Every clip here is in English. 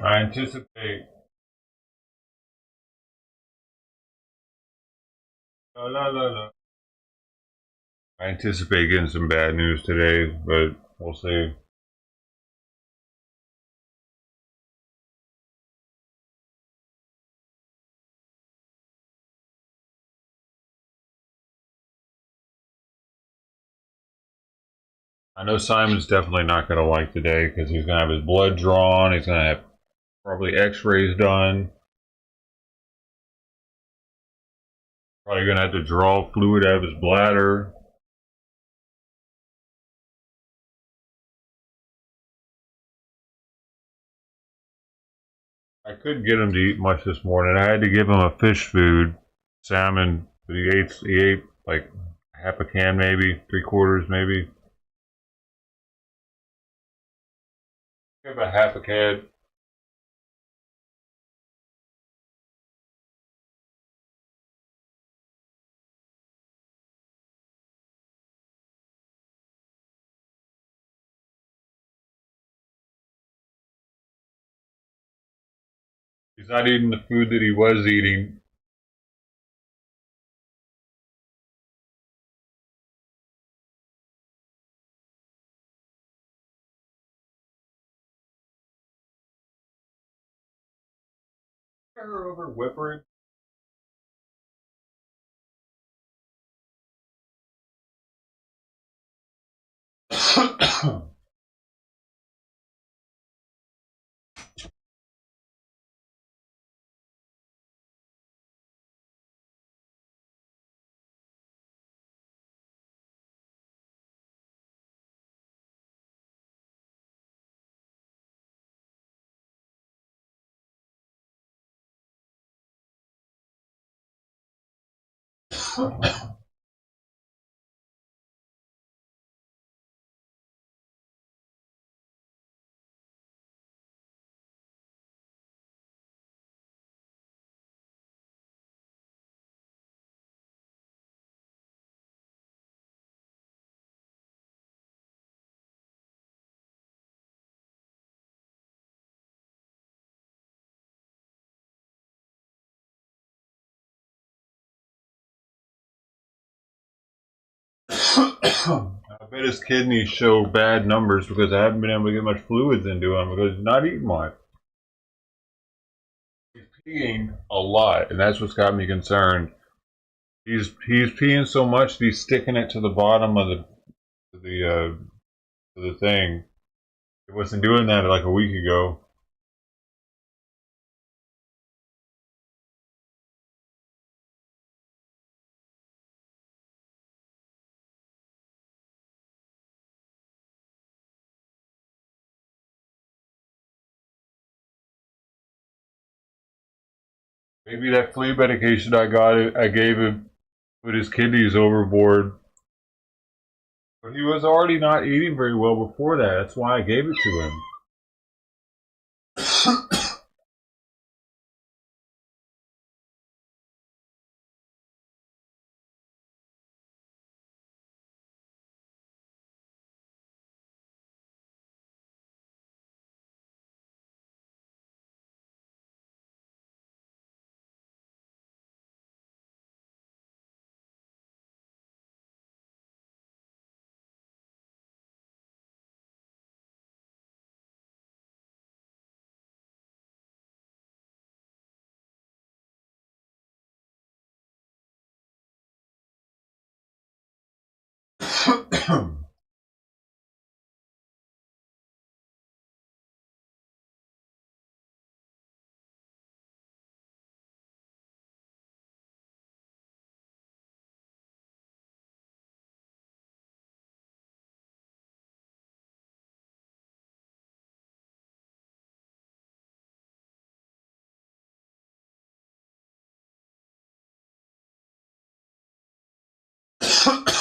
I anticipate. La, la, la, la. I anticipate getting some bad news today, but we'll see. I know Simon's definitely not going to like today because he's going to have his blood drawn. He's going to have probably x-rays done. Probably going to have to draw fluid out of his bladder. I couldn't get him to eat much this morning. I had to give him a fish food, salmon. But he ate like half a can, maybe 3/4, maybe. About half a can. He's not eating the food that he was eating. Her over whippering. I bet his kidneys show bad numbers because I haven't been able to get much fluids into him because he's not eating much. He's peeing a lot, and that's what's got me concerned. He's peeing so much that he's sticking it to the bottom of the thing. He wasn't doing that like a week ago. Maybe that flea medication I gave him put his kidneys overboard. But he was already not eating very well before that. That's why I gave it to him.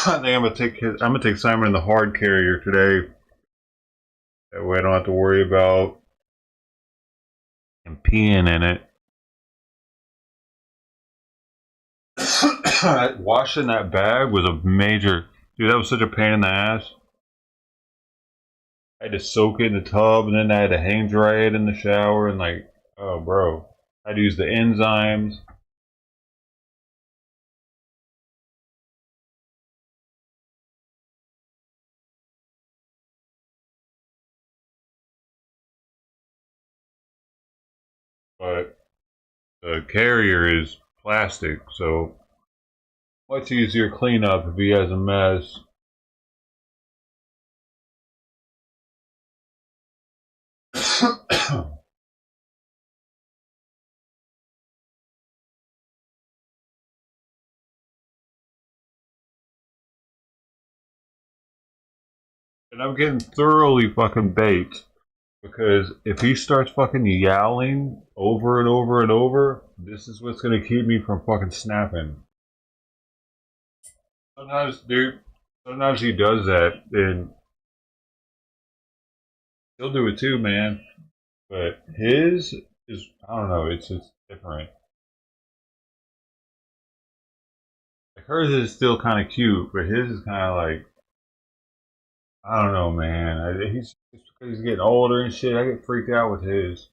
I think I'm gonna take Simon in the hard carrier today. That way I don't have to worry about him peeing in it. Washing that bag was a major dude. That was such a pain in the ass. I had to soak it in the tub, and then I had to hang dry it in the shower, and like, oh, bro, I had to use the enzymes. But the carrier is plastic, so much easier cleanup if he has a mess. And I'm getting thoroughly fucking baked because if he starts fucking yowling over and over and over, this is what's gonna keep me from fucking snapping. Sometimes, dude, sometimes he does that, and he'll do it too, man. But his is, I don't know, it's different. Like hers is still kind of cute, but his is kind of like, I don't know, man. He's just because he's getting older and shit. I get freaked out with his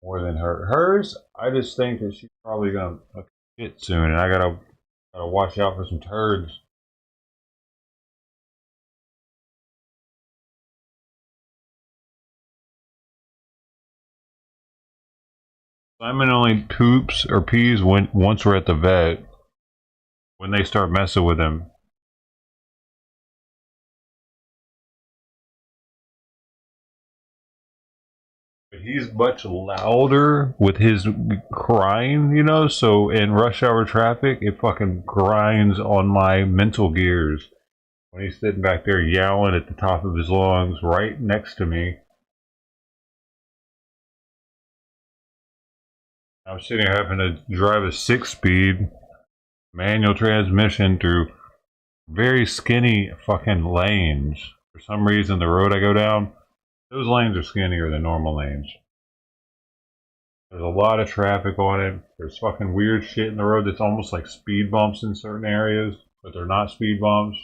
more than her. Hers, I just think that she's probably gonna shit soon, and I gotta watch out for some turds. Simon only poops or pees when once we're at the vet when they start messing with him. But he's much louder with his crying, you know. So in rush hour traffic, it fucking grinds on my mental gears when he's sitting back there yowling at the top of his lungs right next to me. I'm sitting here having to drive a 6 speed manual transmission through very skinny fucking lanes. For some reason, the road I go down, those lanes are skinnier than normal lanes. There's a lot of traffic on it. There's fucking weird shit in the road that's almost like speed bumps in certain areas, but they're not speed bumps.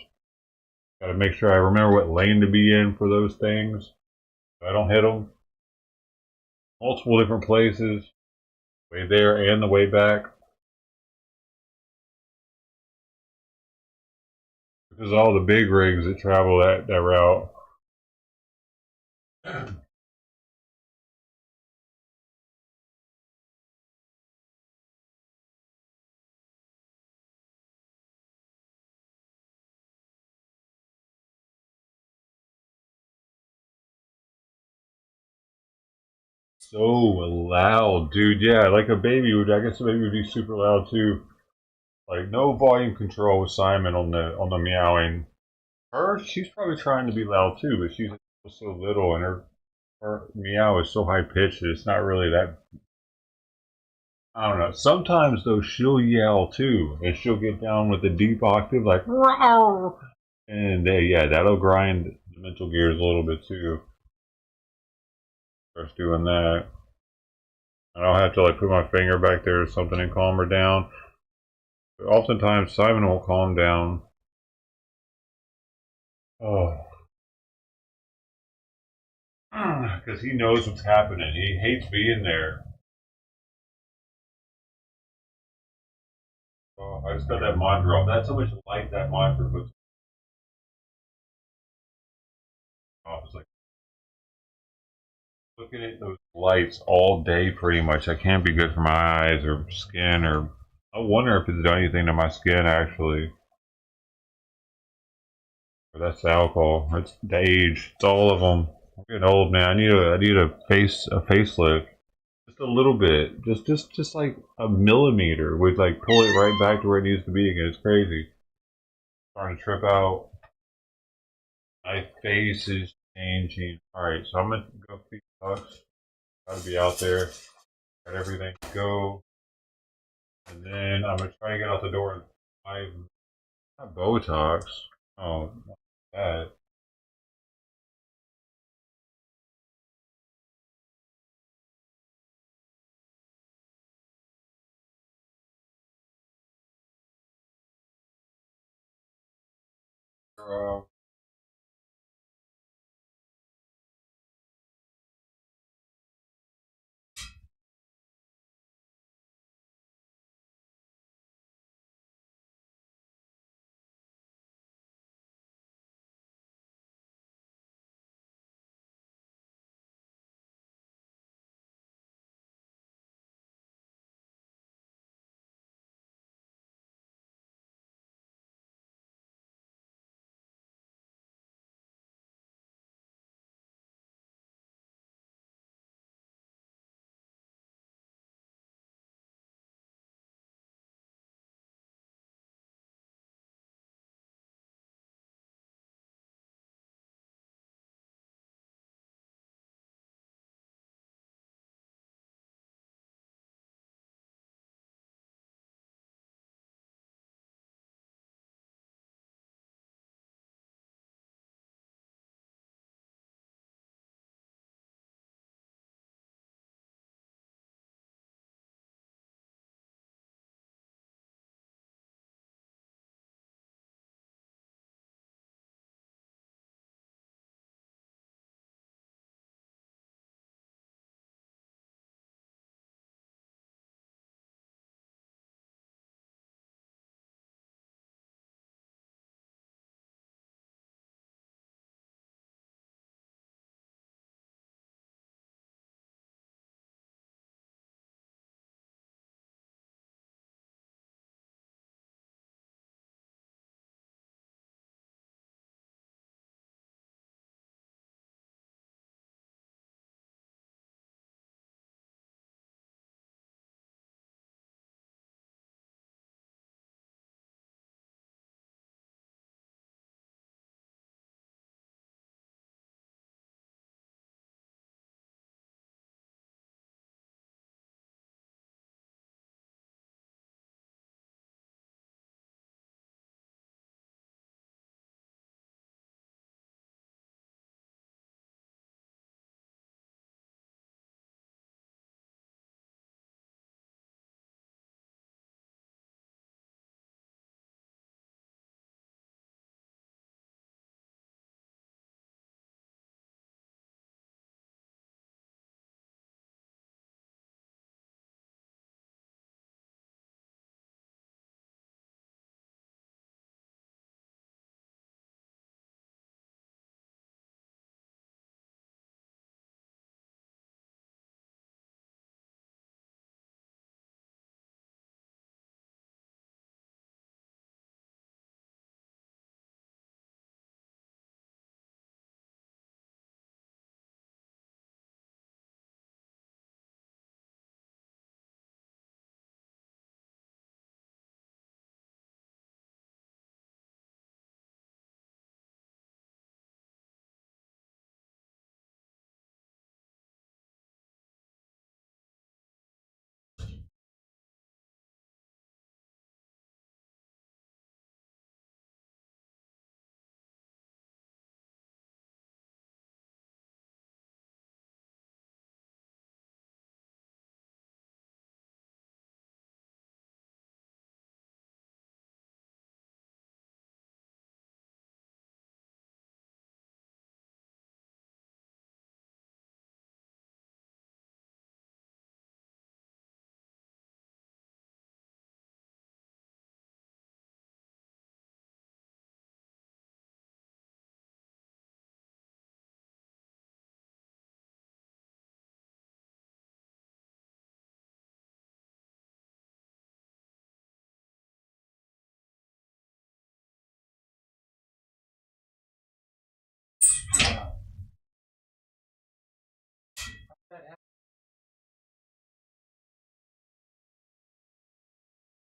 Gotta make sure I remember what lane to be in for those things. So I don't hit them. Multiple different places, way there and the way back. Because all the big rigs that travel that route. So loud, dude. Yeah, like a baby would. I guess a baby would be super loud too. Like no volume control with Simon on the meowing. Her, she's probably trying to be loud too, but she's so little, and her meow is so high pitched that it's not really that. I don't know. Sometimes though, she'll yell too, and she'll get down with a deep octave like, "Rawr!" And yeah, that'll grind the mental gears a little bit too. Starts doing that. And I'll have to like put my finger back there or something and calm her down. But oftentimes Simon will calm down. Oh, because he knows what's happening. He hates being there. Oh, I just got that mod drop. That's how much light that monitor puts off. It's like looking at those lights all day pretty much. That can't be good for my eyes or skin or I wonder if it's done anything to my skin actually. But that's the alcohol. It's the age. It's all of them. I'm getting old, man. I need a facelift. Just a little bit. Just like a millimeter would like pull it right back to where it needs to be again. It's crazy. Starting to trip out. My face is changing. Alright, so I'm gonna go feed Tux. Gotta be out there. Got everything to go. And then I'm gonna try to get out the door in 5 not Botox. Oh, not that.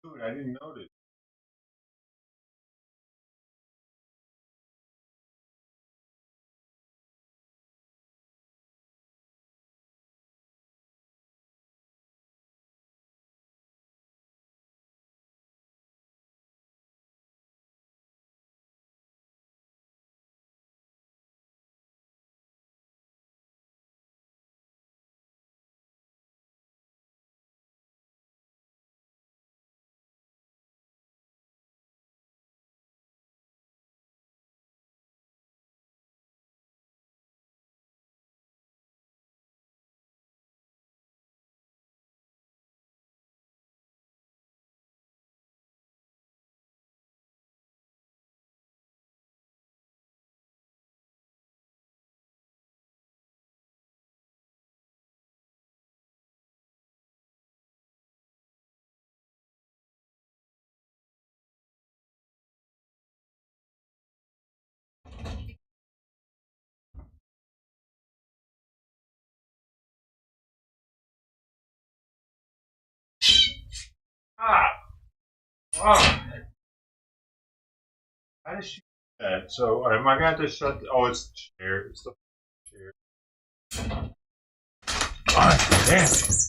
Dude, I didn't notice. Ah! Ah! How did she do that? So, am I got to shut? Oh, it's the chair. It's the chair. Ah, damn it.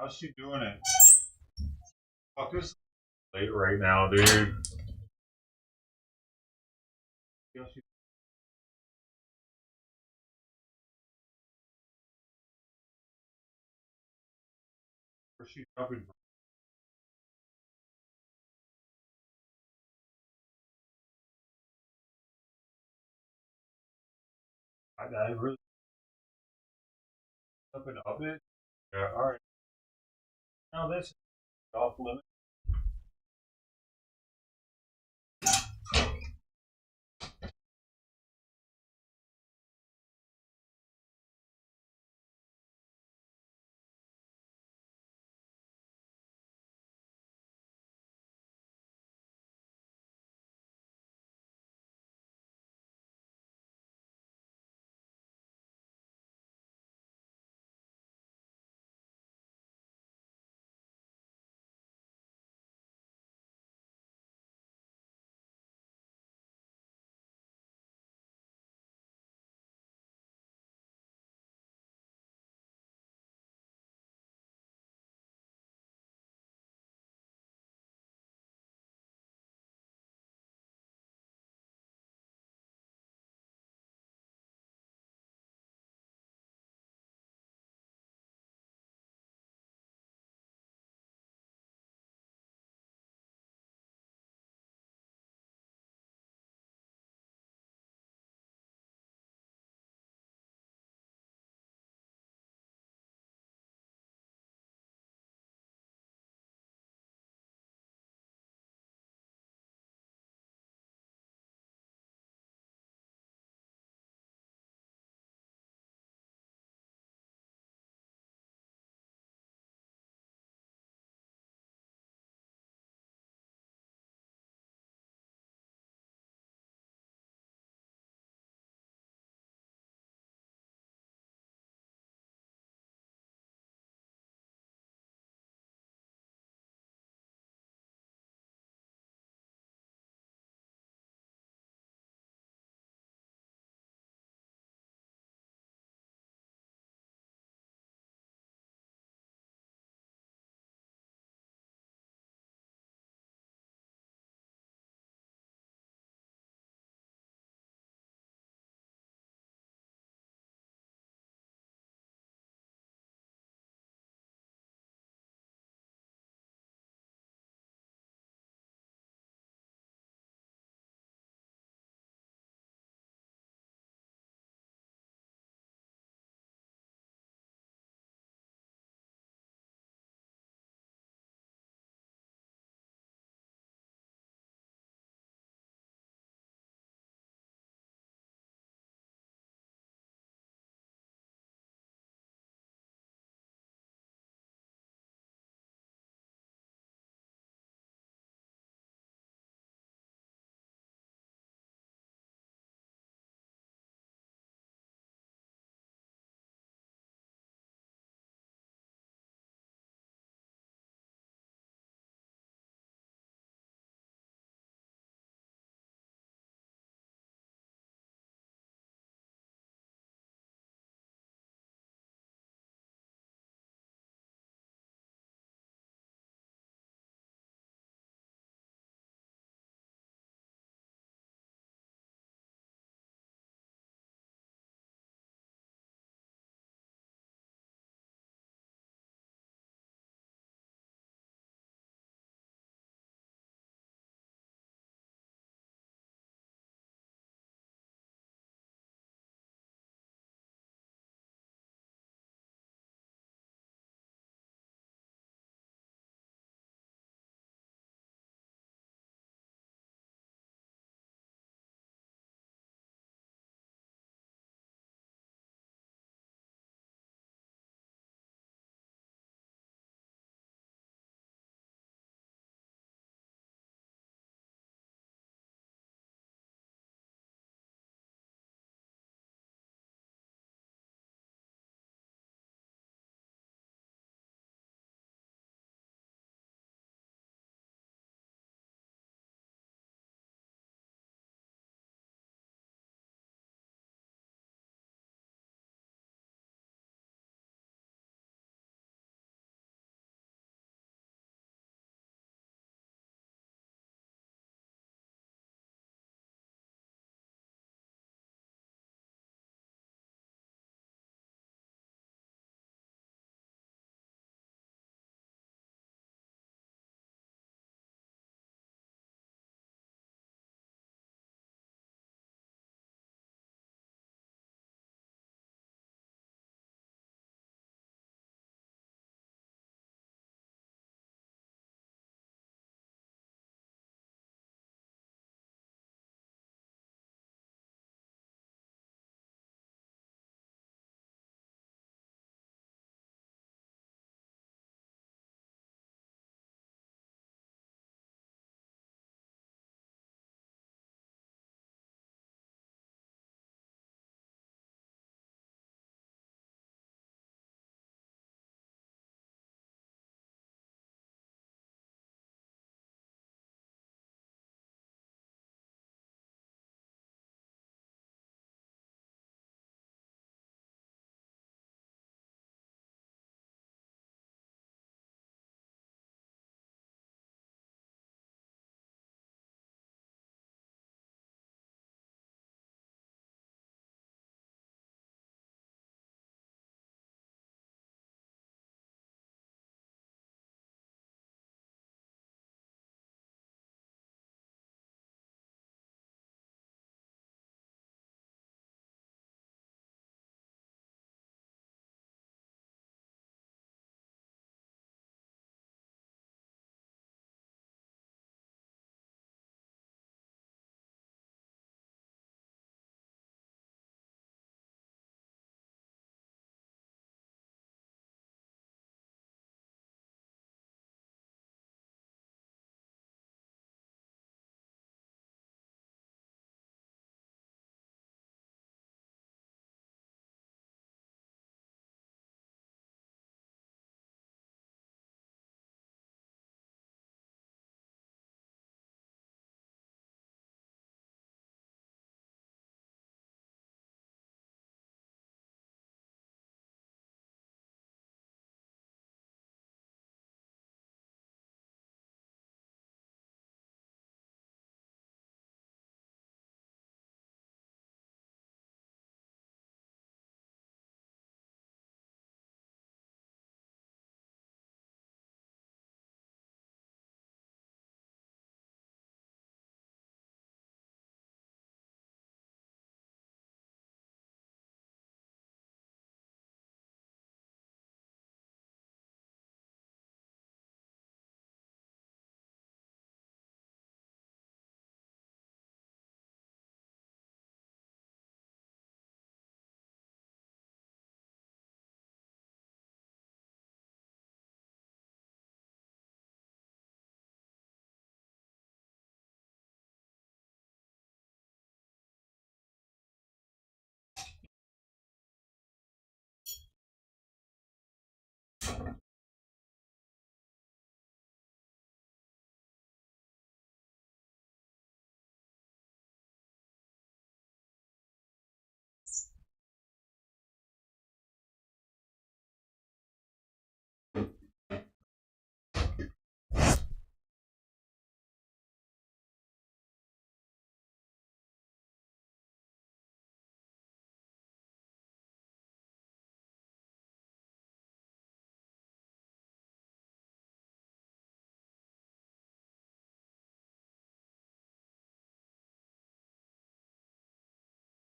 How's she doing it? Fuck, this is late right now, dude. Yeah, where's she jumping from? I really jumping up it? Yeah, alright. Now this is off limit.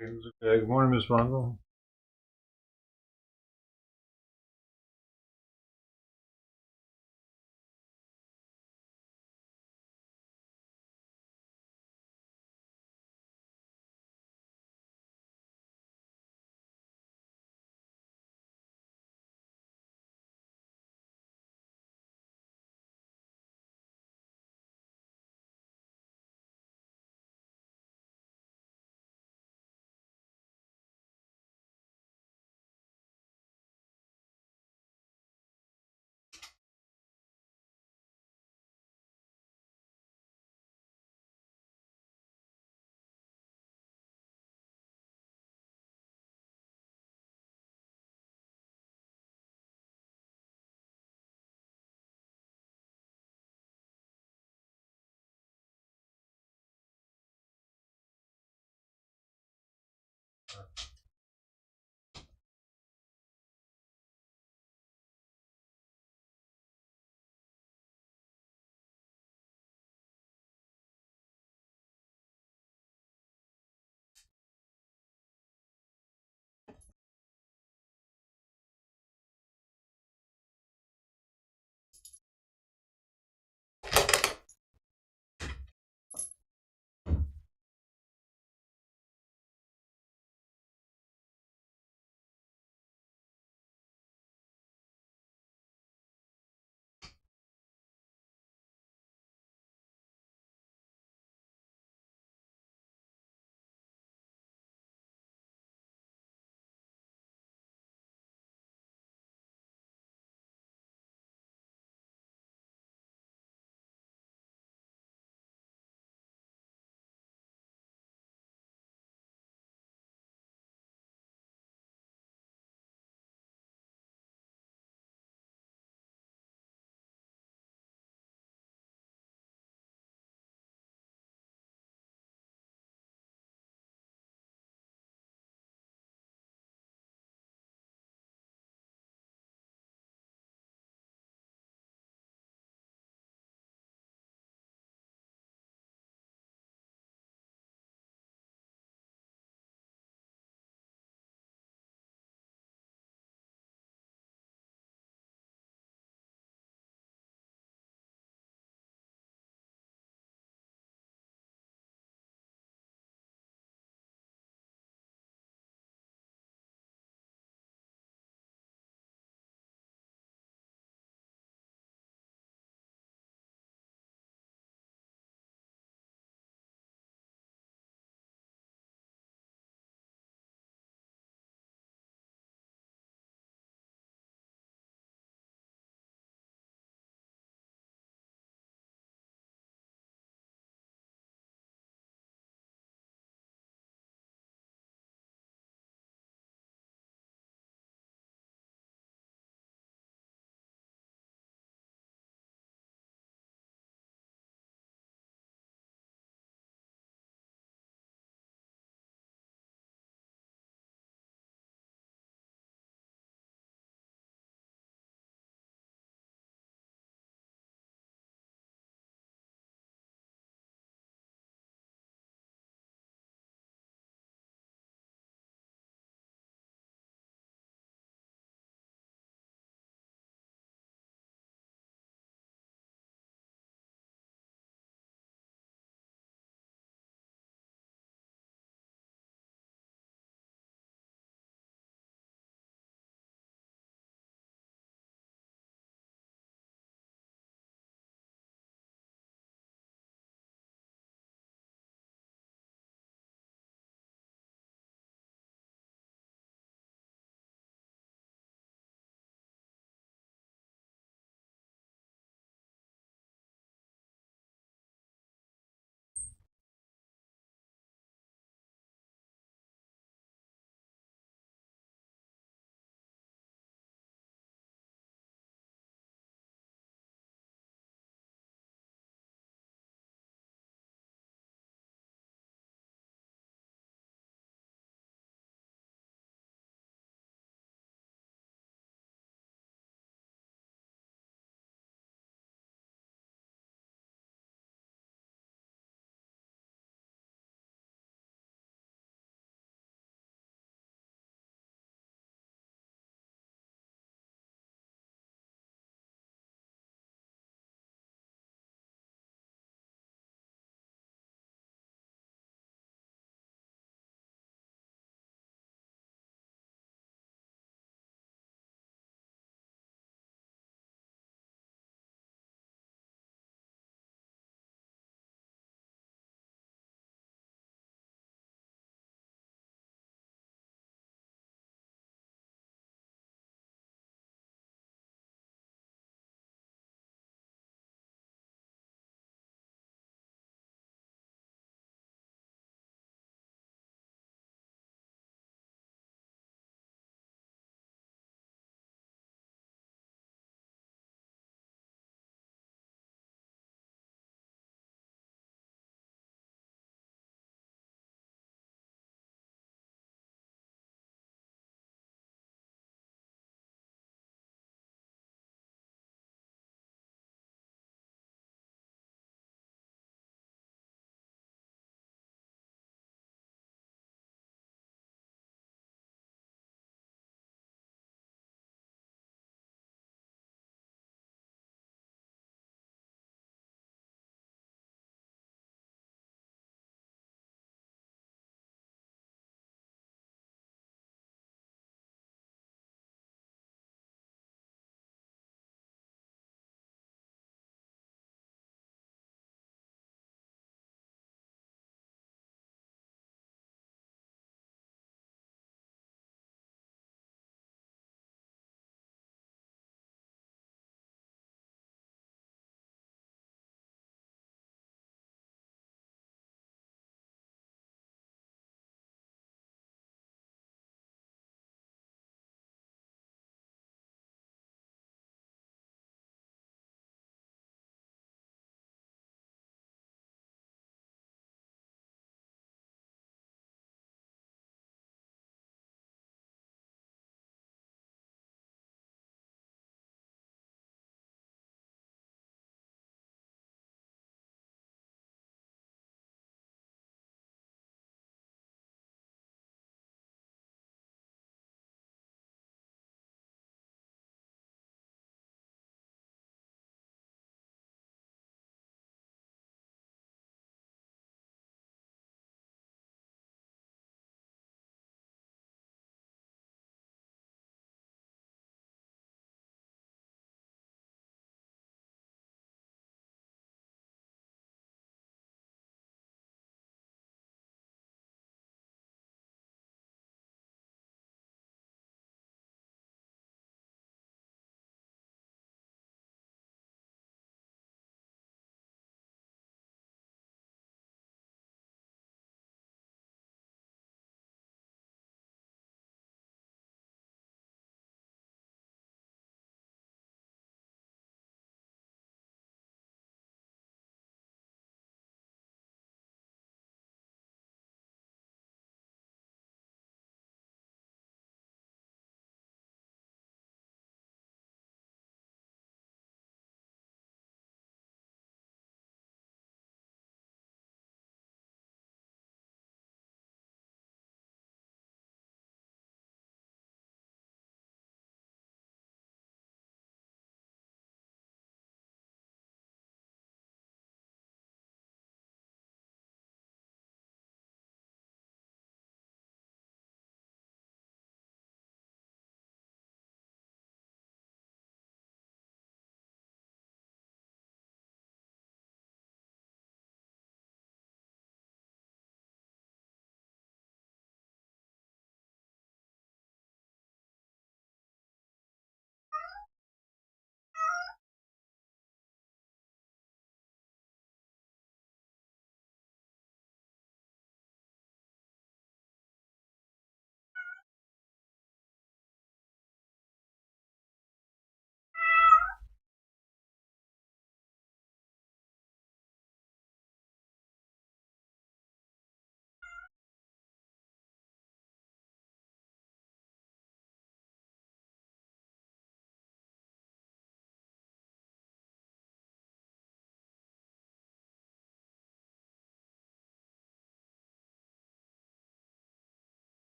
Good morning, Miss Bungle.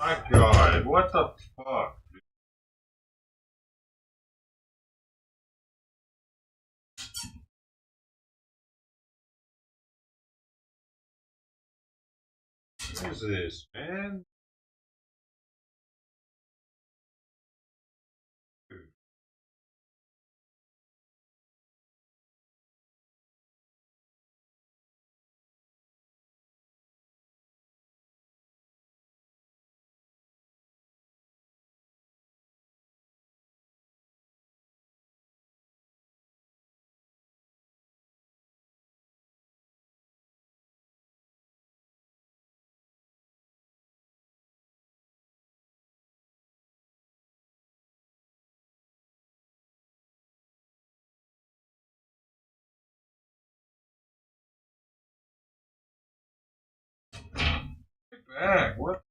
My God, what the fuck? What is this, man? Get back. What?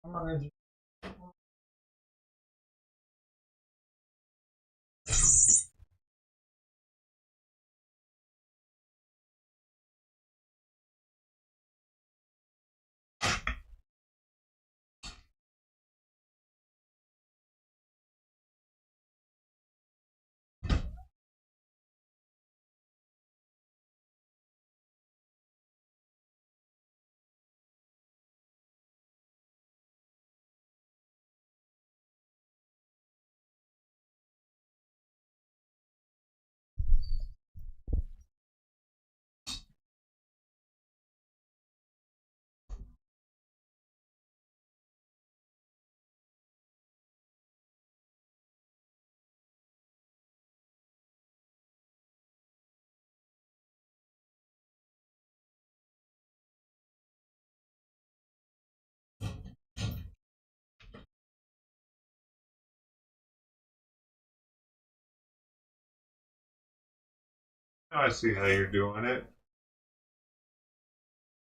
Come on, now I see how you're doing it.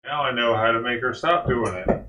Now I know how to make her stop doing it.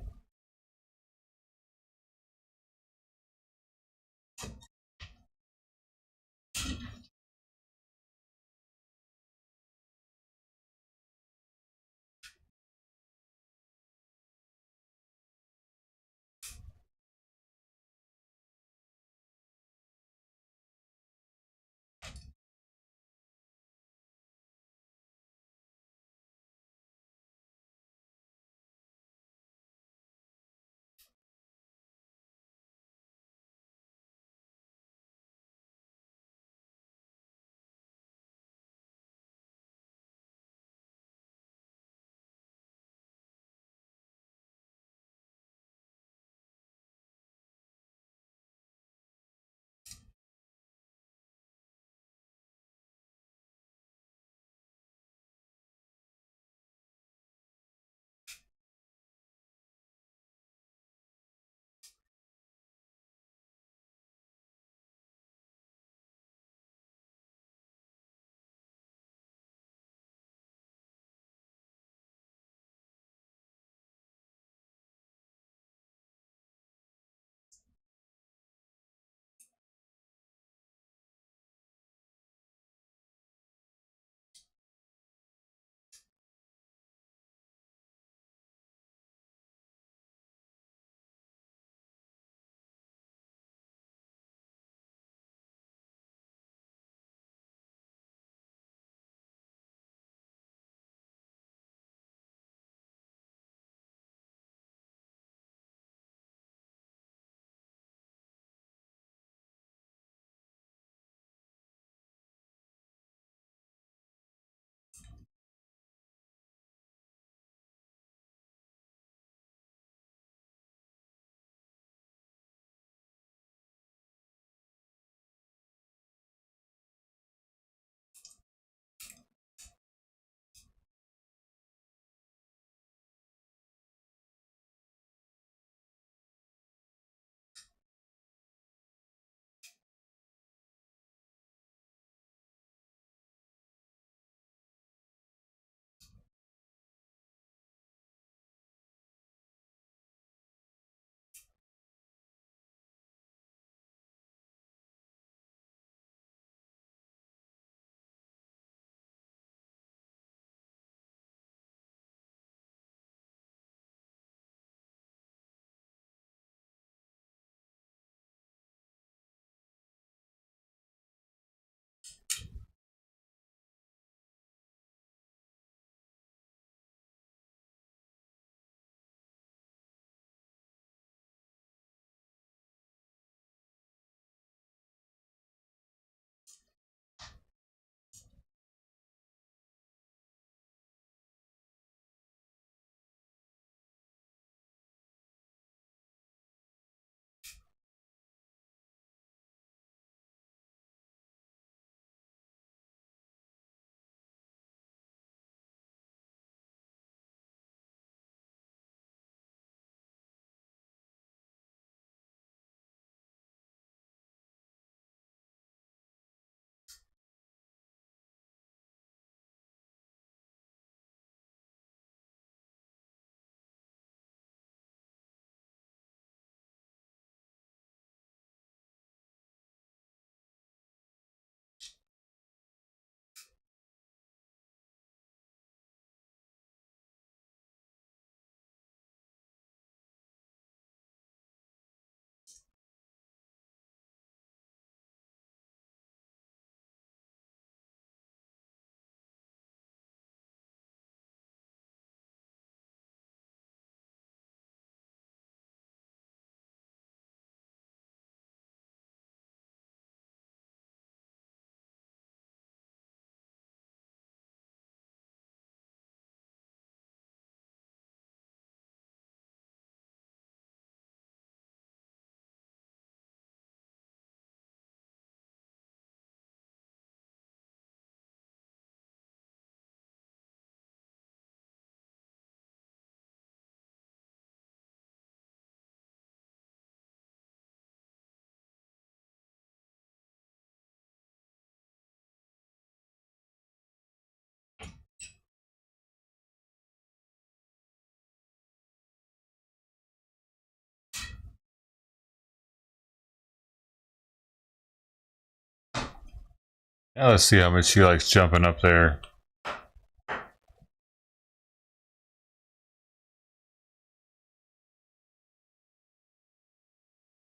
Now let's see how much she likes jumping up there.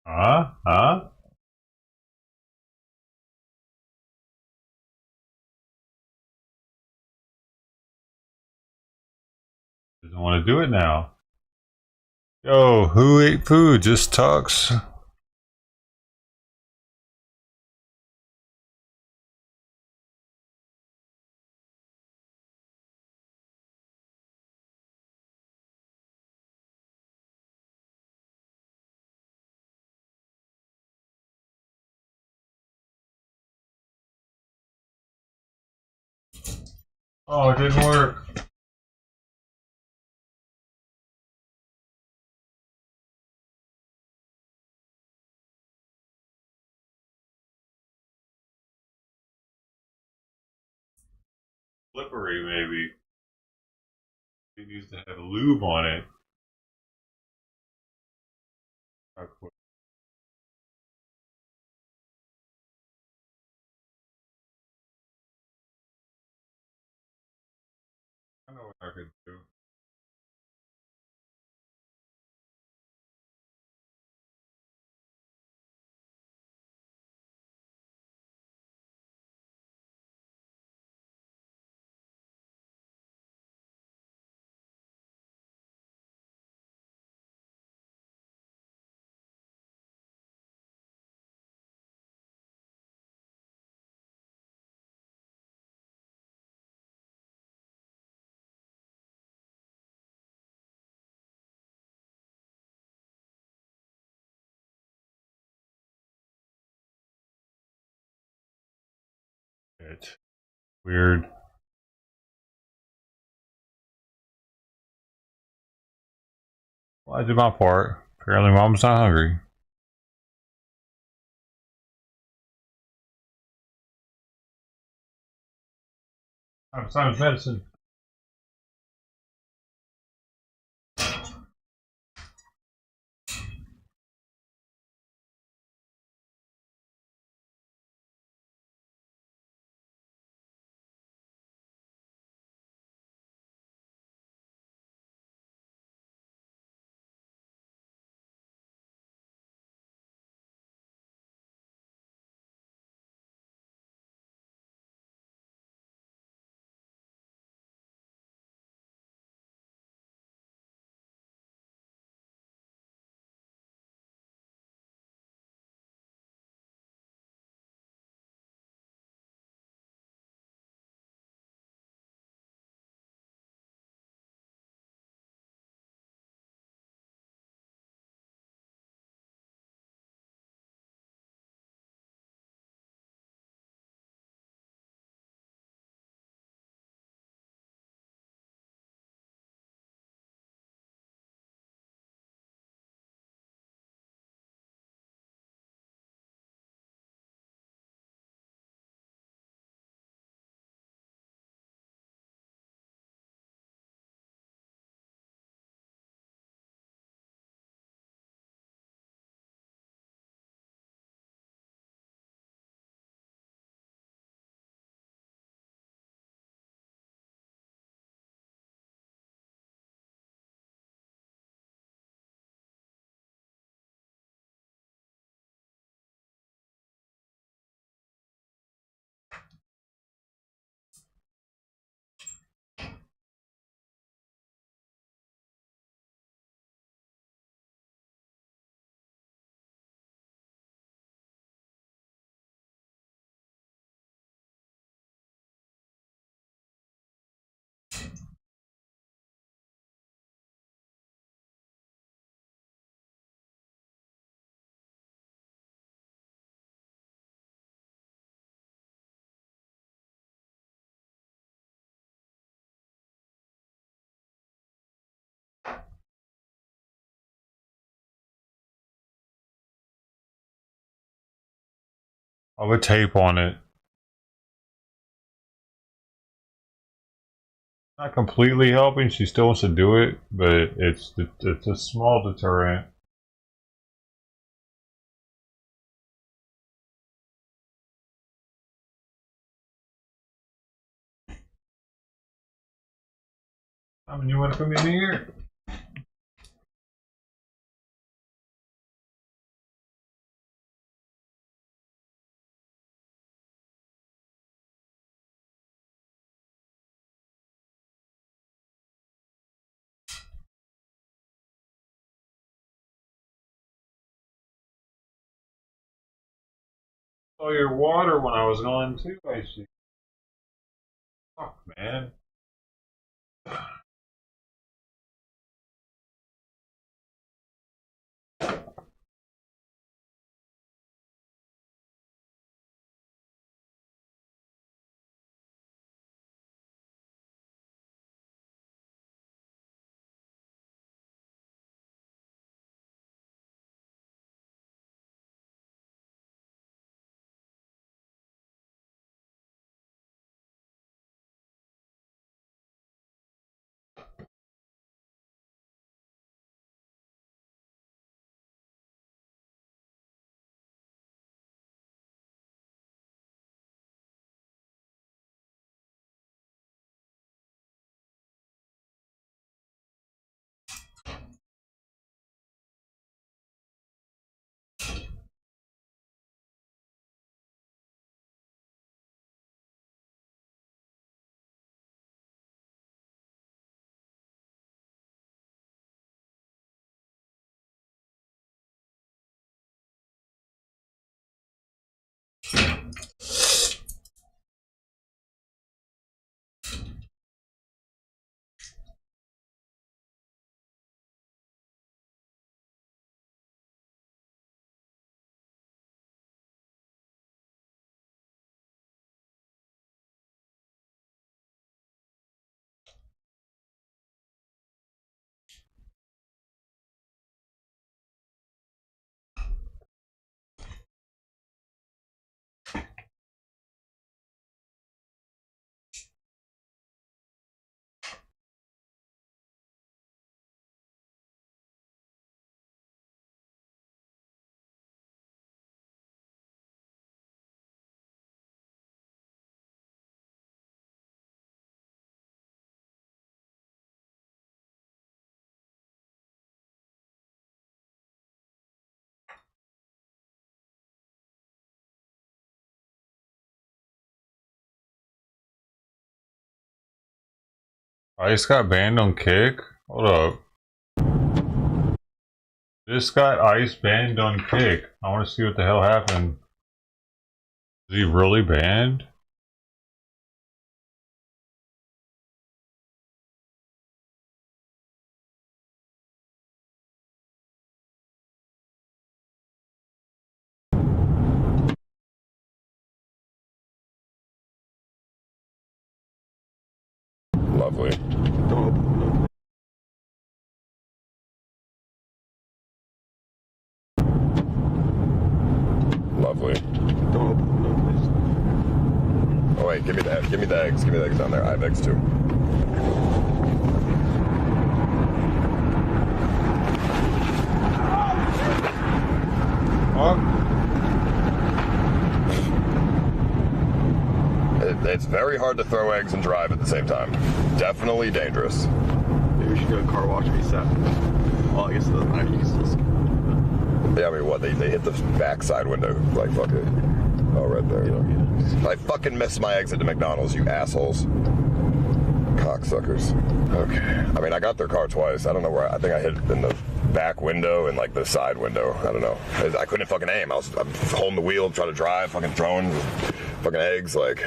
Huh? Doesn't want to do it now. Yo, who ate food? Just Tux. Oh, it didn't work. Slippery, maybe. It needs to have lube on it. I know what I could do. It. Weird. Well, I did my part. Apparently, mom's not hungry. Sometimes medicine. I would tape on it. Not completely helping. She still wants to do it, but it's a small deterrent. I mean, you want to come in here? Oh, your water when I was going too, I see. Fuck, man. I just got banned on Kick? Hold up. This got ice banned on Kick. I want to see what the hell happened. Is he really banned? Lovely. Lovely. Oh wait, give me the eggs. Give me the eggs down there. I have eggs too. It's very hard to throw eggs and drive at the same time. Definitely dangerous. Maybe we should go to a car wash reset. Well, I guess it doesn't matter. You can still skip. Yeah, I mean, what? They hit the backside window. Like, fuck it. Oh, right there. I fucking missed my exit to McDonald's, you assholes. Cocksuckers. Okay. I mean, I got their car twice. I don't know where. I think I hit in the back window and, like, the side window. I don't know. I couldn't fucking aim. I'm holding the wheel, trying to drive, fucking throwing fucking eggs, like.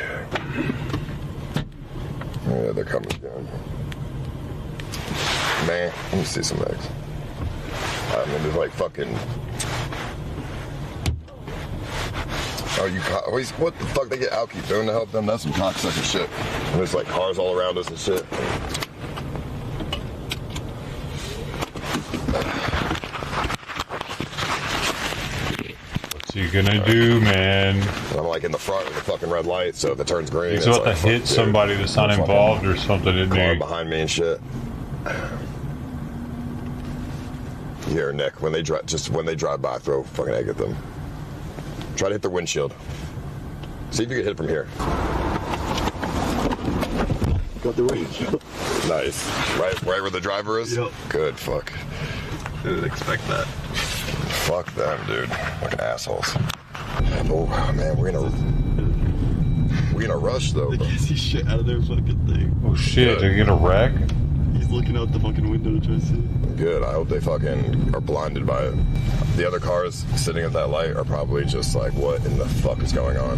Yeah, they're coming down. Man, let me see some eggs. I mean, there's like fucking. Oh, you always. What the fuck they get Alki doing to help them? That's some cocksucker shit. And there's like cars all around us and shit. What's he gonna do, man? I'm like in the front of the fucking red light, so if it turns green, He's about to hit somebody that's not involved or something, isn't he? Car behind me and shit. Here, Nick, when they drive by, throw a fucking egg at them. Try to hit their windshield. See if you can hit it from here. Got the windshield. Nice. Right where the driver is? Yep. Good, fuck. Didn't expect that. Fuck them, dude. Fucking assholes. Oh, man, we're in a rush, though. They can't see shit out of their fucking thing. Oh shit, did you get a wreck? He's looking out the fucking window to try to see. Good. I hope they fucking are blinded by it. The other cars sitting at that light are probably just like, what in the fuck is going on?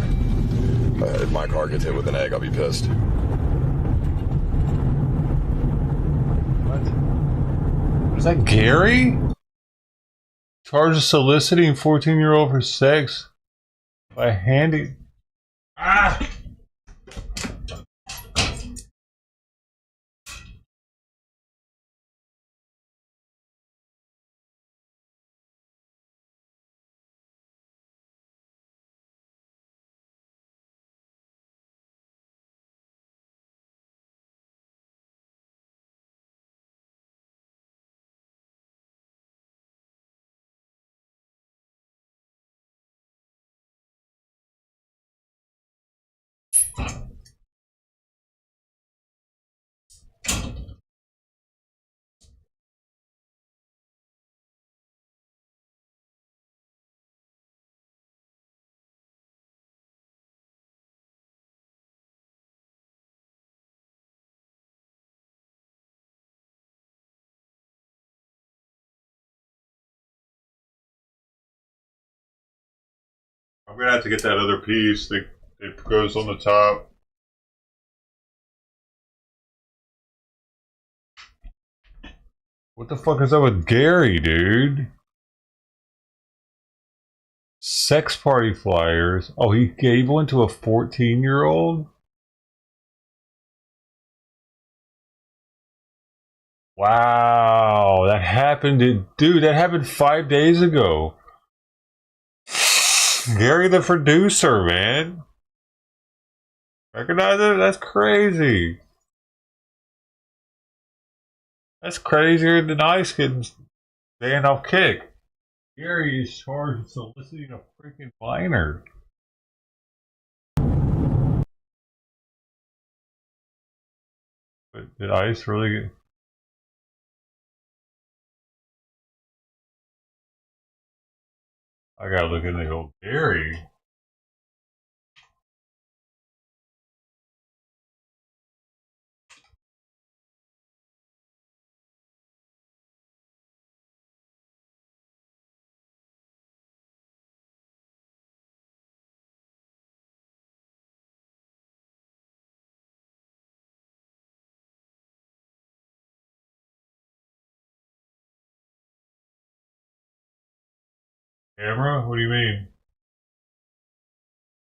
If my car gets hit with an egg, I'll be pissed. What? Is that Gary? Charged of soliciting 14-year-old for sex by handing. Ah! I'm gonna have to get that other piece that it goes on the top. What the fuck is up with Gary, dude? Sex party flyers. Oh, he gave one to a 14-year-old? Wow, that happened, dude, that happened 5 days ago. Gary the producer, man. Recognize it? That's crazy. That's crazier than Ice getting staying off kick. Gary is charged with soliciting a freaking minor. But did Ice really get... I gotta look in the old Gary. Camera? What do you mean?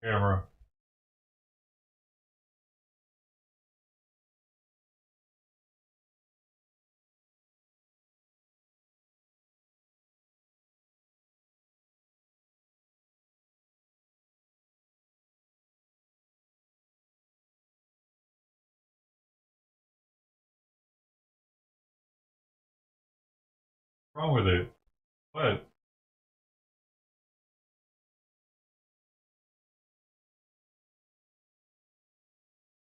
Camera. What's wrong with it? What?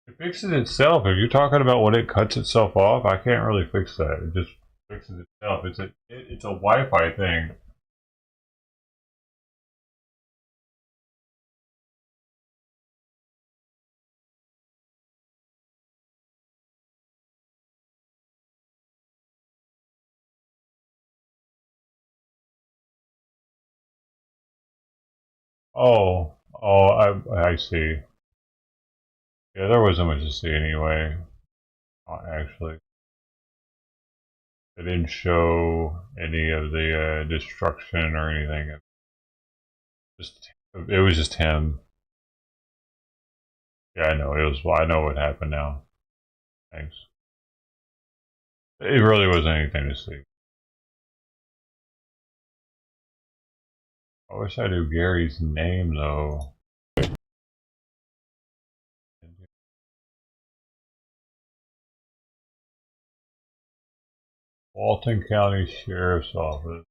It fixes itself. If you're talking about when it cuts itself off, I can't really fix that. It just fixes itself. It's a Wi-Fi thing. I see. Yeah, there wasn't much to see anyway. Actually, it didn't show any of the destruction or anything. It was just him. Yeah, I know. It was. I know what happened now. Thanks. It really wasn't anything to see. I wish I knew Gary's name though. Walton County Sheriff's Office.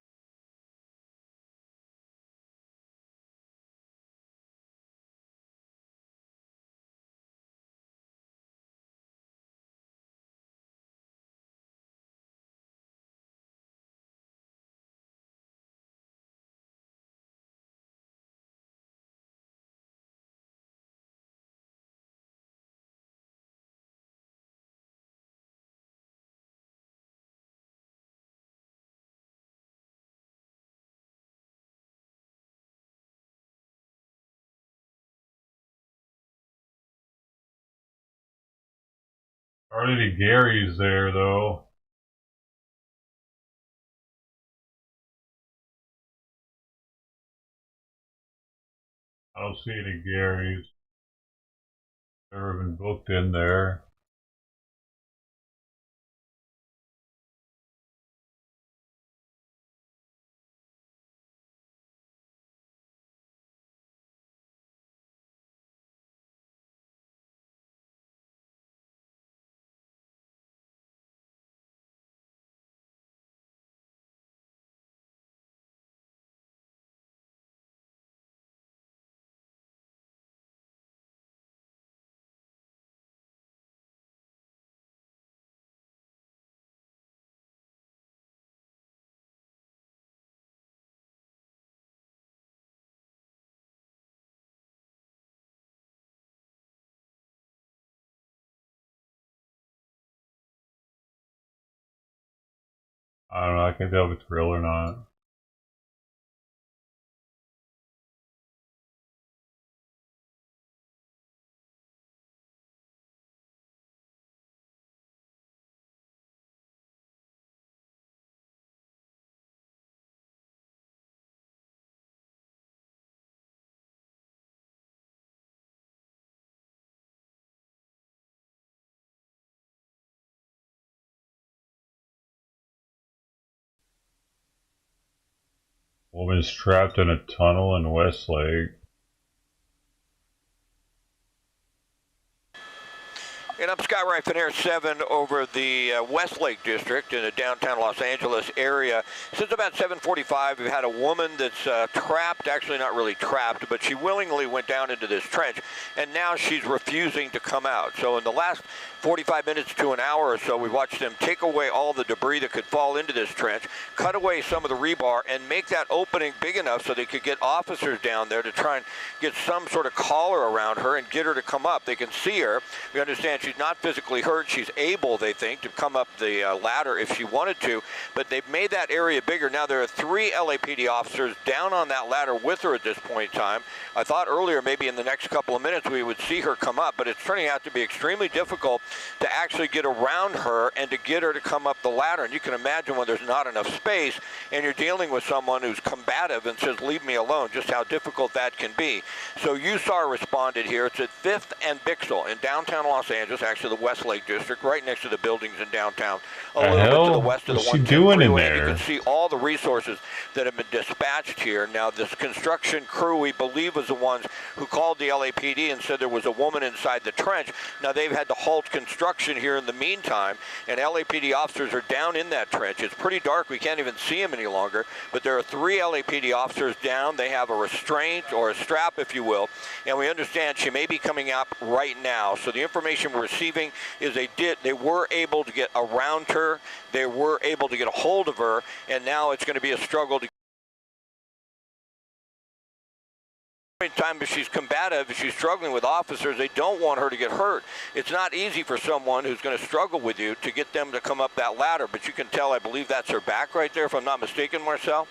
Already Gary's there, though. I don't see any Gary's. Never been booked in there. I don't know, I can't tell if it's real or not. Woman's trapped in a tunnel in Westlake. And I'm Skywright Air 7 over the Westlake District in the downtown Los Angeles area. Since about 7:45, we've had a woman that's trapped, actually not really trapped, but she willingly went down into this trench, and now she's refusing to come out. So in the last 45 minutes to an hour or so, we watched them take away all the debris that could fall into this trench, cut away some of the rebar, and make that opening big enough so they could get officers down there to try and get some sort of collar around her and get her to come up. They can see her. We understand she's not physically hurt. She's able, they think, to come up the ladder if she wanted to, but they've made that area bigger. Now there are 3 LAPD officers down on that ladder with her at this point in time. I thought earlier maybe in the next couple of minutes we would see her come up, but it's turning out to be extremely difficult to actually get around her and to get her to come up the ladder. And you can imagine when there's not enough space and you're dealing with someone who's combative and says, leave me alone, just how difficult that can be. So USAR responded here. It's at 5th and Bixel in downtown Los Angeles, actually the Westlake District, right next to the buildings in downtown, a little bit to the west of the 110 freeway. And you can see all the resources that have been dispatched here. Now, this construction crew, we believe, was the ones who called the LAPD and said there was a woman inside the trench. Now, they've had to halt construction here in the meantime, and LAPD officers are down in that trench. It's pretty dark. We can't even see them any longer, but there are 3 LAPD officers down. They have a restraint or a strap, if you will, and we understand she may be coming up right now. So the information we're receiving is they were able to get around her, they were able to get a hold of her, and now it's going to be a struggle to time. If she's combative, if she's struggling with officers, they don't want her to get hurt. It's not easy for someone who's going to struggle with you to get them to come up that ladder, but you can tell, I believe that's her back right there, if I'm not mistaken, Marcel.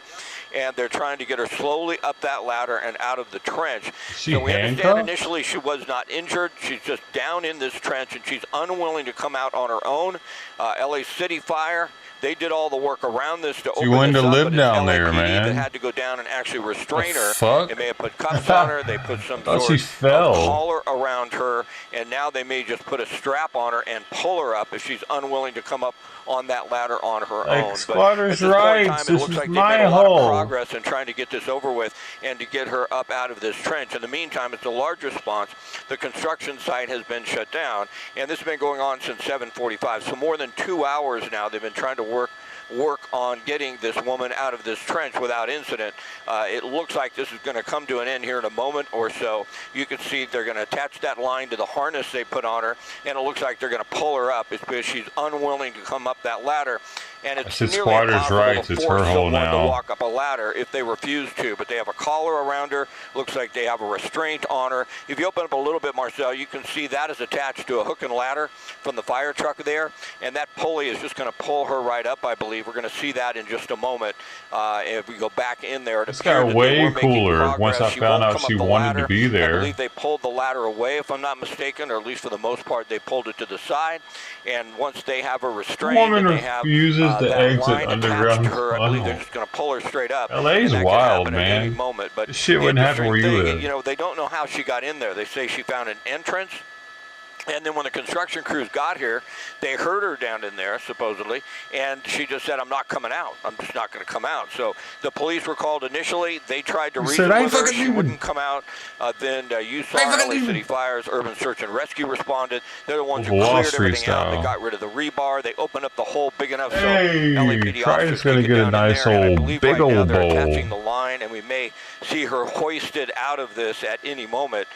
And they're trying to get her slowly up that ladder and out of the trench. So we understand initially she was not injured. She's just down in this trench, and she's unwilling to come out on her own. LA City Fire, they did all the work around this to open this up. You wanted to live down there, man. That had to go down and actually restrain her. They may have put cuffs on her. They put some sort of collar around her, and now they may just put a strap on her and pull her up if she's unwilling to come up on that ladder on her own. Squatter's rights. This is my hole. Progress in trying to get this over with and to get her up out of this trench. In the meantime, it's a large response. The construction site has been shut down, and this has been going on since 7:45. So more than 2 hours now they've been trying to work on getting this woman out of this trench without incident. It looks like this is going to come to an end here in a moment or so. You can see they're going to attach that line to the harness they put on her, and it looks like they're going to pull her up. It's because she's unwilling to come up that ladder. and it's said nearly squatters' impossible rights. to It's force her hole someone now. to walk up a ladder if they refuse to. But they have a collar around her. Looks like they have a restraint on her. If you open up a little bit, Marcel, you can see that is attached to a hook and ladder from the fire truck there, and that pulley is just going to pull her right up, I believe. We're going to see that in just a moment. If we go back in there, It's got way cooler once I found out she wanted to be there. I believe they pulled the ladder away, if I'm not mistaken, or at least for the most part, they pulled it to the side. And once they have her restrained, woman and they have refuses to that exit line underground attached to her, I believe they're tunnel. just going to pull her straight up. LA's and that wild, could happen man. at any moment. But this shit wouldn't happen where you live. You know, they don't know how she got in there. They say she found an entrance. And then when the construction crews got here, they heard her down in there, supposedly, and she just said, I'm not coming out. I'm just not going to come out. So the police were called initially. They tried to reason with her. She wouldn't come out. Then you saw LA City Fire's Urban Search and Rescue responded. They're the ones who cleared everything out. They got rid of the rebar. They opened up the hole big enough so LAPD Trident's officers going could to get get a down nice in there. And I old believe big right now old they're bowl. attaching the line, and we may see her hoisted out of this at any moment.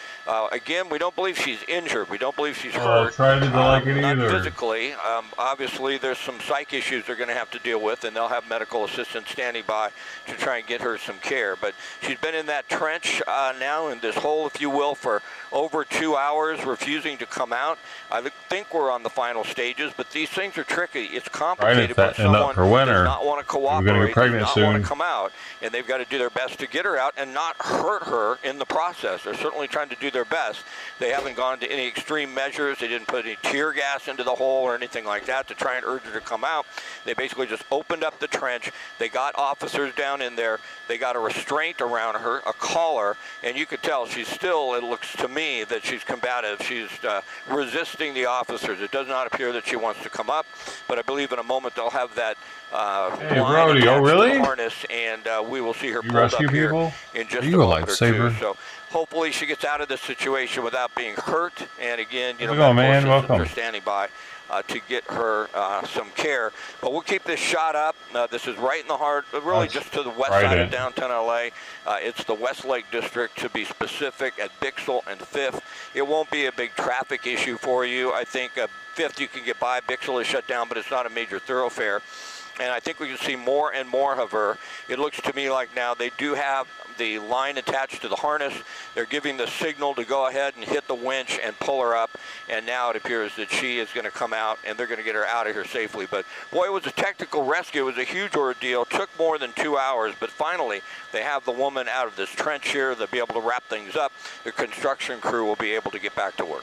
Again, we don't believe she's injured. We don't believe she's hurt. Trident doesn't like it Not either. physically. Obviously, there's some psych issues they're going to have to deal with, and they'll have medical assistants standing by to try and get her some care. But she's been in that trench now, in this hole, if you will, for over 2 hours, refusing to come out. I think we're on the final stages, but these things are tricky. It's complicated when someone does not want to cooperate, does not want to come out, and they've got to do their best to get her out and not hurt her in the process. They're certainly trying to do their best. They haven't gone to any extreme measures. They didn't put any tear gas into the hole or anything like that to try and urge her to come out. They basically just opened up the trench. They got officers down in there. They got a restraint around her, a collar, and you could tell she's still, it looks to me, that she's combative. She's resisting the officers. It does not appear that she wants to come up, but I believe in a moment they'll have that Hey, line Brody, attached oh really? to the harness, and we will see her pulled rescue up here people? in just Are a you a moment or two. lifesaver? So hopefully she gets out of this situation without being hurt. And again, you know, How's it going, man? medical assistants Welcome. are standing by to get her some care. But we'll keep this shot up. This is right in the heart, really just to the west side of downtown LA. It's the Westlake District, to be specific, at Bixel and 5th. It won't be a big traffic issue for you. I think 5th you can get by. Bixel is shut down, but it's not a major thoroughfare. And I think we can see more and more of her. It looks to me like now they do have the line attached to the harness. They're giving the signal to go ahead and hit the winch and pull her up. And now it appears that she is going to come out, and they're going to get her out of here safely. But boy, it was a technical rescue. It was a huge ordeal. Took more than 2 hours, but finally they have the woman out of this trench here. They'll be able to wrap things up. The construction crew will be able to get back to work.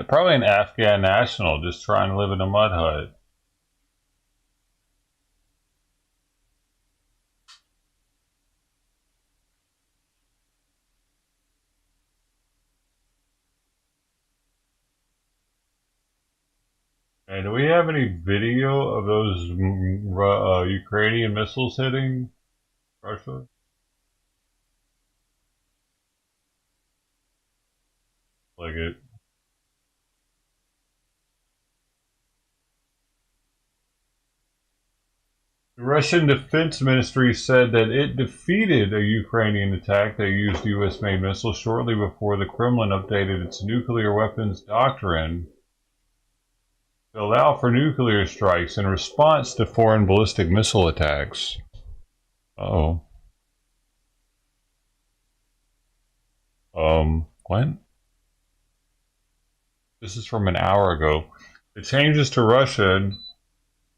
Probably an Afghan national just trying to live in a mud hut. Hey, do we have any video of those Ukrainian missiles hitting Russia? Like it. The Russian Defense Ministry said that it defeated a Ukrainian attack that used U.S.-made missiles shortly before the Kremlin updated its nuclear weapons doctrine to allow for nuclear strikes in response to foreign ballistic missile attacks. Uh-oh. What? This is from an hour ago. The changes to Russian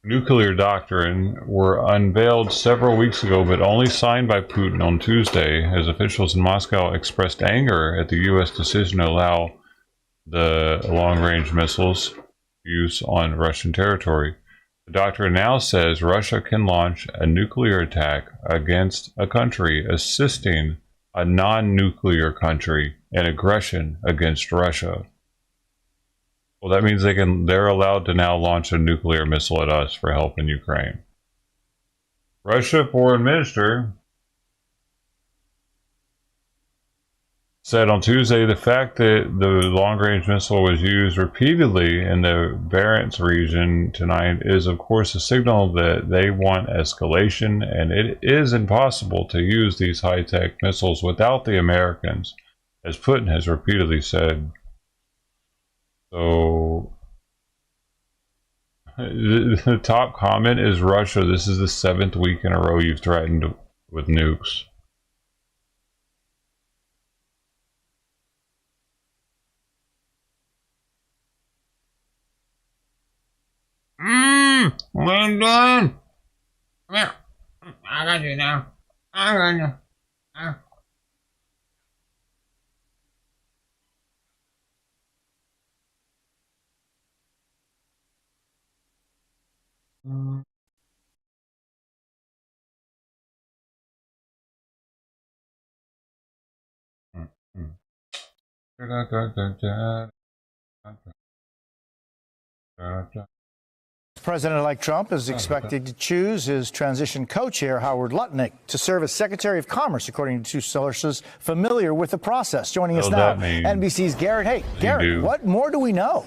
nuclear doctrine were unveiled several weeks ago, but only signed by Putin on Tuesday, as officials in Moscow expressed anger at the U.S. decision to allow the long-range missiles use on Russian territory. The doctrine now says Russia can launch a nuclear attack against a country assisting a non-nuclear country in aggression against Russia. Well, that means they're allowed to now launch a nuclear missile at us for help in Ukraine. Russia Foreign Minister said on Tuesday the fact that the long-range missile was used repeatedly in the Barents region tonight is of course a signal that they want escalation, and it is impossible to use these high-tech missiles without the Americans, as Putin has repeatedly said. So the top comment is Russia. This is the 7th week in a row you've threatened with nukes. What I'm doing? Come here. I got you now. I got you. President-elect Trump is expected to choose his transition co-chair, Howard Lutnick, to serve as Secretary of Commerce, according to two sources familiar with the process. Joining us now, NBC's Garrett. Hey, Garrett, what more do we know?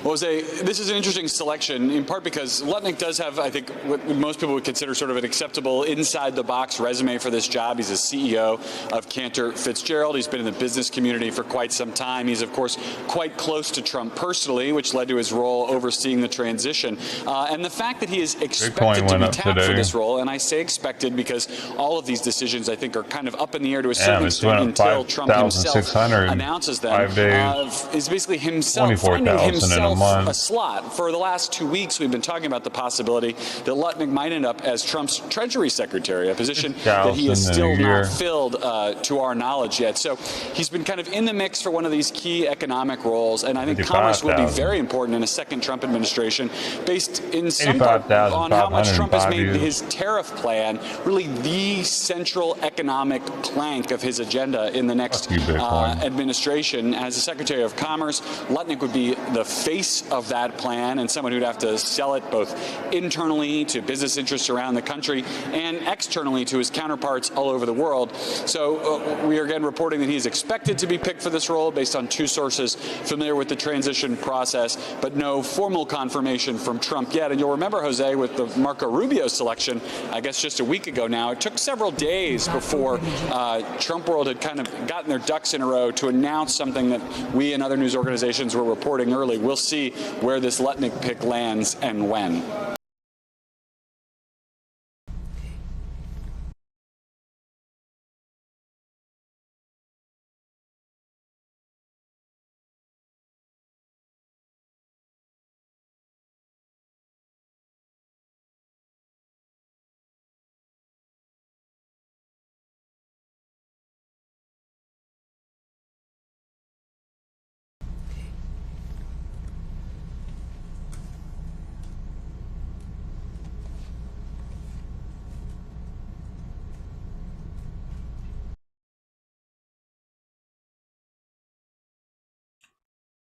Well, Jose, this is an interesting selection, in part because Lutnick does have, I think, what most people would consider sort of an acceptable inside-the-box resume for this job. He's a CEO of Cantor Fitzgerald. He's been in the business community for quite some time. He's, of course, quite close to Trump personally, which led to his role overseeing the transition. And the fact that he is expected to be tapped for this role, and I say expected because all of these decisions, I think, are kind of up in the air to a certain extent until Trump himself announces them, is basically himself finding himself a slot. For the last 2 weeks, we've been talking about the possibility that Lutnick might end up as Trump's Treasury Secretary, a position that he has still not filled to our knowledge yet. So he's been kind of in the mix for one of these key economic roles, and I think commerce will be very important in a second Trump administration, based in some part on how much Trump has made his tariff plan really the central economic plank of his agenda in the next administration. As the Secretary of Commerce, Lutnick would be the face of that plan and someone who'd have to sell it both internally to business interests around the country and externally to his counterparts all over the world. So we are again reporting that he's expected to be picked for this role based on two sources familiar with the transition process, but no formal confirmation from Trump yet. And you'll remember, Jose, with the Marco Rubio selection, I guess just a week ago now, it took several days before Trump world had kind of gotten their ducks in a row to announce something that we and other news organizations were reporting early. We'll see where this Lutnick pick lands and when.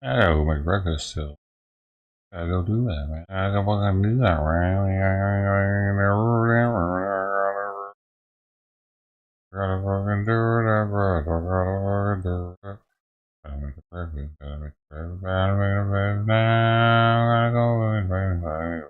I gotta go make breakfast still. Gotta go do that, man. I gotta fucking do that, right? Gotta fucking do that, bro. Gotta do that. Gotta make the breakfast. Gotta make the breakfast. Gotta make the breakfast now. Gotta go make the breakfast.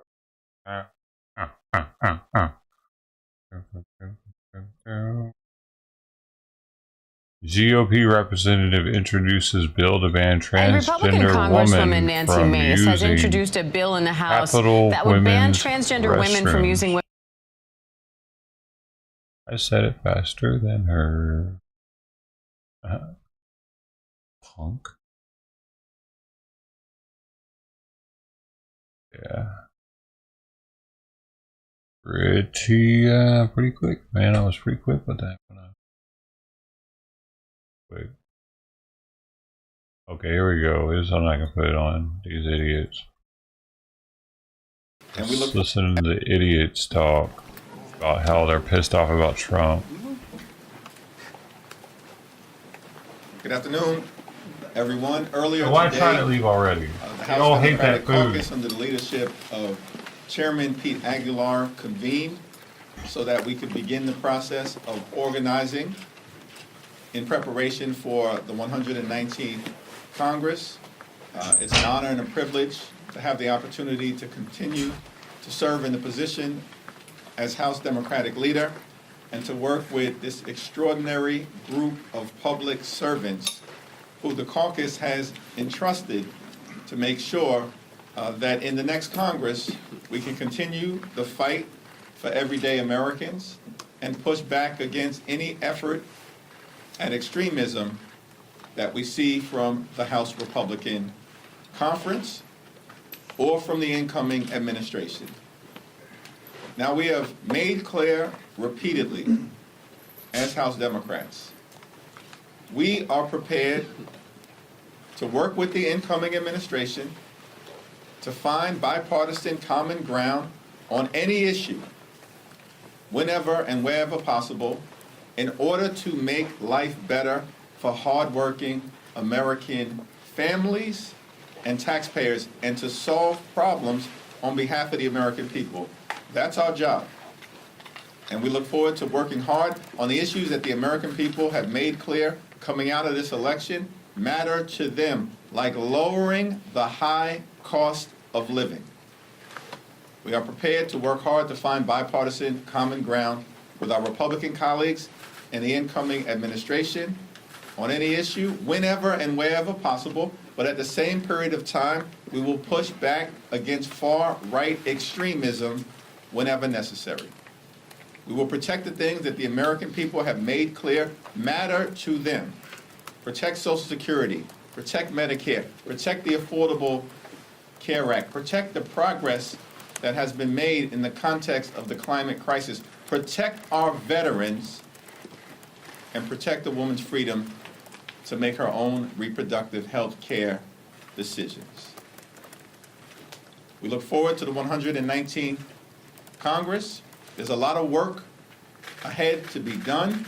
GOP representative introduces bill to ban transgender Congresswoman Nancy Mace has introduced a bill in the House that would ban transgender women from using. I said it faster than her. Punk. Yeah. Pretty quick, man. I was pretty quick with that one. Wait. Okay, here we go. Here's something I can put it on. These idiots. Let's listen to the idiots talk about how they're pissed off about Trump. Good afternoon, everyone. Earlier why today, try to leave already? The They all House hate that Democratic food. Caucus under the leadership of Chairman Pete Aguilar convened so that we could begin the process of organizing in preparation for the 119th Congress. It's an honor and a privilege to have the opportunity to continue to serve in the position as House Democratic leader and to work with this extraordinary group of public servants who the caucus has entrusted to make sure that in the next Congress we can continue the fight for everyday Americans and push back against any effort at extremism that we see from the House Republican Conference or from the incoming administration. Now, we have made clear repeatedly as House Democrats, we are prepared to work with the incoming administration to find bipartisan common ground on any issue, whenever and wherever possible, in order to make life better for hardworking American families and taxpayers, and to solve problems on behalf of the American people. That's our job. And we look forward to working hard on the issues that the American people have made clear coming out of this election matter to them, like lowering the high cost of living. We are prepared to work hard to find bipartisan common ground with our Republican colleagues and the incoming administration on any issue, whenever and wherever possible, but at the same period of time, we will push back against far-right extremism whenever necessary. We will protect the things that the American people have made clear matter to them. Protect Social Security, protect Medicare, protect the Affordable Care Act, protect the progress that has been made in the context of the climate crisis, protect our veterans, and protect a woman's freedom to make her own reproductive health care decisions. We look forward to the 119th Congress. There's a lot of work ahead to be done.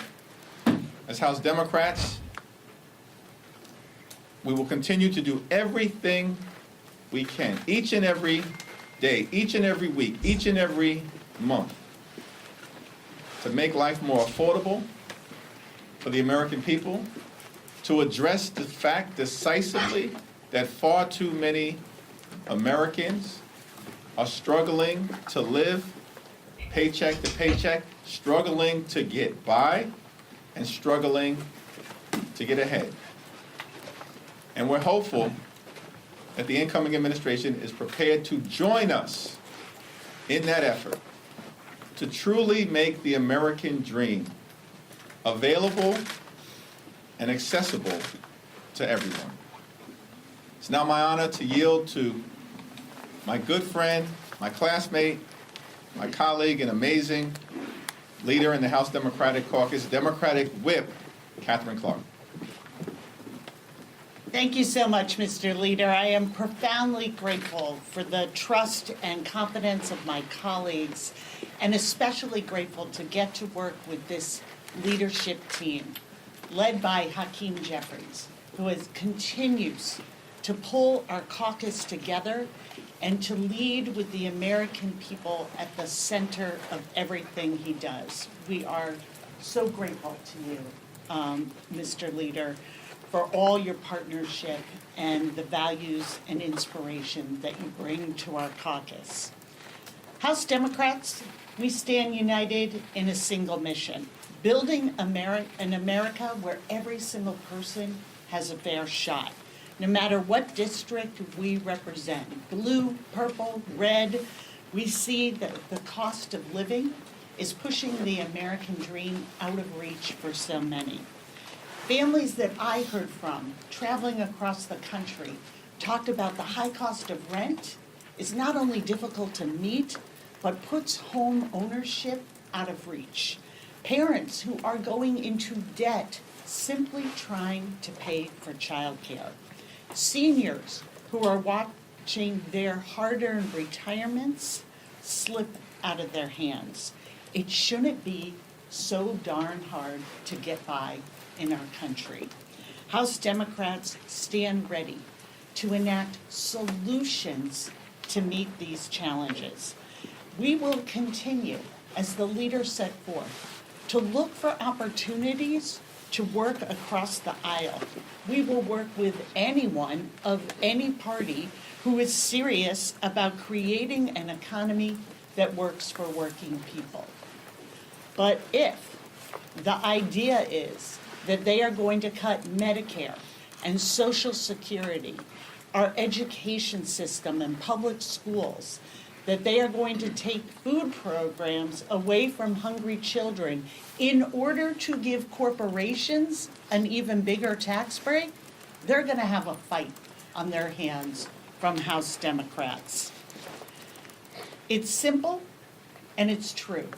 As House Democrats, we will continue to do everything we can, each and every day, each and every week, each and every month, to make life more affordable for the American people, to address the fact decisively that far too many Americans are struggling to live paycheck to paycheck, struggling to get by, and struggling to get ahead. And we're hopeful that the incoming administration is prepared to join us in that effort to truly make the American dream available and accessible to everyone. It's now my honor to yield to my good friend, my classmate, my colleague, and amazing leader in the House Democratic Caucus, Democratic Whip, Catherine Clark. Thank you so much, Mr. Leader. I am profoundly grateful for the trust and confidence of my colleagues, and especially grateful to get to work with this leadership team, led by Hakeem Jeffries, who continues to pull our caucus together and to lead with the American people at the center of everything he does. We are so grateful to you, Mr. Leader, for all your partnership and the values and inspiration that you bring to our caucus. House Democrats, we stand united in a single mission, building an America where every single person has a fair shot, no matter what district we represent, blue, purple, red. We see that the cost of living is pushing the American dream out of reach for so many. Families that I heard from traveling across the country talked about the high cost of rent is not only difficult to meet, but puts home ownership out of reach. Parents who are going into debt simply trying to pay for childcare. Seniors who are watching their hard-earned retirements slip out of their hands. It shouldn't be so darn hard to get by in our country. House Democrats stand ready to enact solutions to meet these challenges. We will continue as the leader set forth, to look for opportunities to work across the aisle. We will work with anyone of any party who is serious about creating an economy that works for working people. But if the idea is that they are going to cut Medicare and Social Security, our education system and public schools, that they are going to take food programs away from hungry children in order to give corporations an even bigger tax break, they're going to have a fight on their hands from House Democrats. It's simple and it's true.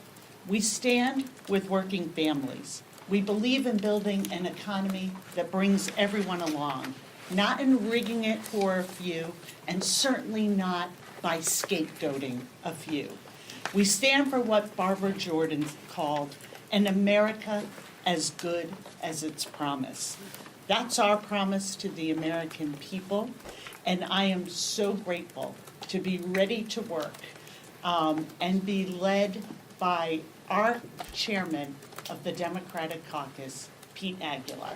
We stand with working families. We believe in building an economy that brings everyone along, not in rigging it for a few, and certainly not by scapegoating a few. We stand for what Barbara Jordan called an America as good as its promise. That's our promise to the American people, and I am so grateful to be ready to work and be led by our chairman of the Democratic Caucus, Pete Aguilar.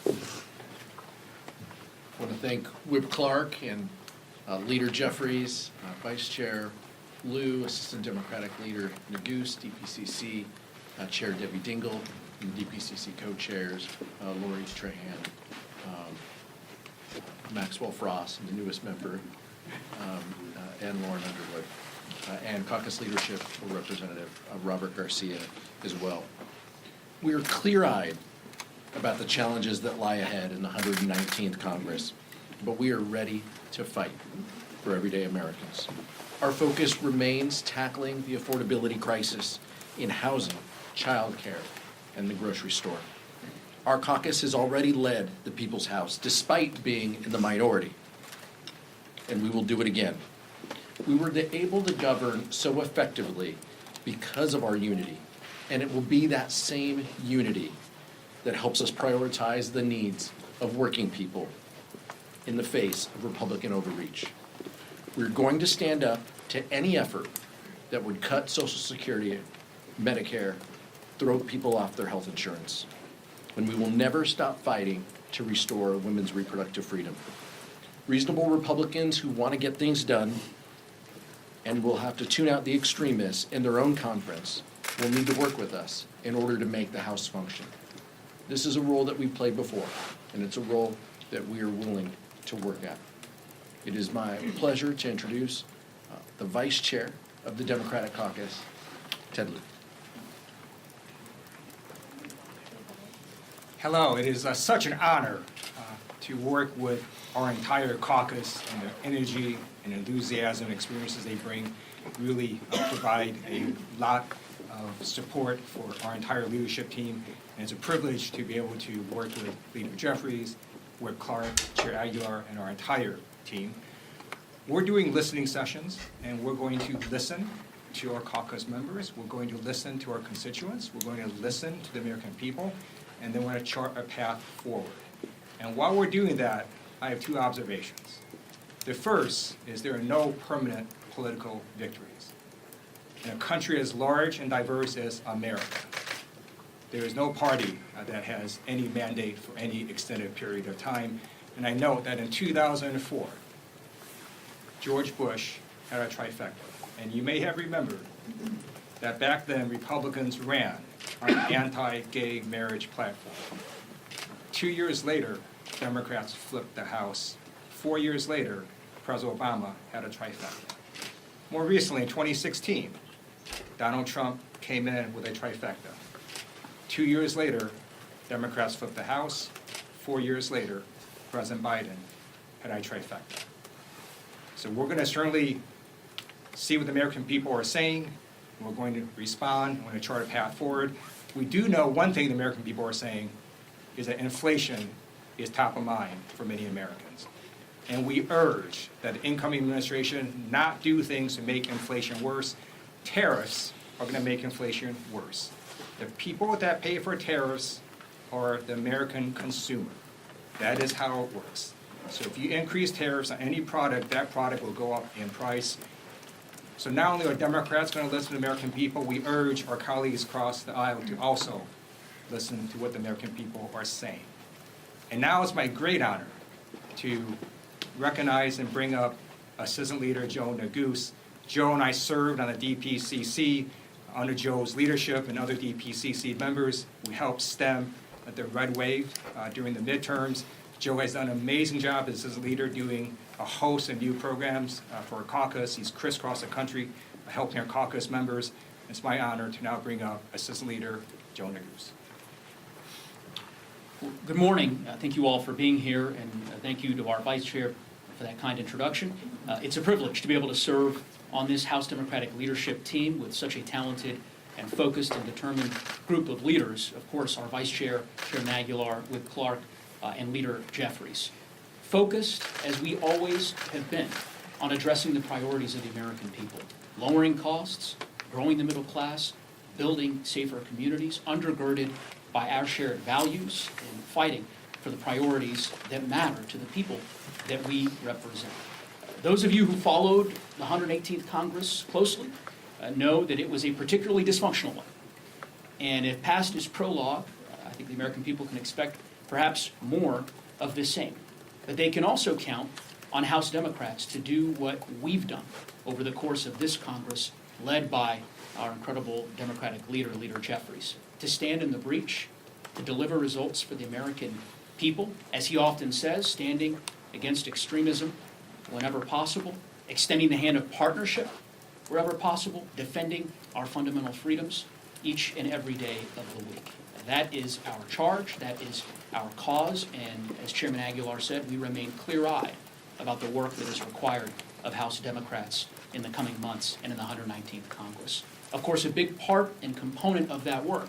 I want to thank Whip Clark and Leader Jeffries, Vice Chair Liu, Assistant Democratic Leader Neguse, DPCC Chair Debbie Dingell, and DPCC co-chairs Lori Trahan, Maxwell Frost, and the newest member, and Lauren Underwood, and caucus leadership Representative Robert Garcia as well. We are clear-eyed about the challenges that lie ahead in the 119th Congress, but we are ready to fight for everyday Americans. Our focus remains tackling the affordability crisis in housing, childcare, and the grocery store. Our caucus has already led the People's House, despite being in the minority, and we will do it again. We were able to govern so effectively because of our unity, and it will be that same unity that helps us prioritize the needs of working people in the face of Republican overreach. We're going to stand up to any effort that would cut Social Security, Medicare, throw people off their health insurance. And we will never stop fighting to restore women's reproductive freedom. Reasonable Republicans who want to get things done and will have to tune out the extremists in their own conference will need to work with us in order to make the House function. This is a role that we've played before, and it's a role that we are willing to work at. It is my pleasure to introduce the Vice Chair of the Democratic Caucus, Ted Lieu. Hello, it is such an honor to work with our entire caucus, and the energy and enthusiasm and experiences they bring really provide a lot of support for our entire leadership team. And it's a privilege to be able to work with Leader Jeffries, Whip Clark, Chair Aguilar, and our entire team. We're doing listening sessions, and we're going to listen to our caucus members. We're going to listen to our constituents. We're going to listen to the American people, and then we're going to chart a path forward. And while we're doing that, I have two observations. The first is there are no permanent political victories. In a country as large and diverse as America, there is no party that has any mandate for any extended period of time. And I note that in 2004, George Bush had a trifecta. And you may have remembered that back then Republicans ran on an anti-gay marriage platform. 2 years later, Democrats flipped the House. 4 years later, President Obama had a trifecta. More recently, in 2016, Donald Trump came in with a trifecta. 2 years later, Democrats flipped the House. 4 years later, President Biden had a trifecta. So we're going to certainly see what the American people are saying. We're going to respond. We're going to chart a path forward. We do know one thing the American people are saying is that inflation is top of mind for many Americans. And we urge that the incoming administration not do things to make inflation worse. Tariffs are going to make inflation worse. The people that pay for tariffs are the American consumer. That is how it works. So if you increase tariffs on any product, that product will go up in price. So not only are Democrats going to listen to the American people, we urge our colleagues across the aisle to also listen to what the American people are saying. And now it's my great honor to recognize and bring up Assistant Leader Joe Neguse. Joe and I served on the DPCC under Joe's leadership and other DPCC members. We helped stem the red wave during the midterms. Joe has done an amazing job as his leader doing a host of new programs for our caucus. He's crisscrossed the country helping our caucus members. It's my honor to now bring up Assistant Leader Joe Neguse. Good morning. Thank you all for being here, and thank you to our Vice Chair for that kind introduction. It's a privilege to be able to serve on this House Democratic leadership team with such a talented and focused and determined group of leaders. Of course, our Vice Chair, Chair Aguilar, with Clark, and Leader Jeffries. Focused, as we always have been, on addressing the priorities of the American people. Lowering costs, growing the middle class, building safer communities, undergirded by our shared values and fighting for the priorities that matter to the people that we represent. Those of you who followed the 118th Congress closely know that it was a particularly dysfunctional one. And if past is prologue, I think the American people can expect perhaps more of the same. But they can also count on House Democrats to do what we've done over the course of this Congress, led by our incredible Democratic leader, Leader Jeffries, to stand in the breach, to deliver results for the American people, as he often says, standing against extremism whenever possible, extending the hand of partnership wherever possible, defending our fundamental freedoms each and every day of the week. That is our charge, that is our cause, and as Chairman Aguilar said, we remain clear-eyed about the work that is required of House Democrats in the coming months and in the 119th Congress. Of course, a big part and component of that work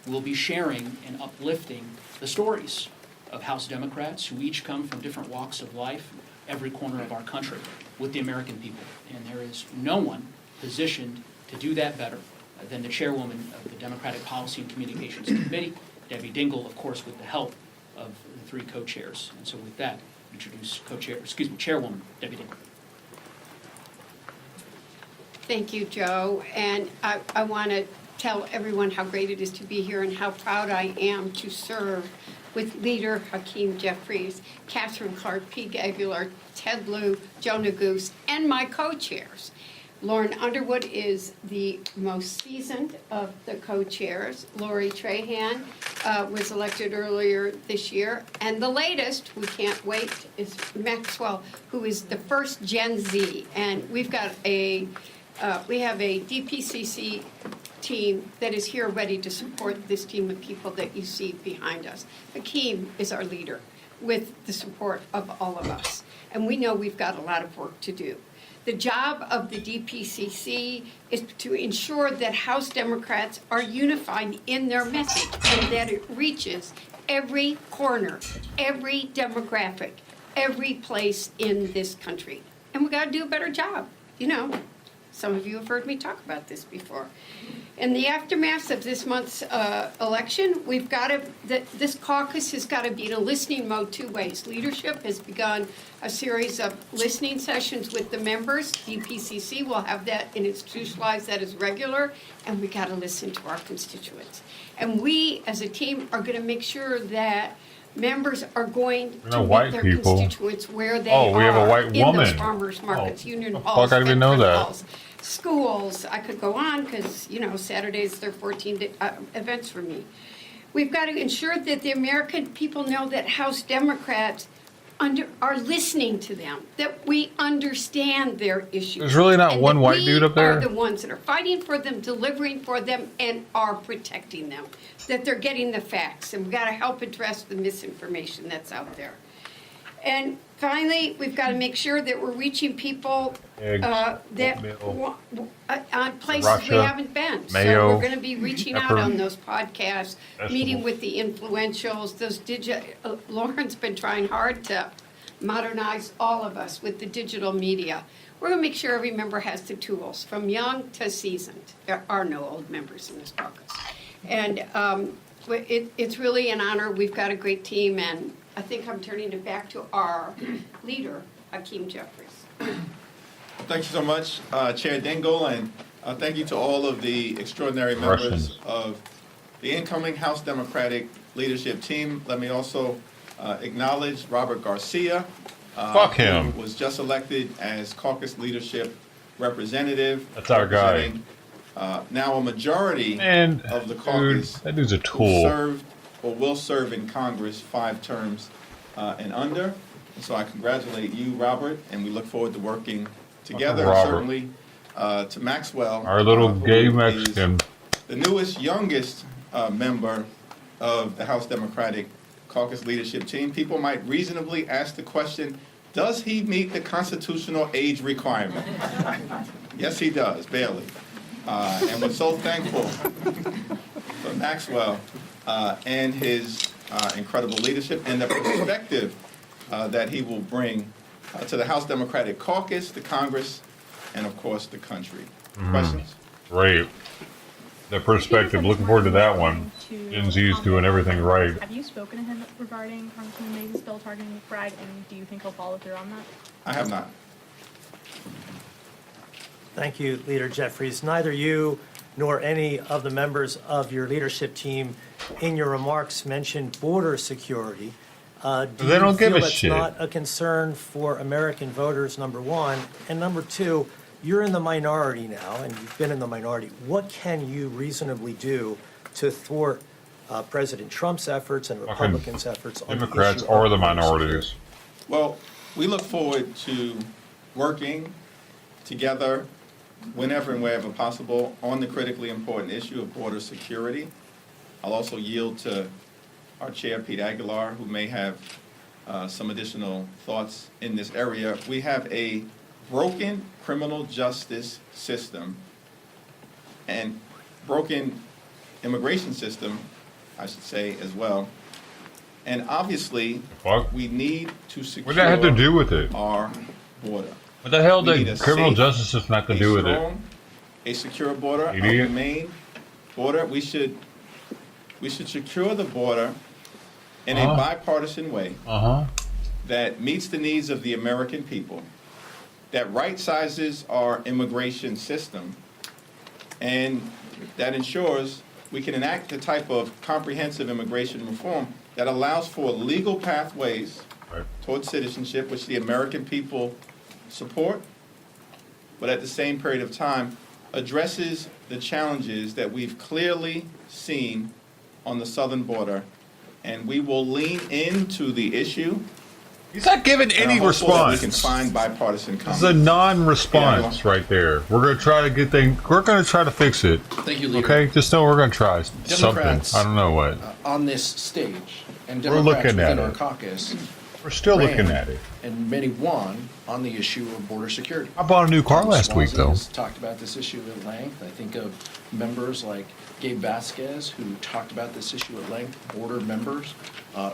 will be sharing and uplifting the stories of House Democrats who each come from different walks of life, every corner of our country, with the American people. And there is no one positioned to do that better than the chairwoman of the Democratic Policy and Communications Committee, Debbie Dingell, of course, with the help of the three co-chairs. And so with that, introduce Chairwoman Debbie Dingell. Thank you, Joe. And I want to tell everyone how great it is to be here and how proud I am to serve with Leader Hakeem Jeffries, Catherine Clark, Pete Aguilar, Ted Lieu, Joe Neguse, and my co-chairs. Lauren Underwood is the most seasoned of the co-chairs. Lori Trahan was elected earlier this year. And the latest, we can't wait, is Maxwell, who is the first Gen Z. And we've got we have a DPCC team that is here ready to support this team of people that you see behind us. Hakeem is our leader with the support of all of us. And we know we've got a lot of work to do. The job of the DPCC is to ensure that House Democrats are unified in their message and that it reaches every corner, every demographic, every place in this country. And we got to do a better job. You know, some of you have heard me talk about this before. In the aftermath of this month's election, we've got to, this caucus has got to be in a listening mode two ways. Leadership has begun a series of listening sessions with the members. DPCC will have that and institutionalize that as regular, and we got to listen to our constituents. And we, as a team, are going to make sure that members are going to meet their constituents where they are. We have a white in woman. Those farmers markets, union halls, I didn't even know that. Halls, schools. I could go on because, you know, Saturdays, they're 14 events for me. We've got to ensure that the American people know that House Democrats are listening to them, that we understand their issues. There's really not one white dude up there? We are the ones that are fighting for them, delivering for them, and are protecting them, that they're getting the facts, and we've got to help address the misinformation that's out there. And finally, we've got to make sure that we're reaching people on places we haven't been. So we're going to be reaching out on those podcasts, meeting with the influentials. Lauren's been trying hard to modernize all of us with the digital media. We're going to make sure every member has the tools, from young to seasoned. There are no old members in this caucus. And it's really an honor. We've got a great team, and I think I'm turning it back to our leader, Hakeem Jeffries. Thank you so much, Chair Dingell, and thank you to all of the extraordinary members of the incoming House Democratic leadership team. Let me also acknowledge Robert Garcia, Fuck him. who was just elected as caucus leadership representative. That's our guy. Now a majority of the caucus that dude's a tool. served or will serve in Congress 5 terms and under. And so I congratulate you, Robert, and we look forward to working together. And certainly to Maxwell, our little gay who Mexican, is the newest, youngest member of the House Democratic Caucus leadership team. People might reasonably ask the question, does he meet the constitutional age requirement? Yes, he does, barely. And we're so thankful for Maxwell and his incredible leadership and the perspective that he will bring to the House Democratic Caucus, the Congress, and of course the country. Questions? Great. The perspective. Looking forward to that one. Gen Z's doing everything right. Have you spoken to him regarding Congressman May's bill targeting McBride, and do you think he'll follow through on that? I have not. Thank you, Leader Jeffries. Neither you nor any of the members of your leadership team in your remarks mentioned border security. Do they don't you give feel a that's shit. not a concern for American voters, number one? And number two, you're in the minority now, and you've been in the minority. What can you reasonably do to thwart President Trump's efforts and Republicans' efforts on Democrats the issue are of the border minorities. security? Well, we look forward to working together whenever and wherever possible on the critically important issue of border security. I'll also yield to our chair, Pete Aguilar, who may have some additional thoughts in this area. We have a broken criminal justice system and broken immigration system, I should say, as well. And obviously, we need to secure What does that have to do with it? our border. What the hell We need did a criminal safe, justice system have to do with it? strong, a secure border, a Idiot. humane border. We should secure the border in a bipartisan way that meets the needs of the American people, that right sizes our immigration system, and that ensures we can enact the type of comprehensive immigration reform that allows for legal pathways towards citizenship, which the American people support, but at the same period of time addresses the challenges that we've clearly seen on the southern border. And we will lean into the issue. He's not giving any response. We can find bipartisan This compromise. is a non-response right there. We're going to try to get things. We're going to try to fix it. Thank you, Leader. Okay, just know we're going to try something. Democrats, I don't know what. On this stage, and We're Democrats looking at within our it. caucus, We're still ran, looking at it. and many won on the issue of border security. I bought a new car last week, though. Swanson has talked about this issue at length. I think of members like Gabe Vasquez, who talked about this issue at length, border members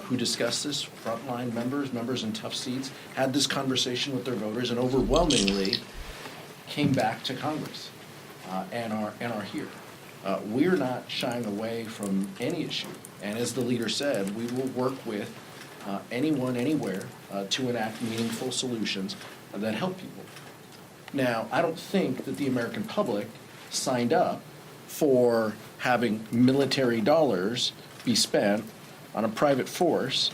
who discussed this, frontline members in tough seats, had this conversation with their voters, and overwhelmingly came back to Congress and are here. We're not shying away from any issue, and as the leader said, we will work with anyone, anywhere, to enact meaningful solutions that help people. Now, I don't think that the American public signed up for having military dollars be spent on a private force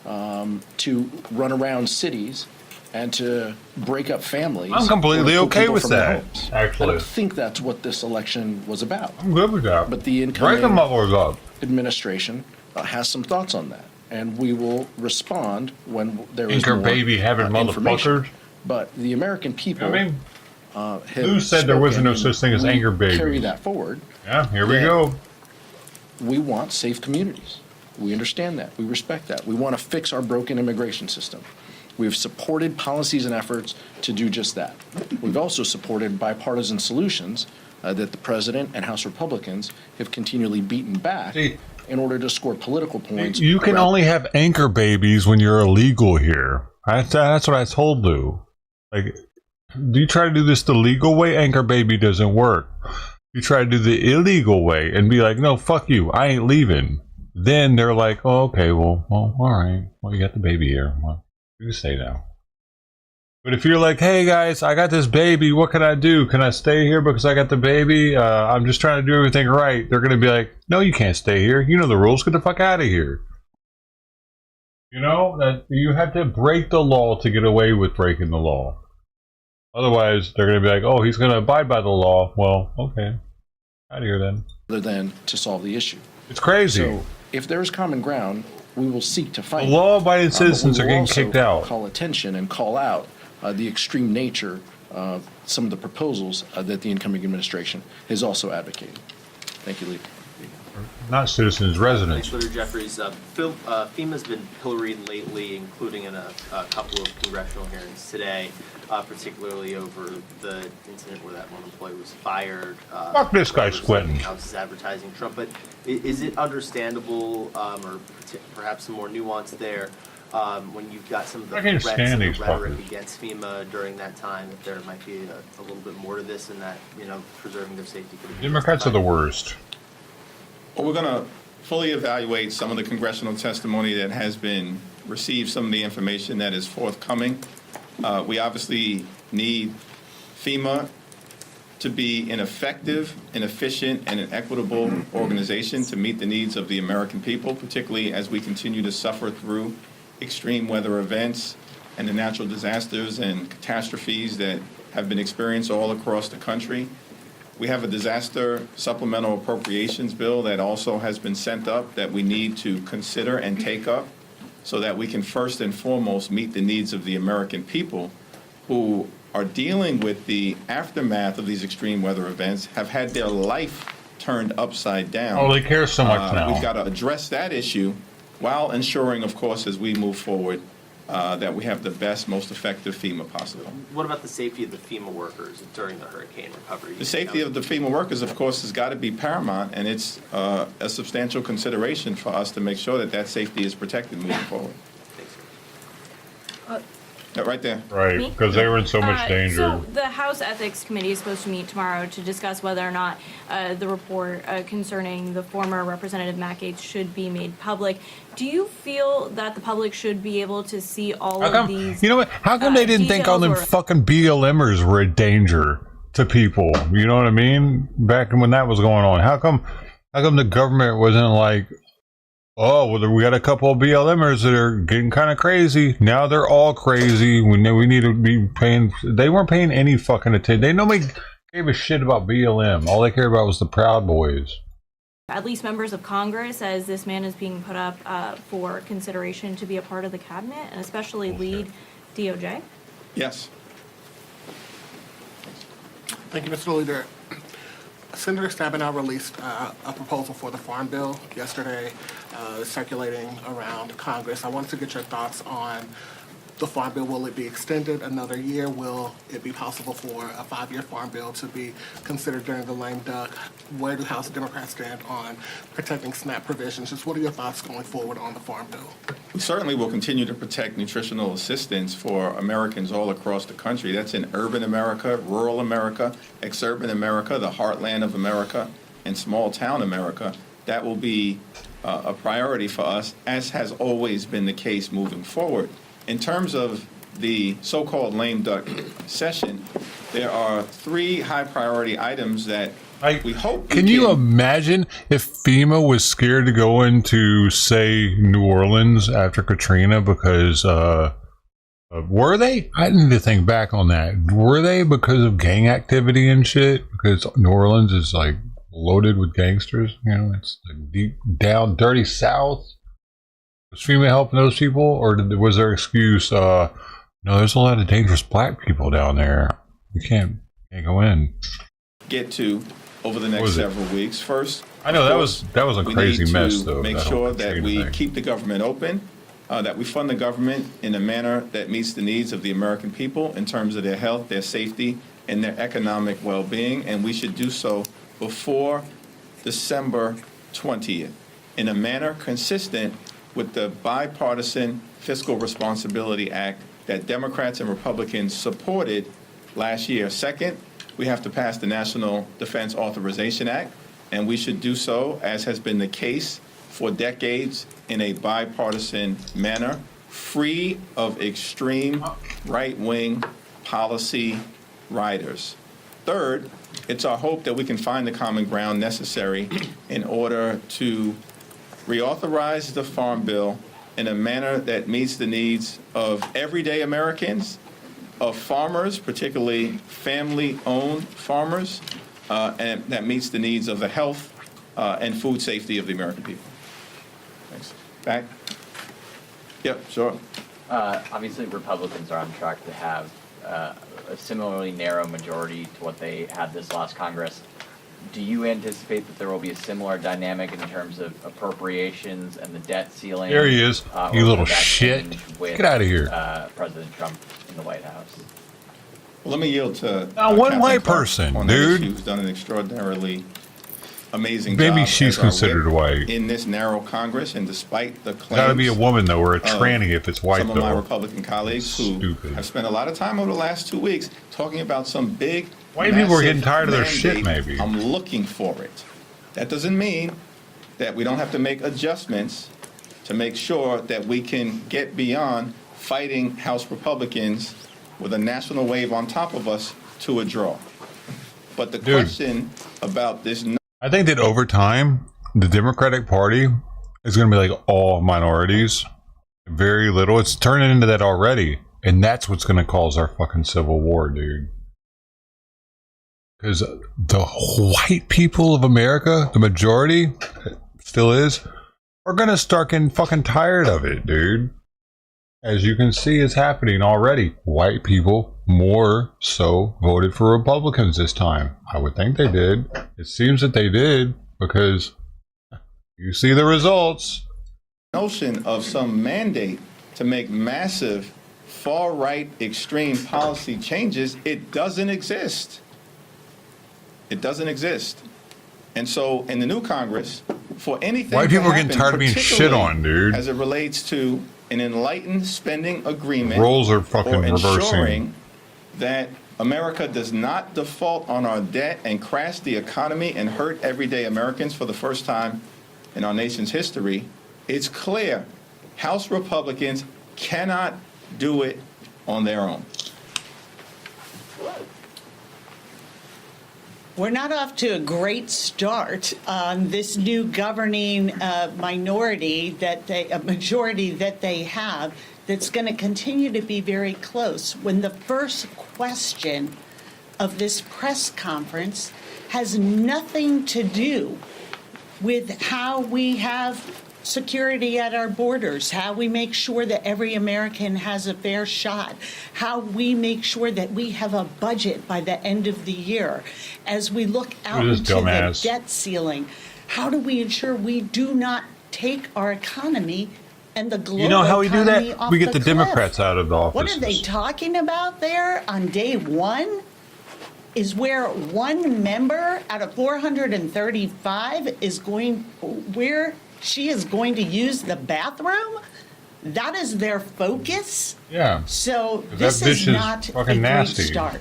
to run around cities and to break up families. I'm completely or pull okay people with from their that, homes. actually. I don't think that's what this election was about. I'm good with that. But the Break incoming them up. administration has some thoughts on that, and we will respond when there is Anchor more baby having information. motherfuckers. But the American people I mean, have who said there wasn't no spoken, such thing as and we anger babies? Carry that forward. Yeah, here we that go. We want safe communities. We understand that. We respect that. We want to fix our broken immigration system. We've supported policies and efforts to do just that. We've also supported bipartisan solutions that the president and House Republicans have continually beaten back in order to score political points. You can only have anchor babies when you're illegal here. That's what I told you. Like, do you try to do this the legal way? Anchor baby doesn't work. You try to do the illegal way and be like, no, fuck you, I ain't leaving. Then they're like, oh, okay, well, all right. Well, you got the baby here. Well, you can stay now. But if you're like, hey guys, I got this baby, what can I do? Can I stay here because I got the baby? I'm just trying to do everything right. They're going to be like, no, you can't stay here. You know the rules. Get the fuck out of here. You know, that you have to break the law to get away with breaking the law. Otherwise, they're going to be like, oh, he's going to abide by the law. Well, okay. Out of here then. Other than to solve the issue. It's crazy. So if there's common ground, we will seek to find law-abiding citizens are getting kicked out. Call attention and call out the extreme nature of some of the proposals that the incoming administration is also advocating. Thank you, Lee. Not citizens, residents. Thanks, Senator Jeffries. FEMA's been pilloried lately, including in a couple of congressional hearings today, particularly over the incident where that one employee was fired. Fuck this guy squinting. House is advertising Trump, but is it understandable, or perhaps some more nuance there, when you've got some of the threats and the rhetoric against FEMA during that time, that there might be a little bit more to this, and that, you know, preserving their safety could be Democrats are the worst. Well, we're going to fully evaluate some of the congressional testimony that has been received, some of the information that is forthcoming. We obviously need FEMA to be an effective, an efficient, and an equitable organization to meet the needs of the American people, particularly as we continue to suffer through extreme weather events and the natural disasters and catastrophes that have been experienced all across the country. We have a disaster supplemental appropriations bill that also has been sent up that we need to consider and take up so that we can first and foremost meet the needs of the American people who are dealing with the aftermath of these extreme weather events, have had their life turned upside down. Oh, they care so much now. We've got to address that issue while ensuring, of course, as we move forward, that we have the best, most effective FEMA possible. What about the safety of the FEMA workers during the hurricane recovery? The safety of the FEMA workers, of course, has got to be paramount, and it's a substantial consideration for us to make sure that that safety is protected moving forward. Right there. Right, because they were in so much danger. So the House Ethics Committee is supposed to meet tomorrow to discuss whether or not the report concerning the former Representative Matt Gaetz should be made public. Do you feel that the public should be able to see all of these? You know what? How come they didn't think all them fucking BLMers were a danger to people? You know what I mean? Back when that was going on, how come the government wasn't like, oh, well, we got a couple of BLMers that are getting kind of crazy. Now they're all crazy. We need to be paying. They weren't paying any fucking attention. Nobody gave a shit about BLM. All they cared about was the Proud Boys. At least members of Congress, as this man is being put up for consideration to be a part of the cabinet, and especially lead DOJ? Yes. Thank you, Mr. Leader. Senator Stabenow released a proposal for the Farm Bill yesterday, circulating around Congress. I wanted to get your thoughts on the Farm Bill. Will it be extended another year? Will it be possible for a 5-year Farm Bill to be considered during the lame duck? Where do House Democrats stand on protecting SNAP provisions? Just what are your thoughts going forward on the Farm Bill? We certainly will continue to protect nutritional assistance for Americans all across the country. That's in urban America, rural America, exurban America, the heartland of America, and small town America. That will be a priority for us, as has always been the case moving forward. In terms of the so-called lame duck session, there are 3 high priority items that we hope. Can you imagine if FEMA was scared to go into, say, New Orleans after Katrina because, were they? I need to think back on that. Were they because of gang activity and shit? Because New Orleans is like loaded with gangsters, you know, it's like deep down, dirty South. Was FEMA helping those people, or was their excuse, no, there's a lot of dangerous black people down there. We can't go in. Get to over the next several weeks. First, I know that was a crazy mess, though. Make sure that we keep the government open, that we fund the government in a manner that meets the needs of the American people in terms of their health, their safety, and their economic well-being, and we should do so before December 20th in a manner consistent with the Bipartisan Fiscal Responsibility Act that Democrats and Republicans supported last year. Second, we have to pass the National Defense Authorization Act, and we should do so, as has been the case for decades, in a bipartisan manner. free of extreme right-wing policy riders. Third, it's our hope that we can find the common ground necessary in order to reauthorize the Farm Bill in a manner that meets the needs of everyday Americans, of farmers, particularly family-owned farmers, and that meets the needs of the health and food safety of the American people. Thanks. Back. Yep, sure. Obviously, Republicans are on track to have a similarly narrow majority to what they had this last Congress. Do you anticipate that there will be a similar dynamic in terms of appropriations and the debt ceiling? There he is, you little shit. Get out of here. President Trump in the White House. Well, let me yield to one white person, on dude. Who's done an extraordinarily amazing Maybe job she's as our considered whip white. in this narrow Congress, and despite the claims, Gotta be a woman though, or a tranny if it's white some of my though. Republican colleagues who have spent a lot of time over the last 2 weeks talking about some big White people are getting massive tired of their shit, mandate. maybe. I'm looking for it. That doesn't mean that we don't have to make adjustments to make sure that we can get beyond fighting House Republicans with a national wave on top of us to a draw. But the question about this... I think that over time, the Democratic Party is going to be like all minorities. Very little. It's turning into that already. And that's what's going to cause our fucking civil war, dude. Because the white people of America, the majority, still is, are going to start getting fucking tired of it, dude. As you can see, it's happening already. White people more so voted for Republicans this time. I would think they did. It seems that they did because you see the results. Notion of some mandate to make massive far-right extreme policy changes, it doesn't exist. It doesn't exist. And so in the new Congress, for anything white people are getting happen, tired of being shit on, dude. As it relates to an enlightened spending agreement, roles are fucking or reversing. ensuring that America does not default on our debt and crash the economy and hurt everyday Americans for the first time in our nation's history, it's clear House Republicans cannot do it on their own. We're not off to a great start on this new governing majority that they have that's going to continue to be very close. When the first question of this press conference has nothing to do with how we have security at our borders, how we make sure that every American has a fair shot, how we make sure that we have a budget by the end of the year. As we look out into the debt ceiling, how do we ensure we do not take our economy and the global economy off the cliff? You know how we do that? We get the Democrats out of the office. What are they talking about there on day one? Is where one member out of 435 is going, where she is going to use the bathroom? That is their focus? Yeah. So this is not a great start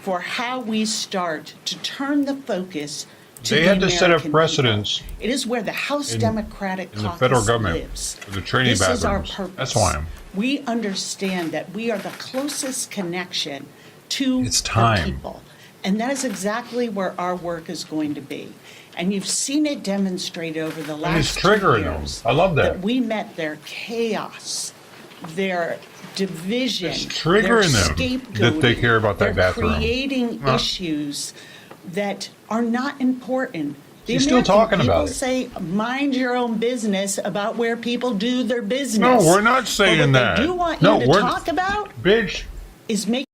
for how we start to turn the focus to they the have to set up American precedents. people. It is where the House Democratic in the Caucus federal government lives. with the training This is our bathrooms. purpose. That's why We understand that we are the closest connection to It's time. the people. And that is exactly where our work is going to be. And you've seen it demonstrate over the last it's triggering 2 them. years. I love that. We met their chaos, their division, It's triggering their them that they care about that they're bathroom. creating issues that are not important. The She's still American talking about people it. say, mind your own business about where people do their business. No, we're not saying but what that. they do want No, you to we're- talk about Bitch. is make.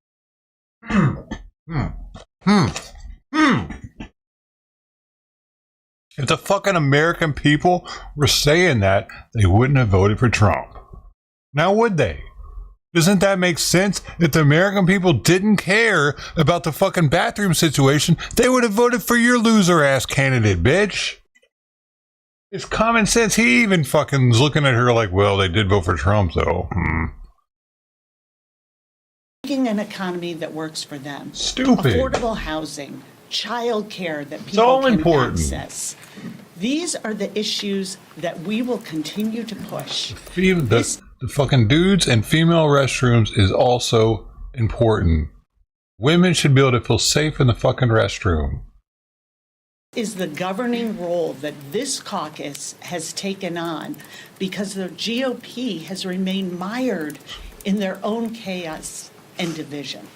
If the fucking American people were saying that, they wouldn't have voted for Trump. Now would they? Doesn't that make sense? If the American people didn't care about the fucking bathroom situation, they would have voted for your loser ass candidate, bitch. It's common sense. He even fucking was looking at her like, well, they did vote for Trump though. Making an economy that works for them. Stupid. Affordable housing, child care that people all can important. access. These are the issues that we will continue to push. The the fucking dudes and female restrooms is also important. Women should be able to feel safe in the fucking restroom. Is the governing role that this caucus has taken on because the GOP has remained mired in their own chaos and division.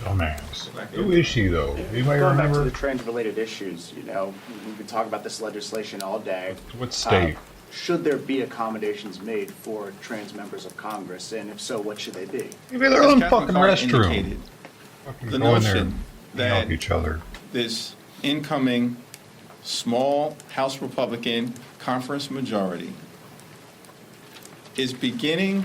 Dumbass. Who is she, though? Anybody Going back remember? to the trans-related issues, you know, we could talk about this legislation all day. What state? Should there be accommodations made for trans members of Congress, and if so, what should they be? Maybe their own fucking McCarthy restroom. indicated, Fucking the go in there notion and that help each other. this incoming small House Republican conference majority is beginning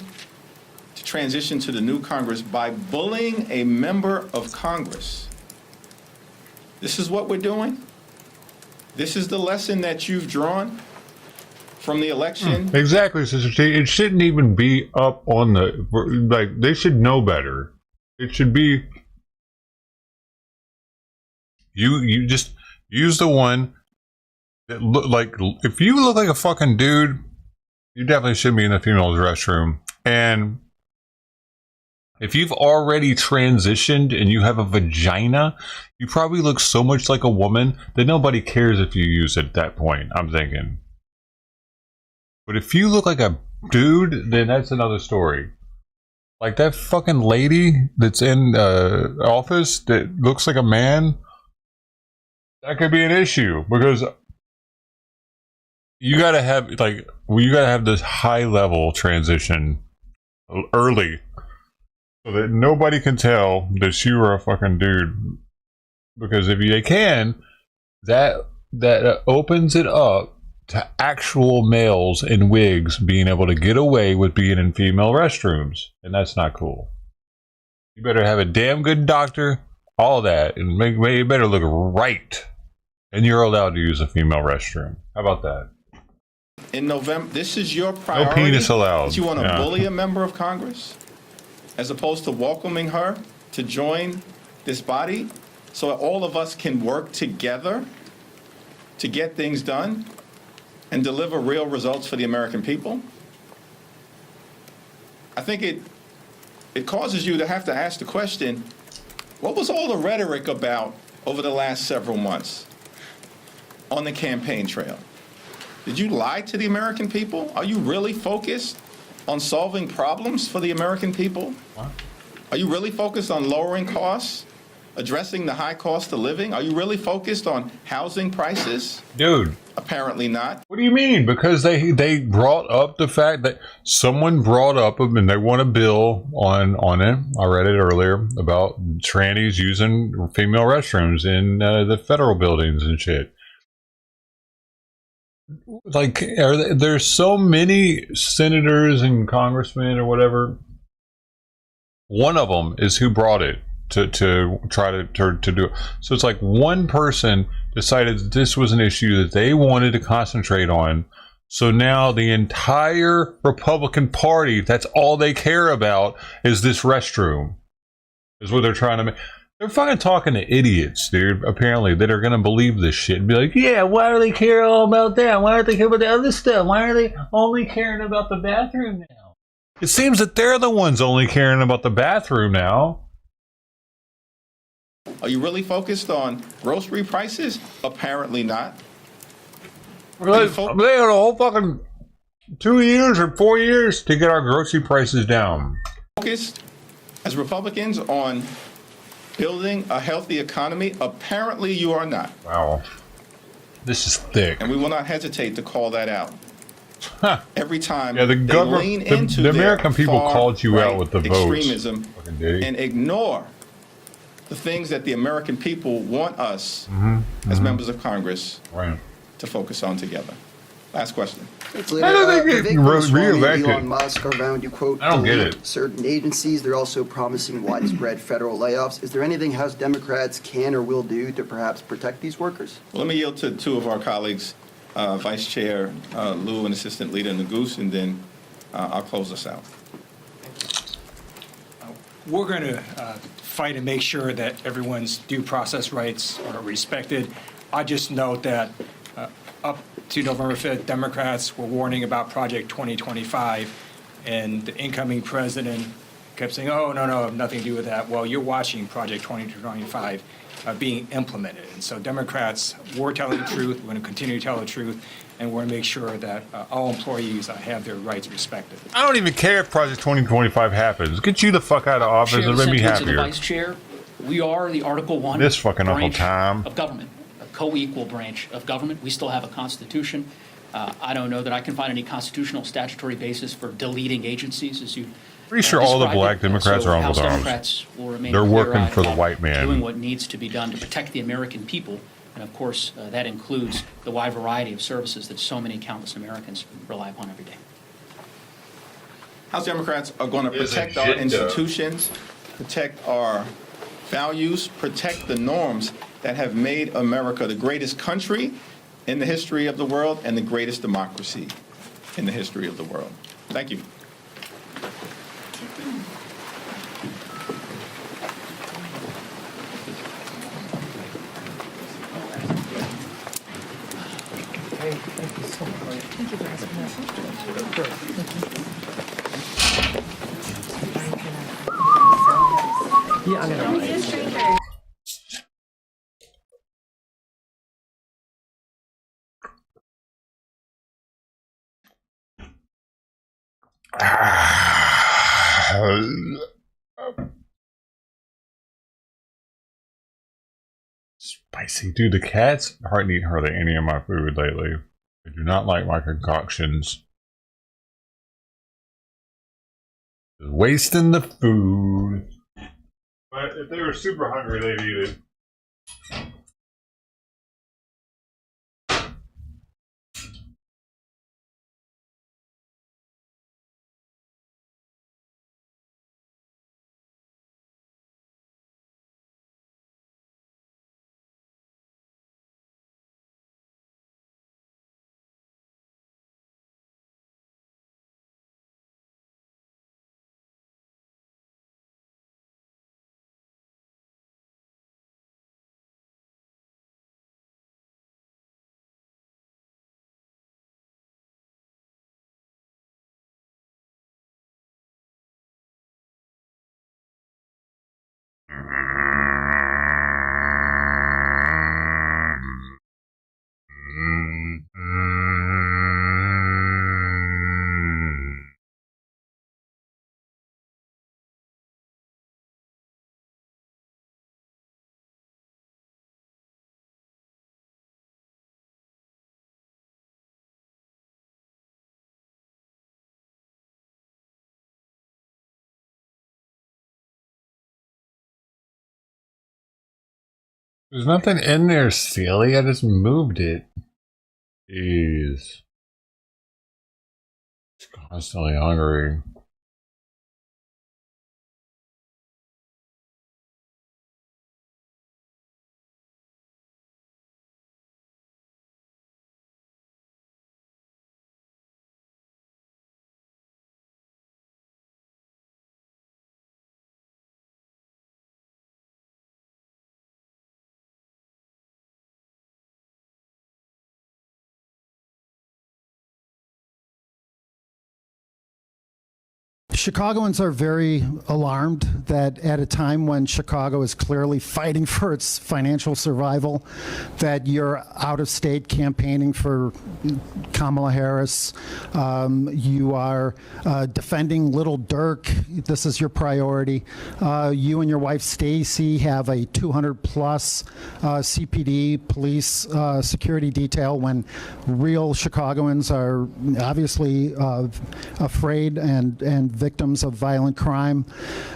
to transition to the new Congress by bullying a member of Congress. This is what we're doing? This is the lesson that you've drawn from the election? Exactly, Sister T. It shouldn't even be up on the, like, they should know better. It should be, you just use the one that look like, if you look like a fucking dude, you definitely should be in the female's restroom. And if you've already transitioned and you have a vagina, you probably look so much like a woman that nobody cares if you use it at that point, I'm thinking. But if you look like a dude, then that's another story. Like that fucking lady that's in office that looks like a man, that could be an issue because you gotta have this high level transition early so that nobody can tell that you are a fucking dude. Because if they can, that opens it up to actual males in wigs being able to get away with being in female restrooms, and that's not cool. You better have a damn good doctor, all that, and you better look right, and you're allowed to use a female restroom. How about that? In November, this is your priority? No penis allowed. That you want to Yeah. bully a member of Congress as opposed to welcoming her to join this body so that all of us can work together to get things done and deliver real results for the American people? I think it causes you to have to ask the question, what was all the rhetoric about over the last several months on the campaign trail? Did you lie to the American people? Are you really focused on solving problems for the American people? What? Are you really focused on lowering costs, addressing the high cost of living? Are you really focused on housing prices? Dude. Apparently not. What do you mean? Because they brought up the fact that someone brought up and they want a bill on it. I read it earlier about trannies using female restrooms in the federal buildings and shit. Like, there's so many senators and congressmen or whatever. One of them is who brought it to try to do it. So it's like one person decided that this was an issue that they wanted to concentrate on. So now the entire Republican Party, that's all they care about is this restroom. Is what they're trying to make. They're fucking talking to idiots, dude, apparently, that are going to believe this shit and be like, yeah, why do they care all about that? Why aren't they care about the other stuff? Why are they only caring about the bathroom now? It seems that they're the ones only caring about the bathroom now. Are you really focused on grocery prices? Apparently not. They had a whole fucking 2 years or 4 years to get our grocery prices down. Focused as Republicans on building a healthy economy? Apparently you are not. Wow. This is thick. And we will not hesitate to call that out. Every time yeah, they lean into the American people far called you out right with the votes. Extremism and ignore the things that the American people want us as members of Congress to focus on together. Last question. I don't think it re-elected. Elon Musk are bound to, quote, I don't get delete it. certain agencies. They're also promising widespread federal layoffs. Is there anything House Democrats can or will do to perhaps protect these workers? Well, let me yield to two of our colleagues, Vice Chair Lou and Assistant Leader Nagus, and then I'll close us out. We're going to fight and make sure that everyone's due process rights are respected. I just note that up to November 5th, Democrats were warning about Project 2025, and the incoming president kept saying, oh, no, nothing to do with that. Well, you're watching Project 2025 being implemented. And so Democrats were telling the truth, we're going to continue to tell the truth, and we're going to make sure that all employees have their rights respected. I don't even care if Project 2025 happens. Get you the fuck out of office and let me happier. To the Vice Chair, we are the Article 1 this fucking branch time. of government, a co-equal branch of government. We still have a constitution. I don't know that I can find any constitutional statutory basis for deleting agencies, as you pretty sure all the black Democrats are on with arms. Democrats will remain They're working clear-eyed for the about white man. doing what needs to be done to protect the American people. And of course, that includes the wide variety of services that so many countless Americans rely upon every day. House Democrats are going to protect our institutions, protect our values, protect the norms that have made America the greatest country in the history of the world and the greatest democracy in the history of the world. Thank you. Thank you so much. Thank you for asking that question. Yeah, I'm going to. Spicy. Dude, the cats hardly eat hardly any of my food lately. They do not like my concoctions. Wasting the food. But if they were super hungry, they'd eat it. There's nothing in there, silly. I just moved it. Jeez. It's constantly hungry. Chicagoans are very alarmed that at a time when Chicago is clearly fighting for its financial survival, that you're out of state campaigning for Kamala Harris. You are defending Little Dirk. This is your priority. You and your wife Stacy have a 200-plus CPD police security detail when real Chicagoans are obviously afraid and victims of violent crime.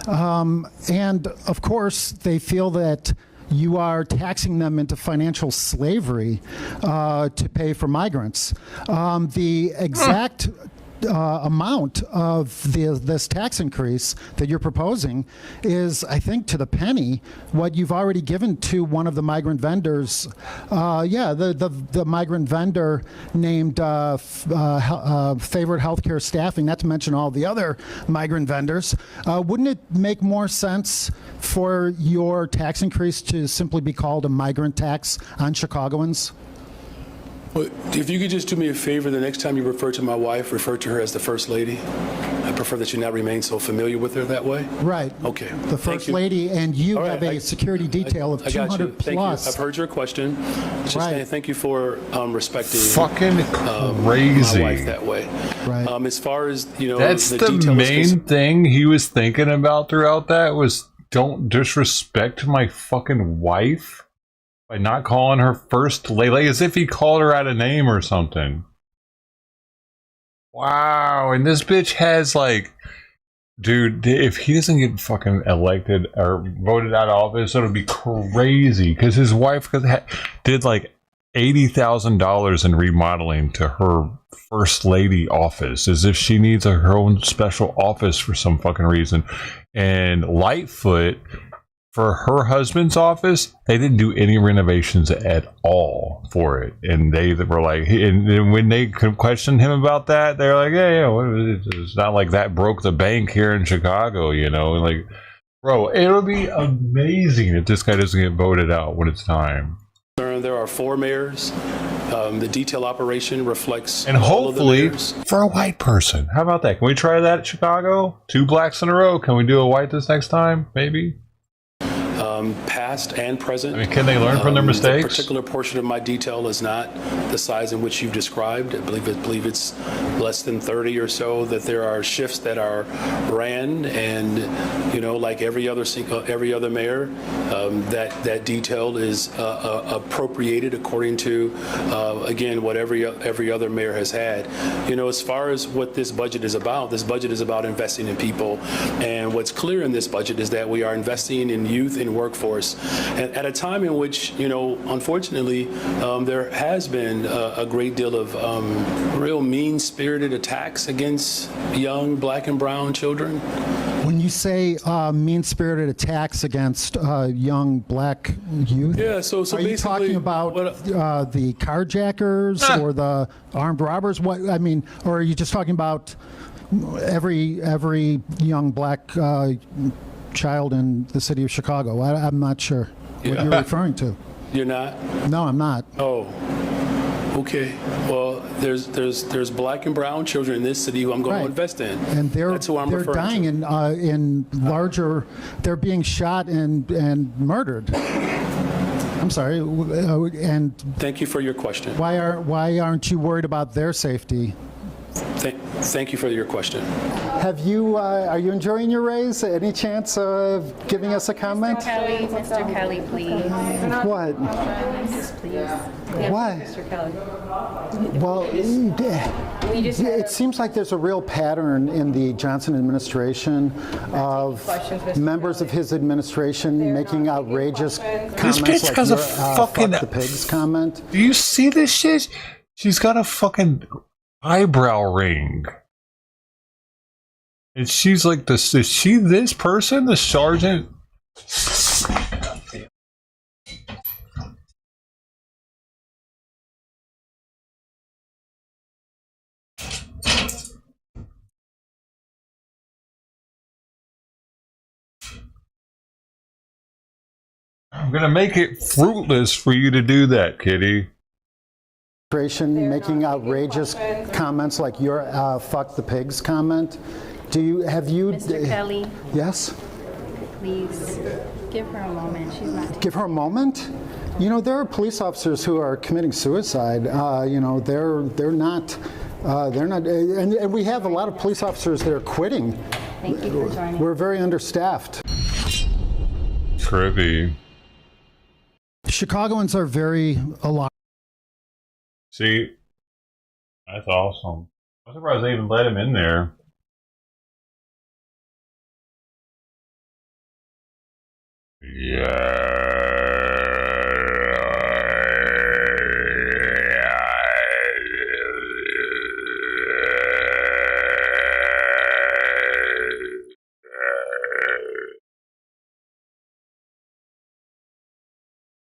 And of course, they feel that you are taxing them into financial slavery to pay for migrants. The exact amount of this tax increase that you're proposing is, I think, to the penny what you've already given to one of the migrant vendors. The migrant vendor named Favorite Healthcare Staffing, not to mention all the other migrant vendors. Wouldn't it make more sense for your tax increase to simply be called a migrant tax on Chicagoans? Well, if you could just do me a favor, the next time you refer to my wife, refer to her as the First Lady. I prefer that you not remain so familiar with her that way. Right. Okay. The First Lady, and you have a security detail of I got you. 200 Thank plus. you. I've heard your question. Just saying thank you for respecting fucking crazy my wife that way. Right. As far as that's the main thing he was thinking about throughout that was don't disrespect my fucking wife by not calling her First Lady, like as if he called her out a name or something. Wow, and this bitch has like, dude, if he doesn't get fucking elected or voted out of office, it'll be crazy because his wife did like $80,000 in remodeling to her First Lady office, as if she needs her own special office for some fucking reason. And Lightfoot, for her husband's office, they didn't do any renovations at all for it. And they were like, and when they questioned him about that, they're like, yeah, it's not like that broke the bank here in Chicago, you know? Like, bro, it'll be amazing if this guy doesn't get voted out when it's time. There are 4 mayors. The detail operation reflects and all hopefully of the mayors. For a white person. How about that? Can we try that at Chicago? 2 blacks in a row. Can we do a white this next time? Maybe. Past and present. I mean, can they learn from their mistakes? A particular portion of my detail is not the size in which you've described. I believe it's less than 30 or so. That there are shifts that are ran, and like every other mayor, that detail is appropriated according to again what every other mayor has had. As far as what this budget is about investing in people, and what's clear in this budget is that we are investing in youth and workforce at a time in which, unfortunately, there has been a great deal of real mean-spirited attacks against young black and brown children. When you say mean-spirited attacks against young black youth, so are you talking about the carjackers or the armed robbers? What I mean, or are you just talking about every young black child in the city of Chicago? I'm not sure what you're referring to. You're not? No, I'm not. Oh, okay. Well, there's black and brown children in this city who I'm going to invest in, and that's who I'm referring dying to. in larger. They're being shot and murdered. I'm sorry. And thank you for your question. Why aren't you worried about their safety? Thank you for your question. Have you? Are you enjoying your raise? Any chance of giving us a comment? Mr. Kelly, please. What? Please. What? Mr. Kelly. Well, it seems like there's a real pattern in the Johnson administration of members of his administration making outrageous comments. This bitch like has a fucking fuck the pigs comment. Do you see this shit? She's got a fucking eyebrow ring. And she's like this. Is she this person? The sergeant? I'm gonna make it fruitless for you to do that, kitty. Making outrageous comments like your "fuck the pigs" comment. Have you? Mr. Kelly. Yes. Please give her a moment. She's not. Give her a moment. There are police officers who are committing suicide. They're not. And we have a lot of police officers that are quitting. Thank you for joining. We're very understaffed. Trippy. Chicagoans are very alarmed. See, that's awesome. I'm surprised they even let him in there.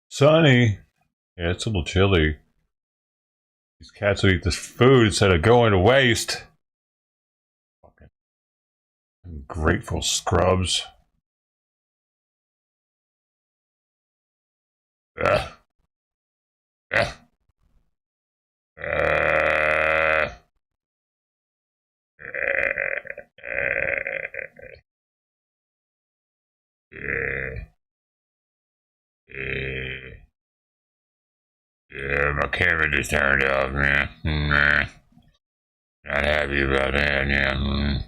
Sunny. Yeah, it's a little chilly. These cats will eat this food instead of going to waste. Fucking ungrateful scrubs. Yeah. Yeah. Yeah, my camera just turned off, man. Not happy about that, yeah.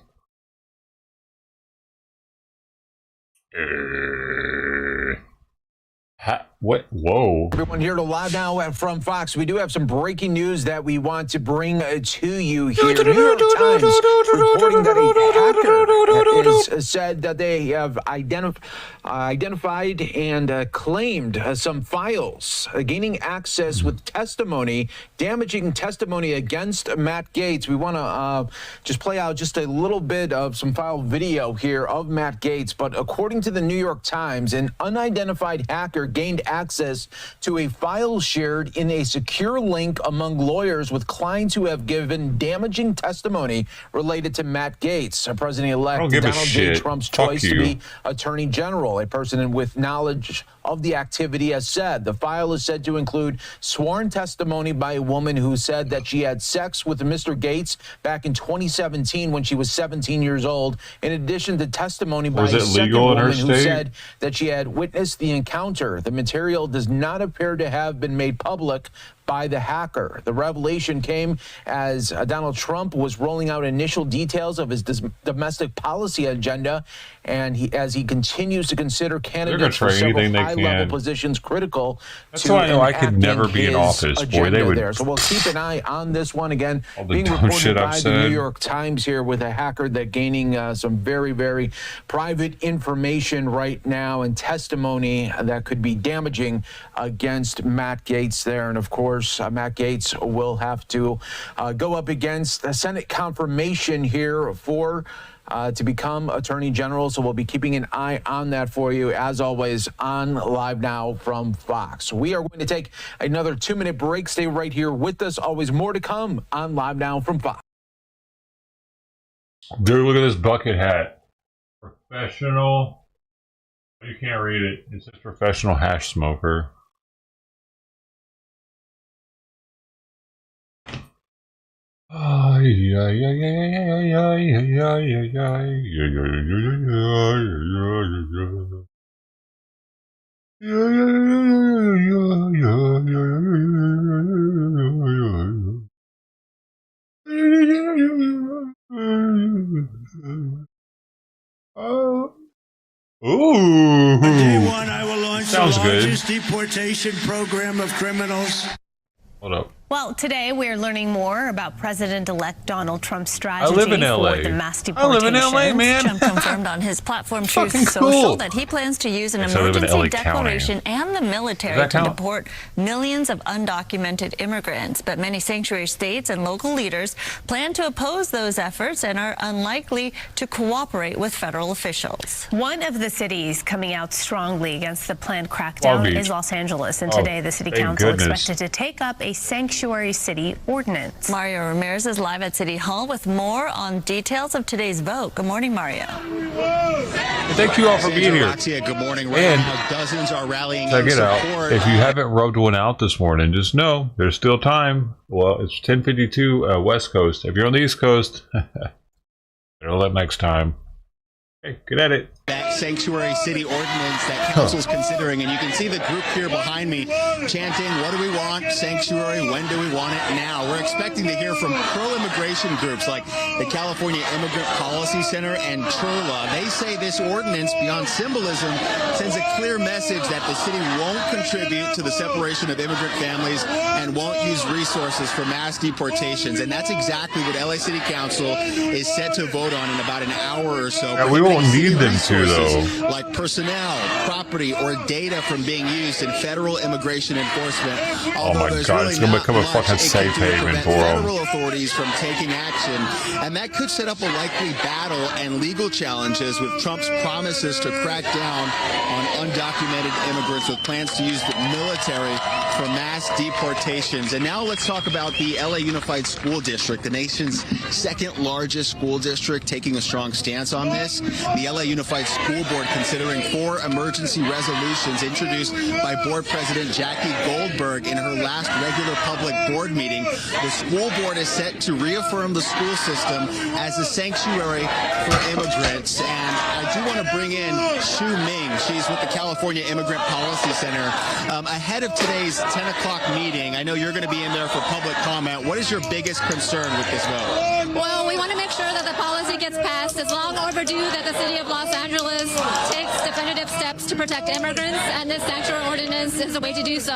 What? Whoa. Everyone here to Live Now from Fox. We do have some breaking news that we want to bring to you here. New York Times reporting that a hacker has said that they have identified and claimed some files, gaining access with testimony, damaging testimony against Matt Gaetz. We want to just play out just a little bit of some file video here of Matt Gaetz. But according to the New York Times, an unidentified hacker gained access to a file shared in a secure link among lawyers with clients who have given damaging testimony related to Matt Gaetz, President-elect Donald J. Trump's choice to be Attorney General. A person with knowledge of the activity has said the file is said to include sworn testimony by a woman who said that she had sex with Mr. Gaetz back in 2017 when she was 17 years old, in addition to testimony by a second woman who said that she had witnessed the encounter. The material does not appear to have been made public by the hacker. The revelation came as Donald Trump was rolling out initial details of his domestic policy agenda, and as he continues to consider candidates for several high-level positions critical to why I know I could never be in office. Boy, they would. There. So we'll keep an eye on this one again. Being reported by the New York Times here with a hacker that gaining some very, very private information right now and testimony that could be damaging against Matt Gaetz there. And of course, Matt Gaetz will have to go up against the Senate confirmation here for to become Attorney General. So we'll be keeping an eye on that for you, as always, on Live Now from Fox. We are going to take another 2-minute break. Stay right here with us. Always more to come on Live Now from Fox. Dude, look at this bucket hat. Professional. You can't read it. It says professional hash smoker. On day one, I will launch the Sounds good. largest deportation program of criminals. Hold up. Well, today we're learning more about President-elect Donald Trump's strategy I live in LA. for the mass I deportations. live in LA, man. Trump confirmed on his platform Truth Fucking Social cool. that he plans to use an Yes, I live in emergency LA declaration County. and the military Does that to count? deport millions of undocumented immigrants. But many sanctuary states and local leaders plan to oppose those efforts and are unlikely to cooperate with federal officials. One of the cities coming out strongly against the planned crackdown is Los Angeles. And today the city council expected to take up a sanctuary city ordinance. Mario Ramirez is live at City Hall with more on details of today's vote. Good morning, Mario. Thank you all for being here. Good morning. And dozens are rallying check in it out. support. If you haven't rubbed one out this morning, just know there's still time. Well, it's 10:52 West Coast. If you're on the East Coast, better let next time. Hey, get at it. That sanctuary city ordinance that council's considering, and you can see the group here behind me chanting, what do we want? Sanctuary, when do we want it? Now. We're expecting to hear from pro-immigration groups like the California Immigrant Policy Center and TRLA. They say this ordinance, beyond symbolism, sends a clear message that the city won't contribute to the separation of immigrant families and won't use resources for mass deportations. And that's exactly what LA City Council is set to vote on in about an hour or so. Yeah, we won't need them to, though. Like personnel, property, or data from being used in federal immigration enforcement. Oh my God, it's going to become a fucking safe haven for them. Federal authorities from taking action, and that could set up a likely battle and legal challenges with Trump's promises to crack down on undocumented immigrants with plans to use the military for mass deportations. And now let's talk about the LA Unified School District, the nation's second largest school district, taking a strong stance on this. The LA Unified statewide school board considering 4 emergency resolutions introduced by Board President Jackie Goldberg in her last regular public board meeting. The school board is set to reaffirm the school system as a sanctuary for immigrants. And I do want to bring in Shu Ming. She's with the California Immigrant Policy Center. Ahead of today's 10 o'clock meeting, I know you're going to be in there for public comment. What is your biggest concern with this vote? Well, we want to make sure that the policy gets passed. It's long overdue that the city of Los Angeles takes definitive steps to protect immigrants, and this sanctuary ordinance is a way to do so.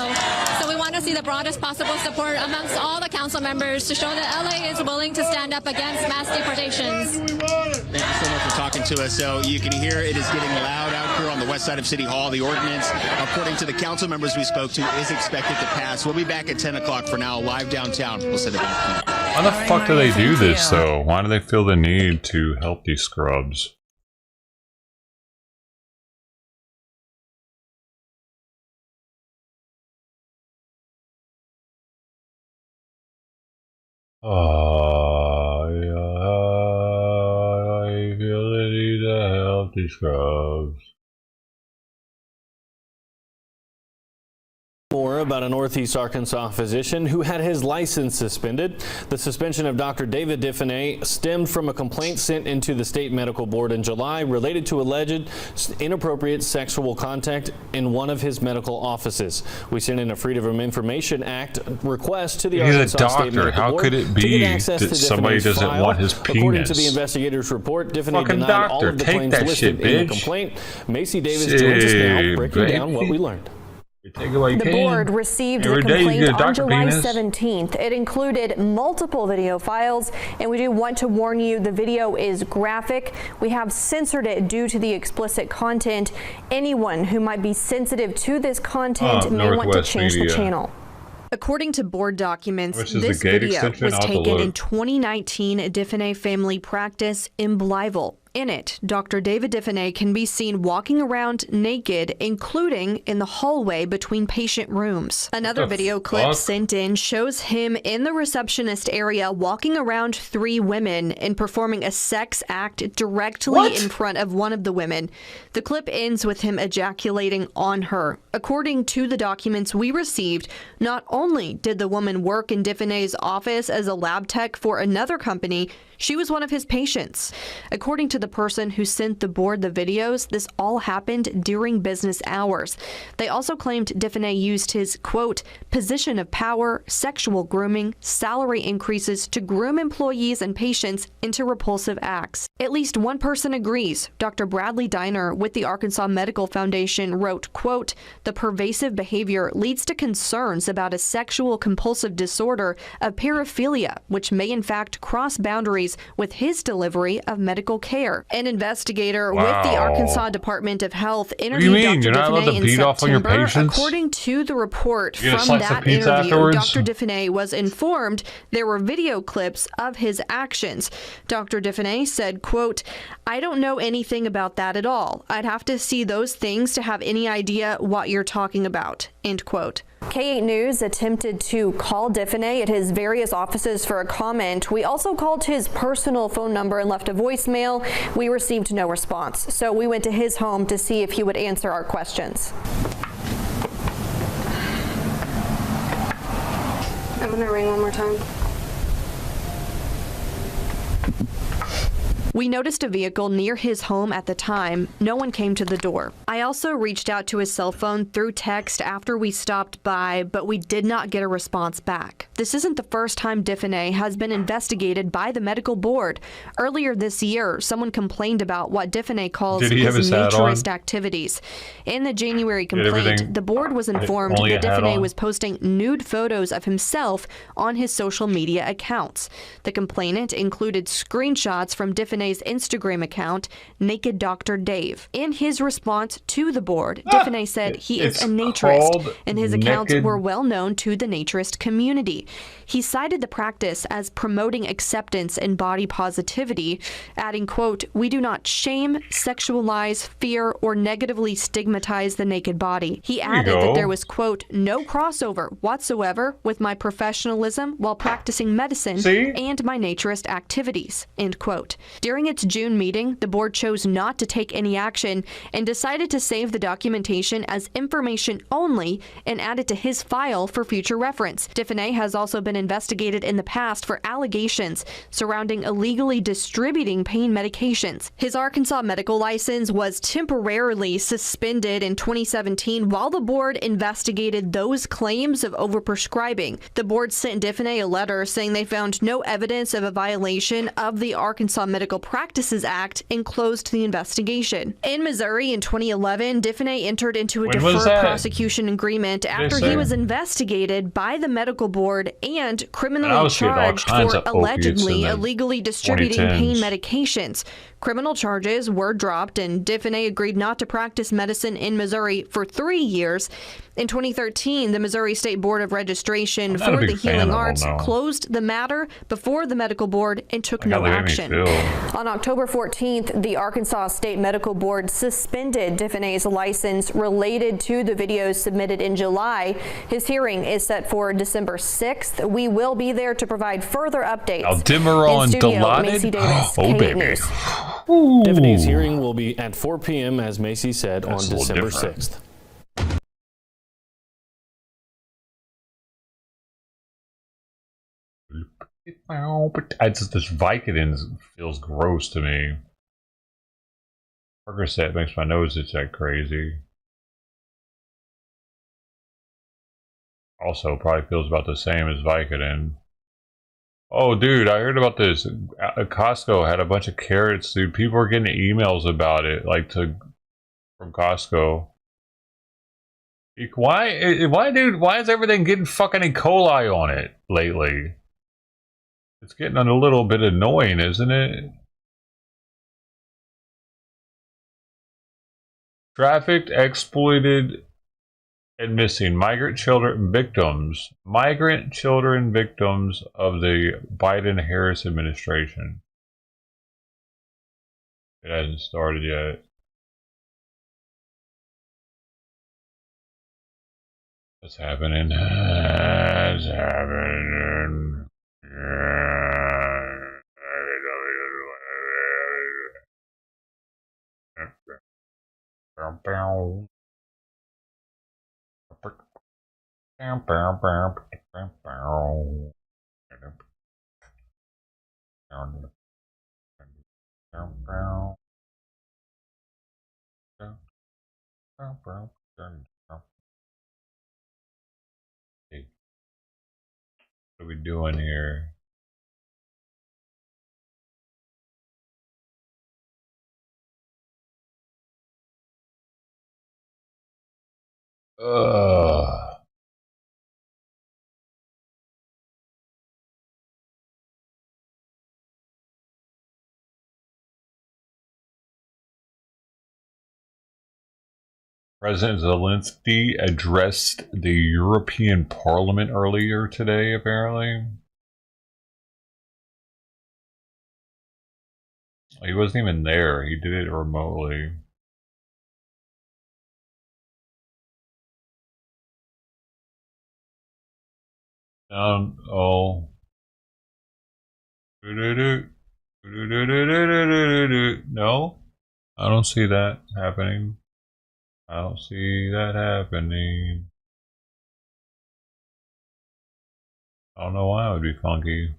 So we want to see the broadest possible support amongst all the council members to show that LA is willing to stand up against mass deportations. Thank you so much for talking to us. So you can hear it is getting loud out here on the west side of City Hall. The ordinance, according to the council members we spoke to, is expected to pass. We'll be back at 10 o'clock for now, live downtown. We'll send it back to you. Why the fuck do they do this, though? Why do they feel the need to help these scrubs? I feel the need to help these scrubs. More about a Northeast Arkansas physician who had his license suspended. The suspension of Dr. David Diffenay stemmed from a complaint sent into the state medical board in July related to alleged inappropriate sexual contact in one of his medical offices. We sent in a Freedom of Information Act request to the Arkansas State Medical Board. How could it be that somebody doesn't want his penis? According to the investigator's report, Diffenay denied all of the claims listed in the complaint. Macy Davis joins us now, breaking down what we learned. The board received the complaint on July 17th. It included multiple video files, and we do want to warn you the video is graphic. We have censored it due to the explicit content. Anyone who might be sensitive to this content may want to change the channel. According to board documents, this video was taken in 2019 at Diffenay Family Practice in Blytheville. In it, Dr. David Diffenay can be seen walking around naked, including in the hallway between patient rooms. Another video clip sent in shows him in the receptionist area walking around 3 women and performing a sex act directly in front of one of the women. The clip ends with him ejaculating on her. According to the documents we received, not only did the woman work in Diffenay's office as a lab tech for another company, she was one of his patients. According to the person who sent the board the videos, this all happened during business hours. They also claimed Diffenay used his, quote, position of power, sexual grooming, salary increases to groom employees and patients into repulsive acts. At least one person agrees. Dr. Bradley Diner with the Arkansas Medical Foundation wrote, quote, the pervasive behavior leads to concerns about a sexual compulsive disorder of paraphilia, which may in fact cross boundaries with his delivery of medical care. An investigator with the Arkansas Department of Health interviewed Dr. Diffenay in September. According to the report from that interview, Dr. Diffenay was informed there were video clips of his actions. Dr. Diffenay said, quote, I don't know anything about that at all. I'd have to see those things to have any idea what you're talking about, end quote. K8 News attempted to call Diffenay at his various offices for a comment. We also called his personal phone number and left a voicemail. We received no response. So we went to his home to see if he would answer our questions. I'm going to ring one more time. We noticed a vehicle near his home at the time. No one came to the door. I also reached out to his cell phone through text after we stopped by, but we did not get a response back. This isn't the first time Diffenay has been investigated by the medical board. Earlier this year, someone complained about what Diffenay calls his naturist activities. In the January complaint, the board was informed that Diffenay was posting nude photos of himself on his social media accounts. The complainant included screenshots from Diffenay's Instagram account, Naked Dr. Dave. In his response to the board, Diffenay said he is a naturist, and his accounts were well known to the naturist community. He cited the practice as promoting acceptance and body positivity, adding, quote, we do not shame, sexualize, fear, or negatively stigmatize the naked body. He added that there was, quote, no crossover whatsoever with my professionalism while practicing medicine and my naturist activities, end quote. During During its June meeting, the board chose not to take any action and decided to save the documentation as information only and add it to his file for future reference. Diffenay has also been investigated in the past for allegations surrounding illegally distributing pain medications. His Arkansas medical license was temporarily suspended in 2017 while the board investigated those claims of overprescribing. The board sent Diffenay a letter saying they found no evidence of a violation of the Arkansas Medical Practices Act and closed the investigation. In Missouri in 2011, Diffenay entered into a deferred prosecution agreement after he was investigated by the medical board and criminally charged for allegedly illegally distributing pain medications. Criminal charges were dropped, and Diffenay agreed not to practice medicine in Missouri for 3 years. In 2013, the Missouri State Board of Registration for the Healing Arts closed the matter before the medical board and took no action. On October 14th, the Arkansas State Medical Board suspended Diffenay's license related to the videos submitted in July. His hearing is set for December 6th. We will be there to provide further updates. In studio, Macy Davis, K8 News. Diffenay's hearing will be at 4 p.m., as Macy said, on December 6th. It's just this Vicodin feels gross to me. Percocet makes my nose itch like crazy. Also, probably feels about the same as Vicodin. Oh, dude, I heard about this. Costco had a bunch of carrots, dude. People were getting emails about it, like from Costco. Why, dude? Why is everything getting fucking E. coli on it lately? It's getting a little bit annoying, isn't it? Trafficked, exploited, and missing migrant children victims of the Biden-Harris administration. It hasn't started yet. What's happening? It's happening. What are we doing here? President Zelensky addressed the European Parliament earlier today, apparently. He wasn't even there. He did it remotely. No, I don't see that happening. I don't see that happening. I don't know why it would be funky.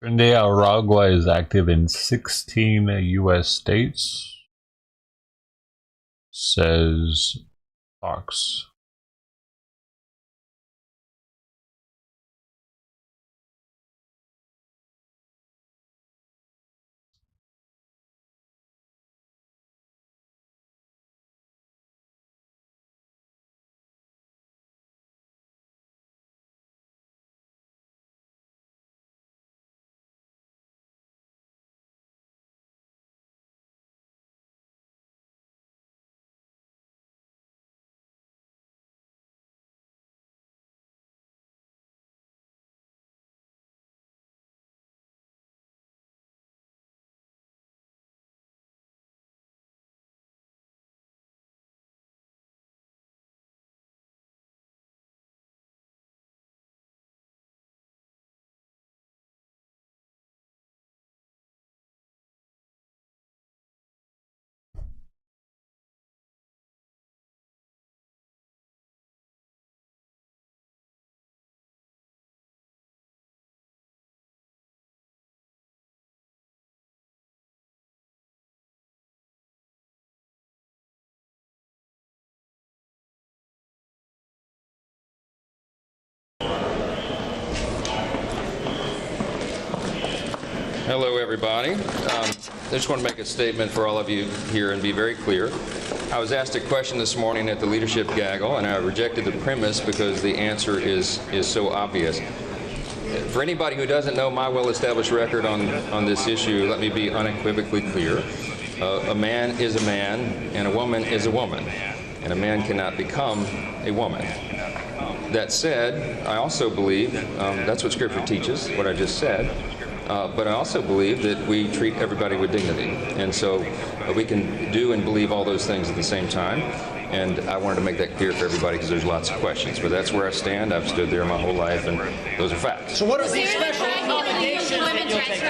Nicaragua is active in 16 U.S. states, says Fox. Hello, everybody. I just want to make a statement for all of you here and be very clear. I was asked a question this morning at the leadership gaggle, and I rejected the premise because the answer is so obvious. For anybody who doesn't know my well-established record on this issue, let me be unequivocally clear. A man is a man, and a woman is a woman, and a man cannot become a woman. That said, I also believe, that's what Scripture teaches, what I just said, but I also believe that we treat everybody with dignity. And so we can do and believe all those things at the same time. And I wanted to make that clear for everybody because there's lots of questions. But that's where I stand. I've stood there my whole life, and those are facts. So what are the special accommodations that you'll take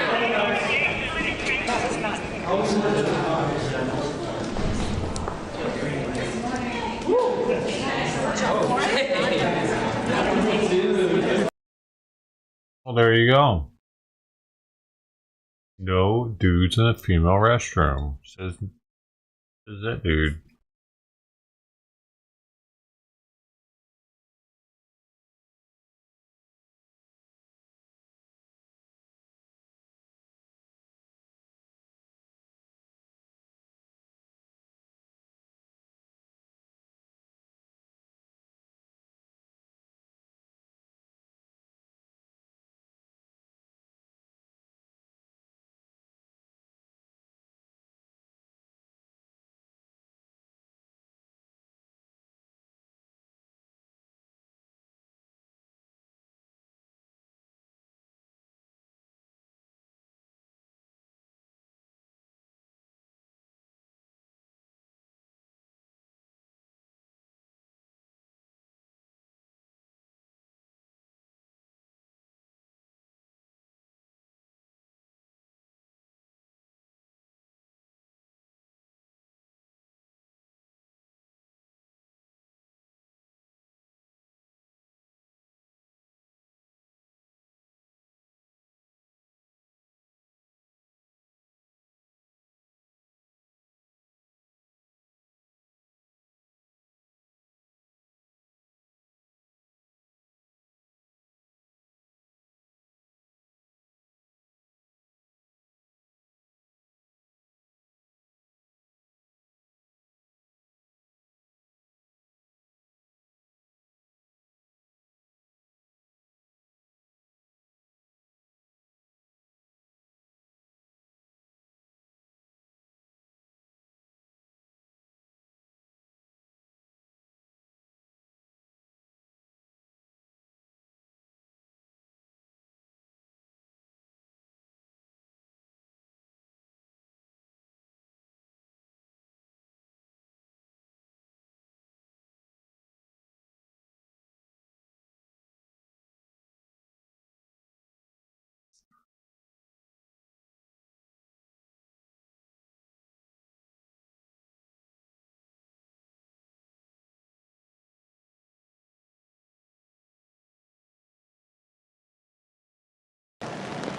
Well, there you go. No dudes in a female restroom, says that dude.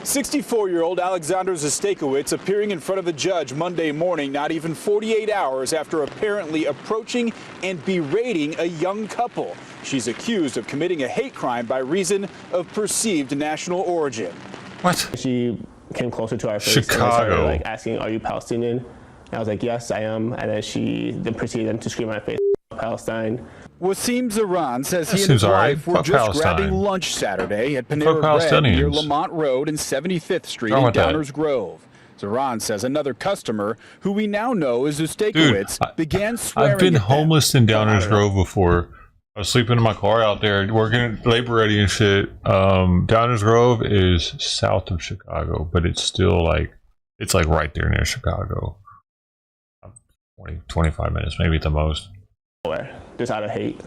'64-year-old Alexander Zostakowicz appearing in front of a judge Monday morning, not even 48 hours after apparently approaching and berating a young couple. She's accused of committing a hate crime by reason of perceived national origin. What? She came closer to our face Chicago. and started asking, "Are you Palestinian?" And I was like, "Yes, I am." And then she proceeded to scream in my face, "Palestine." Wasim Zaran says he That and seems his all right. wife were Fuck just Palestine. grabbing lunch Saturday at Fuck Panera Bread near Palestinians. Lamont Road and 75th Street Wrong in with that? Downers Grove. Zaran says another customer, who we now know as Zostakowicz, began swearing I've been at them. homeless in Downers Grove before. I was sleeping in my car out there, working at Labor Ready and shit. Downers Grove is south of Chicago, but it's still it's right there near Chicago. 25 minutes, maybe at the most. Just out of hate.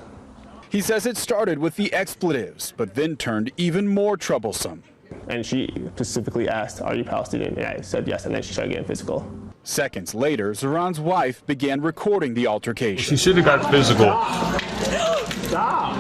He says it started with the expletives, but then turned even more troublesome. And she specifically asked, "Are you Palestinian?" And I said yes, and then she started getting physical. Seconds later, Zaran's wife began recording the altercation. She should have got physical. Stop!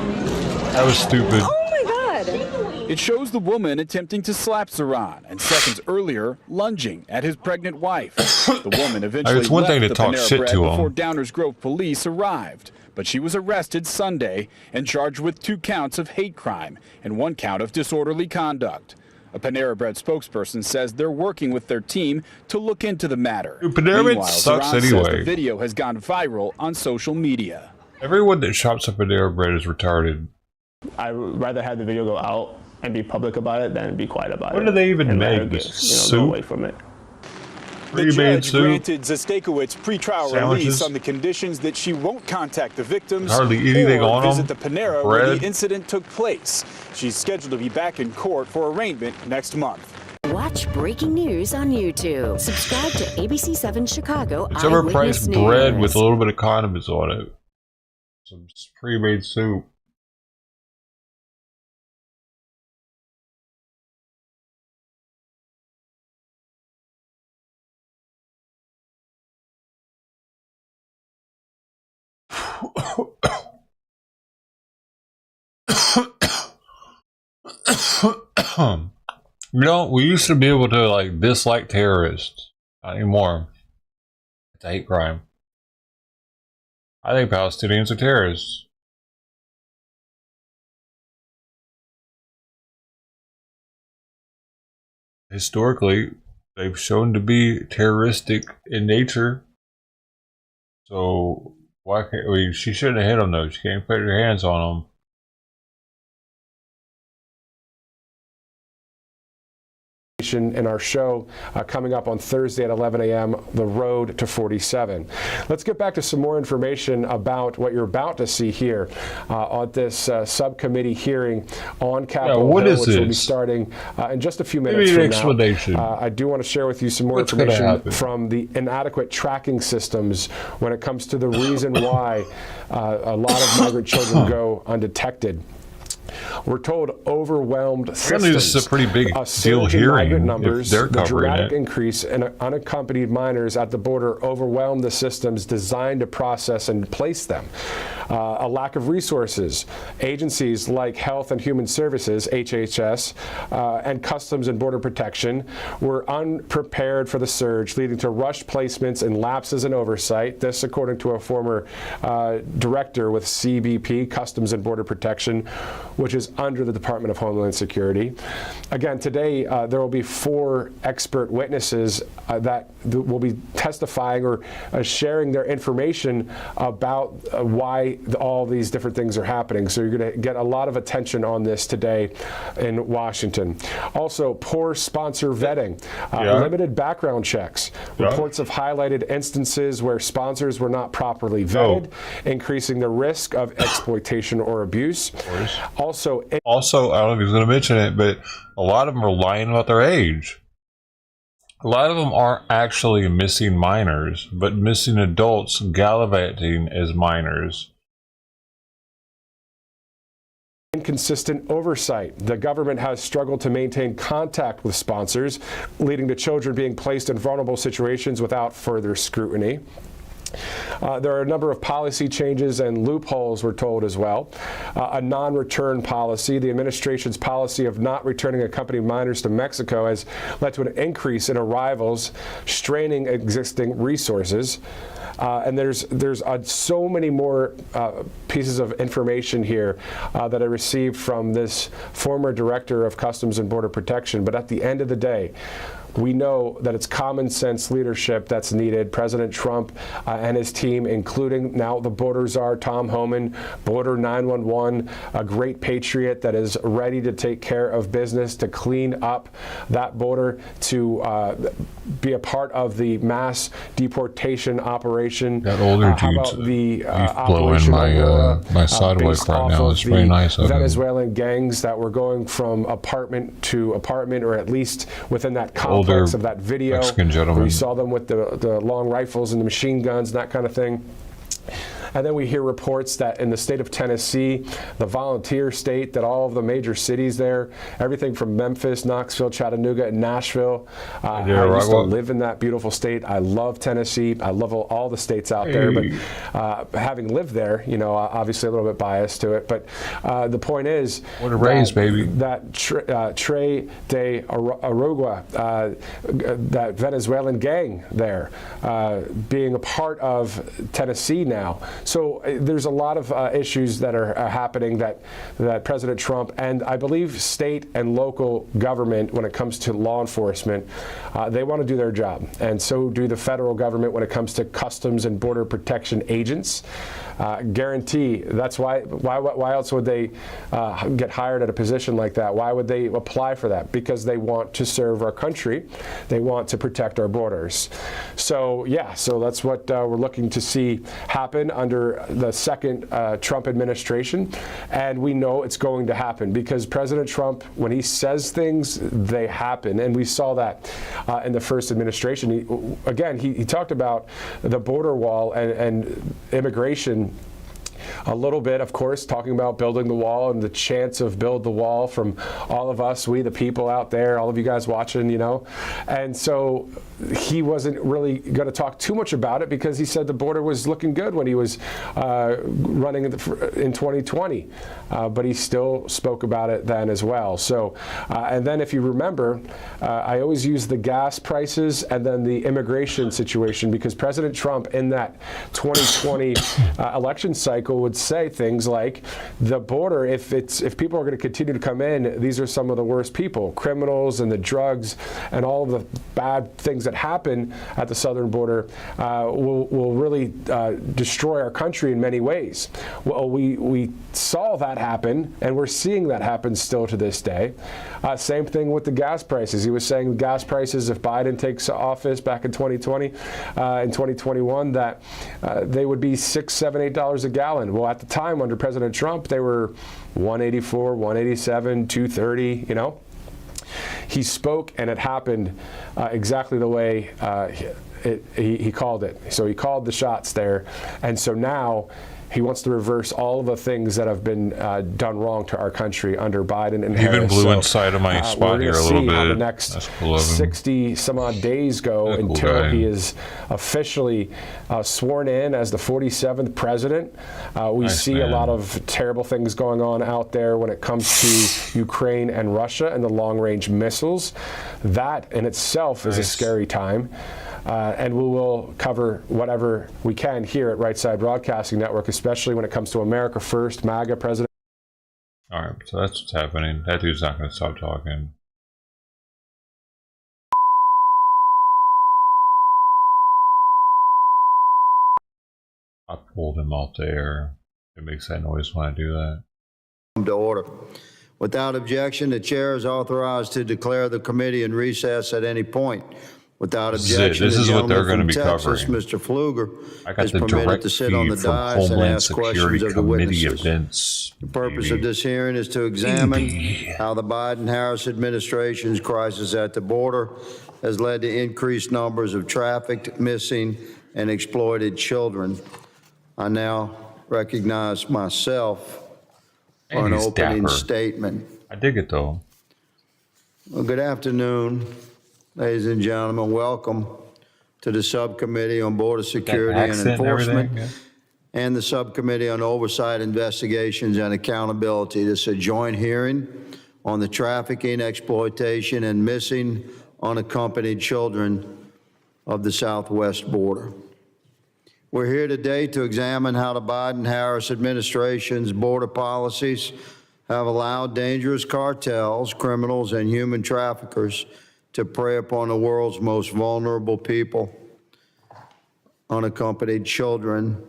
That was stupid. Oh my God! It shows the woman attempting to slap Zaran, and seconds earlier, lunging at his pregnant wife. The woman eventually It's one left thing to the talk Panera shit Bread to him. before Downers Grove police arrived. But she was arrested Sunday and charged with 2 counts of hate crime and 1 count of disorderly conduct. A Panera Bread spokesperson says they're working with their team to look into the matter. Dude, Panera Bread Meanwhile, sucks Zeran says anyway. the video has gone viral on social media. Everyone that shops at Panera Bread is retarded. I'd rather have the video go out and be public about it than be quiet about it. What do they even and let make? her get, Soup? go away from it. The Pre-made judge soup? granted Zastakowicz pretrial Sandwiches? release on the conditions that she won't contact the victims Hardly anything or on visit them. the Panera where Bread? the incident took place. She's scheduled to be back in court for arraignment next month. Watch breaking news on YouTube. Subscribe to ABC7 Chicago It's Eyewitness overpriced bread News. with a little bit of condiments on it. Some pre-made soup. You know, we used to be able to like dislike terrorists. Not anymore. It's a hate crime. I think Palestinians are terrorists. Historically, they've shown to be terroristic in nature. So why can't she shouldn't have hit them though. She can't put her hands on them. In our show coming up on Thursday at 11 a.m., The Road to 47. Let's get back to some more information about what you're about to see here on this subcommittee hearing on Capitol Hill, which will be starting in just a few minutes from now. I do want to share with you some more information from the inadequate tracking systems when it comes to the reason why a lot of migrant children go undetected. We're told overwhelmed systems. This is a pretty big deal hearing numbers, if they're the covering dramatic it. increase in unaccompanied minors at the border overwhelmed the systems designed to process and place them. A lack of resources. Agencies like Health and Human Services, HHS, and Customs and Border Protection were unprepared for the surge, leading to rushed placements and lapses in oversight. This, according to a former director with CBP, Customs and Border Protection, which is under the Department of Homeland Security. Again, today there will be 4 expert witnesses that will be testifying or sharing their information about why all these different things are happening. So you're going to get a lot of attention on this today in Washington. Also, poor sponsor vetting, limited background checks. Reports have highlighted instances where sponsors were not properly vetted, increasing the risk of exploitation or abuse. Also, I don't know if he's going to mention it, but a lot of them are lying about their age. A lot of them aren't actually missing minors, but missing adults gallivanting as minors. Inconsistent oversight. The government has struggled to maintain contact with sponsors, leading to children being placed in vulnerable situations without further scrutiny. There are a number of policy changes and loopholes, we're told, as well. A non-return policy. The administration's policy of not returning accompanied minors to Mexico has led to an increase in arrivals, straining existing resources. And there's so many more pieces of information here that I received from this former director of Customs and Border Protection. But at the end of the day, we know that it's common sense leadership that's needed. President Trump and his team, including now the border czar, Tom Homan, Border 911, a great patriot that is ready to take care of business, to clean up that border, to be a part of the mass deportation operation. That older how dude's about the blowing my sidewalk right now. It's very nice of him. Venezuelan gangs that were going from apartment to apartment, or at least within that complex of that video. Mexican gentleman. We saw them with the long rifles and the machine guns and that kind of thing. And then we hear reports that in the state of Tennessee, the volunteer state, that all of the major cities there, everything from Memphis, Knoxville, Chattanooga, and Nashville. I used to live in that beautiful state. I love Tennessee. I love all the states out there. But having lived there, you know, obviously a little bit biased to it. But the point is that Trey de Aragua, that Venezuelan gang there, being a part of Tennessee now. So there's a lot of issues that are happening that President Trump and I believe state and local government, when it comes to law enforcement, they want to do their job, and so do the federal government when it comes to Customs and Border Protection agents. Guarantee. That's why else would they get hired at a position like that? Why would they apply for that? Because they want to serve our country. They want to protect our borders. So yeah, so that's what we're looking to see happen under the second Trump administration, and we know it's going to happen because President Trump, when he says things, they happen, and we saw that in the first administration. He talked about the border wall and immigration a little bit, of course, talking about building the wall and the chance of build the wall from all of us, we the people out there, all of you guys watching, you know. And so he wasn't really going to talk too much about it because he said the border was looking good when he was running in 2020. But he still spoke about it then as well. So, and then if you remember, I always use the gas prices and then the immigration situation because President Trump in that 2020 election cycle would say things like the border, if people are going to continue to come in, these are some of the worst people, criminals and the drugs and all of the bad things that happen at the southern border will really destroy our country in many ways. Well, we saw that happen, and we're seeing that happen still to this day. Same thing with the gas prices. He was saying the gas prices, if Biden takes office back in 2020, in 2021, that they would be $6, $7, $8 a gallon. Well, at the time under President Trump, they were $1.84, $1.87, $2.30, you know. He spoke, and it happened exactly the way he called it. So he called the shots there, and so now he wants to reverse all of the things that have been done wrong to our country under Biden and Harris. Even blew inside of my spot here a little bit. How the next 60 some odd days go until he is officially sworn in as the 47th president. We see a lot of terrible things going on out there when it comes to Ukraine and Russia and the long-range missiles. That in itself is a scary time. And we will cover whatever we can here at Right Side Broadcasting Network, especially when it comes to America First, MAGA president. All right, so that's what's happening. That dude's not going to stop talking. I pulled him off there. It makes that noise when I do that. To order. Without objection, the chair is authorized to declare the committee in recess at any point. Without objection, this is what they're going to be Texas, covering. Mr. Pfluger I got is the permitted direct to sit on the feed from dais and Homeland ask questions Security of the Committee witnesses. events. The purpose of this hearing is to examine how the Biden-Harris administration's crisis at the border has led to increased numbers of trafficked, missing, and exploited children. I now recognize myself for an opening statement. I dig it, though. Well, good afternoon, ladies and gentlemen. Welcome to the Subcommittee on Border Security and Enforcement and the Subcommittee on Oversight, Investigations, and Accountability. This is a joint hearing on the trafficking, exploitation, and missing unaccompanied children of the southwest border. We're here today to examine how the Biden-Harris administration's border policies have allowed dangerous cartels, criminals, and human traffickers to prey upon the world's most vulnerable people, unaccompanied children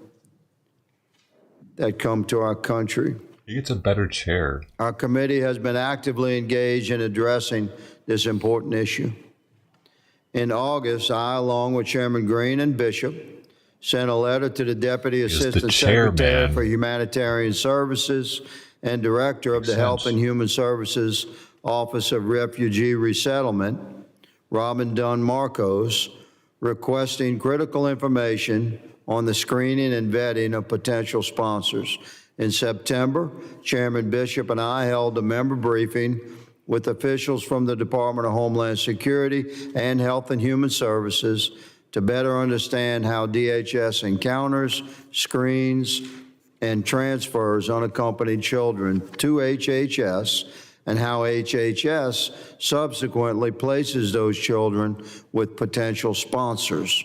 that come to our country. He gets a better chair. Our committee has been actively engaged in addressing this important issue. In August, I, along with Chairman Green and Bishop, sent a letter to the Deputy Assistant Secretary for Humanitarian Services and Director of the Health and Human Services Office of Refugee Resettlement, Robin Dunn Marcos, requesting critical information on the screening and vetting of potential sponsors. In September, Chairman Bishop and I held a member briefing with officials from the Department of Homeland Security and Health and Human Services to better understand how DHS encounters, screens, and transfers unaccompanied children to HHS, and how HHS subsequently places those children with potential sponsors.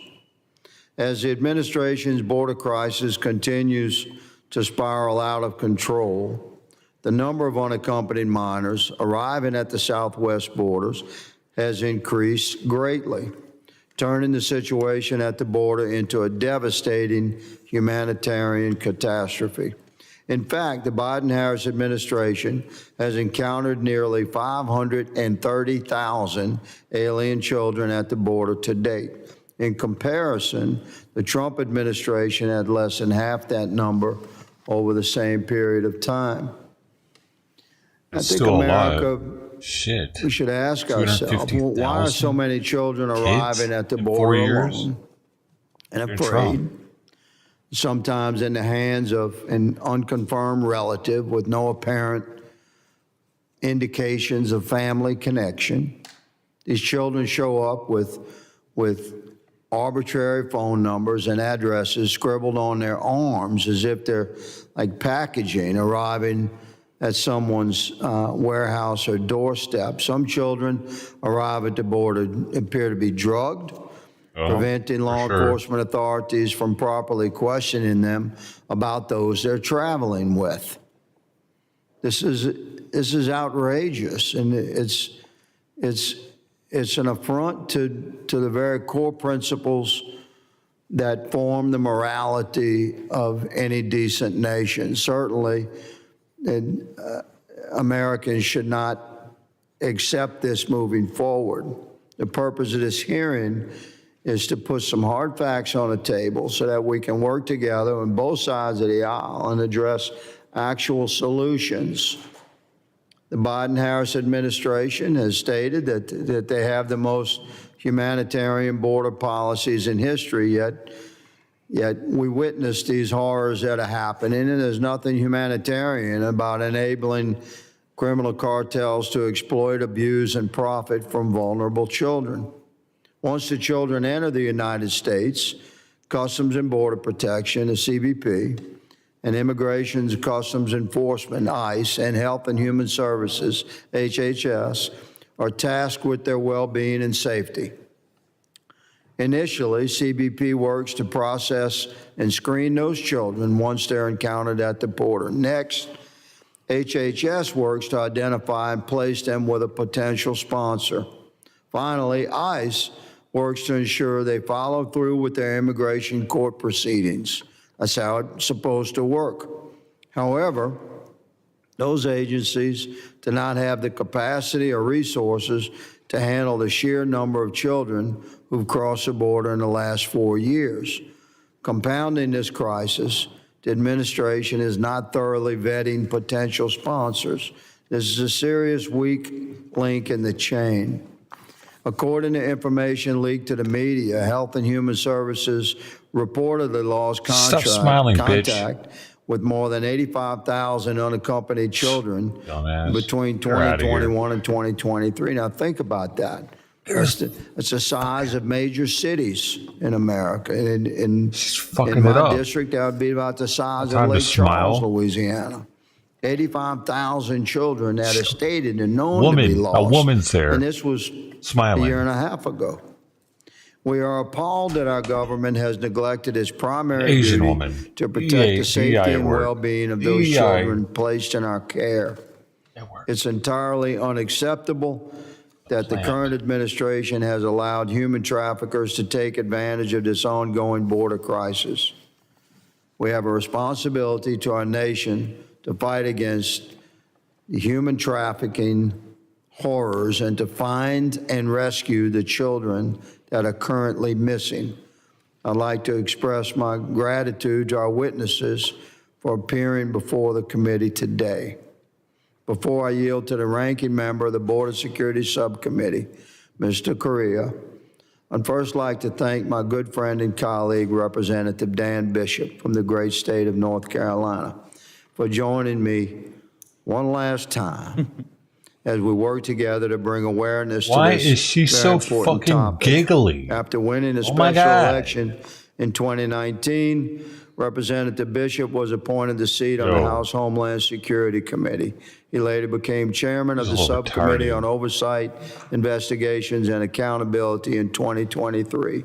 As the administration's border crisis continues to spiral out of control, the number of unaccompanied minors arriving at the southwest borders has increased greatly, turning the situation at the border into a devastating humanitarian catastrophe. In fact, the Biden-Harris administration has encountered nearly 530,000 alien children at the border to date. In comparison, the Trump administration had less than half that number over the same period of time. It's I think still America, alive. Shit. we should ask ourselves, why are so many children arriving at the border alone and afraid, sometimes in the hands of an unconfirmed relative with no apparent indications of family connection? These children show up with arbitrary phone numbers and addresses scribbled on their arms as if they're like packaging arriving at someone's warehouse or doorstep. Some children arrive at the border, appear to be drugged, preventing law enforcement authorities from properly questioning them about those they're traveling with. This is outrageous, and it's an affront to the very core principles that form the morality of any decent nation. Certainly, Americans should not accept this moving forward. The purpose of this hearing is to put some hard facts on the table so that we can work together on both sides of the aisle and address actual solutions. The Biden-Harris administration has stated that they have the most humanitarian border policies in history, yet we witness these horrors that are happening, and there's nothing humanitarian about enabling criminal cartels to exploit, abuse, and profit from vulnerable children. Once the children enter the United States, Customs and Border Protection, the CBP, and Immigration and Customs Enforcement, ICE, and Health and Human Services, HHS, are tasked with their well-being and safety. Initially, CBP works to process and screen those children once they're encountered at the border. Next, HHS works to identify and place them with a potential sponsor. Finally, ICE works to ensure they follow through with their immigration court proceedings. That's how it's supposed to work. However, those agencies do not have the capacity or resources to handle the sheer number of children who've crossed the border in the last 4 years. Compounding this crisis, the administration is not thoroughly vetting potential sponsors. This is a serious weak link in the chain. According to information leaked to the media, Health and Human Services reportedly lost contact with more than 85,000 unaccompanied children between 2021 and 2023. Now think about that. It's the size of major cities in America. In my district, that would be about the size of Lake Charles, Louisiana. 85,000 children that are stated and known to be lost. A woman's there. And this was smiling a year and a half ago. We are appalled that our government has neglected its primary duty to protect the safety and well-being of those children placed in our care. It's entirely unacceptable that the current administration has allowed human traffickers to take advantage of this ongoing border crisis. We have a responsibility to our nation to fight against the human trafficking horrors and to find and rescue the children that are currently missing. I'd like to express my gratitude to our witnesses for appearing before the committee today. Before I yield to the ranking member of the Border Security Subcommittee, Mr. Correa, I'd first like to thank my good friend and colleague, Representative Dan Bishop from the great state of North Carolina, for joining me one last time as we work together to bring awareness to this Why is she so fucking topic. giggly? After winning a special election in 2019, Representative Bishop was appointed the seat on the House Homeland Security Committee. He later became chairman of the Subcommittee on Oversight, Investigations, and Accountability in 2023.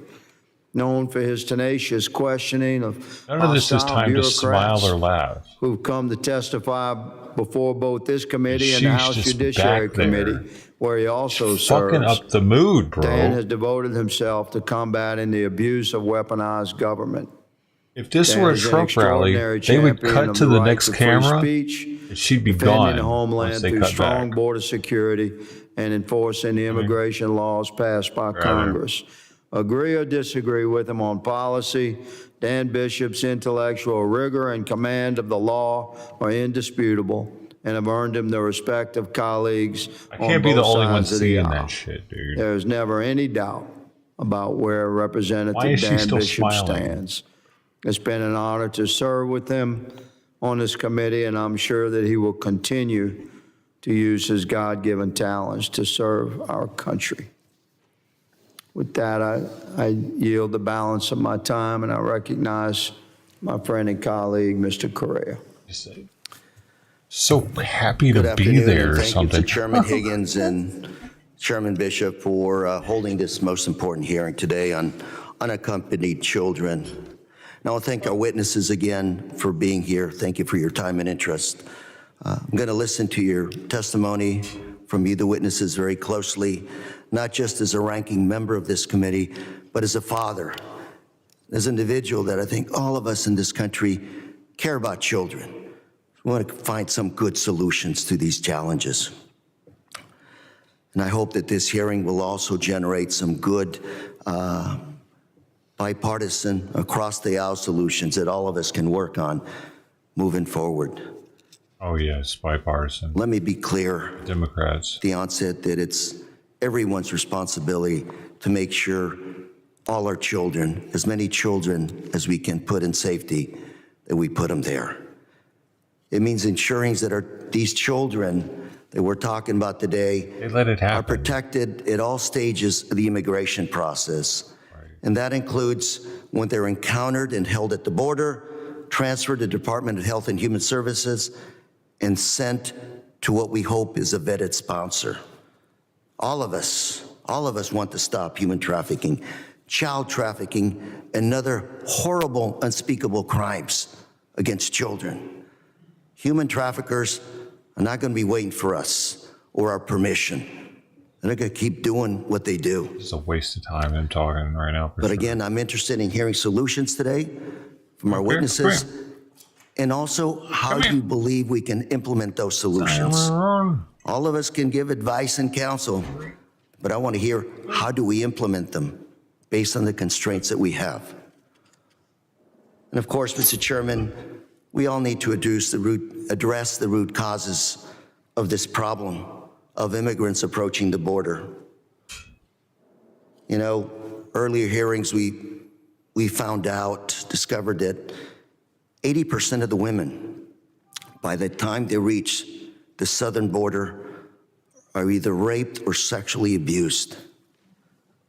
known for his tenacious questioning of None of this is hostile time to smile bureaucrats or laugh. who've come to testify before both this committee and the She's House just Judiciary back there. Committee, where he also Fucking serves. up the mood, bro. Dan has devoted himself to combating the abuse of weaponized government. If this Dan were a is an Trump rally, extraordinary they would champion cut of to the right next to free camera, speech, and she'd be defending gone the once homeland they through cut strong back. border security and enforcing the immigration laws passed by Congress. Agree or disagree with him on policy, Dan Bishop's intellectual rigor and command of the law are indisputable and have earned him the respect of colleagues I on can't be the both only one sides of the seeing aisle. that shit, dude. There's never any doubt about where Why Representative is she Dan still Bishop smiling? stands. It's been an honor to serve with him on this committee, and I'm sure that he will continue to use his God-given talents to serve our country. With that, I yield the balance of my time, and I recognize my friend and colleague, Mr. Correa. So happy to Good be afternoon, there or and thank something. you to Chairman Higgins and Chairman Bishop for holding this most important hearing today on unaccompanied children. And I want to thank our witnesses again for being here. Thank you for your time and interest. I'm going to listen to your testimony from you, the witnesses, very closely, not just as a ranking member of this committee, but as a father, as an individual that I think all of us in this country care about children. We want to find some good solutions to these challenges. And I hope that this hearing will also generate some good bipartisan, across the aisle solutions that all of us can work on moving forward. Oh, yes, bipartisan. Let me be clear, Democrats. at the onset, that it's everyone's responsibility to make sure all our children, as many children as we can put in safety, that we put them there. It means ensuring that these children that we're talking about today They let it happen. are protected at all stages of the immigration process. Right. And that includes when they're encountered and held at the border, transferred to the Department of Health and Human Services, and sent to what we hope is a vetted sponsor. All of us want to stop human trafficking, child trafficking, and other horrible, unspeakable crimes against children. Human traffickers are not going to be waiting for us or our permission. They're going to keep doing what they do. It's a waste of time I'm talking right now. But again, I'm interested in hearing solutions today from our witnesses, and also how you believe we can implement those solutions. All of us can give advice and counsel, but I want to hear, how do we implement them based on the constraints that we have? And of course, Mr. Chairman, we all need to address the root causes of this problem of immigrants approaching the border. You know, earlier hearings, we discovered that 80% of the women, by the time they reach the southern border, are either raped or sexually abused.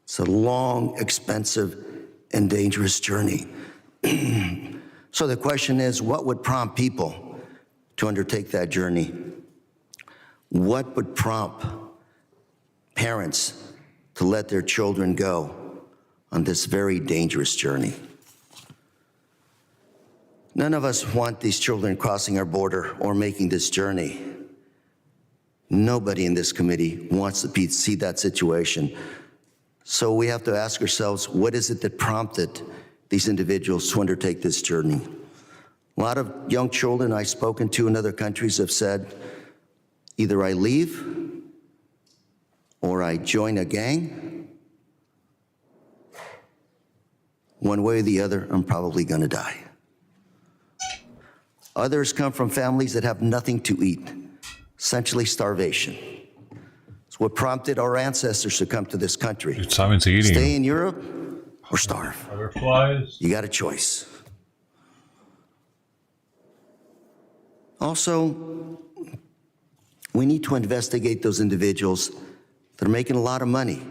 It's a long, expensive, and dangerous journey. So the question is, what would prompt people to undertake that journey? What would prompt parents to let their children go on this very dangerous journey? None of us want these children crossing our border or making this journey. Nobody in this committee wants to see that situation. So we have to ask ourselves, what is it that prompted these individuals to undertake this journey? A lot of young children I've spoken to in other countries have said, either I leave or I join a gang. One way or the other, I'm probably going to die. Others come from families that have nothing to eat, essentially starvation. It's what prompted our ancestors to come to this country. Simon's eating. Stay in Europe or starve. Butterflies. You got a choice. Also, we need to investigate those individuals that are making a lot of money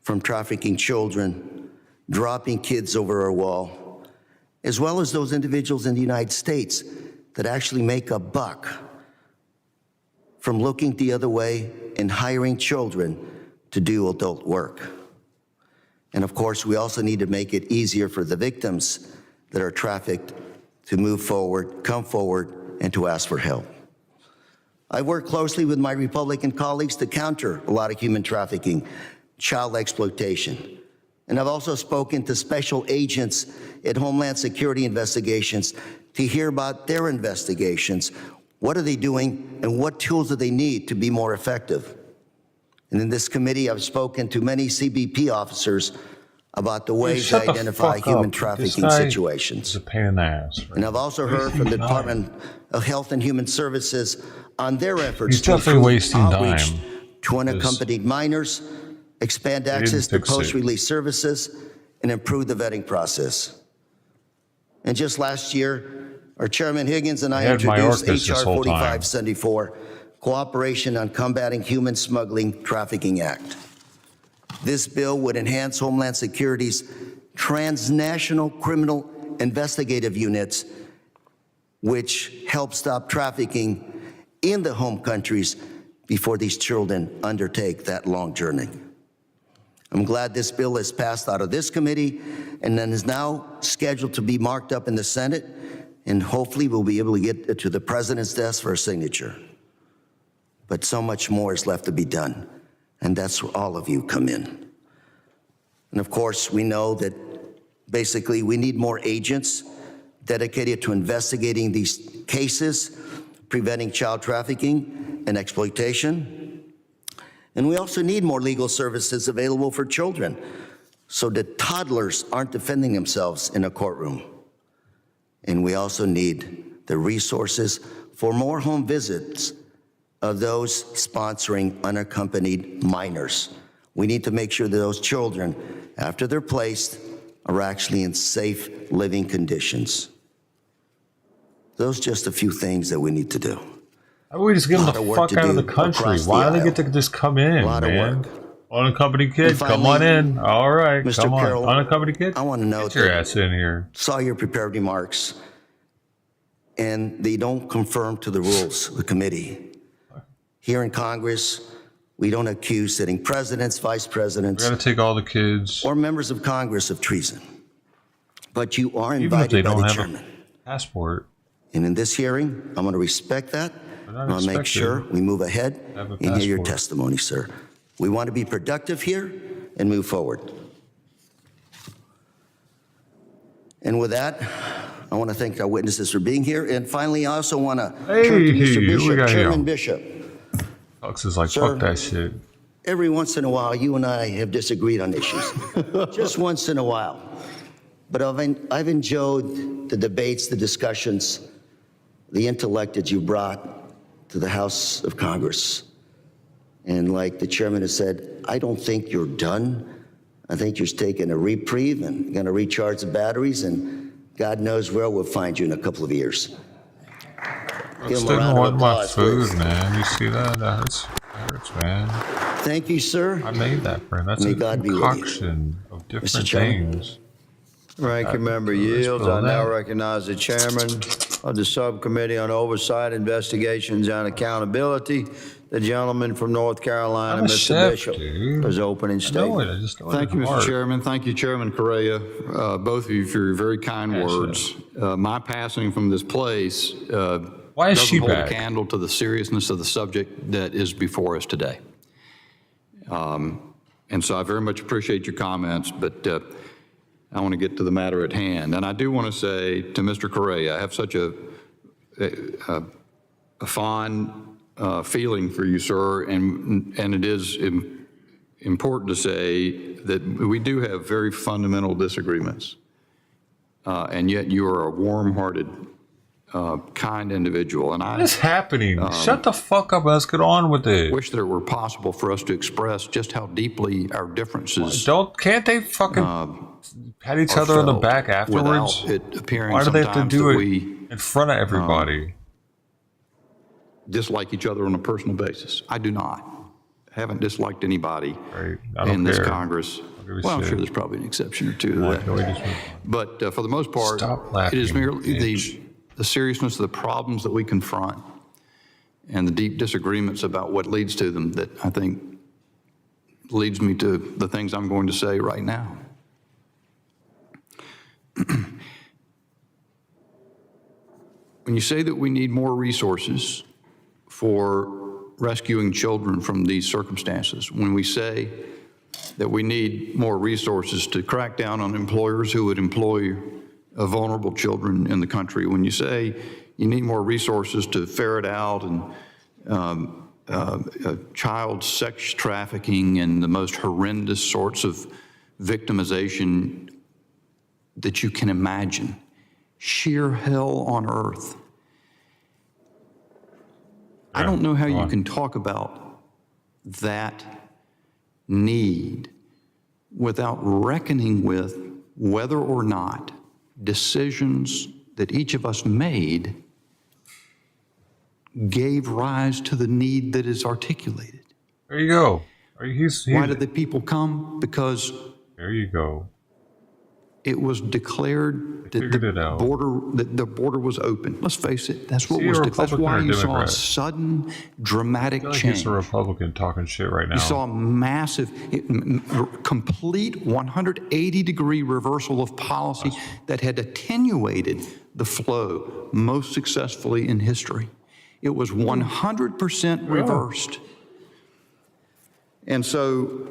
from trafficking children, dropping kids over our wall, as well as those individuals in the United States that actually make a buck from looking the other way and hiring children to do adult work. And of course, we also need to make it easier for the victims that are trafficked to move forward, come forward, and to ask for help. I work closely with my Republican colleagues to counter a lot of human trafficking, child exploitation. And I've also spoken to special agents at Homeland Security investigations to hear about their investigations. What are they doing and what tools do they need to be more effective? And in this committee, I've spoken to many CBP officers about the ways to identify human trafficking situations. It's a pain in the ass. Right? And I've also heard from the Department of Health and Human Services on their efforts He's to definitely improve wasting outreach time. to unaccompanied minors, expand access to post-release services, and improve the vetting process. And just last year, our Chairman Higgins and I introduced H.R. 4574, Cooperation on Combating Human Smuggling Trafficking Act. This bill would enhance Homeland Security's transnational criminal investigative units, which help stop trafficking in the home countries before these children undertake that long journey. I'm glad this bill is passed out of this committee and then is now scheduled to be marked up in the Senate, and hopefully we'll be able to get it to the President's desk for a signature. But so much more is left to be done, and that's where all of you come in. And of course, we know that basically we need more agents dedicated to investigating these cases, preventing child trafficking and exploitation. And we also need more legal services available for children so that toddlers aren't defending themselves in a courtroom. And we also need the resources for more home visits of those sponsoring unaccompanied minors. We need to make sure that those children, after they're placed, are actually in safe living conditions. Those are just a few things that we need to do. How about we just get them the fuck out of the country? Why do they get to just come in, man? Unaccompanied kid, come on in. All right, Mr. come on. Carroll, Unaccompanied kid, I want to know get your ass in here. Saw your prepared remarks, and they don't conform to the rules of the committee. Here in Congress, we don't accuse sitting presidents, vice presidents, We gotta take all the kids, or members of Congress of treason. But you are even if invited they by don't the have chairman. a passport. And in this hearing, I'm going to respect that. not I'll make sure we move ahead Have a and hear your passport. testimony, sir. We want to be productive here and move forward. And with that, I want to thank our witnesses for being here. And finally, I also want to turn to Mr. we Bishop, got Chairman here. Bishop. Tux is like, Sir. fuck that shit. Every once in a while, you and I have disagreed on issues. Just once in a while. But I've enjoyed the debates, the discussions, the intellect that you brought to the House of Congress. And like the chairman has said, I don't think you're done. I think you're taking a reprieve and going to recharge the batteries, and God knows where we'll find you in a couple of years. I still don't want my food, man. You see that? That hurts, man. Thank you, sir. I made that, friend. That's a concoction of different things. Ranking Member yields. I now recognize the chairman of the Subcommittee on Oversight, Investigations, and Accountability, the gentleman from North Carolina, Mr. Bishop, for his opening statement. Thank you, Mr. Chairman. Thank you, Chairman Correa, both of you for your very kind words. My passing from this place Why is she doesn't hold back? a candle to the seriousness of the subject that is before us today. And so I very much appreciate your comments, but I want to get to the matter at hand. And I do want to say to Mr. Correa, I have such a fond feeling for you, sir, and it is important to say that we do have very fundamental disagreements, and yet you are a warm-hearted, kind individual. And What is happening? Shut the fuck up. Let's get on with it. Wish that it were possible for us to express just how deeply our differences. Can't they fucking pat each other on the back afterwards? Without it appearing Why do they have to sometimes do that it we in front of everybody? dislike each other on a personal basis. I do not. I haven't disliked anybody I don't in this care. Congress. give a Well, I'm shit. sure there's probably an exception or two to Why that. can't we just move But for the most part, Stop laughing, it is merely bitch. the seriousness of the problems that we confront and the deep disagreements about what leads to them that I think leads me to the things I'm going to say right now. When you say that we need more resources for rescuing children from these circumstances, when we say that we need more resources to crack down on employers who would employ vulnerable children in the country, when you say you need more resources to ferret out and child sex trafficking and the most horrendous sorts of victimization that you can imagine, sheer hell on earth. I don't know how you can talk about that need without reckoning with whether or not decisions that each of us made gave rise to the need that is articulated. There you go. Why did the people come? Because there you go. It was declared that the border was open. Let's face it, that's what was. That's why you saw a sudden, dramatic change. He's a Republican talking shit right now. You saw a massive, complete 180-degree reversal of policy that had attenuated the flow most successfully in history. It was 100% reversed. And so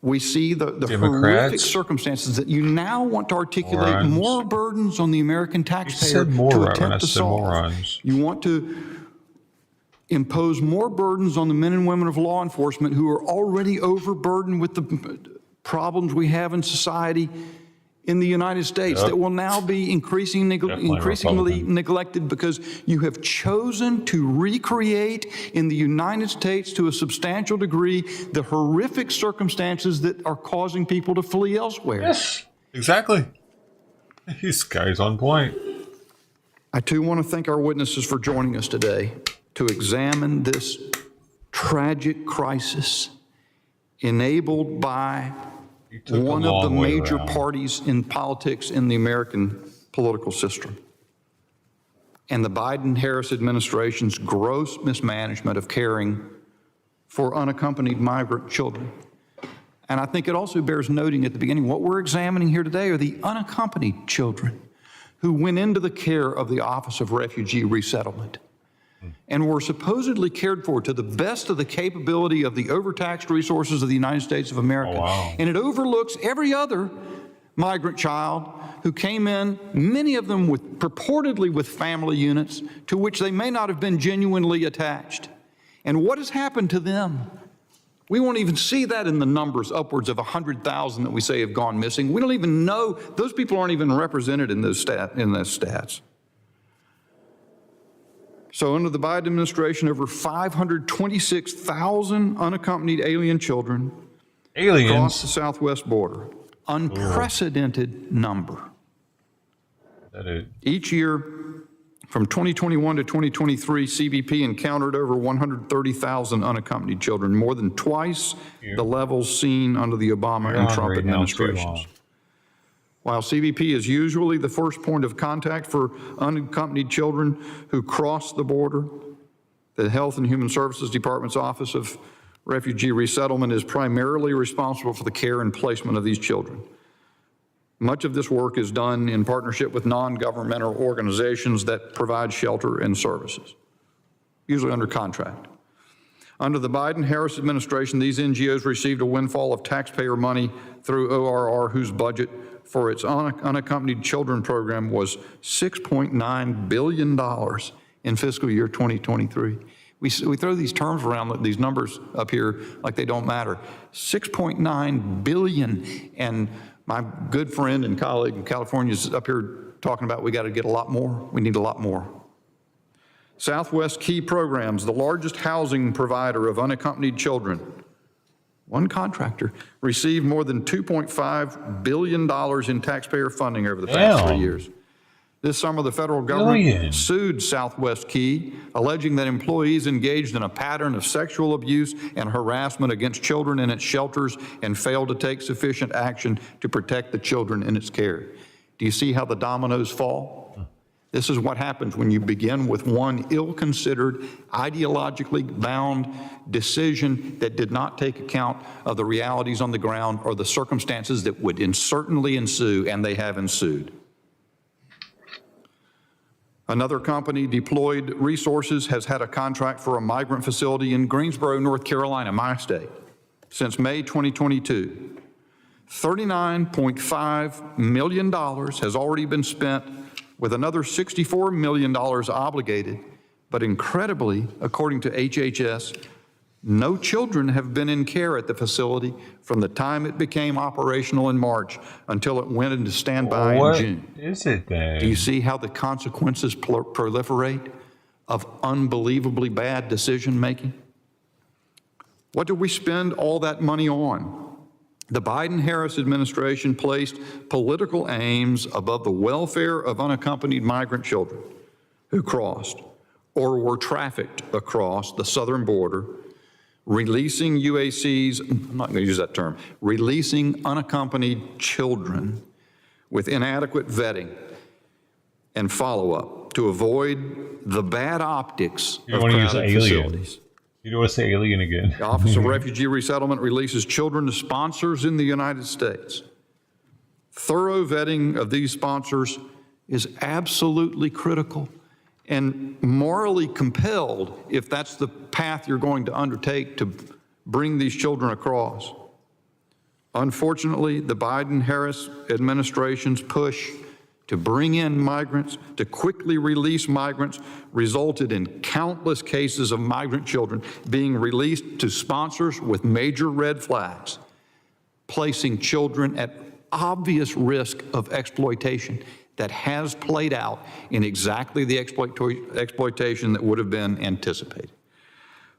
we see the horrific circumstances that you now want to articulate more burdens on the American taxpayer to attempt to solve. You want to impose more burdens on the men and women of law enforcement who are already overburdened with the problems we have in society in the United States that will now be increasingly neglected because you have chosen to recreate in the United States to a substantial degree the horrific circumstances that are causing people to flee elsewhere. Yes, exactly. This guy's on point. I too want to thank our witnesses for joining us today to examine this tragic crisis enabled by one of the major parties in politics in the American political system, and the Biden-Harris administration's gross mismanagement of caring for unaccompanied migrant children. And I think it also bears noting at the beginning, what we're examining here today are the unaccompanied children who went into the care of the Office of Refugee Resettlement and were supposedly cared for to the best of the capability of the overtaxed resources of the United States of America. Oh, wow. And it overlooks every other migrant child who came in, many of them purportedly with family units to which they may not have been genuinely attached. And what has happened to them? We won't even see that in the numbers, upwards of 100,000 that we say have gone missing. We don't even know, those people aren't even represented in those stats. So under the Biden administration, over 526,000 unaccompanied alien children crossed the southwest border. Unprecedented number. Each year, from 2021 to 2023, CBP encountered over 130,000 unaccompanied children, more than twice the levels seen under the Obama and Trump administrations. While CBP is usually the first point of contact for unaccompanied children who cross the border, the Health and Human Services Department's Office of Refugee Resettlement is primarily responsible for the care and placement of these children. Much of this work is done in partnership with non-governmental organizations that provide shelter and services, usually under contract. Under the Biden-Harris administration, these NGOs received a windfall of taxpayer money through ORR, whose budget for its unaccompanied children program was $6.9 billion in fiscal year 2023. We throw these terms around, these numbers up here, like they don't matter. $6.9 billion, and my good friend and colleague in California is up here talking about we got to get a lot more. We need a lot more. Southwest Key Programs, the largest housing provider of unaccompanied children, one contractor, received more than $2.5 billion in taxpayer funding over the past 3 years. This summer, the federal government sued Southwest Key, alleging that employees engaged in a pattern of sexual abuse and harassment against children in its shelters and failed to take sufficient action to protect the children in its care. Do you see how the dominoes fall? This is what happens when you begin with one ill-considered, ideologically bound decision that did not take account of the realities on the ground or the circumstances that would certainly ensue, and they have ensued. Another company deployed resources has had a contract for a migrant facility in Greensboro, North Carolina, my state, since May 2022. $39.5 million has already been spent, with another $64 million obligated, but incredibly, according to HHS, no children have been in care at the facility from the time it became operational in March until it went into standby in June. What is it then? Do you see how the consequences proliferate of unbelievably bad decision-making? What do we spend all that money on? The Biden-Harris administration placed political aims above the welfare of unaccompanied migrant children who crossed or were trafficked across the southern border, releasing UACs, I'm not going to use that term, releasing unaccompanied children with inadequate vetting and follow-up to avoid the bad optics of crowded facilities. You don't want to say alien again. The Office of Refugee Resettlement releases children to sponsors in the United States. Thorough vetting of these sponsors is absolutely critical and morally compelled if that's the path you're going to undertake to bring these children across. Unfortunately, the Biden-Harris administration's push to bring in migrants, to quickly release migrants, resulted in countless cases of migrant children being released to sponsors with major red flags, placing children at obvious risk of exploitation that has played out in exactly the exploitation that would have been anticipated.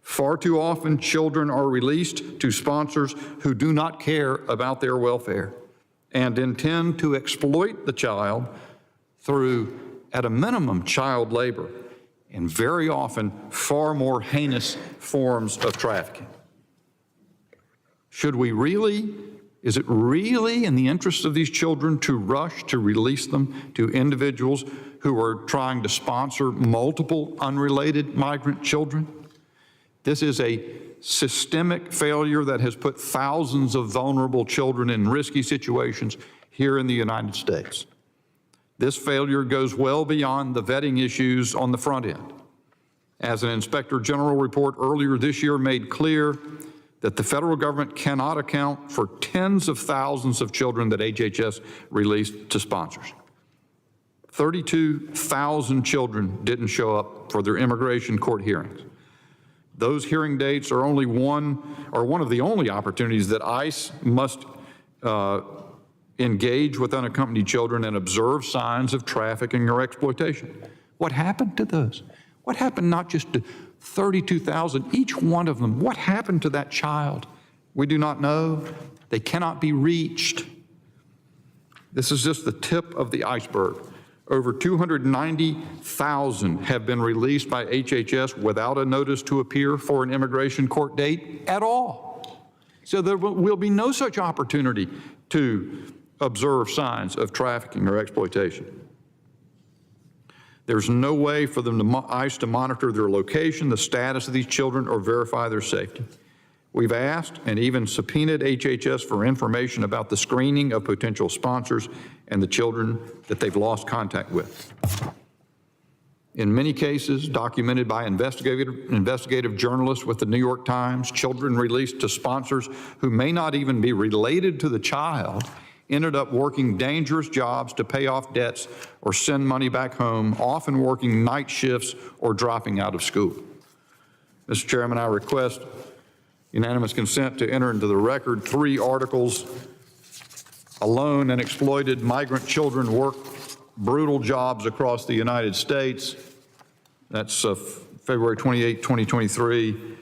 Far too often, children are released to sponsors who do not care about their welfare and intend to exploit the child through, at a minimum, child labor, and very often far more heinous forms of trafficking. Is it really in the interest of these children to rush to release them to individuals who are trying to sponsor multiple unrelated migrant children? This is a systemic failure that has put thousands of vulnerable children in risky situations here in the United States. This failure goes well beyond the vetting issues on the front end. As an Inspector General report earlier this year made clear, that the federal government cannot account for tens of thousands of children that HHS released to sponsors. 32,000 children didn't show up for their immigration court hearings. Those hearing dates are one of the only opportunities that ICE must engage with unaccompanied children and observe signs of trafficking or exploitation. What happened to those? What happened not just to 32,000, each one of them? What happened to that child? We do not know. They cannot be reached. This is just the tip of the iceberg. Over 290,000 have been released by HHS without a notice to appear for an immigration court date at all. So there will be no such opportunity to observe signs of trafficking or exploitation. There's no way for ICE to monitor their location, the status of these children, or verify their safety. We've asked and even subpoenaed HHS for information about the screening of potential sponsors and the children that they've lost contact with. In many cases, documented by investigative journalists with the New York Times, children released to sponsors who may not even be related to the child ended up working dangerous jobs to pay off debts or send money back home, often working night shifts or dropping out of school. Mr. Chairman, I request unanimous consent to enter into the record 3 articles. Alone and exploited migrant children work brutal jobs across the United States. That's February 28, 2023.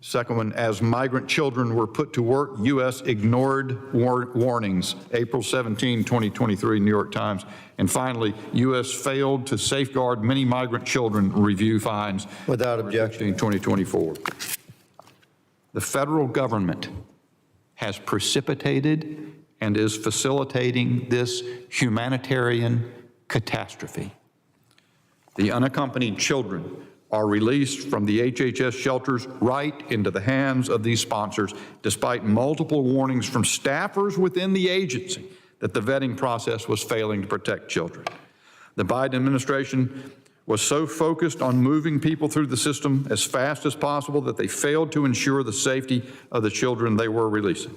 Second one, as migrant children were put to work, U.S. ignored warnings, April 17, 2023, New York Times. And finally, U.S. failed to safeguard many migrant children, review finds. Without objection. 2024. The federal government has precipitated and is facilitating this humanitarian catastrophe. The unaccompanied children are released from the HHS shelters right into the hands of these sponsors, despite multiple warnings from staffers within the agency that the vetting process was failing to protect children. The Biden administration was so focused on moving people through the system as fast as possible that they failed to ensure the safety of the children they were releasing.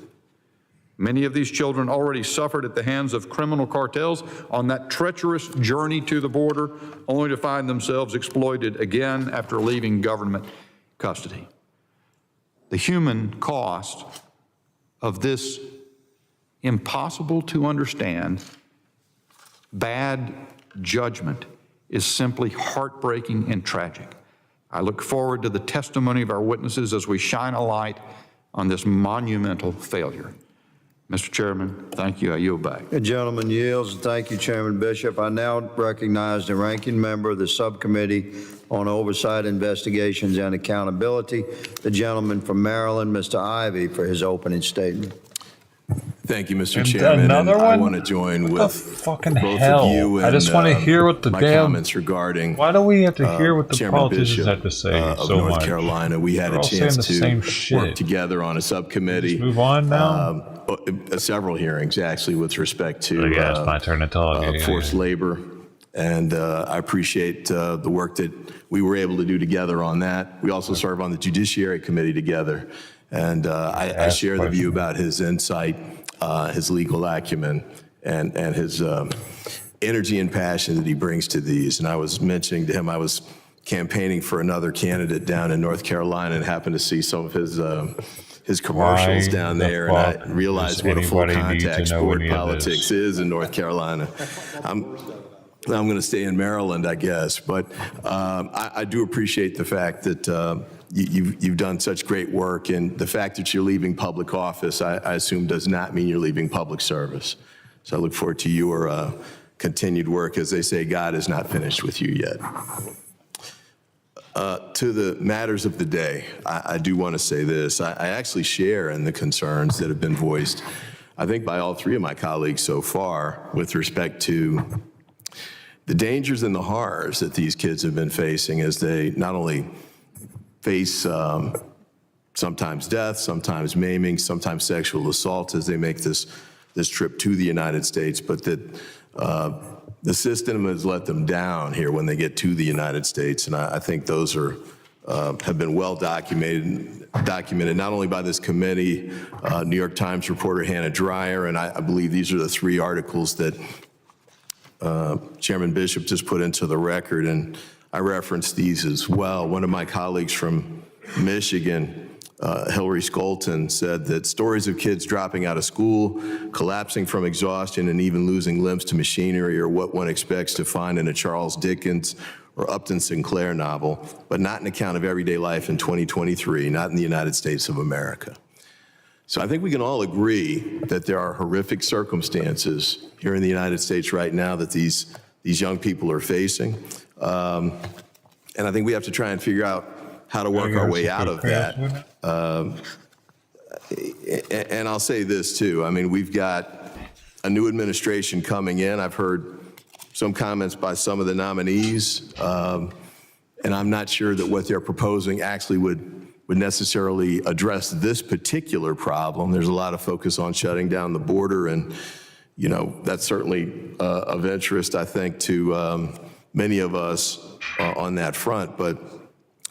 Many of these children already suffered at the hands of criminal cartels on that treacherous journey to the border, only to find themselves exploited again after leaving government custody. The human cost of this impossible to understand bad judgment is simply heartbreaking and tragic. I look forward to the testimony of our witnesses as we shine a light on this monumental failure. Mr. Chairman, thank you. I yield back. The gentleman yields. Thank you, Chairman Bishop. I now recognize the ranking member of the Subcommittee on Oversight, Investigations, and Accountability, the gentleman from Maryland, Mr. Ivey, for his opening statement. Thank you, Mr. Chairman. Another one? I want to join with fucking both hell? of you and I just want to hear what the my damn comments regarding. Why do we have to hear what the Chairman politicians Bishop, have to say of so North much? Carolina? We had They're a all chance saying the to same work shit. together on a subcommittee. Just move on now. Several hearings actually with respect to it's my turn to talk. forced labor, and I appreciate the work that we were able to do together on that. We also serve on the Judiciary Committee together, and I share the view about his insight, his legal acumen, and his energy and passion that he brings to these. And I was mentioning to him I was campaigning for another candidate down in North Carolina and happened to see some of his commercials down there, and I realized what a full contact sport politics is in North Carolina. I'm going to stay in Maryland, I guess, but I do appreciate the fact that you've done such great work, and the fact that you're leaving public office, I assume, does not mean you're leaving public service. So I look forward to your continued work. As they say, God is not finished with you yet. To the matters of the day, I do want to say this. I actually share in the concerns that have been voiced, I think, by all three of my colleagues so far with respect to the dangers and the horrors that these kids have been facing as they not only face sometimes death, sometimes maiming, sometimes sexual assault as they make this trip to the United States, but that the system has let them down here when they get to the United States, and I think those have been well documented not only by this committee, New York Times reporter Hannah Dreier, and I believe these are the three articles that Chairman Bishop just put into the record, and I referenced these as well. One of my colleagues from Michigan, Hillary Skolton, said that stories of kids dropping out of school, collapsing from exhaustion, and even losing limbs to machinery are what one expects to find in a Charles Dickens or Upton Sinclair novel, but not an account of everyday life in 2023, not in the United States of America. So I think we can all agree that there are horrific circumstances here in the United States right now that these young people are facing. And I think we have to try and figure out how to work our way out of that. And I'll say this too, I mean, we've got a new administration coming in. I've heard some comments by some of the nominees, and I'm not sure that what they're proposing actually would necessarily address this particular problem. There's a lot of focus on shutting down the border, and you know, that's certainly of interest, I think, to many of us on that front. But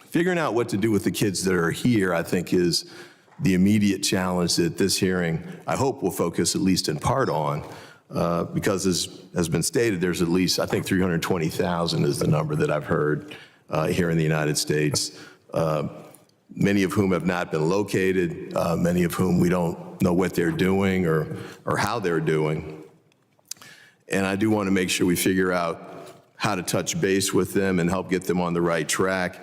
figuring out what to do with the kids that are here, I think, is the immediate challenge that this hearing, I hope, will focus at least in part on, because as has been stated, there's at least, I think, 320,000 is the number that I've heard here in the United States, many of whom have not been located, many of whom we don't know what they're doing or how they're doing. And I do want to make sure we figure out how to touch base with them and help get them on the right track.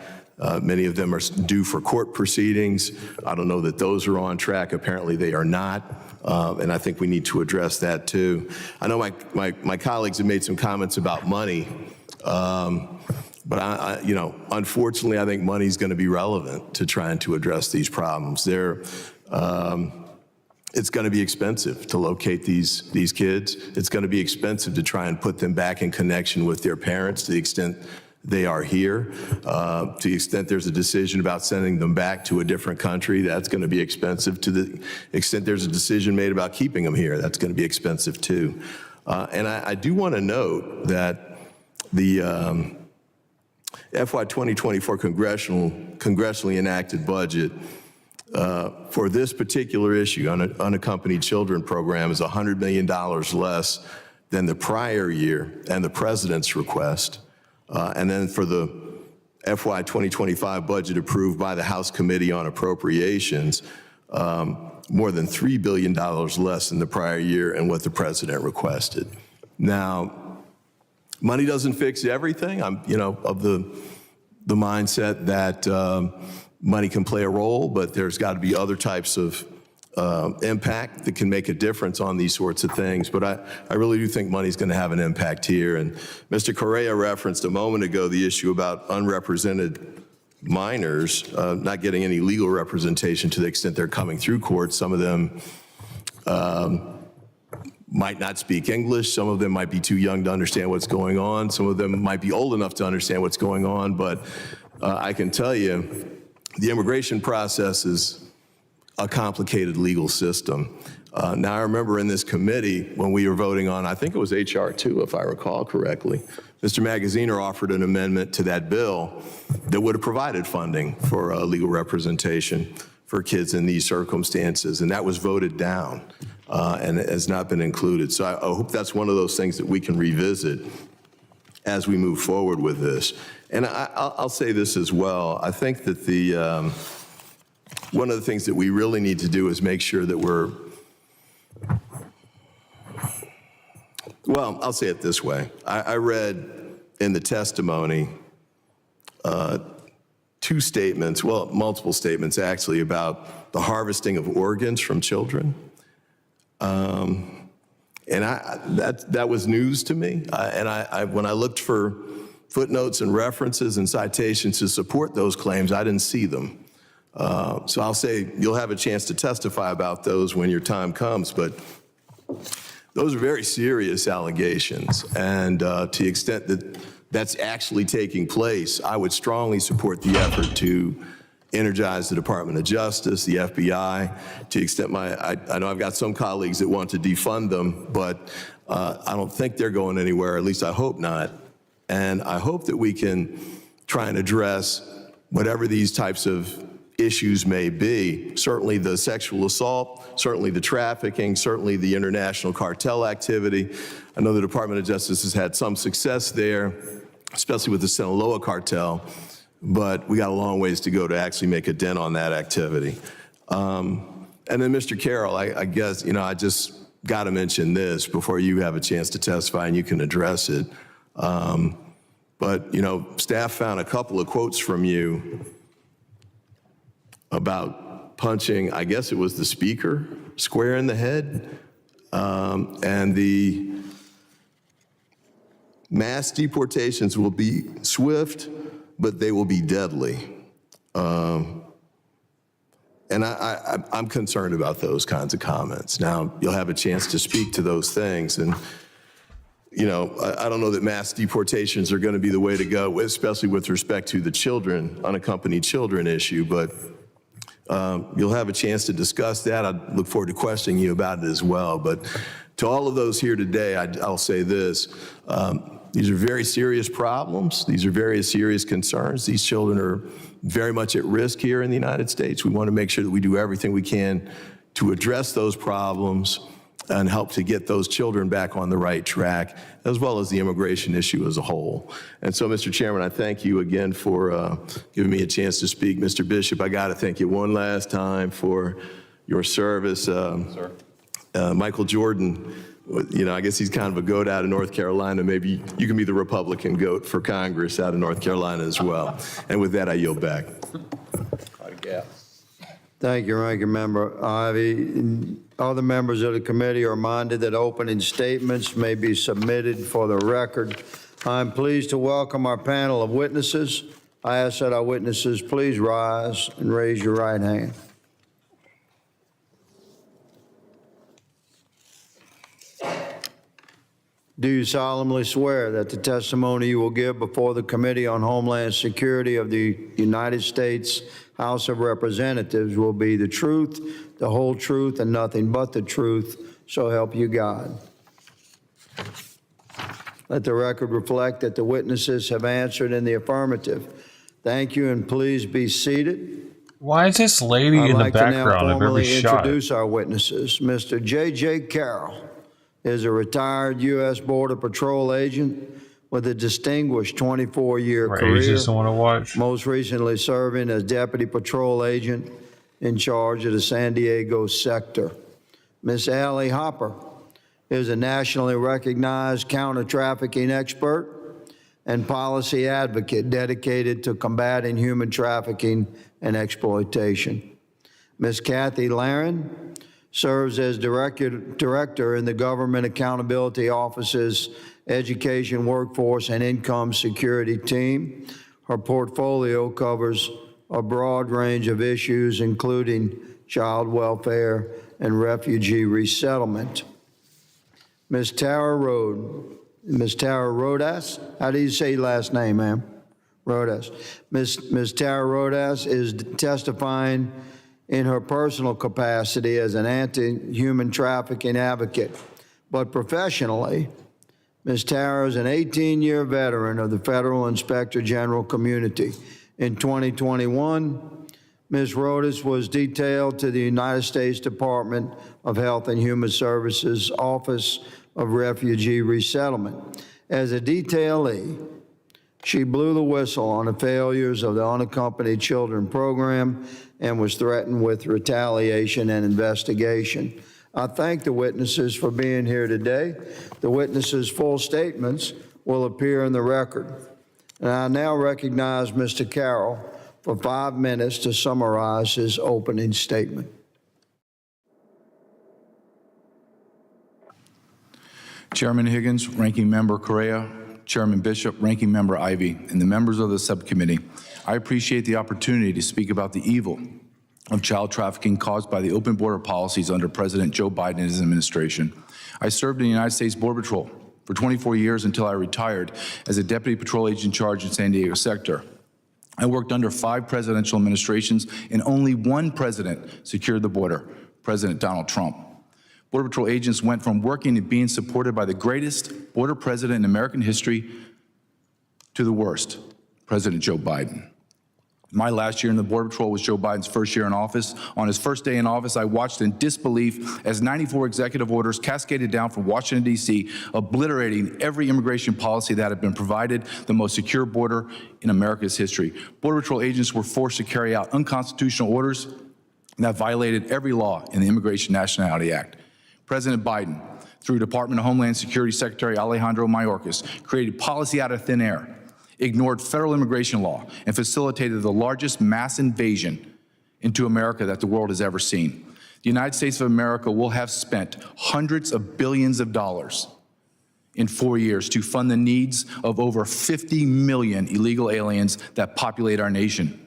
Many of them are due for court proceedings. I don't know that those are on track. Apparently they are not. And I think we need to address that too. I know my colleagues have made some comments about money, but you know, unfortunately, I think money is going to be relevant to trying to address these problems. It's going to be expensive to locate these kids. It's going to be expensive to try and put them back in connection with their parents to the extent they are here. To the extent there's a decision about sending them back to a different country, that's going to be expensive. To the extent there's a decision made about keeping them here, that's going to be expensive too. And I do want to note that the FY 2024 congressionally enacted budget for this particular issue, unaccompanied children program, is $100 million less than the prior year and the president's request. And then for the FY 2025 budget approved by the House Committee on Appropriations, more than $3 billion less than the prior year and what the president requested. Now, money doesn't fix everything. I'm, of the mindset that money can play a role, but there's got to be other types of impact that can make a difference on these sorts of things. But I really do think money's going to have an impact here. And Mr. Correa referenced a moment ago the issue about unrepresented minors not getting any legal representation to the extent they're coming through court. Some of them might not speak English. Some of them might be too young to understand what's going on. Some of them might be old enough to understand what's going on. But I can tell you, the immigration process is a complicated legal system. Now, I remember in this committee when we were voting on, I think it was HR 2, if I recall correctly, Mr. Magaziner offered an amendment to that bill that would have provided funding for legal representation for kids in these circumstances, and that was voted down and has not been included. So I hope that's one of those things that we can revisit as we move forward with this. And I'll say this as well. I think that one of the things that we really need to do is make sure that well, I'll say it this way. I read in the testimony two statements, well, multiple statements actually, about the harvesting of organs from children. And that was news to me. When I looked for footnotes and references and citations to support those claims, I didn't see them. So I'll say you'll have a chance to testify about those when your time comes, but those are very serious allegations. And to the extent that that's actually taking place, I would strongly support the effort to energize the Department of Justice, the FBI, to the extent I know I've got some colleagues that want to defund them, but I don't think they're going anywhere, at least I hope not. And I hope that we can try and address whatever these types of issues may be, certainly the sexual assault, certainly the trafficking, certainly the international cartel activity. I know the Department of Justice has had some success there, especially with the Sinaloa cartel, but we got a long ways to go to actually make a dent on that activity. And then Mr. Carroll, I guess, I just got to mention this before you have a chance to testify and you can address it. But, staff found a couple of quotes from you about punching, I guess it was the speaker, square in the head, and the mass deportations will be swift, but they will be deadly. And I'm concerned about those kinds of comments. Now, you'll have a chance to speak to those things, and I don't know that mass deportations are going to be the way to go, especially with respect to the children, unaccompanied children issue, but you'll have a chance to discuss that. I look forward to questioning you about it as well. But to all of those here today, I'll say this. These are very serious problems. These are very serious concerns. These children are very much at risk here in the United States. We want to make sure that we do everything we can to address those problems and help to get those children back on the right track, as well as the immigration issue as a whole. And so, Mr. Chairman, I thank you again for giving me a chance to speak. Mr. Bishop, I got to thank you one last time for your service. Michael Jordan, I guess he's kind of a goat out of North Carolina. Maybe you can be the Republican goat for Congress out of North Carolina as well. And with that, I yield back. Thank you, Ranking Member Ivey. Other members of the committee are reminded that opening statements may be submitted for the record. I'm pleased to welcome our panel of witnesses. I ask that our witnesses please rise and raise your right hand. Do you solemnly swear that the testimony you will give before the Committee on Homeland Security of the United States House of Representatives will be the truth, the whole truth, and nothing but the truth, so help you God? Let the record reflect that the witnesses have answered in the affirmative. Thank you, and please be seated. Why is this lady in the background of every shot? Introduce our witnesses. Mr. J.J. Carroll is a retired U.S. Border Patrol agent with a distinguished 24-year career, most recently serving as Deputy Patrol Agent in charge of the San Diego sector. Ms. Allie Hopper is a nationally recognized counter-trafficking expert and policy advocate dedicated to combating human trafficking and exploitation. Ms. Kathy Laren serves as director in the Government Accountability Office's Education, Workforce, and Income Security team. Her portfolio covers a broad range of issues, including child welfare and refugee resettlement. Ms. Tara Rodas, how do you say your last name, ma'am? Rodas. Ms. Tara Rodas is testifying in her personal capacity as an anti-human trafficking advocate, but professionally, Ms. Tara is an 18-year veteran of the Federal Inspector General community. In 2021, Ms. Rodas was detailed to the United States Department of Health and Human Services Office of Refugee Resettlement. As a detailee, she blew the whistle on the failures of the Unaccompanied Children program and was threatened with retaliation and investigation. I thank the witnesses for being here today. The witnesses' full statements will appear in the record. And I now recognize Mr. Carroll for 5 minutes to summarize his opening statement. Chairman Higgins, Ranking Member Correa, Chairman Bishop, Ranking Member Ivey, and the members of the subcommittee, I appreciate the opportunity to speak about the evil of child trafficking caused by the open border policies under President Joe Biden and his administration. I served in the United States Border Patrol for 24 years until I retired as a Deputy Patrol Agent in charge in San Diego sector. I worked under 5 presidential administrations, and only one president secured the border, President Donald Trump. Border Patrol agents went from working and being supported by the greatest border president in American history to the worst, President Joe Biden. My last year in the Border Patrol was Joe Biden's first year in office. On his first day in office, I watched in disbelief as 94 executive orders cascaded down from Washington, D.C., obliterating every immigration policy that had been provided the most secure border in America's history. Border Patrol agents were forced to carry out unconstitutional orders that violated every law in the Immigration Nationality Act. President Biden, through Department of Homeland Security Secretary Alejandro Mayorkas, created policy out of thin air, ignored federal immigration law, and facilitated the largest mass invasion into America that the world has ever seen. The United States of America will have spent hundreds of billions of dollars in 4 years to fund the needs of over 50 million illegal aliens that populate our nation.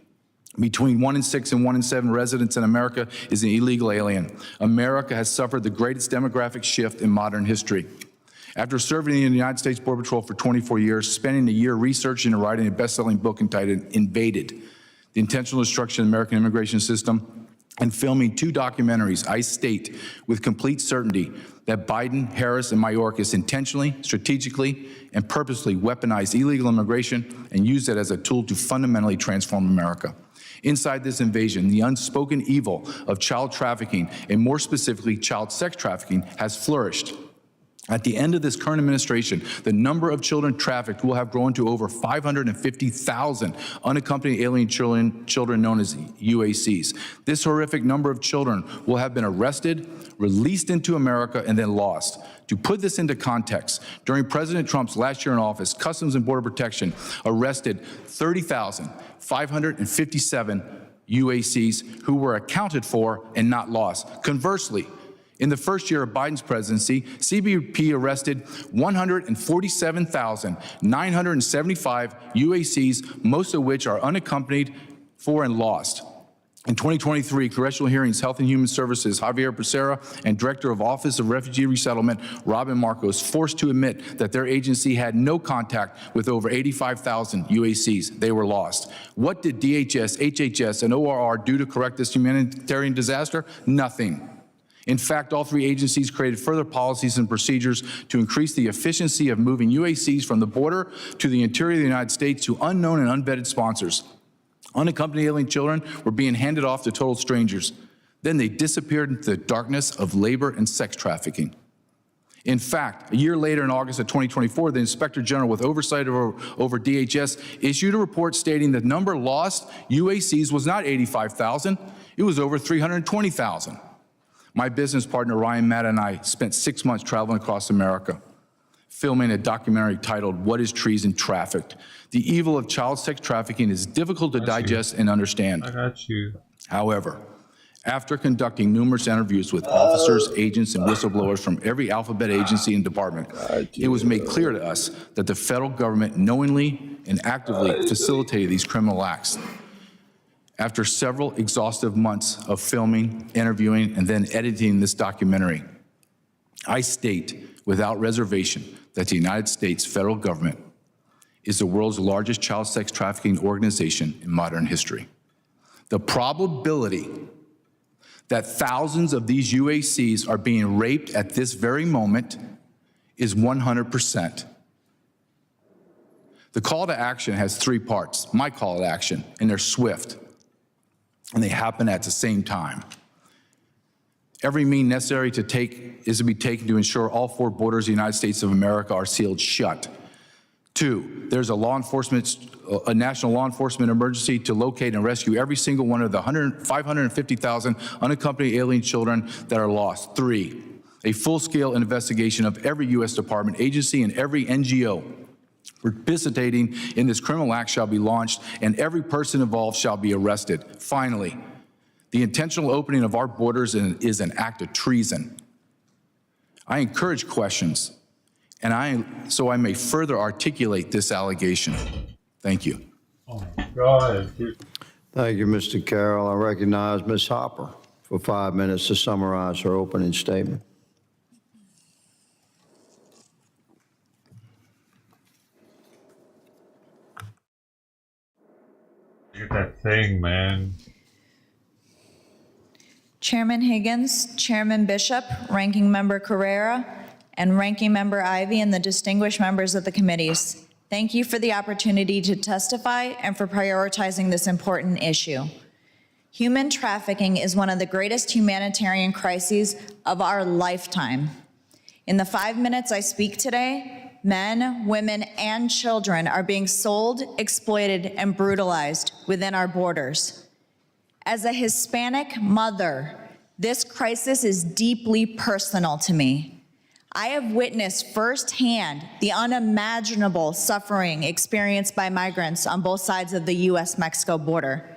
Between 1 in 6 and 1 in 7 residents in America is an illegal alien. America has suffered the greatest demographic shift in modern history. After serving in the United States Border Patrol for 24 years, spending a year researching and writing a best-selling book entitled Invaded, The Intentional Destruction of the American Immigration System, and filming 2 documentaries, I state with complete certainty that Biden, Harris, and Mayorkas intentionally, strategically, and purposely weaponized illegal immigration and used it as a tool to fundamentally transform America. Inside this invasion, the unspoken evil of child trafficking, and more specifically child sex trafficking, has flourished. At the end of this current administration, the number of children trafficked will have grown to over 550,000 unaccompanied alien children known as UACs. This horrific number of children will have been arrested, released into America, and then lost. To put this into context, during President Trump's last year in office, Customs and Border Protection arrested 30,557 UACs who were accounted for and not lost. Conversely, in the first year of Biden's presidency, CBP arrested 147,975 UACs, most of which are unaccompanied for and lost. In 2023, Correctional Hearings Health and Human Services Javier Becerra and Director of Office of Refugee Resettlement Robin Marcos forced to admit that their agency had no contact with over 85,000 UACs. They were lost. What did DHS, HHS, and ORR do to correct this humanitarian disaster? Nothing. In fact, all three agencies created further policies and procedures to increase the efficiency of moving UACs from the border to the interior of the United States to unknown and unvetted sponsors. Unaccompanied alien children were being handed off to total strangers. Then they disappeared into the darkness of labor and sex trafficking. In fact, a year later in August of 2024, the Inspector General with oversight over DHS issued a report stating the number lost UACs was not 85,000, it was over 320,000. My business partner Ryan Matt and I spent 6 months traveling across America, filming a documentary titled What is Treason Trafficked? The evil of child sex trafficking is difficult to digest and understand. I got you. However, after conducting numerous interviews with officers, agents, and whistleblowers from every alphabet agency and department, it was made clear to us that the federal government knowingly and actively facilitated these criminal acts. After several exhaustive months of filming, interviewing, and then editing this documentary, I state without reservation that the United States federal government is the world's largest child sex trafficking organization in modern history. The probability that thousands of these UACs are being raped at this very moment is 100%. The call to action has 3 parts, my call to action, and they're swift, and they happen at the same time. Every means necessary is to be taken to ensure all 4 borders of the United States of America are sealed shut. 2, there's a national law enforcement emergency to locate and rescue every single one of the 550,000 unaccompanied alien children that are lost. 3, a full-scale investigation of every U.S. department, agency, and every NGO participating in this criminal act shall be launched, and every person involved shall be arrested. Finally, the intentional opening of our borders is an act of treason. I encourage questions, so I may further articulate this allegation. Thank you. Oh my God. Thank you, Mr. Carroll. I recognize Ms. Hopper for 5 minutes to summarize her opening statement. Get that thing, man. Chairman Higgins, Chairman Bishop, Ranking Member Carrera, and Ranking Member Ivey, and the distinguished members of the committees. Thank you for the opportunity to testify and for prioritizing this important issue. Human trafficking is one of the greatest humanitarian crises of our lifetime. In the 5 minutes I speak today, men, women, and children are being sold, exploited, and brutalized within our borders. As a Hispanic mother, this crisis is deeply personal to me. I have witnessed firsthand the unimaginable suffering experienced by migrants on both sides of the U.S.-Mexico border.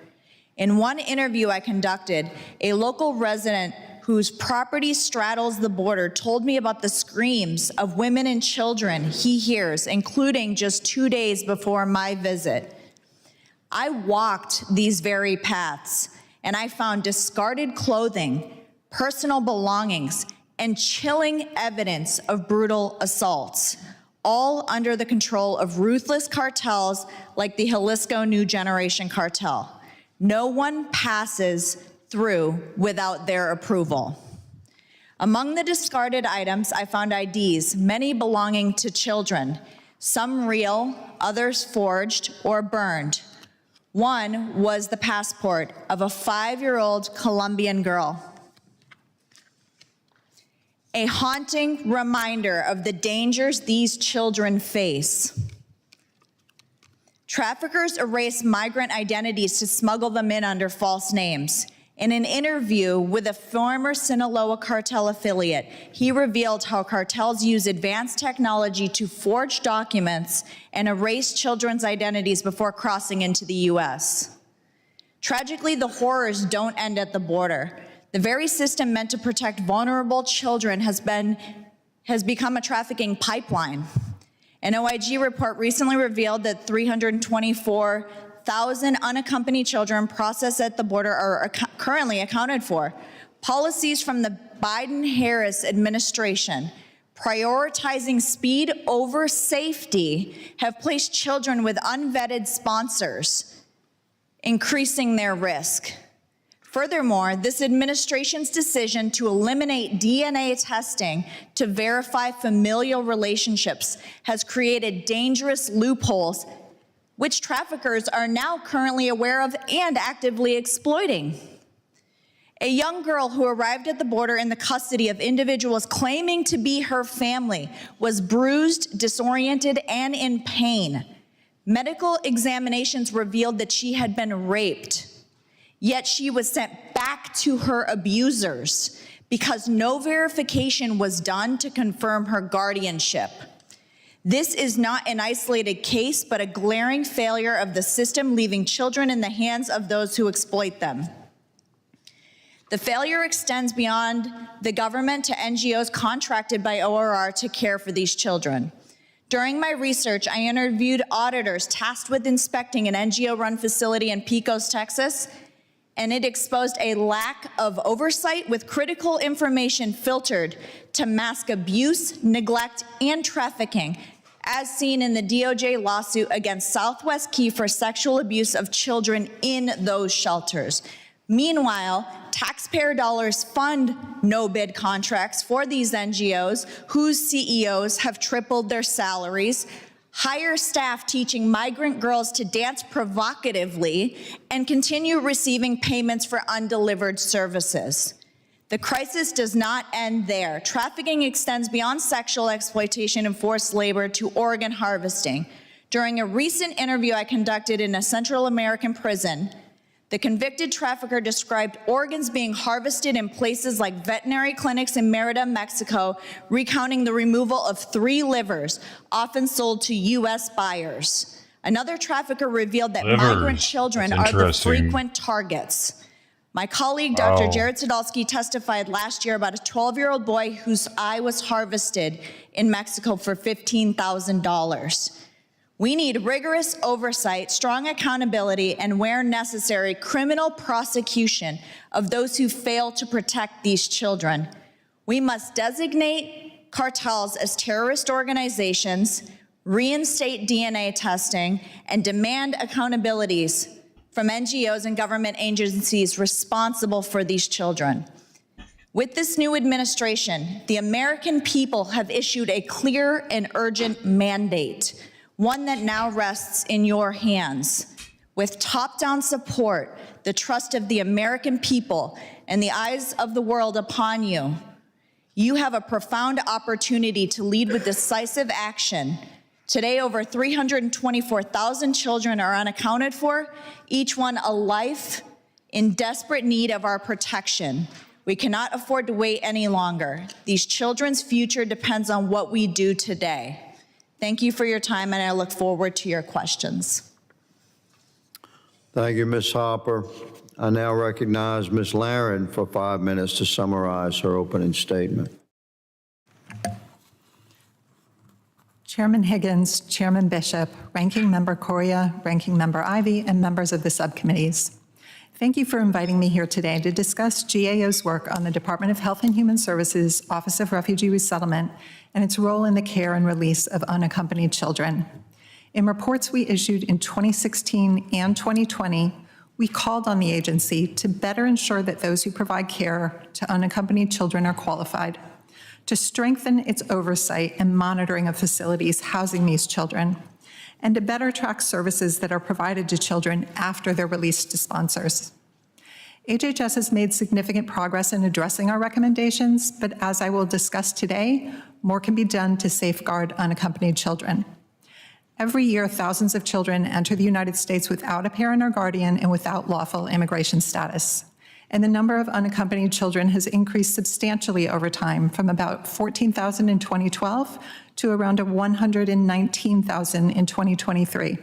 In one interview I conducted, a local resident whose property straddles the border told me about the screams of women and children he hears, including just 2 days before my visit. I walked these very paths, and I found discarded clothing, personal belongings, and chilling evidence of brutal assaults, all under the control of ruthless cartels like the Jalisco New Generation Cartel. No one passes through without their approval. Among the discarded items, I found IDs, many belonging to children, some real, others forged or burned. One was the passport of a 5-year-old Colombian girl. A haunting reminder of the dangers these children face. Traffickers erase migrant identities to smuggle them in under false names. In an interview with a former Sinaloa cartel affiliate, he revealed how cartels use advanced technology to forge documents and erase children's identities before crossing into the U.S. Tragically, the horrors don't end at the border. The very system meant to protect vulnerable children has become a trafficking pipeline. An OIG report recently revealed that 324 1,000 unaccompanied children processed at the border are currently accounted for. Policies from the Biden-Harris administration prioritizing speed over safety have placed children with unvetted sponsors, increasing their risk. Furthermore, this administration's decision to eliminate DNA testing to verify familial relationships has created dangerous loopholes which traffickers are now currently aware of and actively exploiting. A young girl who arrived at the border in the custody of individuals claiming to be her family was bruised, disoriented, and in pain. Medical examinations revealed that she had been raped, yet she was sent back to her abusers because no verification was done to confirm her guardianship. This is not an isolated case, but a glaring failure of the system, leaving children in the hands of those who exploit them. The failure extends beyond the government to NGOs contracted by ORR to care for these children. During my research, I interviewed auditors tasked with inspecting an NGO-run facility in Pecos, Texas, and it exposed a lack of oversight with critical information filtered to mask abuse, neglect, and trafficking, as seen in the DOJ lawsuit against Southwest Key for sexual abuse of children in those shelters. Meanwhile, taxpayer dollars fund no-bid contracts for these NGOs whose CEOs have tripled their salaries, hire staff teaching migrant girls to dance provocatively, and continue receiving payments for undelivered services. The crisis does not end there. Trafficking extends beyond sexual exploitation and forced labor to organ harvesting. During a recent interview I conducted in a Central American prison, the convicted trafficker described organs being harvested in places like veterinary clinics in Merida, Mexico, recounting the removal of 3 livers, often sold to U.S. buyers. Another trafficker revealed that migrant children are the frequent targets. My colleague, Dr. Jared Sadolsky, testified last year about a 12-year-old boy whose eye was harvested in Mexico for $15,000. We need rigorous oversight, strong accountability, and where necessary, criminal prosecution of those who fail to protect these children. We must designate cartels as terrorist organizations, reinstate DNA testing, and demand accountabilities from NGOs and government agencies responsible for these children. With this new administration, the American people have issued a clear and urgent mandate, one that now rests in your hands. With top-down support, the trust of the American people, and the eyes of the world upon you, you have a profound opportunity to lead with decisive action. Today, over 324,000 children are unaccounted for, each one a life in desperate need of our protection. We cannot afford to wait any longer. These children's future depends on what we do today. Thank you for your time, and I look forward to your questions. Thank you, Ms. Hopper. I now recognize Ms. Laren for 5 minutes to summarize her opening statement. Chairman Higgins, Chairman Bishop, Ranking Member Correa, Ranking Member Ivey, and members of the subcommittees. Thank you for inviting me here today to discuss GAO's work on the Department of Health and Human Services Office of Refugee Resettlement and its role in the care and release of unaccompanied children. In reports we issued in 2016 and 2020, we called on the agency to better ensure that those who provide care to unaccompanied children are qualified, to strengthen its oversight and monitoring of facilities housing these children, and to better track services that are provided to children after they're released to sponsors. HHS has made significant progress in addressing our recommendations, but as I will discuss today, more can be done to safeguard unaccompanied children. Every year, thousands of children enter the United States without a parent or guardian and without lawful immigration status. And the number of unaccompanied children has increased substantially over time, from about 14,000 in 2012 to around 119,000 in 2023.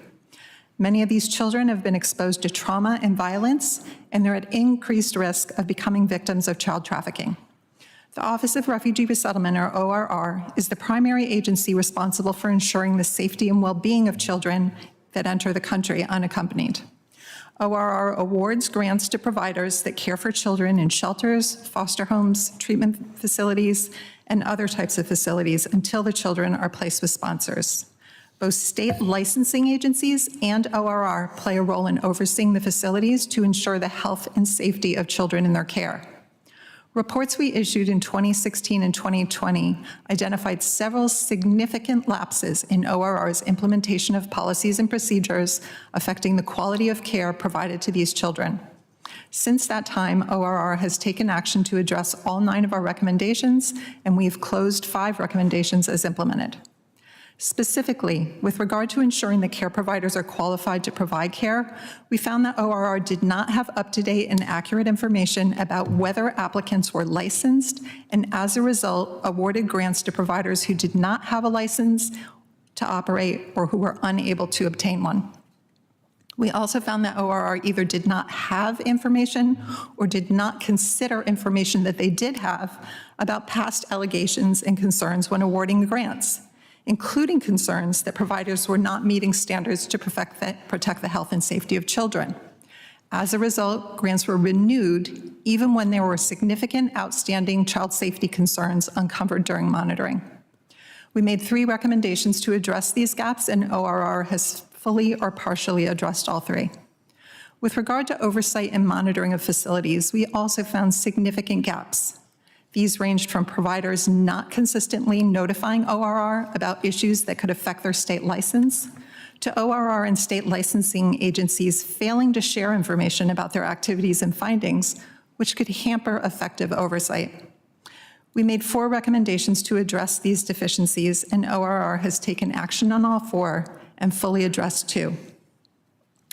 Many of these children have been exposed to trauma and violence, and they're at increased risk of becoming victims of child trafficking. The Office of Refugee Resettlement, or ORR, is the primary agency responsible for ensuring the safety and well-being of children that enter the country unaccompanied. ORR awards grants to providers that care for children in shelters, foster homes, treatment facilities, and other types of facilities until the children are placed with sponsors. Both state licensing agencies and ORR play a role in overseeing the facilities to ensure the health and safety of children in their care. Reports we issued in 2016 and 2020 identified several significant lapses in ORR's implementation of policies and procedures affecting the quality of care provided to these children. Since that time, ORR has taken action to address all 9 of our recommendations, and we've closed 5 recommendations as implemented. Specifically, with regard to ensuring that care providers are qualified to provide care, we found that ORR did not have up-to-date and accurate information about whether applicants were licensed, and as a result, awarded grants to providers who did not have a license to operate or who were unable to obtain one. We also found that ORR either did not have information or did not consider information that they did have about past allegations and concerns when awarding grants, including concerns that providers were not meeting standards to protect the health and safety of children. As a result, grants were renewed even when there were significant outstanding child safety concerns uncovered during monitoring. We made 3 recommendations to address these gaps, and ORR has fully or partially addressed all 3. With regard to oversight and monitoring of facilities, we also found significant gaps. These ranged from providers not consistently notifying ORR about issues that could affect their state license, to ORR and state licensing agencies failing to share information about their activities and findings, which could hamper effective oversight. We made 4 recommendations to address these deficiencies, and ORR has taken action on all 4 and fully addressed 2.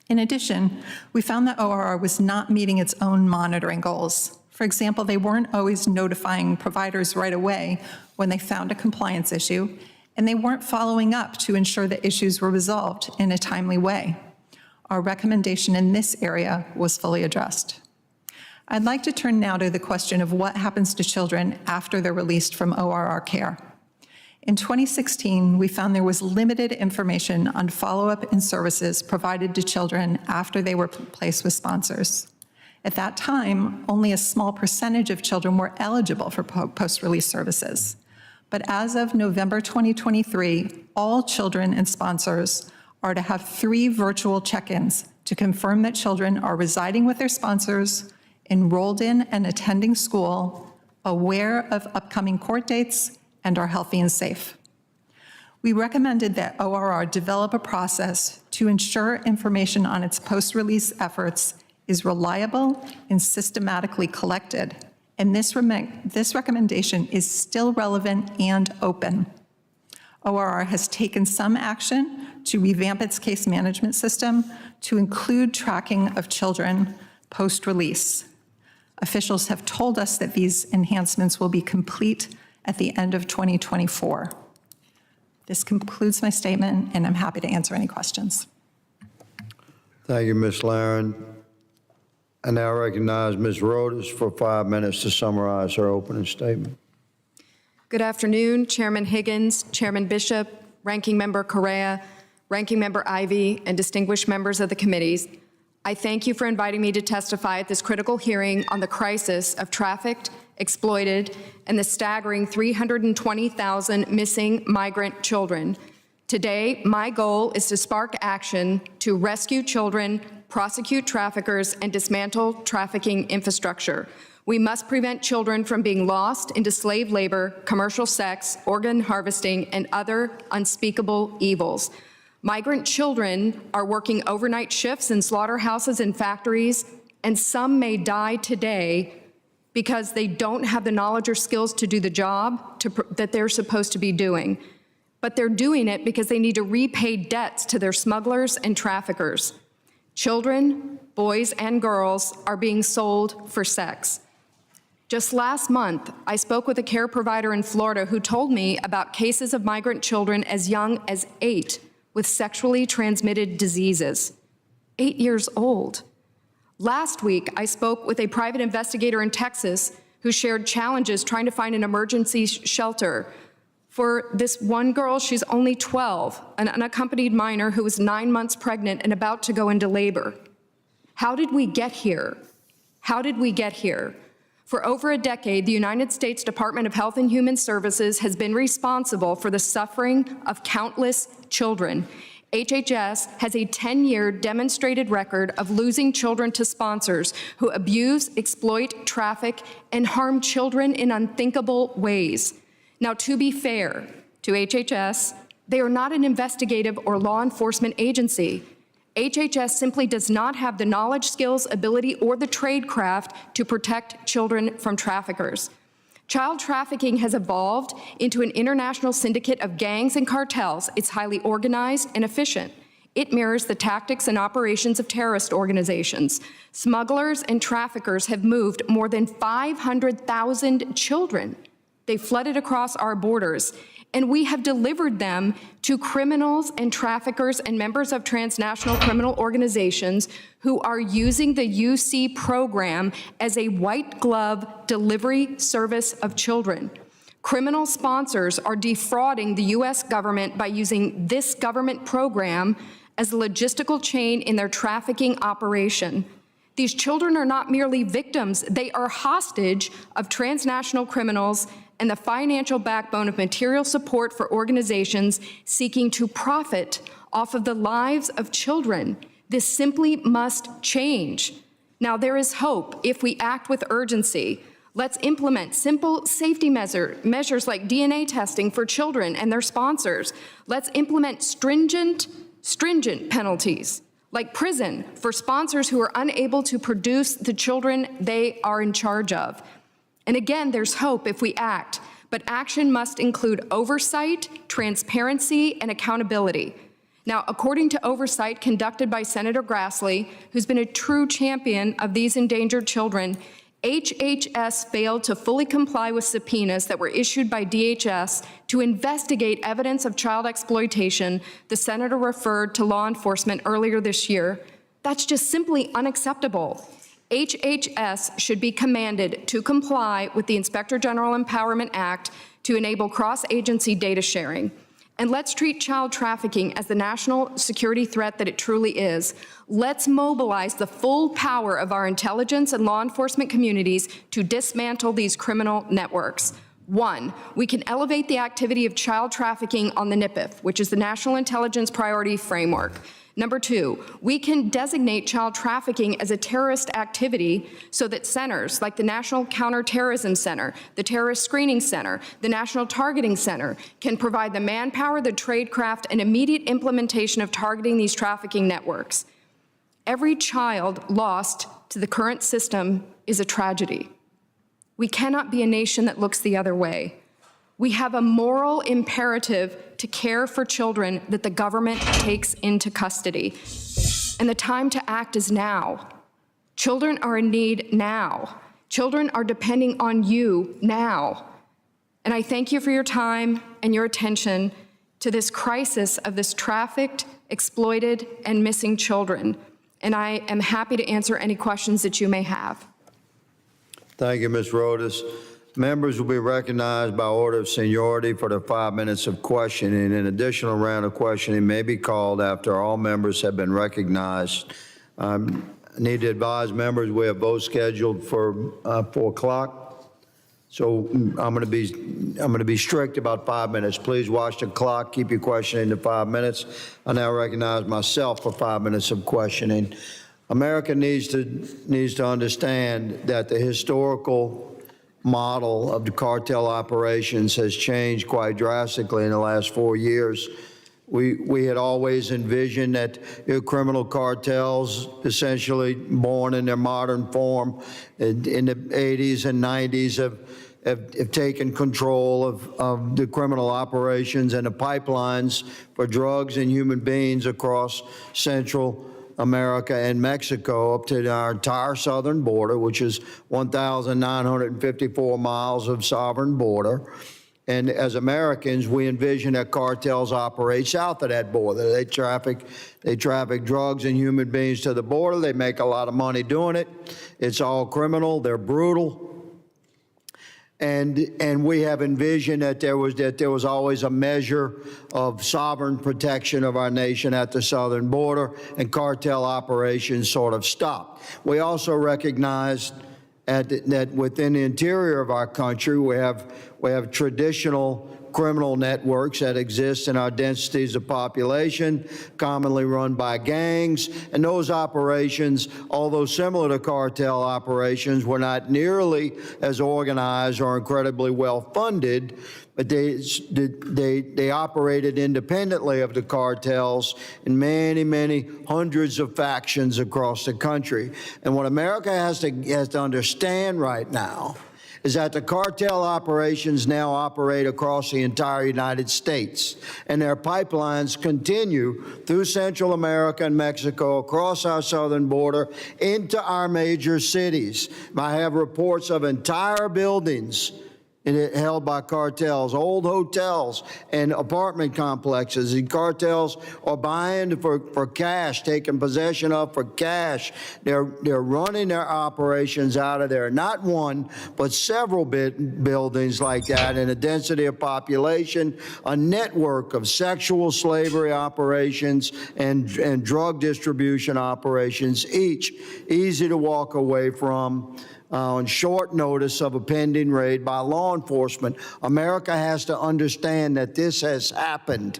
In addition, we found that ORR was not meeting its own monitoring goals. For example, they weren't always notifying providers right away when they found a compliance issue, and they weren't following up to ensure that issues were resolved in a timely way. Our recommendation in this area was fully addressed. I'd like to turn now to the question of what happens to children after they're released from ORR care. In 2016, we found there was limited information on follow-up and services provided to children after they were placed with sponsors. At that time, only a small percentage of children were eligible for post-release services. But as of November 2023, all children and sponsors are to have 3 virtual check-ins to confirm that children are residing with their sponsors, enrolled in and attending school, aware of upcoming court dates, and are healthy and safe. We recommended that ORR develop a process to ensure information on its post-release efforts is reliable and systematically collected, and this recommendation is still relevant and open. ORR has taken some action to revamp its case management system to include tracking of children post-release. Officials have told us that these enhancements will be complete at the end of 2024. This concludes my statement, and I'm happy to answer any questions. Thank you, Ms. Laren. I now recognize Ms. Rodas for 5 minutes to summarize her opening statement. Good afternoon, Chairman Higgins, Chairman Bishop, Ranking Member Correa, Ranking Member Ivey, and distinguished members of the committees. I thank you for inviting me to testify at this critical hearing on the crisis of trafficked, exploited, and the staggering 320,000 missing migrant children. Today, my goal is to spark action to rescue children, prosecute traffickers, and dismantle trafficking infrastructure. We must prevent children from being lost into slave labor, commercial sex, organ harvesting, and other unspeakable evils. Migrant children are working overnight shifts in slaughterhouses and factories, and some may die today because they don't have the knowledge or skills to do the job that they're supposed to be doing. But they're doing it because they need to repay debts to their smugglers and traffickers. Children, boys and girls, are being sold for sex. Just last month, I spoke with a care provider in Florida who told me about cases of migrant children as young as 8 with sexually transmitted diseases. 8 years old. Last week, I spoke with a private investigator in Texas who shared challenges trying to find an emergency shelter for this one girl. She's only 12, an unaccompanied minor who was 9 months pregnant and about to go into labor. How did we get here? How did we get here? For over a decade, the United States Department of Health and Human Services has been responsible for the suffering of countless children. HHS has a 10-year demonstrated record of losing children to sponsors who abuse, exploit, traffic, and harm children in unthinkable ways. Now, to be fair to HHS, they are not an investigative or law enforcement agency. HHS simply does not have the knowledge, skills, ability, or the tradecraft to protect children from traffickers. Child trafficking has evolved into an international syndicate of gangs and cartels. It's highly organized and efficient. It mirrors the tactics and operations of terrorist organizations. Smugglers and traffickers have moved more than 500,000 children. They flooded across our borders, and we have delivered them to criminals and traffickers and members of transnational criminal organizations who are using the UC program as a white glove delivery service of children. Criminal sponsors are defrauding the U.S. government by using this government program as a logistical chain in their trafficking operation. These children are not merely victims, they are hostage of transnational criminals and the financial backbone of material support for organizations seeking to profit off of the lives of children. This simply must change. Now, there is hope if we act with urgency. Let's implement simple safety measures like DNA testing for children and their sponsors. Let's implement stringent penalties like prison for sponsors who are unable to produce the children they are in charge of. And again, there's hope if we act, but action must include oversight, transparency, and accountability. Now, according to oversight conducted by Senator Grassley, who's been a true champion of these endangered children, HHS failed to fully comply with subpoenas that were issued by DHS to investigate evidence of child exploitation the senator referred to law enforcement earlier this year. That's just simply unacceptable. HHS should be commanded to comply with the Inspector General Empowerment Act to enable cross-agency data sharing. And let's treat child trafficking as the national security threat that it truly is. Let's mobilize the full power of our intelligence and law enforcement communities to dismantle these criminal networks. One, we can elevate the activity of child trafficking on the NIPIF, which is the National Intelligence Priority Framework. Number two, we can designate child trafficking as a terrorist activity so that centers like the National Counterterrorism Center, the Terrorist Screening Center, the National Targeting Center can provide the manpower, the tradecraft, and immediate implementation of targeting these trafficking networks. Every child lost to the current system is a tragedy. We cannot be a nation that looks the other way. We have a moral imperative to care for children that the government takes into custody. And the time to act is now. Children are in need now. Children are depending on you now. And I thank you for your time and your attention to this crisis of this trafficked, exploited, and missing children. And I am happy to answer any questions that you may have. Thank you, Ms. Rodas. Members will be recognized by order of seniority for their 5 minutes of questioning. An additional round of questioning may be called after all members have been recognized. I need to advise members we have votes scheduled for 4 o'clock. So I'm going to be strict about 5 minutes. Please watch the clock. Keep your questioning to 5 minutes. I now recognize myself for 5 minutes of questioning. America needs to understand that the historical model of the cartel operations has changed quite drastically in the last 4 years. We had always envisioned that criminal cartels, essentially born in their modern form in the 80s and 90s, have taken control of the criminal operations and the pipelines for drugs and human beings across Central America and Mexico up to our entire southern border, which is 1,954 miles of sovereign border. And as Americans, we envision that cartels operate south of that border. They traffic drugs and human beings to the border. They make a lot of money doing it. It's all criminal. They're brutal. And we have envisioned that there was always a measure of sovereign protection of our nation at the southern border, and cartel operations sort of stopped. We also recognized that within the interior of our country, we have traditional criminal networks that exist in our densities of population, commonly run by gangs, and those operations, although similar to cartel operations, were not nearly as organized or incredibly well funded, but they operated independently of the cartels in many hundreds of factions across the country. And what America has to understand right now is that the cartel operations now operate across the entire United States, and their pipelines continue through Central America and Mexico, across our southern border, into our major cities. I have reports of entire buildings held by cartels, old hotels and apartment complexes. And cartels are buying for cash, taking possession of for cash. They're running their operations out of there. Not one, but several buildings like that, in a density of population, a network of sexual slavery operations and drug distribution operations, each easy to walk away from on short notice of a pending raid by law enforcement. America has to understand that this has happened,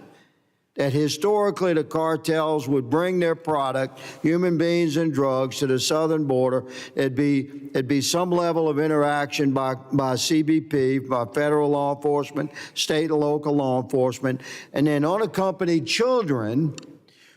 that historically the cartels would bring their product, human beings and drugs, to the southern border. It'd be some level of interaction by CBP, by federal law enforcement, state and local law enforcement, and then unaccompanied children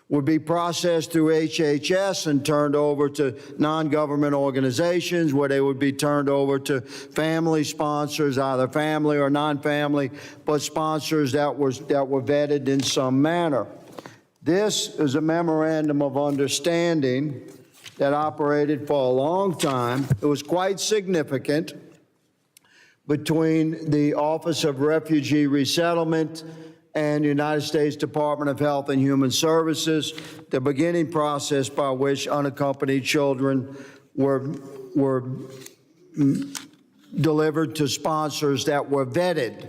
would be processed through HHS and turned over to non-government organizations, where they would be turned over to family sponsors, either family or non-family, but sponsors that were vetted in some manner. This is a memorandum of understanding that operated for a long time. It was quite significant, between the Office of Refugee Resettlement and the United States Department of Health and Human Services, the beginning process by which unaccompanied children were delivered to sponsors that were vetted.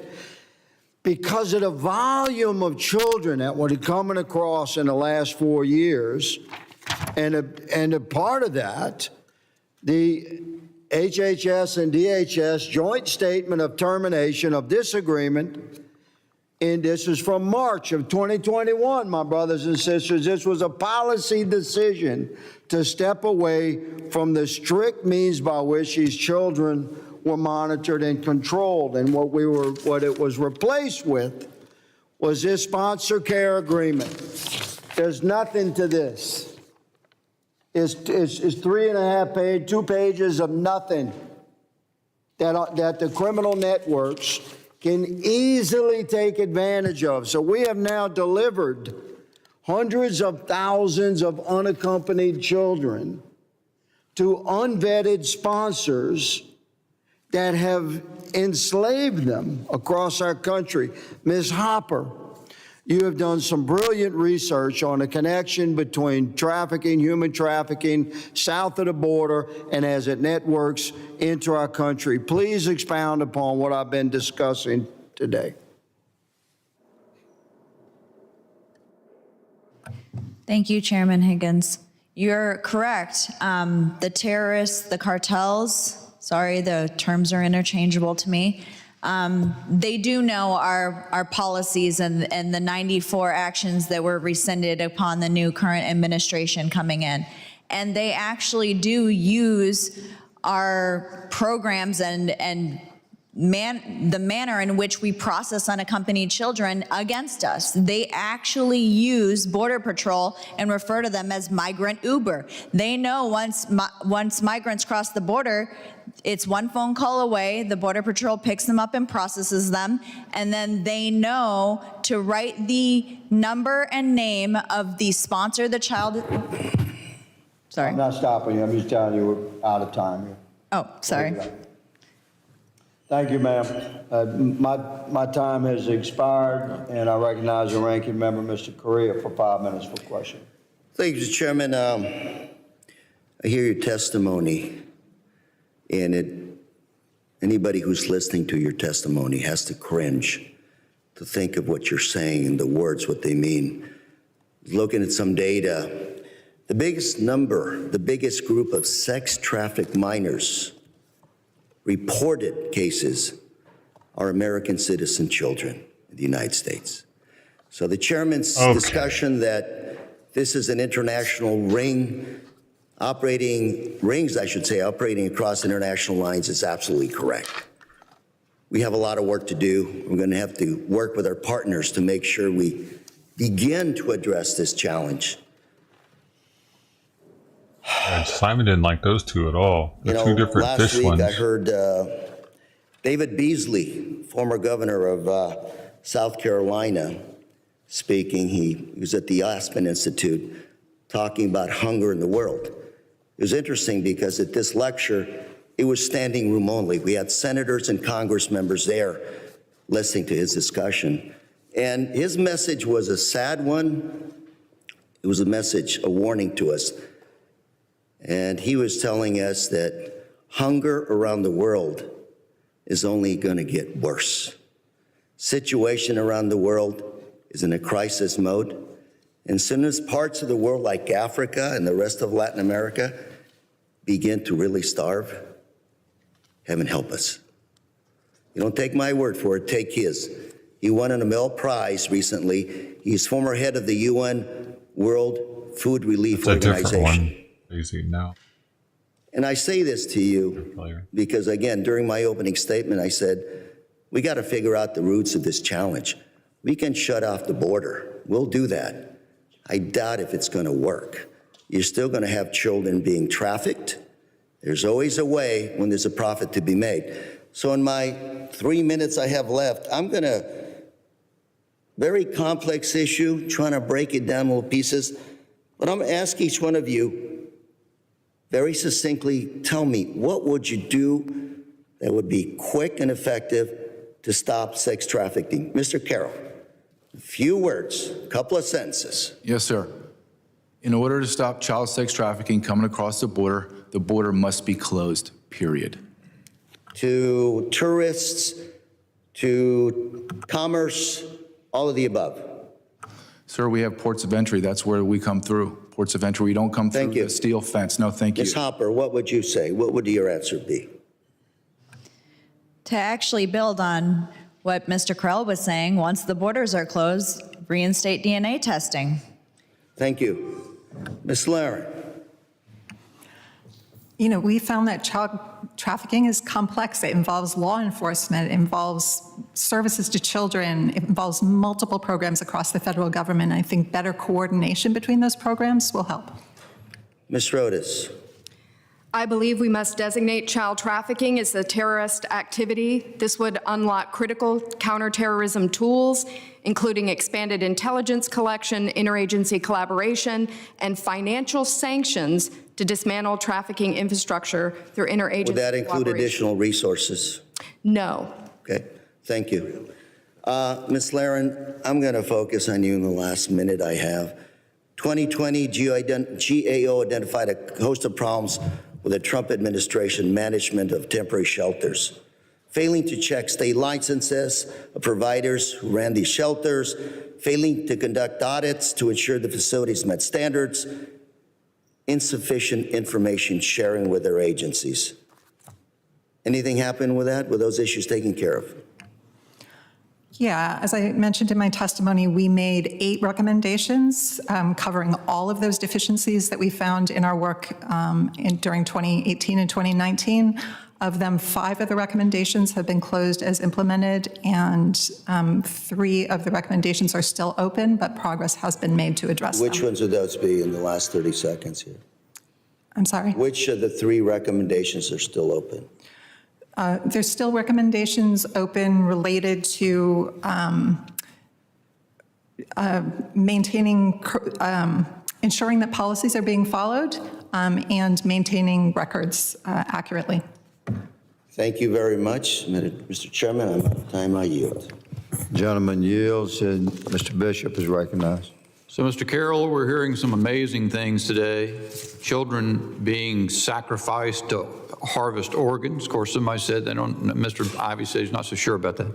Because of the volume of children that were coming across in the last 4 years, and a part of that, the HHS and DHS joint statement of termination of this agreement, and this is from March of 2021, my brothers and sisters. This was a policy decision to step away from the strict means by which these children were monitored and controlled. And what it was replaced with was this sponsor care agreement. There's nothing to this. It's 3.5 pages, 2 pages of nothing that the criminal networks can easily take advantage of. So we have now delivered hundreds of thousands of unaccompanied children to unvetted sponsors that have enslaved them across our country. Ms. Hopper, you have done some brilliant research on the connection between trafficking, human trafficking, south of the border, and as it networks into our country. Please expound upon what I've been discussing today. Thank you, Chairman Higgins. You're correct. The terrorists, the cartels, sorry, the terms are interchangeable to me. They do know our policies and the 94 actions that were rescinded upon the new current administration coming in. And they actually do use our programs and the manner in which we process unaccompanied children against us. They actually use Border Patrol and refer to them as migrant Uber. They know once migrants cross the border, it's one phone call away, the Border Patrol picks them up and processes them, and then they know to write the number and name of the sponsor the child. Sorry. I'm not stopping you, I'm just telling you we're out of time here. Oh, sorry. Thank you, ma'am. My time has expired, and I recognize the ranking member, Mr. Correa, for 5 minutes for question. Thank you, Mr. Chairman. I hear your testimony, and Anybody who's listening to your testimony has to cringe to think of what you're saying and the words, what they mean. Looking at some data, the biggest group of sex trafficked minors, reported cases, are American citizen children in the United States. So the chairman's discussion that this is an international ring, operating across international lines is absolutely correct. We have a lot of work to do. We're going to have to work with our partners to make sure we begin to address this challenge. Simon didn't like those two at all. They're two different fish ones. Last week I heard David Beasley, former governor of South Carolina, speaking. He was at the Aspen Institute talking about hunger in the world. It was interesting because at this lecture, it was standing room only. We had senators and Congress members there listening to his discussion. And his message was a sad one. It was a message, a warning to us. And he was telling us that hunger around the world is only going to get worse. Situation around the world is in a crisis mode. And as soon as parts of the world like Africa and the rest of Latin America begin to really starve, heaven help us. You don't take my word for it, take his. He won a Nobel Prize recently. He's former head of the UN World Food Relief Organization. Easy now. And I say this to you because, again, during my opening statement, I said, we got to figure out the roots of this challenge. We can shut off the border. We'll do that. I doubt if it's going to work. You're still going to have children being trafficked. There's always a way when there's a profit to be made. So in my 3 minutes I have left, I'm going to, very complex issue, trying to break it down in little pieces, but I'm going to ask each one of you, very succinctly, tell me, what would you do that would be quick and effective to stop sex trafficking? Mr. Carroll, a few words, a couple of sentences. Yes, sir. In order to stop child sex trafficking coming across the border must be closed, period. To tourists, to commerce, all of the above. Sir, we have ports of entry. That's where we come through. Ports of entry. We don't come through the steel fence. No, thank you. Ms. Hopper, what would you say? What would your answer be? To actually build on what Mr. Krell was saying, once the borders are closed, reinstate DNA testing. Thank you. Ms. Laren. You know, we found that child trafficking is complex. It involves law enforcement, it involves services to children, it involves multiple programs across the federal government. I think better coordination between those programs will help. Ms. Rodas. I believe we must designate child trafficking as a terrorist activity. This would unlock critical counterterrorism tools, including expanded intelligence collection, interagency collaboration, and financial sanctions to dismantle trafficking infrastructure through interagency Would that include additional resources? No. Okay, thank you. Ms. Laren, I'm going to focus on you in the last minute I have. 2020, GAO identified a host of problems with the Trump administration management of temporary shelters, failing to check state licenses of providers who ran these shelters, failing to conduct audits to ensure the facilities met standards, insufficient information sharing with their agencies. Anything happen with that? Were those issues taken care of? Yeah, as I mentioned in my testimony, we made 8 recommendations covering all of those deficiencies that we found in our work during 2018 and 2019. Of them, 5 of the recommendations have been closed as implemented, and 3 of the recommendations are still open, but progress has been made to address them. Which ones would those be in the last 30 seconds here? I'm sorry? Which of the 3 recommendations are still open? There's still recommendations open related to maintaining, ensuring that policies are being followed and maintaining records accurately. Thank you very much. Mr. Chairman, I'm out of time. I yield. Gentleman yields, and Mr. Bishop is recognized. So, Mr. Carroll, we're hearing some amazing things today. Children being sacrificed to harvest organs. Of course, somebody said they don't, Mr. Ivy said he's not so sure about that.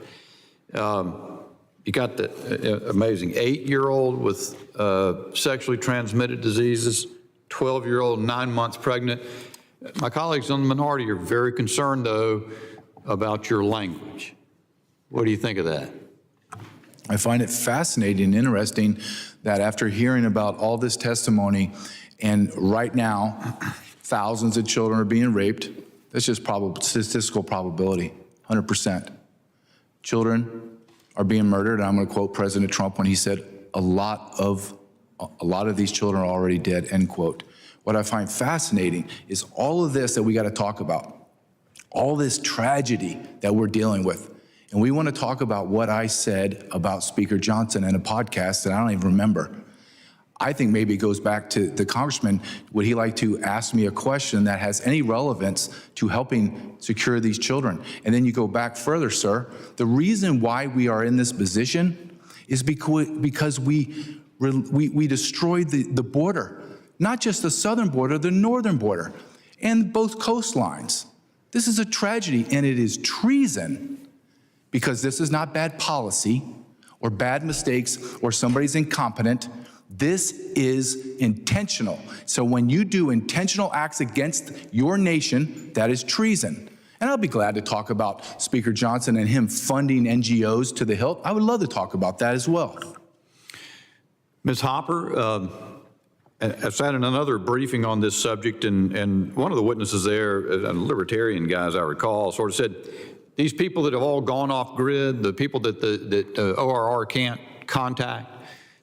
You got the amazing 8-year-old with sexually transmitted diseases, 12-year-old 9 months pregnant. My colleagues on the minority are very concerned, though, about your language. What do you think of that? I find it fascinating and interesting that after hearing about all this testimony, and right now, thousands of children are being raped, that's just statistical probability, 100%. Children are being murdered, and I'm going to quote President Trump when he said, a lot of these children are already dead, end quote. What I find fascinating is all of this that we got to talk about, all this tragedy that we're dealing with. And we want to talk about what I said about Speaker Johnson in a podcast that I don't even remember. I think maybe it goes back to the congressman. Would he like to ask me a question that has any relevance to helping secure these children? And then you go back further, sir. The reason why we are in this position is because we destroyed the border, not just the southern border, the northern border, and both coastlines. This is a tragedy, and it is treason, because this is not bad policy or bad mistakes or somebody's incompetent. This is intentional. So when you do intentional acts against your nation, that is treason. And I'll be glad to talk about Speaker Johnson and him funding NGOs to the hilt. I would love to talk about that as well. Ms. Hopper, I sat in another briefing on this subject, and one of the witnesses there, a libertarian guy, as I recall, sort of said, these people that have all gone off grid, the people that ORR can't contact,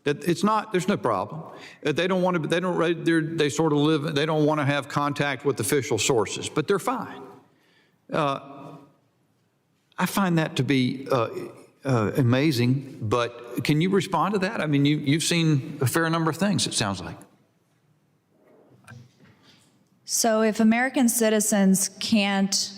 that it's not, there's no problem. They don't want to, they sort of live, they don't want to have contact with official sources, but they're fine. I find that to be amazing, but can you respond to that? I mean, you've seen a fair number of things, it sounds like. So if American citizens can't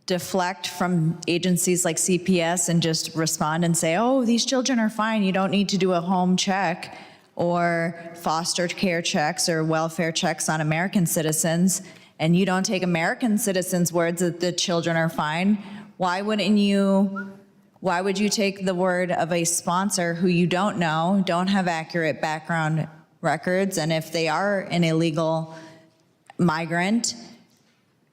deflect from agencies like CPS and just respond and say, oh, these children are fine, you don't need to do a home check or foster care checks or welfare checks on American citizens, and you don't take American citizens' words that the children are fine, why would you take the word of a sponsor who you don't know, don't have accurate background records, and if they are an illegal migrant,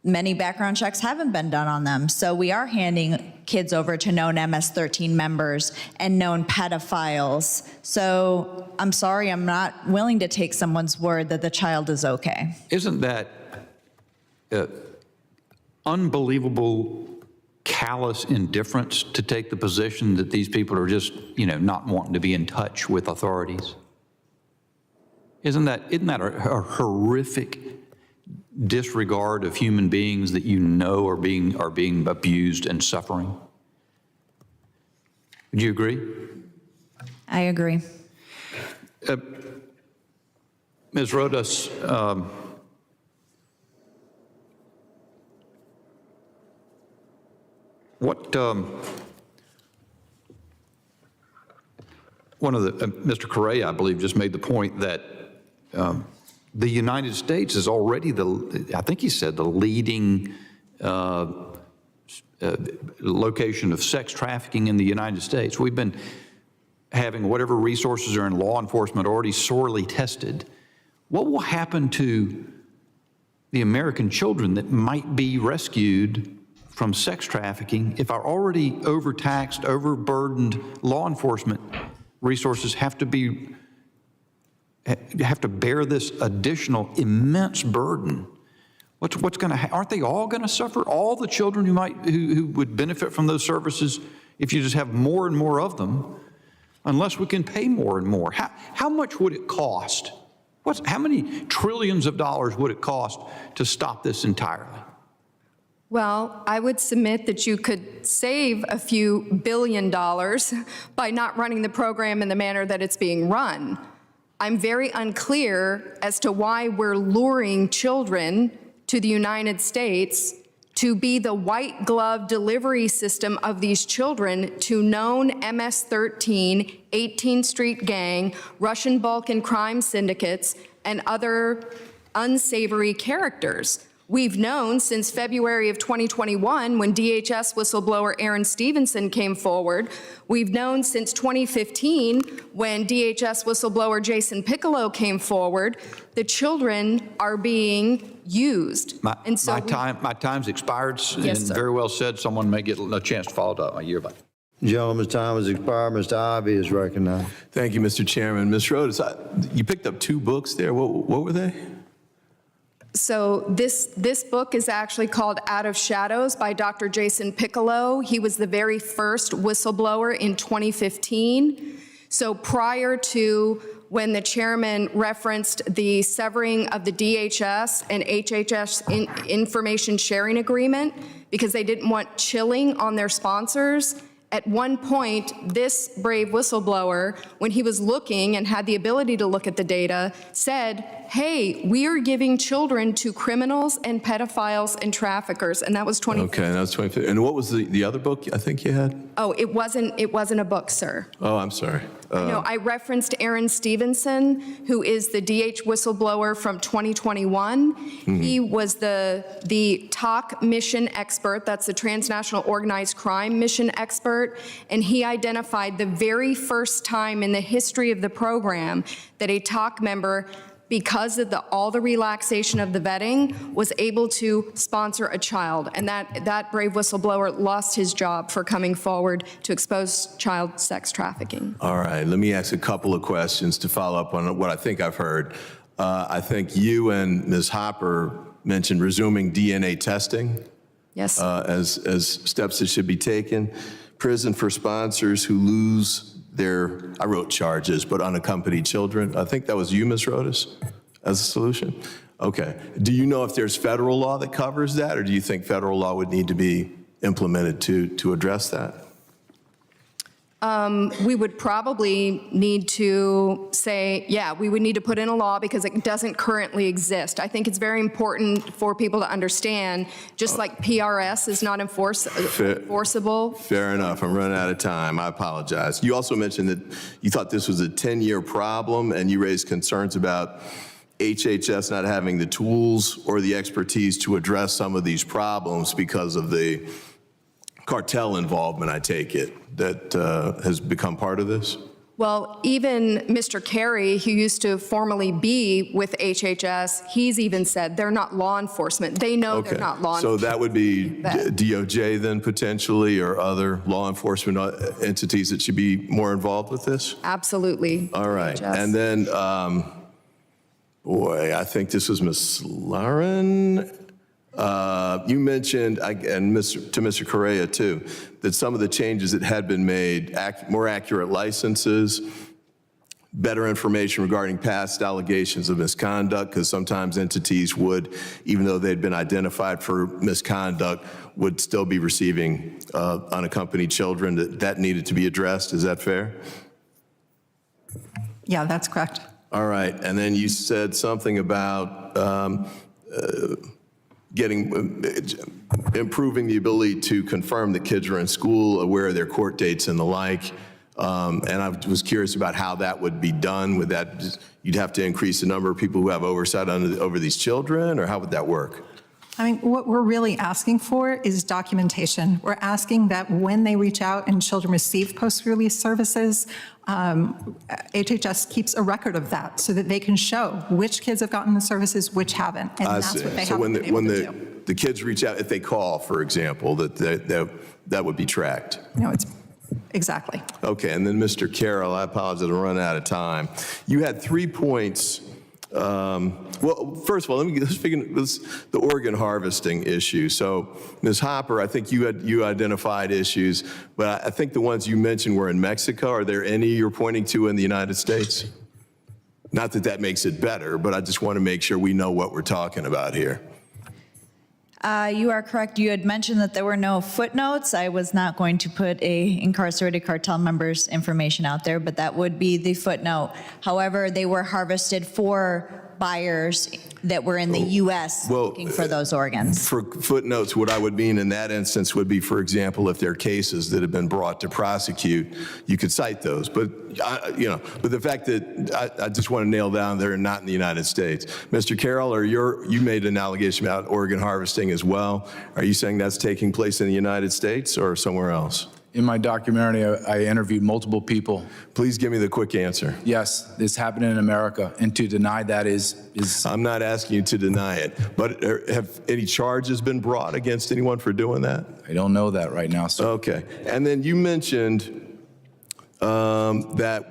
many background checks haven't been done on them. So we are handing kids over to known MS-13 members and known pedophiles. So I'm sorry, I'm not willing to take someone's word that the child is okay. Isn't that unbelievable callous indifference to take the position that these people are just, not wanting to be in touch with authorities? Isn't that a horrific disregard of human beings that are being abused and suffering? Would you agree? I agree. Ms. Rodas, Mr. Correa, I believe, just made the point that the United States is already I think he said, the leading location of sex trafficking in the United States. We've been having whatever resources are in law enforcement already sorely tested. What will happen to the American children that might be rescued from sex trafficking if our already overtaxed, overburdened law enforcement resources have to bear this additional immense burden? What's going to aren't they all going to suffer? All the children who would benefit from those services if you just have more and more of them, unless we can pay more and more. How much would it cost? How many trillions of dollars would it cost to stop this entirely? Well, I would submit that you could save a few $1 billion by not running the program in the manner that it's being run. I'm very unclear as to why we're luring children to the United States to be the white glove delivery system of these children to known MS-13, 18th Street Gang, Russian Balkan crime syndicates, and other unsavory characters. We've known since February of 2021 when DHS whistleblower Aaron Stevenson came forward. We've known since 2015 when DHS whistleblower Jason Piccolo came forward. The children are being used. My time's expired, Yes, and sir. very well said. Someone may get a chance to follow it up. I yield back. Gentleman's time has expired. Mr. Ivy is recognized. Thank you, Mr. Chairman. Ms. Rhodes, you picked up 2 books there. What were they? So this book is actually called Out of Shadows by Dr. Jason Piccolo. He was the very first whistleblower in 2015. So prior to when the chairman referenced the severing of the DHS and HHS information sharing agreement because they didn't want chilling on their sponsors, at one point, this brave whistleblower, when he was looking and had the ability to look at the data, said, hey, we are giving children to criminals and pedophiles and traffickers. And that was 2015. Okay, that was 2015. And what was the other book I think you had? Oh, it wasn't a book, sir. Oh, I'm sorry. No, I referenced Aaron Stevenson, who is the DH whistleblower from 2021. He was the TOC mission expert, that's the Transnational Organized Crime mission expert, and he identified the very first time in the history of the program that a TOC member, because of all the relaxation of the vetting, was able to sponsor a child. And that brave whistleblower lost his job for coming forward to expose child sex trafficking. All right, let me ask a couple of questions to follow up on what I think I've heard. I think you and Ms. Hopper mentioned resuming DNA testing. Yes. As steps that should be taken. Prison for sponsors who lose their, I wrote charges, but unaccompanied children. I think that was you, Ms. Rhodes, as a solution. Okay. Do you know if there's federal law that covers that, or do you think federal law would need to be implemented to address that? We would probably need to say, yeah, we would need to put in a law because it doesn't currently exist. I think it's very important for people to understand, just like PRS is not enforceable. Fair enough. I'm running out of time. I apologize. You also mentioned that you thought this was a 10-year problem, and you raised concerns about HHS not having the tools or the expertise to address some of these problems because of the cartel involvement, I take it, that has become part of this? Well, even Mr. Carey, who used to formerly be with HHS, he's even said they're not law enforcement. They know they're not law enforcement. So that would be DOJ then potentially, or other law enforcement entities that should be more involved with this? Absolutely. All right. And then, boy, I think this was Ms. Lauren. You mentioned, and to Mr. Correa too, that some of the changes that had been made, more accurate licenses, better information regarding past allegations of misconduct, because sometimes entities would, even though they'd been identified for misconduct, would still be receiving unaccompanied children. That needed to be addressed. Is that fair? Yeah, that's correct. All right. And then you said something about improving the ability to confirm that kids are in school, aware of their court dates and the like. And I was curious about how that would be done. Would that, you'd have to increase the number of people who have oversight over these children, or how would that work? I mean, what we're really asking for is documentation. We're asking that when they reach out and children receive post-release services, HHS keeps a record of that so that they can show which kids have gotten the services, which haven't. And that's what they have been able to do. The kids reach out, if they call, for example, that would be tracked. No, it's exactly. Okay, and then Mr. Carroll, I apologize, I'm running out of time. You had 3 points. Well, first of all, let's begin with the organ harvesting issue. So, Ms. Hopper, I think you identified issues, but I think the ones you mentioned were in Mexico. Are there any you're pointing to in the United States? Not that that makes it better, but I just want to make sure we know what we're talking about here. You are correct. You had mentioned that there were no footnotes. I was not going to put a incarcerated cartel member's information out there, but that would be the footnote. However, they were harvested for buyers that were in the U.S. looking for those organs. For footnotes, what I would mean in that instance would be, for example, if there are cases that have been brought to prosecute, you could cite those. But, but the fact that I just want to nail down they're not in the United States. Mr. Carroll, you made an allegation about organ harvesting as well. Are you saying that's taking place in the United States or somewhere else? In my documentary, I interviewed multiple people. Please give me the quick answer. Yes, this happened in America, and to deny that is... I'm not asking you to deny it, but have any charges been brought against anyone for doing that? I don't know that right now, sir. Okay. And then you mentioned that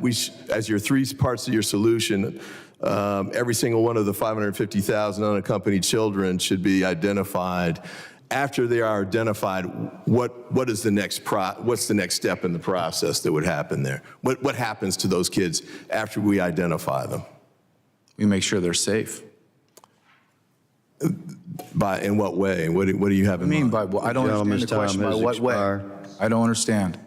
as your three parts of your solution, every single one of the 550,000 unaccompanied children should be identified. After they are identified, what's the next step in the process that would happen there? What happens to those kids after we identify them? We make sure they're safe. In what way? What do you have in mind? I don't understand the question. By what way? I don't understand.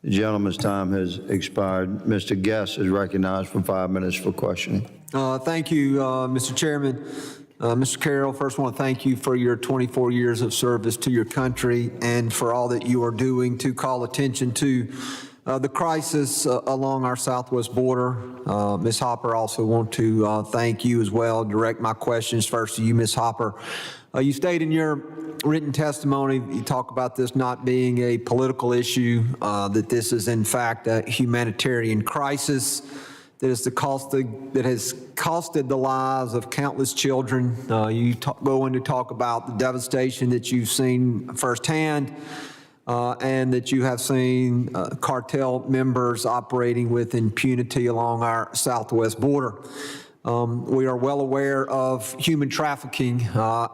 The gentleman's time has expired. Mr. Guest is recognized for 5 minutes for questioning. Thank you, Mr. Chairman. Mr. Carroll, first I want to thank you for your 24 years of service to your country and for all that you are doing to call attention to the crisis along our southwest border. Ms. Hopper, I also want to thank you as well, direct my questions first to you, Ms. Hopper. You state in your written testimony, you talk about this not being a political issue, that this is in fact a humanitarian crisis that has costed the lives of countless children. You go in to talk about the devastation that you've seen firsthand, and that you have seen cartel members operating with impunity along our southwest border. We are well aware of human trafficking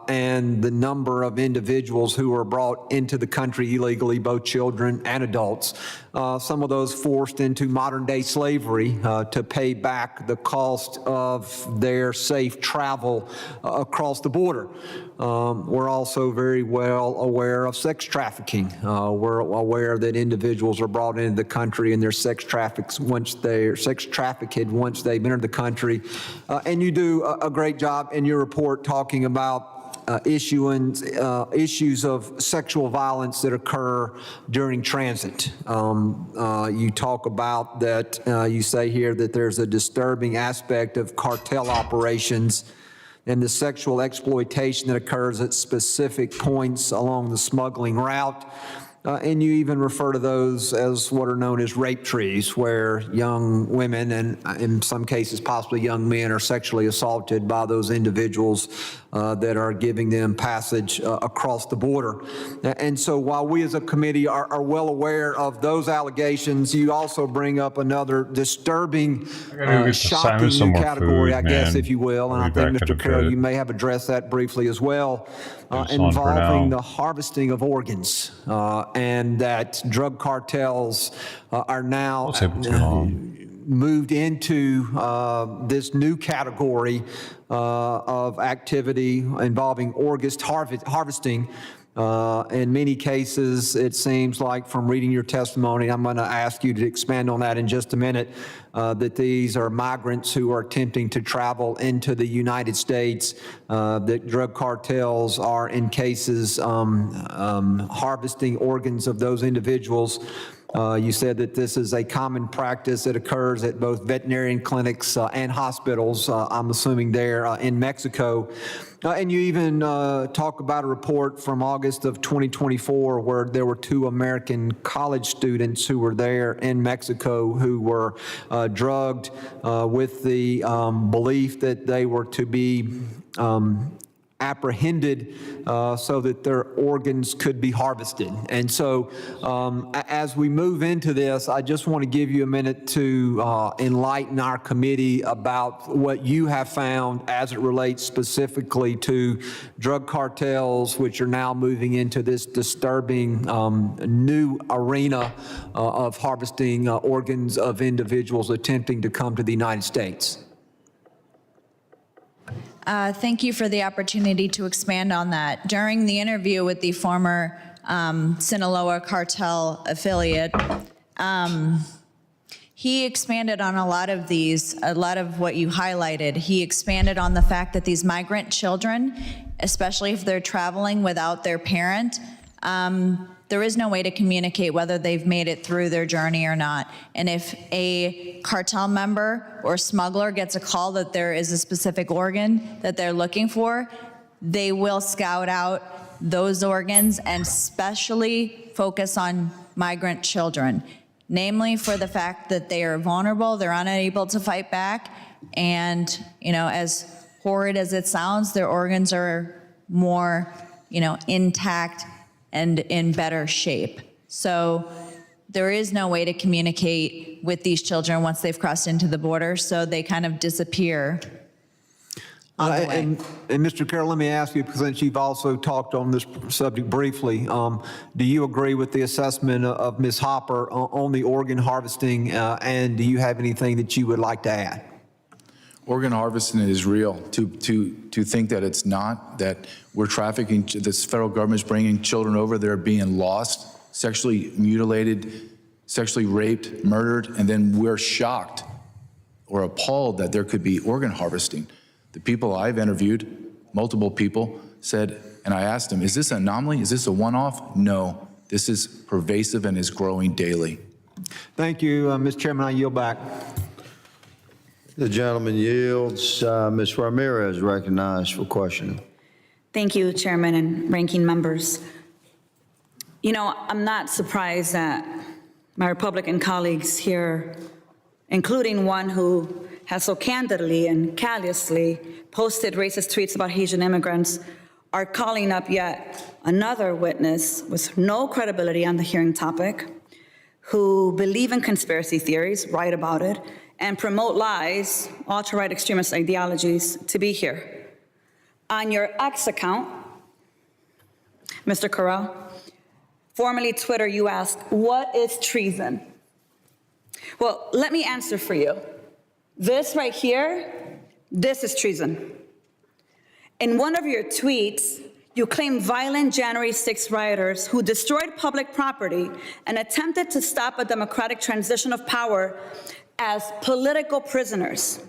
and the number of individuals who are brought into the country illegally, both children and adults. Some of those forced into modern-day slavery to pay back the cost of their safe travel across the border. We're also very well aware of sex trafficking. We're aware that individuals are brought into the country and they're sex trafficked once they've entered the country. And you do a great job in your report talking about issues of sexual violence that occur during transit. You talk about that, you say here that there's a disturbing aspect of cartel operations and the sexual exploitation that occurs at specific points along the smuggling route. And you even refer to those as what are known as rape trees, where young women and in some cases possibly young men are sexually assaulted by those individuals that are giving them passage across the border. And so while we as a committee are well aware of those allegations, you also bring up another disturbing, shocking new category, I guess, if you will. And I think, Mr. Carroll, you may have addressed that briefly as well, involving the harvesting of organs. And that drug cartels are now moved into this new category of activity involving organ harvesting. In many cases, it seems like from reading your testimony, I'm going to ask you to expand on that in just a minute, that these are migrants who are attempting to travel into the United States, that drug cartels are in cases harvesting organs of those individuals. You said that this is a common practice that occurs at both veterinarian clinics and hospitals, I'm assuming there in Mexico. And you even talk about a report from August of 2024 where there were 2 American college students who were there in Mexico who were drugged with the belief that they were to be apprehended so that their organs could be harvested. And so as we move into this, I just want to give you a minute to enlighten our committee about what you have found as it relates specifically to drug cartels, which are now moving into this disturbing new arena of harvesting organs of individuals attempting to come to the United States. Thank you for the opportunity to expand on that. During the interview with the former Sinaloa cartel affiliate, He expanded on a lot of what you highlighted. He expanded on the fact that these migrant children, especially if they're traveling without their parent, there is no way to communicate whether they've made it through their journey or not. And if a cartel member or smuggler gets a call that there is a specific organ that they're looking for, they will scout out those organs and specially focus on migrant children, namely for the fact that they are vulnerable, they're unable to fight back, and, as horrid as it sounds, their organs are more, intact and in better shape. So there is no way to communicate with these children once they've crossed into the border, so they kind of disappear. And Mr. Carroll, let me ask you, since you've also talked on this subject briefly, do you agree with the assessment of Ms. Hopper on the organ harvesting, and do you have anything that you would like to add? Organ harvesting is real. To think that it's not, that we're trafficking, this federal government's bringing children over, they're being lost, sexually mutilated, sexually raped, murdered, and then we're shocked or appalled that there could be organ harvesting. The people I've interviewed, multiple people, said, and I asked them, is this an anomaly? Is this a one-off? No, this is pervasive and is growing daily. Thank you, Mr. Chairman. I yield back. The gentleman yields. Ms. Ramirez recognized for questioning. Thank you, Chairman and ranking members. I'm not surprised that my Republican colleagues here, including one who has so candidly and callously posted racist tweets about Haitian immigrants, are calling up yet another witness with no credibility on the hearing topic, who believe in conspiracy theories, write about it, and promote lies, alt-right extremist ideologies, to be here. On your X account, Mr. Corral, formerly Twitter, you asked, what is treason? Well, let me answer for you. This right here, this is treason. In one of your tweets, you claim violent January 6 rioters who destroyed public property and attempted to stop a democratic transition of power as political prisoners.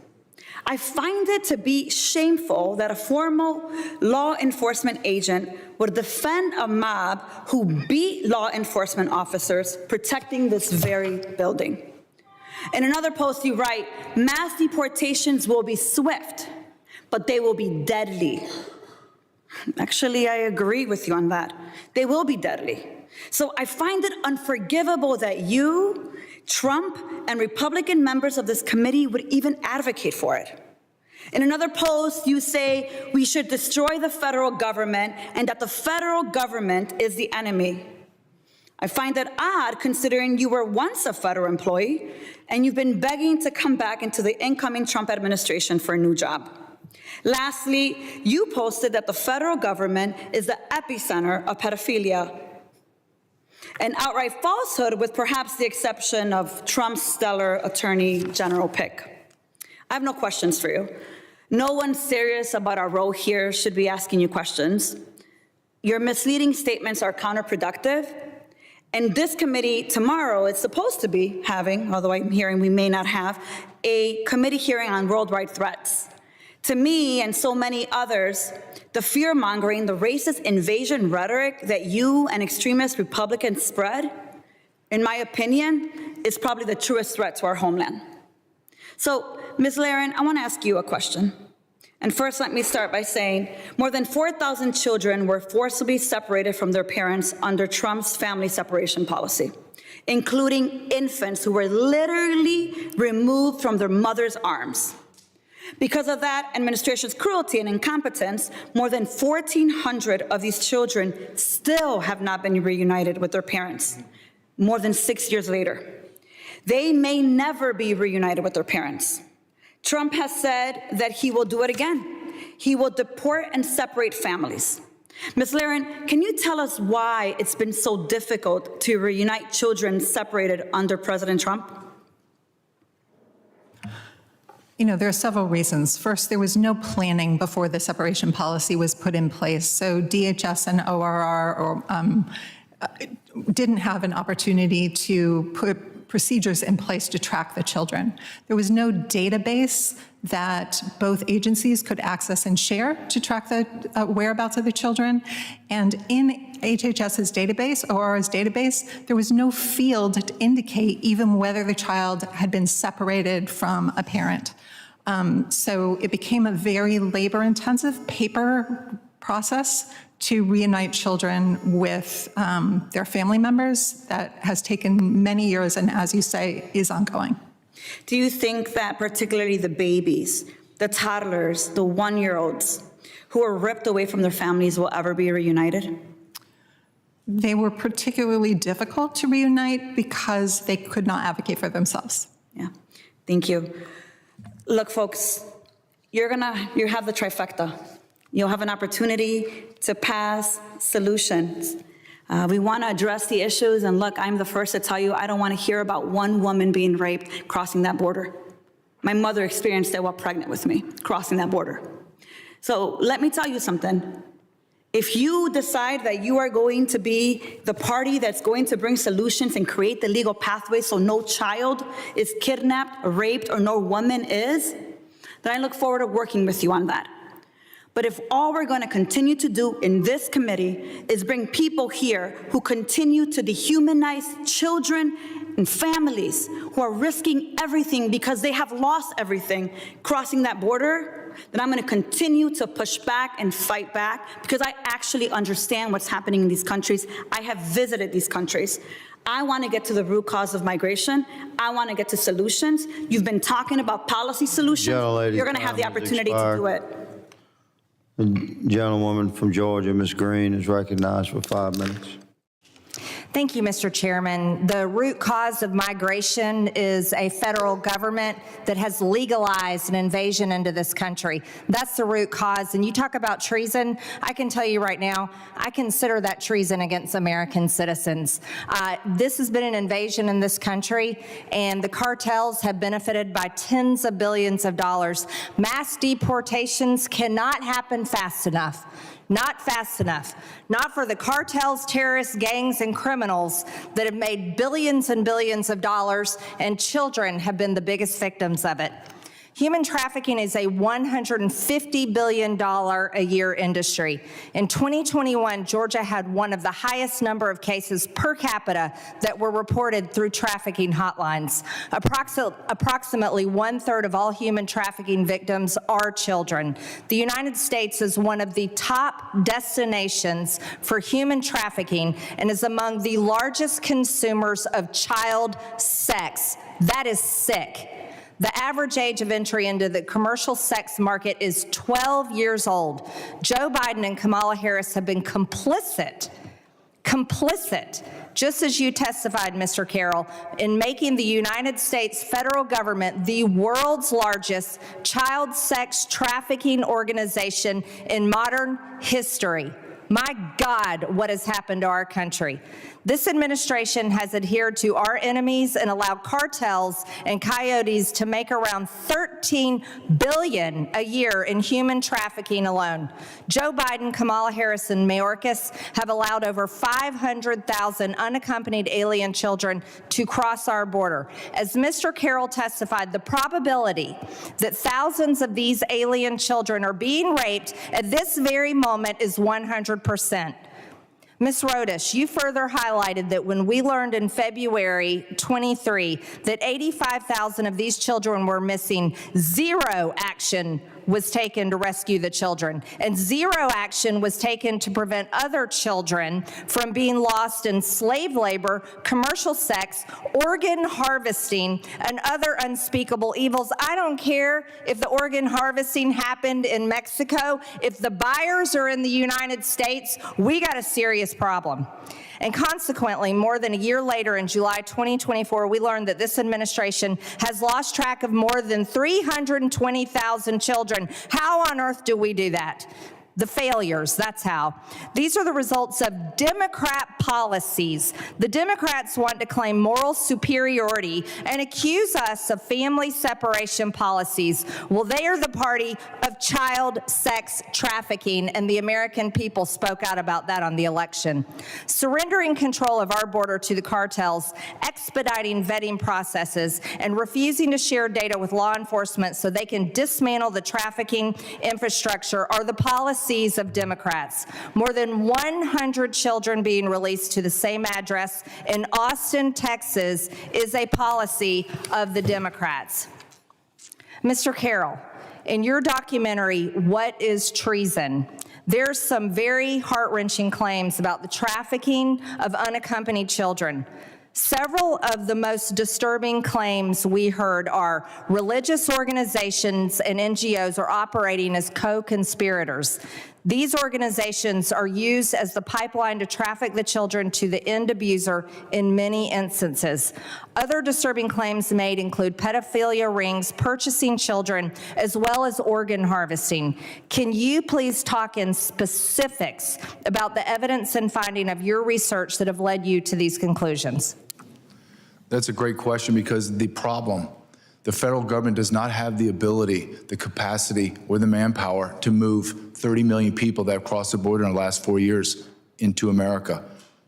I find it to be shameful that a former law enforcement agent would defend a mob who beat law enforcement officers protecting this very building. In another post, you write, mass deportations will be swift, but they will be deadly. Actually, I agree with you on that. They will be deadly. So I find it unforgivable that you, Trump, and Republican members of this committee would even advocate for it. In another post, you say we should destroy the federal government and that the federal government is the enemy. I find that odd considering you were once a federal employee and you've been begging to come back into the incoming Trump administration for a new job. Lastly, you posted that the federal government is the epicenter of pedophilia, an outright falsehood with perhaps the exception of Trump's stellar attorney general pick. I have no questions for you. No one serious about our role here should be asking you questions. Your misleading statements are counterproductive. And this committee tomorrow is supposed to be having, although I'm hearing we may not have, a committee hearing on worldwide threats. To me and so many others, the fear-mongering, the racist invasion rhetoric that you and extremist Republicans spread, in my opinion, is probably the truest threat to our homeland. So, Ms. Laren, I want to ask you a question. And first, let me start by saying more than 4,000 children were forcibly separated from their parents under Trump's family separation policy, including infants who were literally removed from their mother's arms. Because of that administration's cruelty and incompetence, more than 1,400 of these children still have not been reunited with their parents, more than 6 years later. They may never be reunited with their parents. Trump has said that he will do it again. He will deport and separate families. Ms. Laren, can you tell us why it's been so difficult to reunite children separated under President Trump? There are several reasons. First, there was no planning before the separation policy was put in place. So DHS and ORR didn't have an opportunity to procedures in place to track the children. There was no database that both agencies could access and share to track the whereabouts of the children. And in HHS's database, ORR's database, there was no field to indicate even whether the child had been separated from a parent. So it became a very labor-intensive paper process to reunite children with their family members that has taken many years and, as you say, is ongoing. Do you think that particularly the babies, the toddlers, the one-year-olds who were ripped away from their families will ever be reunited? They were particularly difficult to reunite because they could not advocate for themselves. Yeah, thank you. Look, folks, you have the trifecta. You'll have an opportunity to pass solutions. We want to address the issues, and look, I'm the first to tell you, I don't want to hear about one woman being raped crossing that border. My mother experienced it while pregnant with me, crossing that border. So let me tell you something. If you decide that you are going to be the party that's going to bring solutions and create the legal pathway so no child is kidnapped, raped, or no woman is, then I look forward to working with you on that. But if all we're going to continue to do in this committee is bring people here who continue to dehumanize children and families who are risking everything because they have lost everything crossing that border, then I'm going to continue to push back and fight back because I actually understand what's happening in these countries. I have visited these countries. I want to get to the root cause of migration. I want to get to solutions. You've been talking about policy solutions. You're going to have the opportunity to do it. The gentlewoman from Georgia, Ms. Green, is recognized for 5 minutes. Thank you, Mr. Chairman. The root cause of migration is a federal government that has legalized an invasion into this country. That's the root cause. And you talk about treason, I can tell you right now, I consider that treason against American citizens. This has been an invasion in this country, and the cartels have benefited by tens of billions of dollars. Mass deportations cannot happen fast enough. Not fast enough. Not for the cartels, terrorists, gangs, and criminals that have made billions and billions of dollars, and children have been the biggest victims of it. Human trafficking is a $150 billion a year industry. In 2021, Georgia had one of the highest number of cases per capita that were reported through trafficking hotlines. Approximately 1/3 of all human trafficking victims are children. The United States is one of the top destinations for human trafficking and is among the largest consumers of child sex. That is sick. The average age of entry into the commercial sex market is 12 years old. Joe Biden and Kamala Harris have been complicit, just as you testified, Mr. Carroll, in making the United States federal government the world's largest child sex trafficking organization in modern history. My God, what has happened to our country? This administration has adhered to our enemies and allowed cartels and coyotes to make around $13 billion a year in human trafficking alone. Joe Biden, Kamala Harris, and Mayorkas have allowed over 500,000 unaccompanied alien children to cross our border. As Mr. Carroll testified, the probability that thousands of these alien children are being raped at this very moment is 100%. Ms. Rodas, you further highlighted that when we learned in February 23 that 85,000 of these children were missing, zero action was taken to rescue the children, and zero action was taken to prevent other children from being lost in slave labor, commercial sex, organ harvesting, and other unspeakable evils. I don't care if the organ harvesting happened in Mexico. If the buyers are in the United States, we got a serious problem. And consequently, more than a year later, in July 2024, we learned that this administration has lost track of more than 320,000 children. How on earth do we do that? The failures, that's how. These are the results of Democrat policies. The Democrats want to claim moral superiority and accuse us of family separation policies. Well, they are the party of child sex trafficking, and the American people spoke out about that on the election. Surrendering control of our border to the cartels, expediting vetting processes, and refusing to share data with law enforcement so they can dismantle the trafficking infrastructure are the policies of Democrats. More than 100 children being released to the same address in Austin, Texas is a policy of the Democrats. Mr. Carroll, in your documentary, What is Treason?, there's some very heart-wrenching claims about the trafficking of unaccompanied children. Several of the most disturbing claims we heard are religious organizations and NGOs are operating as co-conspirators. These organizations are used as the pipeline to traffic the children to the end abuser in many instances. Other disturbing claims made include pedophilia rings, purchasing children, as well as organ harvesting. Can you please talk in specifics about the evidence and finding of your research that have led you to these conclusions? That's a great question, because the problem, the federal government does not have the ability, the capacity, or the manpower to move 30 million people that have crossed the border in the last 4 years into America.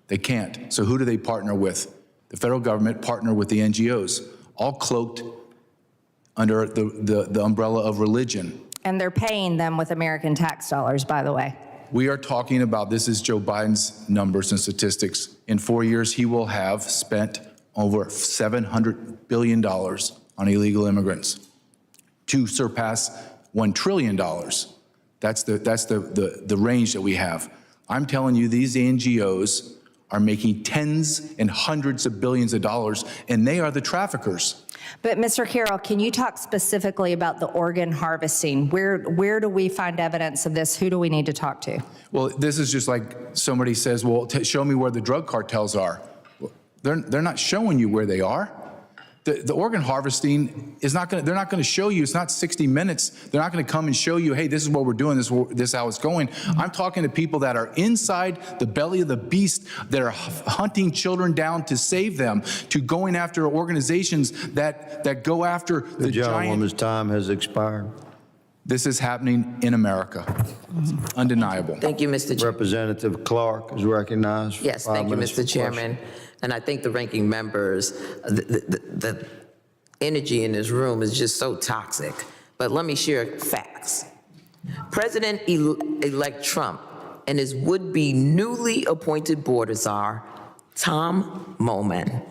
They can't. So who do they partner with? The federal government partner with the NGOs, all cloaked under the umbrella of religion. And they're paying them with American tax dollars, by the way. We are talking about, this is Joe Biden's numbers and statistics. In 4 years, he will have spent over $700 billion on illegal immigrants to surpass $1 trillion. That's the range that we have. I'm telling you, these NGOs are making tens and hundreds of billions of dollars, and they are the traffickers. But Mr. Carroll, can you talk specifically about the organ harvesting? Where do we find evidence of this? Who do we need to talk to? Well, this is just like somebody says, well, show me where the drug cartels are. Well, they're not showing you where they are. The organ harvesting is not going to, they're not going to show you, it's not 60 minutes. They're not going to come and show you, hey, this is what we're doing, this is how it's going. I'm talking to people that are inside the belly of the beast, that are hunting children down to save them, to going after organizations that go after the gentlewoman's time has expired. This is happening in America. Undeniable. Thank you, Mr. Chairman. Representative Clark is recognized. Yes, thank you, Mr. Chairman. And I think the ranking members, the energy in this room is just so toxic. But let me share facts. President-elect Trump and his would-be newly appointed border czar, Tom Homan,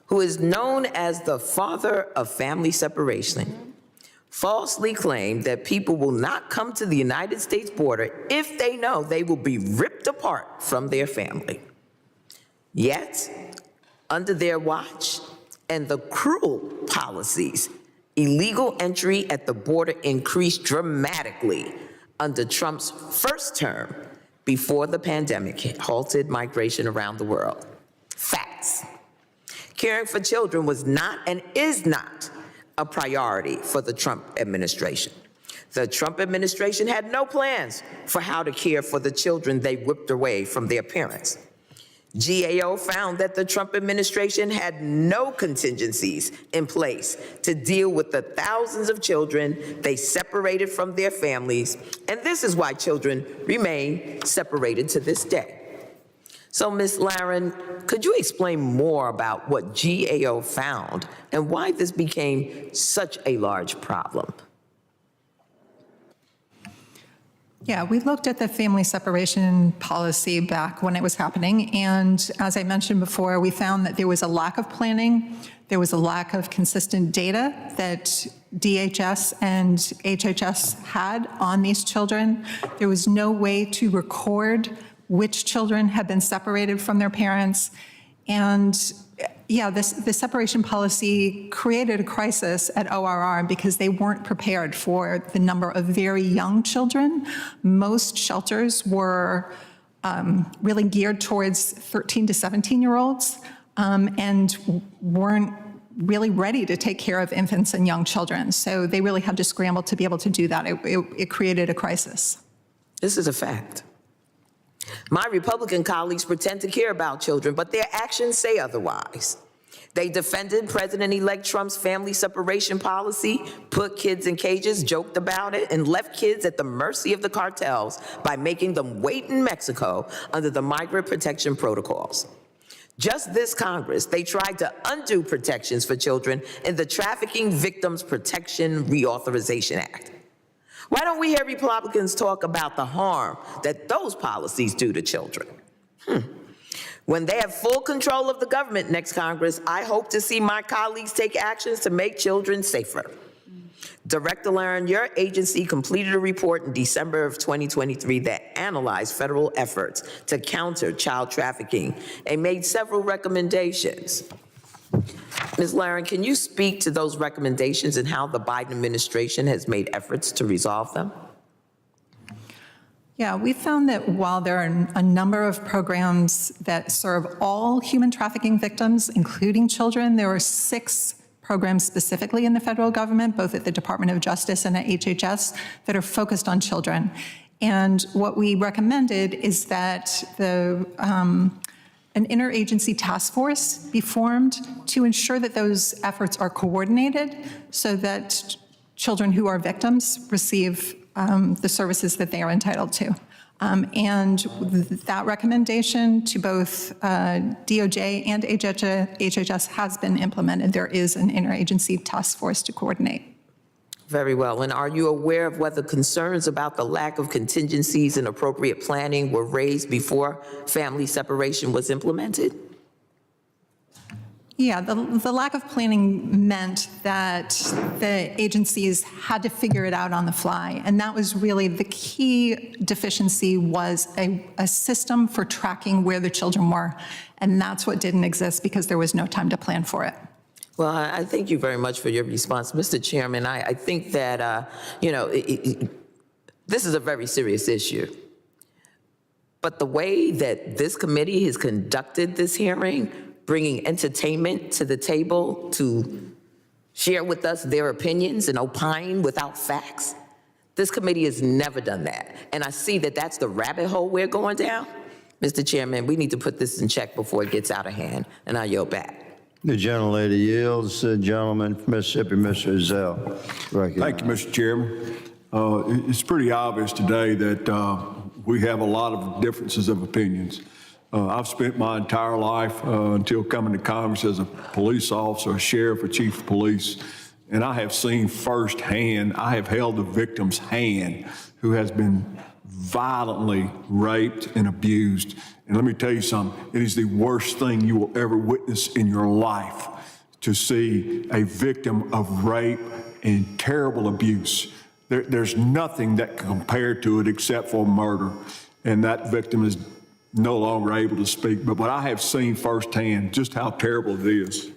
who is known as the father of family separation, falsely claimed that people will not come to the United States border if they know they will be ripped apart from their family. Yet, under their watch and the cruel policies, illegal entry at the border increased dramatically under Trump's first term before the pandemic halted migration around the world. Facts. Caring for children was not and is not a priority for the Trump administration. The Trump administration had no plans for how to care for the children they whipped away from their parents. GAO found that the Trump administration had no contingencies in place to deal with the thousands of children they separated from their families, and this is why children remain separated to this day. So, Ms. Laren, could you explain more about what GAO found and why this became such a large problem? Yeah, we looked at the family separation policy back when it was happening, and as I mentioned before, we found that there was a lack of planning, there was a lack of consistent data that DHS and HHS had on these children. There was no way to record which children had been separated from their parents, and yeah, the separation policy created a crisis at ORR because they weren't prepared for the number of very young children. Most shelters were really geared towards 13 to 17-year-olds and weren't really ready to take care of infants and young children. So they really had to scramble to be able to do that. It created a crisis. This is a fact. My Republican colleagues pretend to care about children, but their actions say otherwise. They defended President-elect Trump's family separation policy, put kids in cages, joked about it, and left kids at the mercy of the cartels by making them wait in Mexico under the migrant protection protocols. Just this Congress, they tried to undo protections for children in the Trafficking Victims Protection Reauthorization Act. Why don't we hear Republicans talk about the harm that those policies do to children? When they have full control of the government next Congress, I hope to see my colleagues take actions to make children safer. Director Laron, your agency completed a report in December of 2023 that analyzed federal efforts to counter child trafficking and made several recommendations. Ms. Laron, can you speak to those recommendations and how the Biden administration has made efforts to resolve them? Yeah, we found that while there are a number of programs that serve all human trafficking victims, including children, there are 6 programs specifically in the federal government, both at the Department of Justice and at HHS, that are focused on children. And what we recommended is that an interagency task force be formed to ensure that those efforts are coordinated so that children who are victims receive the services that they are entitled to. And that recommendation to both DOJ and HHS has been implemented. There is an interagency task force to coordinate. Very well. And are you aware of whether concerns about the lack of contingencies and appropriate planning were raised before family separation was implemented? Yeah, the lack of planning meant that the agencies had to figure it out on the fly. And that was really the key deficiency, was a system for tracking where the children were. And that's what didn't exist because there was no time to plan for it. Well, I thank you very much for your response. Mr. Chairman, I think that, this is a very serious issue. But the way that this committee has conducted this hearing, bringing entertainment to the table to share with us their opinions and opine without facts, this committee has never done that. And I see that that's the rabbit hole we're going down. Mr. Chairman, we need to put this in check before it gets out of hand, and I yield back. The gentlelady yields. The gentleman from Mississippi, Mr. Ezell. Thank you, Mr. Chairman. It's pretty obvious today that we have a lot of differences of opinions. I've spent my entire life until coming to Congress as a police officer, a sheriff, a chief of police, and I have seen firsthand, I have held the victim's hand who has been violently raped and abused. And let me tell you something, it is the worst thing you will ever witness in your life to see a victim of rape and terrible abuse. There's nothing that can compare to it except for murder. And that victim is no longer able to speak. But what I have seen firsthand, just how terrible it is.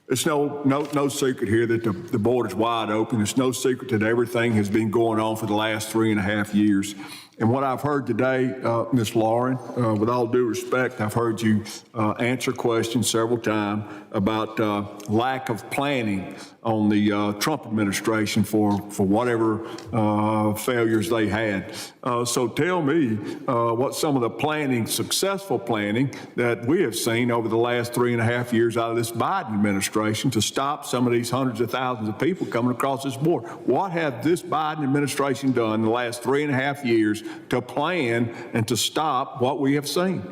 It's no secret here that the border's wide open. It's no secret that everything has been going on for the last 3.5 years. And what I've heard today, Ms. Laron, with all due respect, I've heard you answer questions several times about lack of planning on the Trump administration for whatever failures they had. So tell me what some of the planning, successful planning, that we have seen over the last 3.5 years out of this Biden administration to stop some of these hundreds of thousands of people coming across this border. What have this Biden administration done in the last 3.5 years to plan and to stop what we have seen?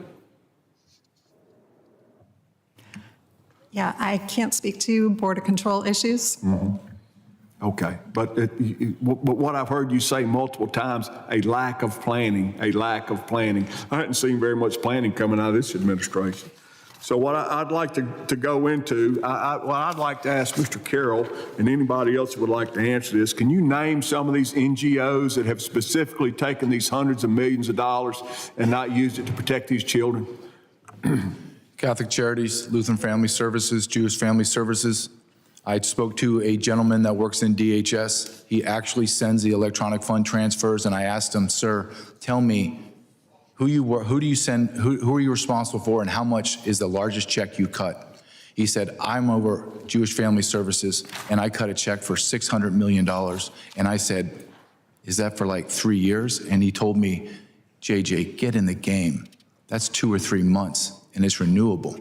Yeah, I can't speak to border control issues. Mm-hmm. Okay, but what I've heard you say multiple times, a lack of planning, a lack of planning. I hadn't seen very much planning coming out of this administration. So what I'd like to go into, I'd like to ask Mr. Carroll and anybody else who would like to answer this, can you name some of these NGOs that have specifically taken these hundreds of millions of dollars and not used it to protect these children? Catholic Charities, Lutheran Family Services, Jewish Family Services. I spoke to a gentleman that works in DHS. He actually sends the electronic fund transfers, and I asked him, sir, tell me, who do you send, who are you responsible for, and how much is the largest check you cut? He said, I'm over Jewish Family Services, and I cut a check for $600 million. And I said, Is that for like 3 years? And he told me, JJ, get in the game. That's 2 or 3 months, and it's renewable.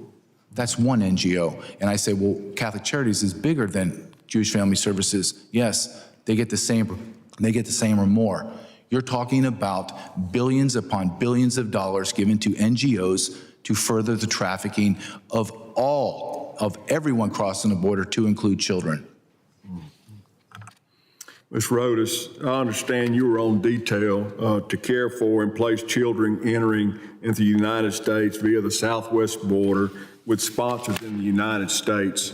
That's one NGO. And I said, well, Catholic Charities is bigger than Jewish Family Services. Yes, they get the same or more. You're talking about billions upon billions of dollars given to NGOs to further the trafficking of everyone crossing the border, to include children. Ms. Rodas, I understand you were on detail to care for and place children entering into the United States via the southwest border with sponsors in the United States.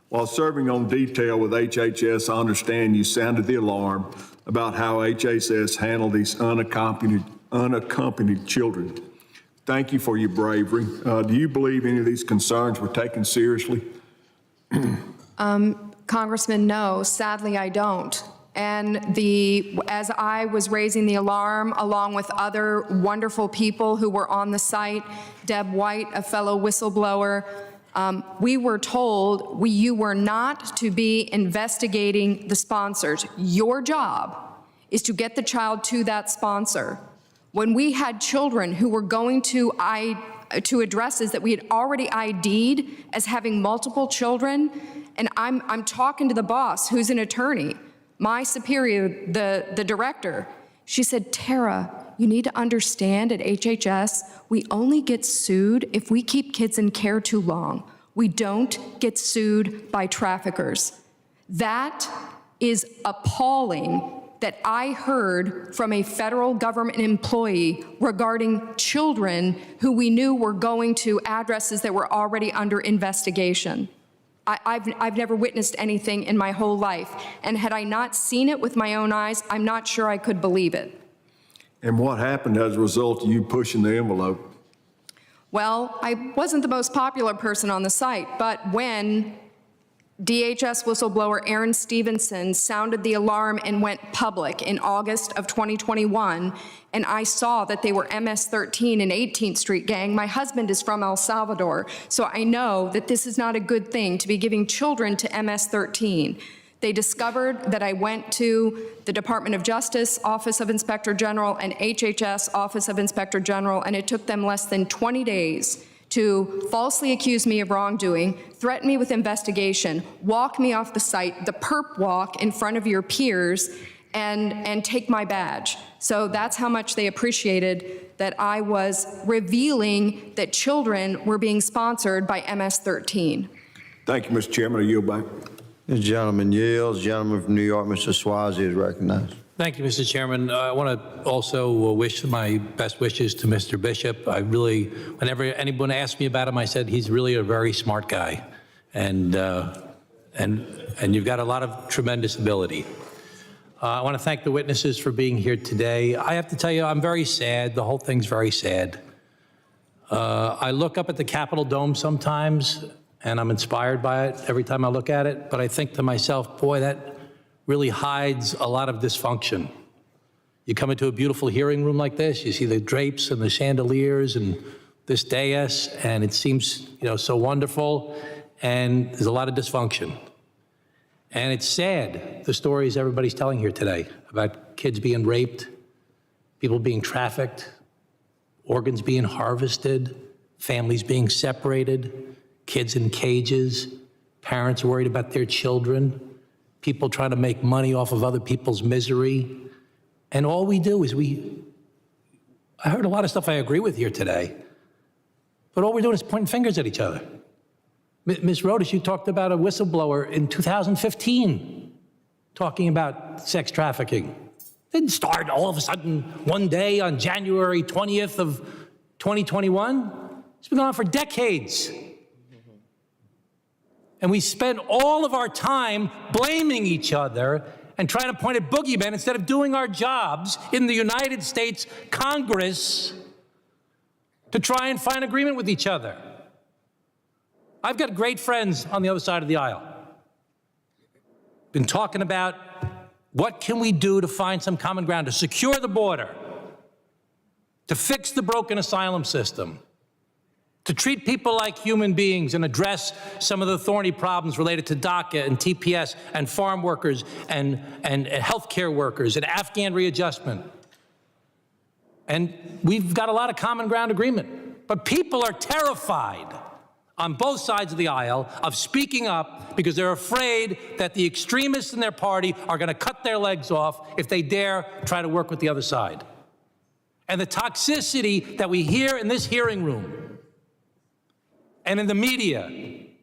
While serving on detail with HHS, I understand you sounded the alarm about how HHS handled these unaccompanied children. Thank you for your bravery. Do you believe any of these concerns were taken seriously? Congressman, no, sadly I don't. And as I was raising the alarm, along with other wonderful people who were on the site, Deb White, a fellow whistleblower, we were told you were not to be investigating the sponsors. Your job is to get the child to that sponsor. When we had children who were going to addresses that we had already ID'd as having multiple children, and I'm talking to the boss, who's an attorney, my superior, the director, she said, Tara, you need to understand at HHS, we only get sued if we keep kids in care too long. We don't get sued by traffickers. That is appalling that I heard from a federal government employee regarding children who we knew were going to addresses that were already under investigation. I've never witnessed anything in my whole life, and had I not seen it with my own eyes, I'm not sure I could believe it. And what happened as a result of you pushing the envelope? Well, I wasn't the most popular person on the site, but when DHS whistleblower Aaron Stevenson sounded the alarm and went public in August of 2021, and I saw that they were MS-13 and 18th Street gang. My husband is from El Salvador, so I know that this is not a good thing to be giving children to MS-13. They discovered that I went to the Department of Justice, Office of Inspector General, and HHS, Office of Inspector General, and it took them less than 20 days to falsely accuse me of wrongdoing, threaten me with investigation, walk me off the site, the perp walk in front of your peers, and take my badge. So that's how much they appreciated that I was revealing that children were being sponsored by MS-13. Thank you, Mr. Chairman. I yield back. The gentleman yields. Gentleman from New York, Mr. Swazi, is recognized. Thank you, Mr. Chairman. I want to also wish my best wishes to Mr. Bishop. I really, whenever anyone asked me about him, I said he's really a very smart guy, and you've got a lot of tremendous ability. I want to thank the witnesses for being here today. I have to tell you, I'm very sad. The whole thing's very sad. I look up at the Capitol Dome sometimes, and I'm inspired by it every time I look at it, but I think to myself, boy, that really hides a lot of dysfunction. You come into a beautiful hearing room like this, you see the drapes and the chandeliers and this dais, and it seems, so wonderful, and there's a lot of dysfunction. And it's sad, the stories everybody's telling here today about kids being raped, people being trafficked, organs being harvested, families being separated, kids in cages, parents worried about their children, people trying to make money off of other people's misery. And all we do is I heard a lot of stuff I agree with here today, but all we're doing is pointing fingers at each other. Ms. Rodas, you talked about a whistleblower in 2015 talking about sex trafficking. It didn't start all of a sudden one day on January 20th of 2021. It's been going on for decades. And we spend all of our time blaming each other and trying to point at boogeymen instead of doing our jobs in the United States Congress to try and find agreement with each other. I've got great friends on the other side of the aisle. Been talking about what can we do to find some common ground, to secure the border, to fix the broken asylum system, to treat people like human beings and address some of the thorny problems related to DACA and TPS and farm workers and healthcare workers and Afghan readjustment. And we've got a lot of common ground agreement. But people are terrified on both sides of the aisle of speaking up because they're afraid that the extremists in their party are going to cut their legs off if they dare try to work with the other side. And the toxicity that we hear in this hearing room and in the media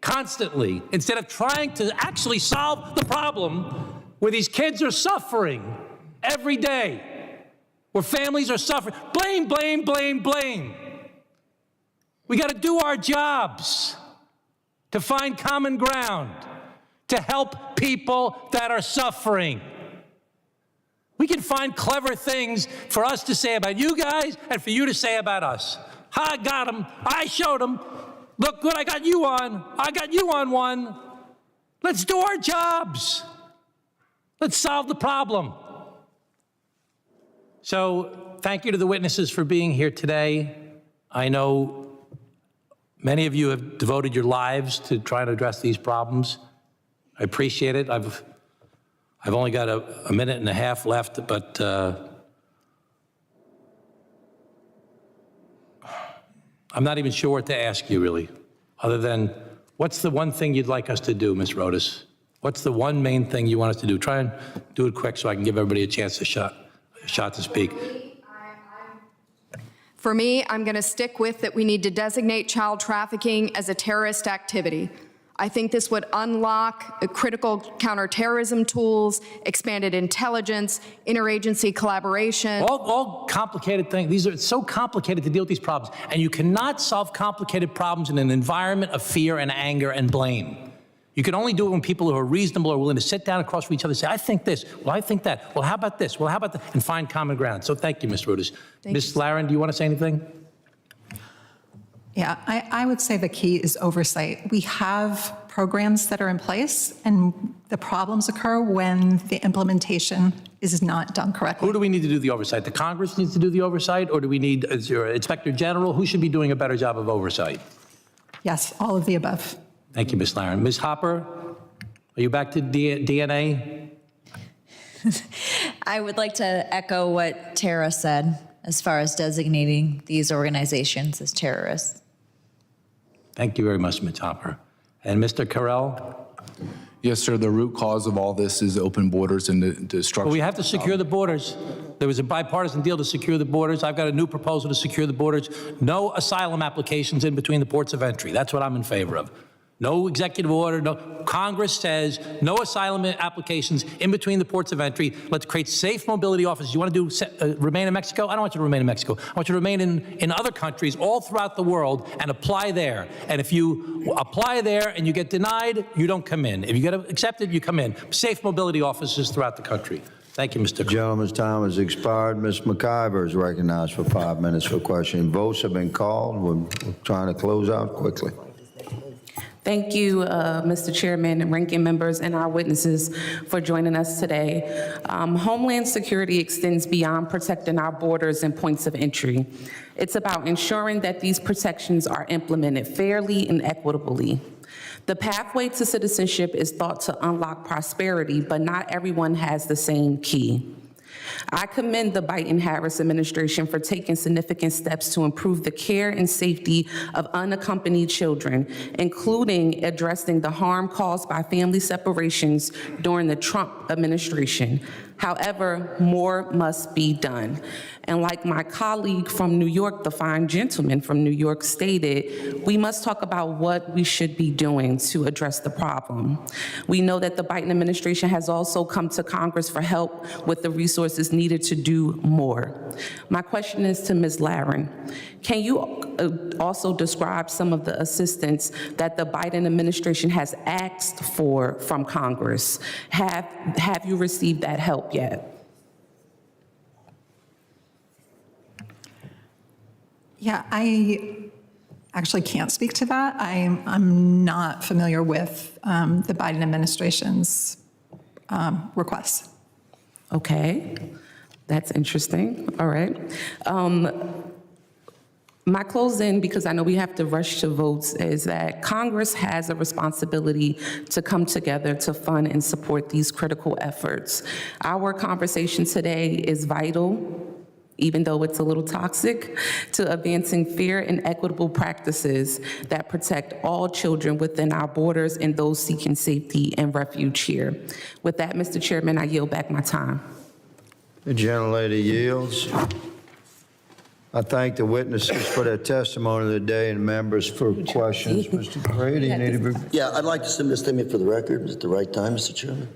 constantly, instead of trying to actually solve the problem where these kids are suffering every day, where families are suffering. Blame, blame, blame, blame. We got to do our jobs to find common ground, to help people that are suffering. We can find clever things for us to say about you guys and for you to say about us. I got them. I showed them. Look what I got you on. I got you on one. Let's do our jobs. Let's solve the problem. So thank you to the witnesses for being here today. I know many of you have devoted your lives to trying to address these problems. I appreciate it. I've only got a minute and a half left, but I'm not even sure what to ask you, really, other than what's the one thing you'd like us to do, Ms. Rodas? What's the one main thing you want us to do? Try and do it quick so I can give everybody a chance to shot to speak. For me, I'm going to stick with that we need to designate child trafficking as a terrorist activity. I think this would unlock critical counterterrorism tools, expanded intelligence, interagency collaboration. All complicated things. These are so complicated to deal with these problems. And you cannot solve complicated problems in an environment of fear and anger and blame. You can only do it when people who are reasonable are willing to sit down across from each other and say, I think this, well, I think that, well, how about this, well, how about that, and find common ground. So thank you, Ms. Rudas. Ms. Laren, do you want to say anything? Yeah, I would say the key is oversight. We have programs that are in place, and the problems occur when the implementation is not done correctly. Who do we need to do the oversight? The Congress needs to do the oversight, or do we need your Inspector General? Who should be doing a better job of oversight? Yes, all of the above. Thank you, Ms. Laren. Ms. Hopper, are you back to DNA? I would like to echo what Tara said as far as designating these organizations as terrorists. Thank you very much, Ms. Hopper. And Mr. Carell? Yes, sir. The root cause of all this is open borders and the destruction. Well, we have to secure the borders. There was a bipartisan deal to secure the borders. I've got a new proposal to secure the borders. No asylum applications in between the ports of entry. That's what I'm in favor of. No executive order, no. Congress says no asylum applications in between the ports of entry. Let's create safe mobility offices. You want to do remain in Mexico? I don't want you to remain in Mexico. I want you to remain in other countries all throughout the world and apply there. And if you apply there and you get denied, you don't come in. If you get accepted, you come in. Safe mobility offices throughout the country. Thank you, Mr. Gentleman's time has expired. Ms. McIver is recognized for 5 minutes for questioning. Votes have been called. We're trying to close out quickly. Thank you, Mr. Chairman and ranking members and our witnesses for joining us today. Homeland security extends beyond protecting our borders and points of entry. It's about ensuring that these protections are implemented fairly and equitably. The pathway to citizenship is thought to unlock prosperity, but not everyone has the same key. I commend the Biden-Harris administration for taking significant steps to improve the care and safety of unaccompanied children, including addressing the harm caused by family separations during the Trump administration. However, more must be done. And like my colleague from New York, the fine gentleman from New York stated, we must talk about what we should be doing to address the problem. We know that the Biden administration has also come to Congress for help with the resources needed to do more. My question is to Ms. Laren. Can you also describe some of the assistance that the Biden administration has asked for from Congress? Have you received that help yet? Yeah, I actually can't speak to that. I'm not familiar with the Biden administration's requests. Okay, that's interesting. All right. My closing, because I know we have to rush to votes, is that Congress has a responsibility to come together to fund and support these critical efforts. Our conversation today is vital, even though it's a little toxic, to advancing fair and equitable practices that protect all children within our borders and those seeking safety and refuge here. With that, Mr. Chairman, I yield back my time. The gentlelady yields. I thank the witnesses for their testimony today and members for questions. Mr. Grady, you need to be... Yeah, I'd like to submit a statement for the record at the right time, Mr. Chairman.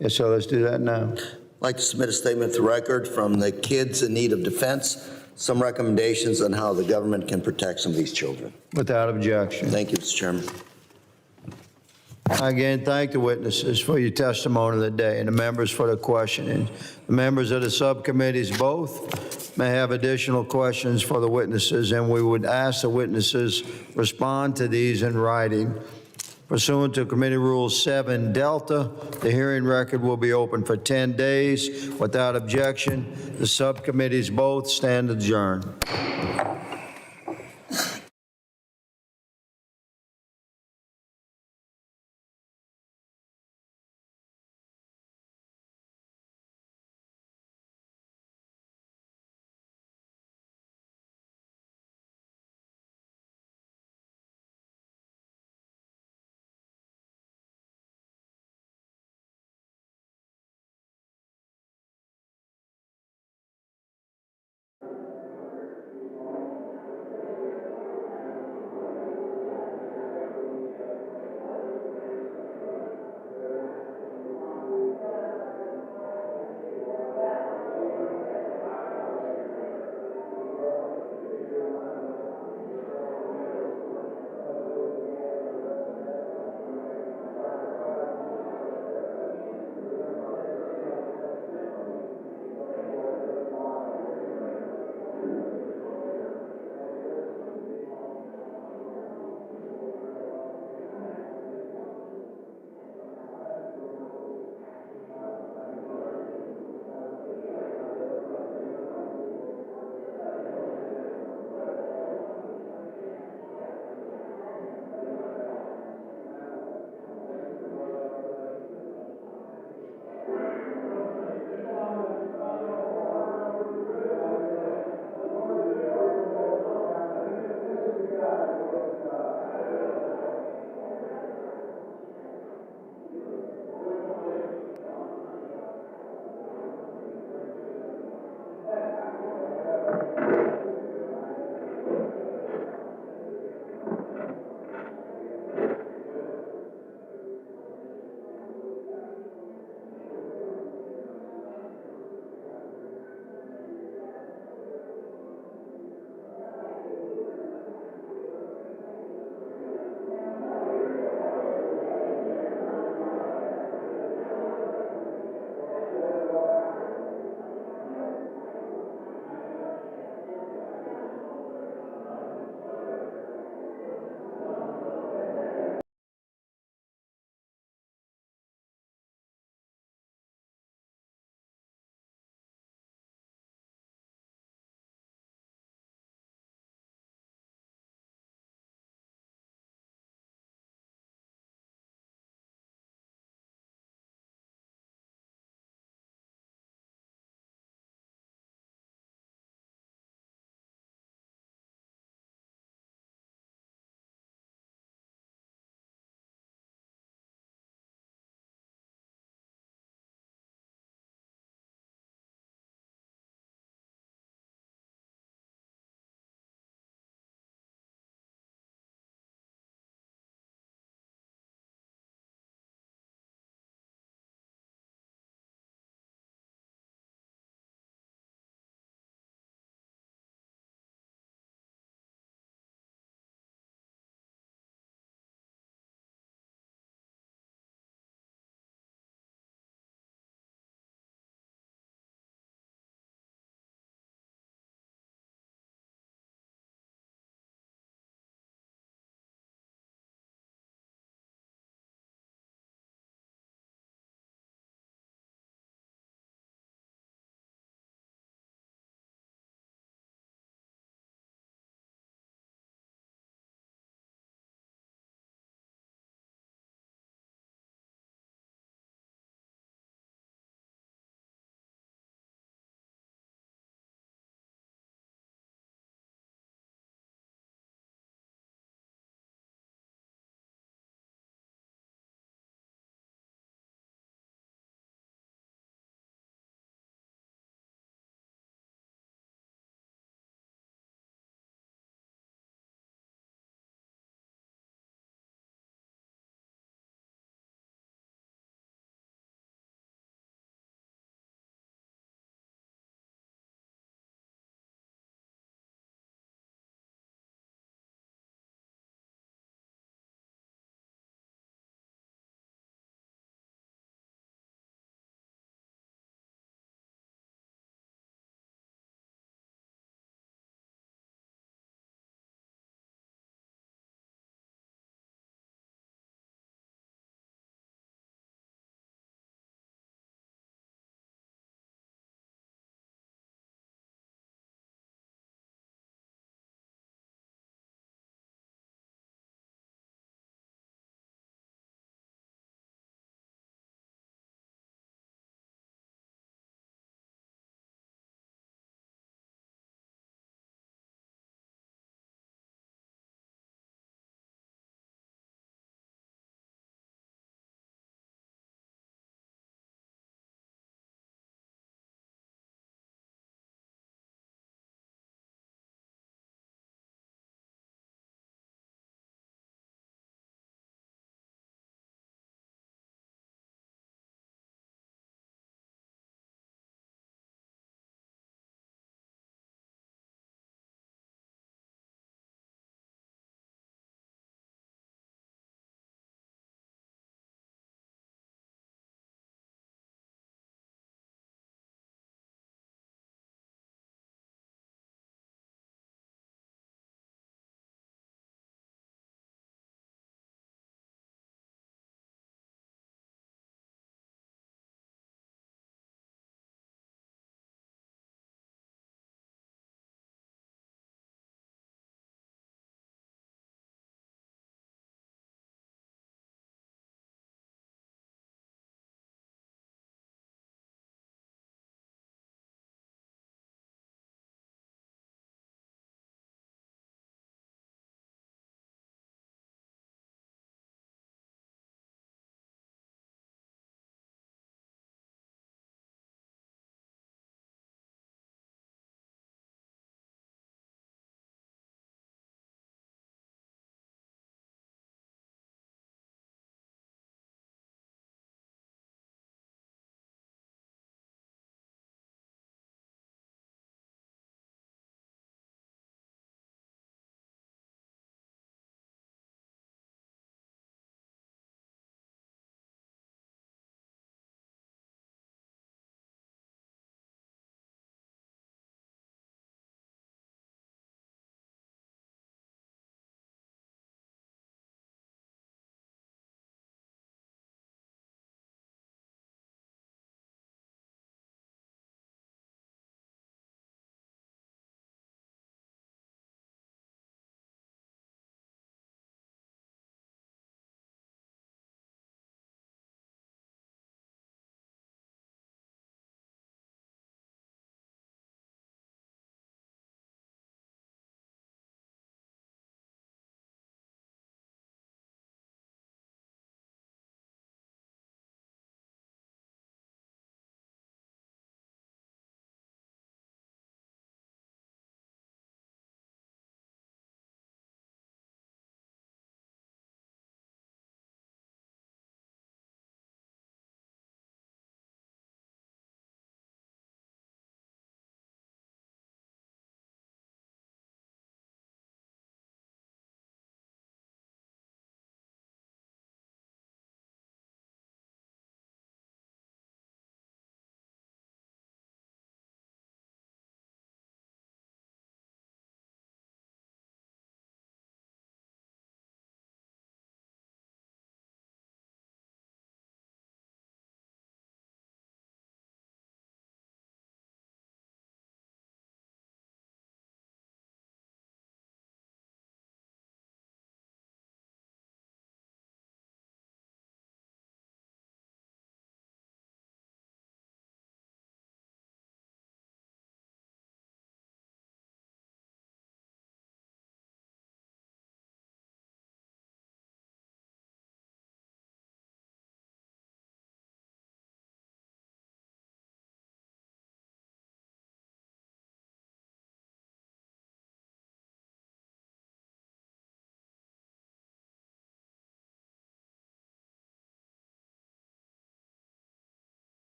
Yes, so let's do that now. I'd like to submit a statement for the record from the Kids in Need of Defense, some recommendations on how the government can protect some of these children. Without objection. Thank you, Mr. Chairman. I again thank the witnesses for your testimony today and the members for the questioning. The members of the subcommittees both may have additional questions for the witnesses, and we would ask the witnesses respond to these in writing. Pursuant to Committee Rule 7 Delta, the hearing record will be open for 10 days. Without objection, the subcommittees both stand adjourned.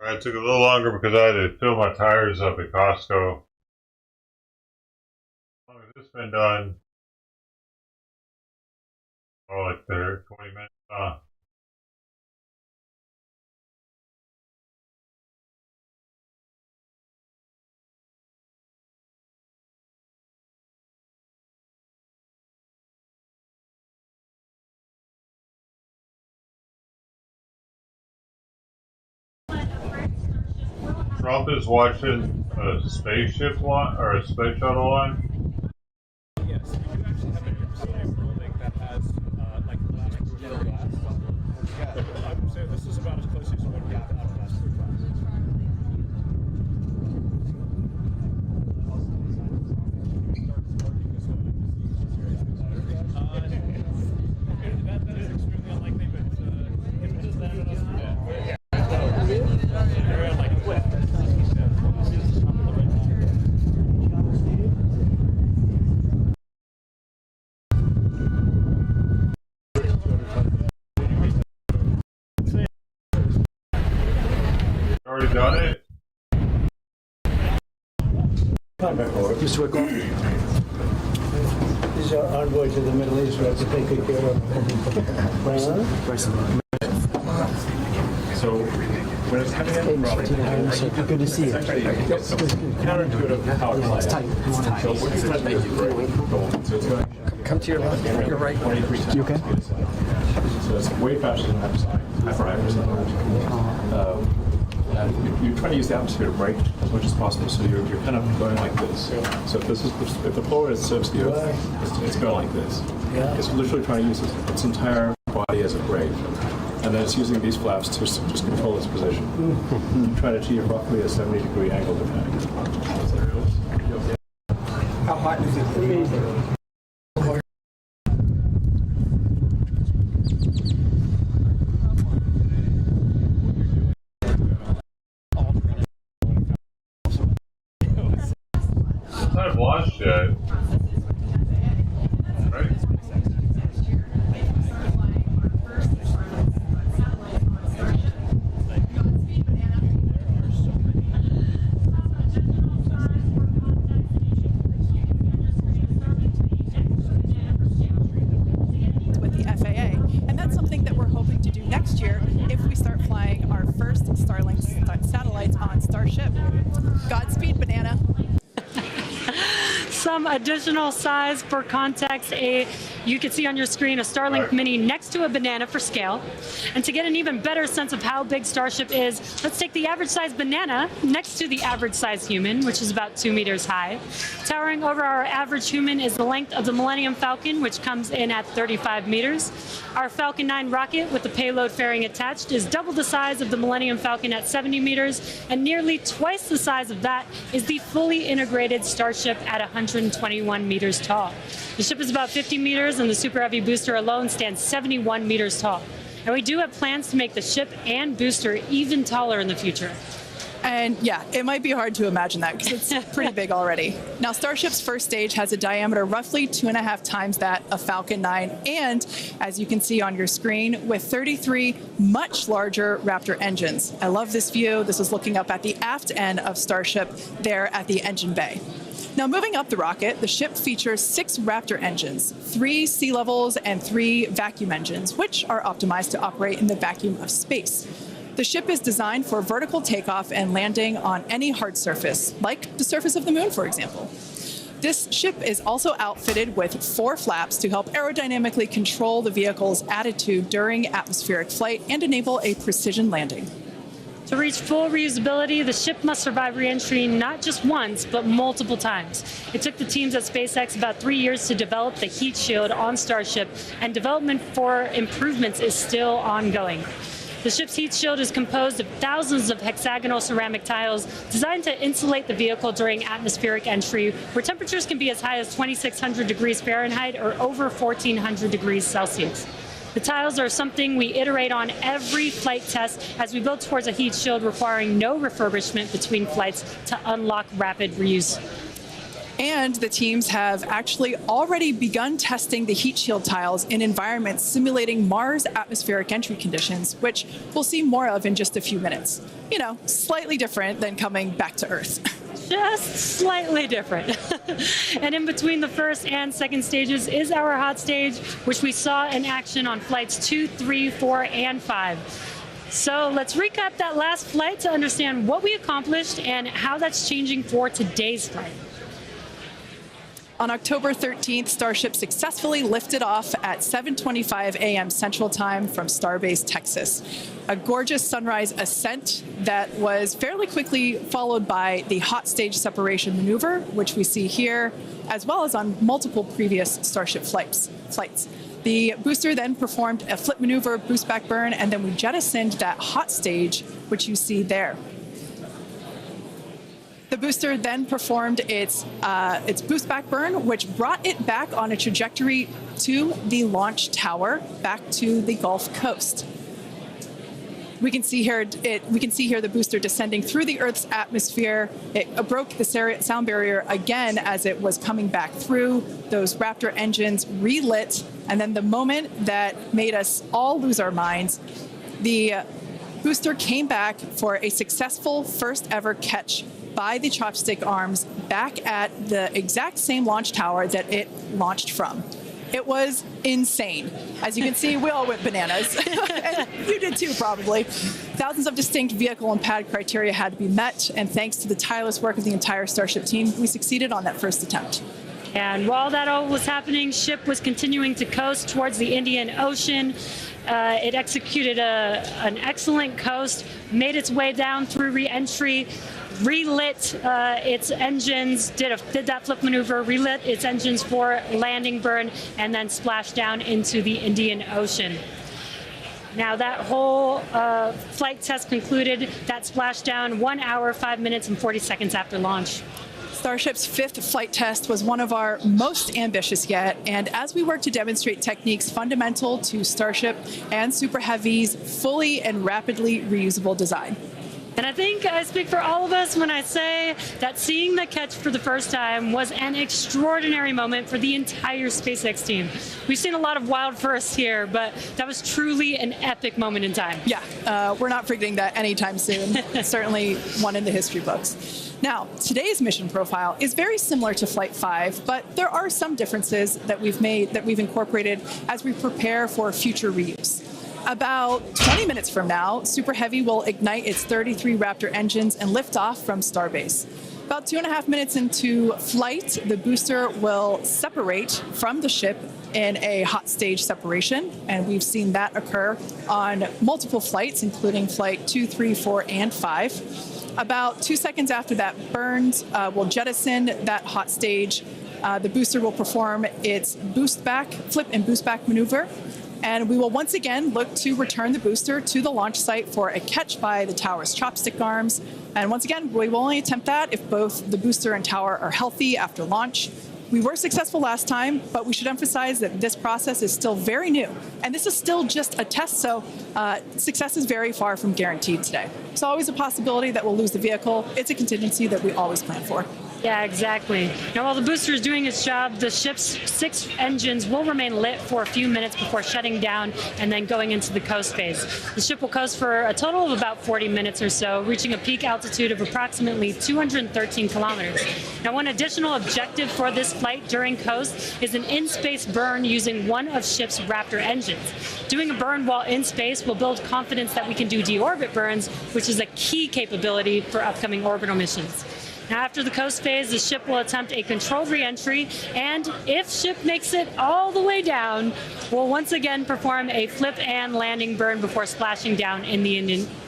It took a little longer because I had to fill my tires up at Costco. How long has this been done? Oh, like 20 minutes. Trump is watching a spaceship line or a space shuttle line. Yes, you actually have a building that has like glass glass. I would say this is about as close as you would get out of glass through glass. That is extremely unlikely, but if it does land on us, very unlikely. Already done it? Mr. Wickle. These are envoys to the Middle East, we have to take good care of. So, when it's coming in, Good to see you. counterintuitive how it flies. It's tight. So it's going. Come to your left, your right. You okay? So it's way faster than that. You're trying to use the atmosphere to brake as much as possible, so you're kind of going like this. So if the floor is serves the earth, it's going like this. It's literally trying to use its entire body as a brake, and then it's using these flaps to just control its position. You try to achieve roughly a 70-degree angle to drag. How hot is it? I've launched yet. Right? With the FAA, and that's something that we're hoping to do next year if we start flying our first Starlink satellites on Starship. Godspeed, Banana. Some additional size for context, you can see on your screen a Starlink Mini next to a banana for scale. And to get an even better sense of how big Starship is, let's take the average size banana next to the average size human, which is about 2 meters high. Towering over our average human is the length of the Millennium Falcon, which comes in at 35 meters. Our Falcon 9 rocket with the payload fairing attached is double the size of the Millennium Falcon at 70 meters, and nearly twice the size of that is the fully integrated Starship at 121 meters tall. The ship is about 50 meters, and the Super Heavy booster alone stands 71 meters tall. And we do have plans to make the ship and booster even taller in the future. And yeah, it might be hard to imagine that because it's pretty big already. Now, Starship's first stage has a diameter roughly 2.5 times that of Falcon 9, and as you can see on your screen, with 33 much larger Raptor engines. I love this view. This is looking up at the aft end of Starship there at the engine bay. Now, moving up the rocket, the ship features 6 Raptor engines, 3 sea levels and 3 vacuum engines, which are optimized to operate in the vacuum of space. The ship is designed for vertical takeoff and landing on any hard surface, like the surface of the moon, for example. This ship is also outfitted with 4 flaps to help aerodynamically control the vehicle's attitude during atmospheric flight and enable a precision landing. To reach full reusability, the ship must survive re-entry not just once, but multiple times. It took the teams at SpaceX about 3 years to develop the heat shield on Starship, and development for improvements is still ongoing. The ship's heat shield is composed of thousands of hexagonal ceramic tiles designed to insulate the vehicle during atmospheric entry, where temperatures can be as high as 2,600 degrees Fahrenheit or over 1,400 degrees Celsius. The tiles are something we iterate on every flight test as we build towards a heat shield requiring no refurbishment between flights to unlock rapid reuse. And the teams have actually already begun testing the heat shield tiles in environments simulating Mars atmospheric entry conditions, which we'll see more of in just a few minutes. You know, slightly different than coming back to Earth. Just slightly different. And in between the first and second stages is our hot stage, which we saw in action on flights 2, 3, 4, and 5. So let's recap that last flight to understand what we accomplished and how that's changing for today's flight. On October 13th, Starship successfully lifted off at 7:25 a.m. Central Time from Starbase, Texas. A gorgeous sunrise ascent that was fairly quickly followed by the hot stage separation maneuver, which we see here, as well as on multiple previous Starship flights. The booster then performed a flip maneuver, boost back burn, and then we jettisoned that hot stage, which you see there. The booster then performed its boost back burn, which brought it back on a trajectory to the launch tower, back to the Gulf Coast. We can see here the booster descending through the Earth's atmosphere. It broke the sound barrier again as it was coming back through. Those Raptor engines relit, and then the moment that made us all lose our minds, the booster came back for a successful first ever catch by the chopstick arms back at the exact same launch tower that it launched from. It was insane. As you can see, we all went bananas. And you did too, probably. Thousands of distinct vehicle and pad criteria had to be met, and thanks to the tireless work of the entire Starship team, we succeeded on that first attempt. And while that all was happening, ship was continuing to coast towards the Indian Ocean. It executed an excellent coast, made its way down through re-entry, relit its engines, did that flip maneuver, relit its engines for landing burn, and then splashed down into the Indian Ocean. Now that whole flight test concluded, that splashdown 1 hour, 5 minutes, and 40 seconds after launch. Starship's fifth flight test was one of our most ambitious yet, and as we work to demonstrate techniques fundamental to Starship and Super Heavy's fully and rapidly reusable design. And I think I speak for all of us when I say that seeing the catch for the first time was an extraordinary moment for the entire SpaceX team. We've seen a lot of wild firsts here, but that was truly an epic moment in time. Yeah, we're not forgetting that anytime soon. Certainly one in the history books. Now, today's mission profile is very similar to Flight 5, but there are some differences that we've incorporated as we prepare for future reuse. About 20 minutes from now, Super Heavy will ignite its 33 Raptor engines and lift off from Starbase. About 2.5 minutes into flight, the booster will separate from the ship in a hot stage separation, and we've seen that occur on multiple flights, including Flight 2, 3, 4, and 5. About 2 seconds after that burns, we'll jettison that hot stage. The booster will perform its flip and boost back maneuver. And we will once again look to return the booster to the launch site for a catch by the tower's chopstick arms. And once again, we will only attempt that if both the booster and tower are healthy after launch. We were successful last time, but we should emphasize that this process is still very new. And this is still just a test, so success is very far from guaranteed today. It's always a possibility that we'll lose the vehicle. It's a contingency that we always plan for. Yeah, exactly. Now, while the booster is doing its job, the ship's 6 engines will remain lit for a few minutes before shutting down and then going into the coast phase. The ship will coast for a total of about 40 minutes or so, reaching a peak altitude of approximately 213 kilometers. Now, one additional objective for this flight during coast is an in-space burn using one of ship's Raptor engines. Doing a burn while in space will build confidence that we can do deorbit burns, which is a key capability for upcoming orbital missions. Now, after the coast phase, the ship will attempt a controlled re-entry, and if ship makes it all the way down, we'll once again perform a flip and landing burn before splashing down in the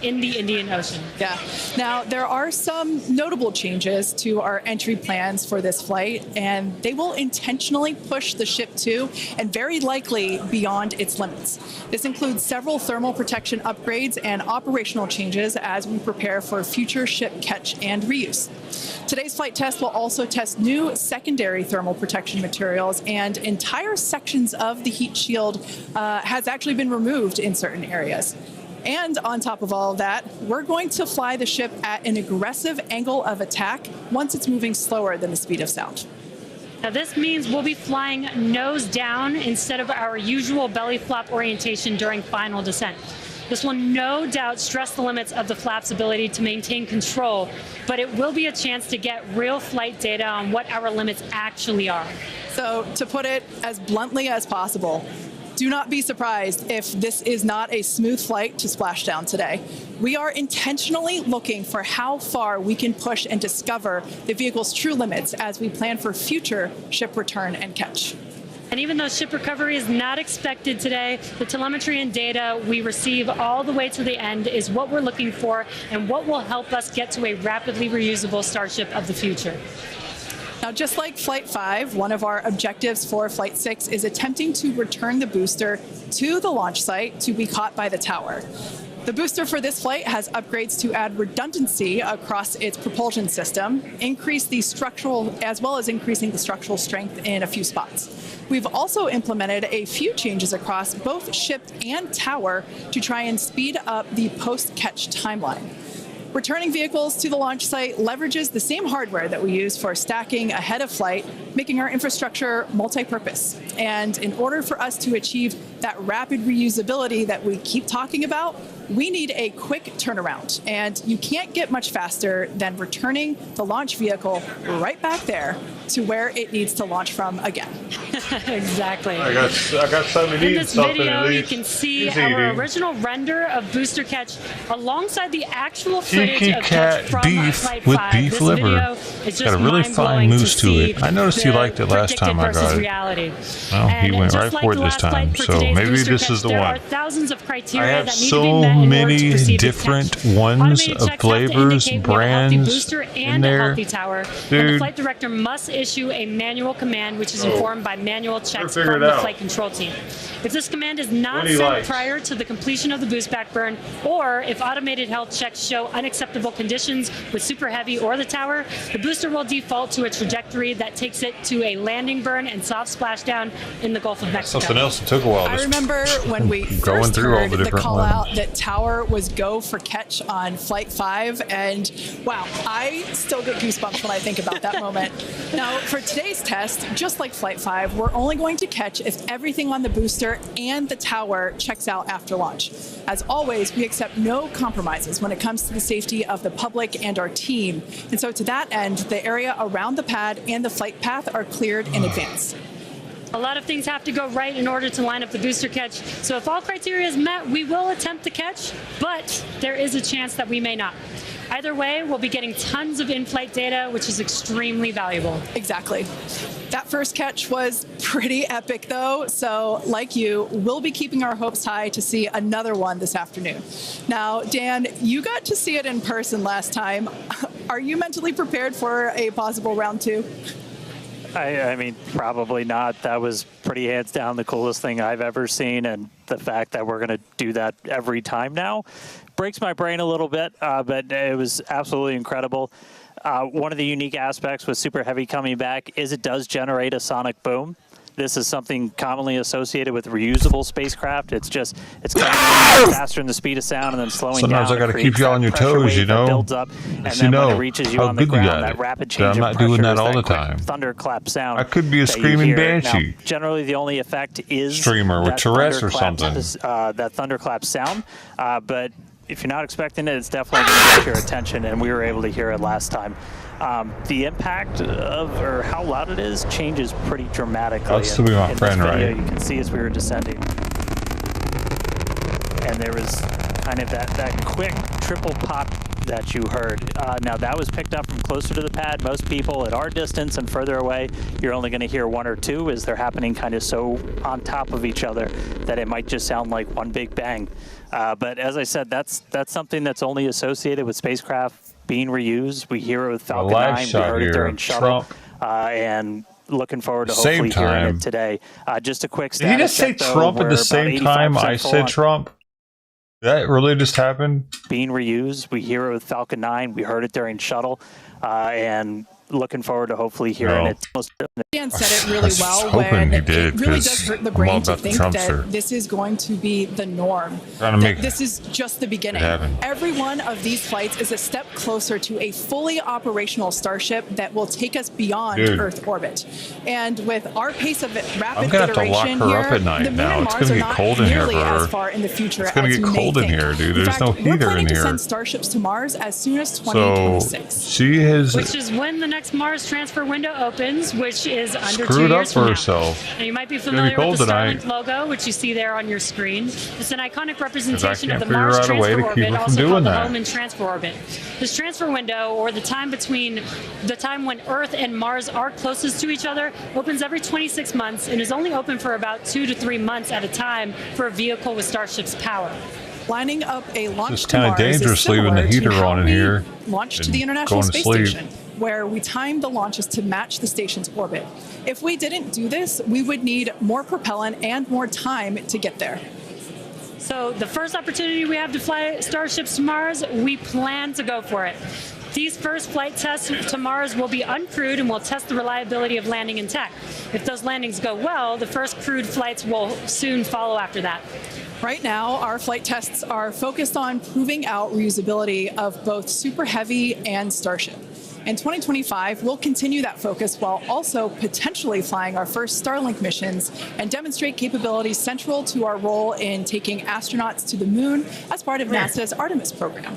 Indian Ocean. Yeah. Now, there are some notable changes to our entry plans for this flight, and they will intentionally push the ship to, and very likely beyond, its limits. This includes several thermal protection upgrades and operational changes as we prepare for future ship catch and reuse. Today's flight test will also test new secondary thermal protection materials, and entire sections of the heat shield has actually been removed in certain areas. And on top of all of that, we're going to fly the ship at an aggressive angle of attack once it's moving slower than the speed of sound. Now this means we'll be flying nose down instead of our usual belly flop orientation during final descent. This will no doubt stress the limits of the flap's ability to maintain control, but it will be a chance to get real flight data on what our limits actually are. So to put it as bluntly as possible, do not be surprised if this is not a smooth flight to splashdown today. We are intentionally looking for how far we can push and discover the vehicle's true limits as we plan for future ship return and catch. And even though ship recovery is not expected today, the telemetry and data we receive all the way to the end is what we're looking for and what will help us get to a rapidly reusable Starship of the future. Now, just like Flight 5, one of our objectives for Flight 6 is attempting to return the booster to the launch site to be caught by the tower. The booster for this flight has upgrades to add redundancy across its propulsion system, increase the structural, as well as increasing the structural strength in a few spots. We've also implemented a few changes across both ship and tower to try and speed up the post-catch timeline. Returning vehicles to the launch site leverages the same hardware that we use for stacking ahead of flight, making our infrastructure multi-purpose. And in order for us to achieve that rapid reusability that we keep talking about, we need a quick turnaround. And you can't get much faster than returning the launch vehicle right back there to where it needs to launch from again. Exactly. I got something to In eat. this Something video, to you eat. can see He's our eating. original render of booster catch alongside the actual footage Cheeky of cat catch from beef Flight with 5. beef This liver. video is just Got a really fine mind-blowing mousse to to it. see I noticed you the liked it last time I predicted got versus it. reality. Well, he And went just right like for it the this last time, flight for so today's maybe booster this catch, is the there one. are thousands of I criteria have that need so to be met in order to many proceed with different catch. ones Automated of checks have to flavors, indicate we have a healthy brands booster in and a there. healthy tower, and the Dude. flight director must issue a manual command, which is Oh. informed by manual checks figure from it the out. flight control team. If this command is not What do you sent like? prior to the completion of the boost back burn, or if automated health checks show unacceptable conditions with super heavy or the tower, the booster will default to a trajectory that takes it to a landing burn and soft splashdown in the Gulf of Mexico. Something else that took a while. I to remember when we going first through all heard the the different call ones. out that tower was go for catch on Flight 5, and wow, I still get goosebumps when I think about that moment. Now, for today's test, just like Flight 5, we're only going to catch if everything on the booster and the tower checks out after launch. As always, we accept no compromises when it comes to the safety of the public and our team. And so to that end, the area around the pad and the flight path are cleared in advance. A lot of things have to go right in order to line up the booster catch. So if all criteria is met, we will attempt to catch, but there is a chance that we may not. Either way, we'll be getting tons of in-flight data, which is extremely valuable. Exactly. That first catch was pretty epic, though. So, like you, we'll be keeping our hopes high to see another one this afternoon. Now, Dan, you got to see it in person last time. Are you mentally prepared for a possible round two? I mean, probably not. That was pretty hands down the coolest thing I've ever seen, and the fact that we're going to do that every time now breaks my brain a little bit, but it was absolutely incredible. One of the unique aspects with Super Heavy coming back is it does generate a sonic boom. This is something commonly associated with reusable spacecraft. It's just, it's coming in faster than the speed of sound and then slowing Sometimes down. I got to keep you on your toes, you know. Builds up, and Yes, then you when know it reaches you how on the good you ground, got that it. rapid But change I'm of not doing pressure that is all the quick time. thunderclap sound. I could be a that you screaming hear. banshee. Now, generally, the only effect is Streamer with that Tourette's or thunderclap, something. that thunderclap sound, but if you're not expecting it, it's definitely going to get your attention, and we were able to hear it last time. The impact of, or how loud it is, changes pretty dramatically. That's to be my in friend, this video, right? You can see as we were descending. And there was kind of that quick triple pop that you heard. Now that was picked up from closer to the pad. Most people at our distance and further away, you're only going to hear one or two as they're happening kind of so on top of each other that it might just sound like one big bang. But as I said, that's something that's only associated with spacecraft being reused. We hear it with Falcon 9. We heard it during Shuttle. And looking forward to hopefully hearing it today. Just a quick status Did he just say check, though, Trump at we're the about same time 85% I full said on Trump? That really just happened? being reused. We hear it with Falcon 9. We heard it during Shuttle. And looking forward to hopefully hearing it. Dan said it really well hoping when he did, it really 'cause does hurt the I'm brain all to about the think Trumpster. that this is going to be the norm. Trying to That make this is just the beginning. it happen. Every one of these flights is a step closer to a fully operational Starship that will take us beyond Dude. Earth orbit. And with our pace of I'm rapid gonna have to lock iteration her here, up at night the Moon now. and It's Mars gonna are get not cold in here nearly for her. as far in the future It's gonna as get you may cold in think. here, dude. In There's fact, no we're heater in planning to here. send Starships to Mars as soon as So 2026. she has Which is when the next Mars transfer window opens, which is under 2 screwed up years for from now. herself. Now, you might be It's gonna be familiar with cold the tonight. Starlink logo, which you see there on your screen. It's an iconic representation of can't the figure Mars out a way transfer to keep orbit, her from also doing called the that. home and transfer orbit. This transfer window, or the time between the time when Earth and Mars are closest to each other, opens every 26 months and is only open for about 2 to 3 months at a time for a vehicle with Starship's power. Lining up a launch It's to kind of Mars is dangerous leaving the similar to heater how on in we here. launch to and the International going to Space sleep. Station, where we time the launches to match the station's orbit. If we didn't do this, we would need more propellant and more time to get there. So the first opportunity we have to fly Starships to Mars, we plan to go for it. These first flight tests to Mars will be uncrewed and will test the reliability of landing in tech. If those landings go well, the first crewed flights will soon follow after that. Right now, our flight tests are focused on proving out reusability of both Super Heavy and Starship. In 2025, we'll continue that focus while also potentially flying our first Starlink missions and demonstrate capabilities central to our role in taking astronauts to the moon as part of NASA's Artemis program.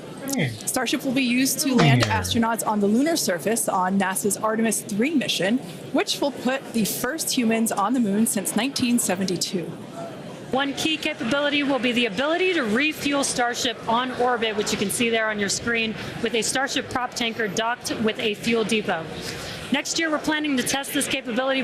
Starship will be used to land astronauts on the lunar surface on NASA's Artemis 3 mission, which will put the first humans on the moon since 1972. One key capability will be the ability to refuel Starship on orbit, which you can see there on your screen, with a Starship prop tanker docked with a fuel depot. Next year, we're planning to test this capability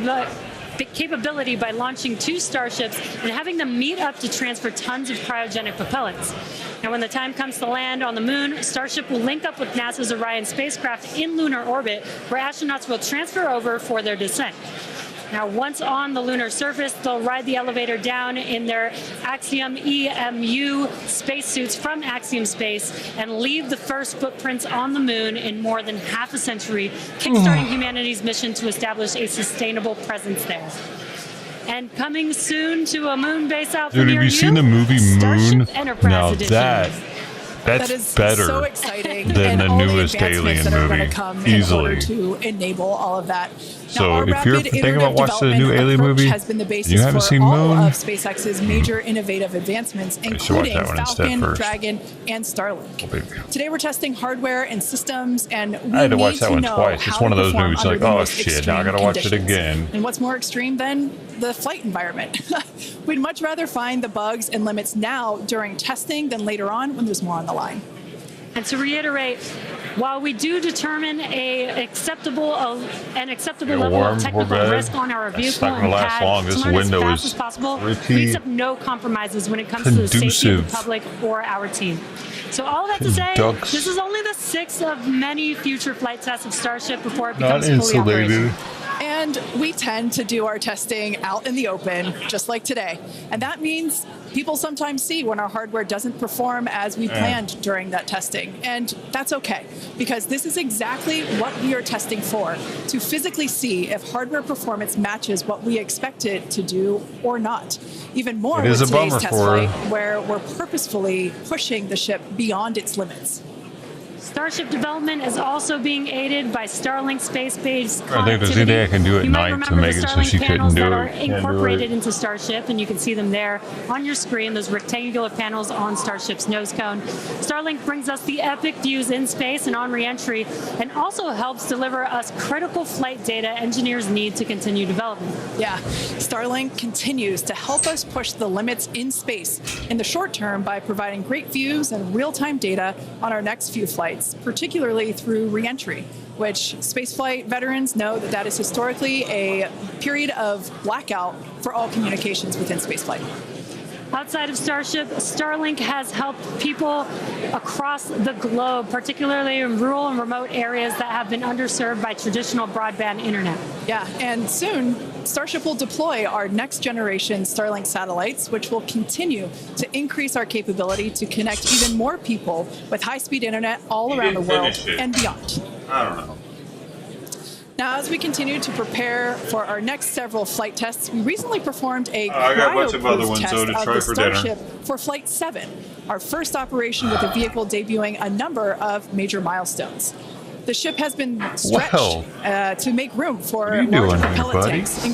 by launching 2 Starships and having them meet up to transfer tons of cryogenic propellants. Now, when the time comes to land on the moon, Starship will link up with NASA's Orion spacecraft in lunar orbit, where astronauts will transfer over for their descent. Now, once on the lunar surface, they'll ride the elevator down in their Axiom EMU spacesuits from Axiom Space and leave the first footprints on the moon in more than half a century, kickstarting humanity's mission to establish a sustainable presence there. And coming soon to a moon base out Dude, near have you seen the movie Moon? Enterprise Now Edition. that's That is better so exciting, than and the all the newest advancements Alien that are going movie. to come Easily. in order to enable all of that. So our if you're rapid thinking about iterative watching the new development Alien approach movie, has been the basis you haven't for seen all Moon, of SpaceX's major innovative advancements, should watch including that one instead Falcon, first. Dragon, and Starlink. Okay. Today we're testing hardware and systems, and we I had to need watch that to one know twice. how It's one to of those perform movies under like, the oh most shit, now I extreme gotta watch it conditions. again. And what's more extreme than the flight environment? We'd much rather find the bugs and limits now during testing than later on when there's more on the line. And to reiterate, while we do determine an acceptable You're level warm of before technical bed? risk on our That's vehicle not gonna and last pad long. to This learn window as fast is as possible, pretty we accept no compromises when it comes to the safety of conducive. the public or our team. So all that to say, Ducks. this is only the 6th of many future flight tests of Starship before it Not becomes fully operational. insulated. And we tend to do our testing out in the open, just like today. And that means people sometimes see when our hardware doesn't perform as we planned during that testing. And that's okay, because this is exactly what we are testing for, to physically see if hardware performance matches what we expect it to do or not. Even more It is with a today's bummer test for her. flight, where we're purposefully pushing the ship beyond its limits. Starship development is also being aided by Starlink space-based connectivity. I think there's anything I can do at You might night to remember make the it so Starlink she couldn't panels do that it. are Can't do it. incorporated into Starship, and you can see them there on your screen, those rectangular panels on Starship's nose cone. Starlink brings us the epic views in space and on re-entry, and also helps deliver us critical flight data engineers need to continue development. Yeah, Starlink continues to help us push the limits in space in the short term by providing great views and real-time data on our next few flights, particularly through re-entry, which spaceflight veterans know that is historically a period of blackout for all communications within spaceflight. Outside of Starship, Starlink has helped people across the globe, particularly in rural and remote areas that have been underserved by traditional broadband internet. Yeah, and soon, Starship will deploy our next generation Starlink satellites, which will continue to increase our capability to connect even more people with high-speed internet all around the world and beyond. I don't know. Now, as we continue to prepare for our next several flight tests, we recently performed a I got a bunch of other cryo-proof ones, test though, to of try the for dinner. Starship for Flight 7, our first operation with the vehicle debuting a number of major milestones. The ship has been stretched to make room for What are you larger doing here, propellant buddy? tanks,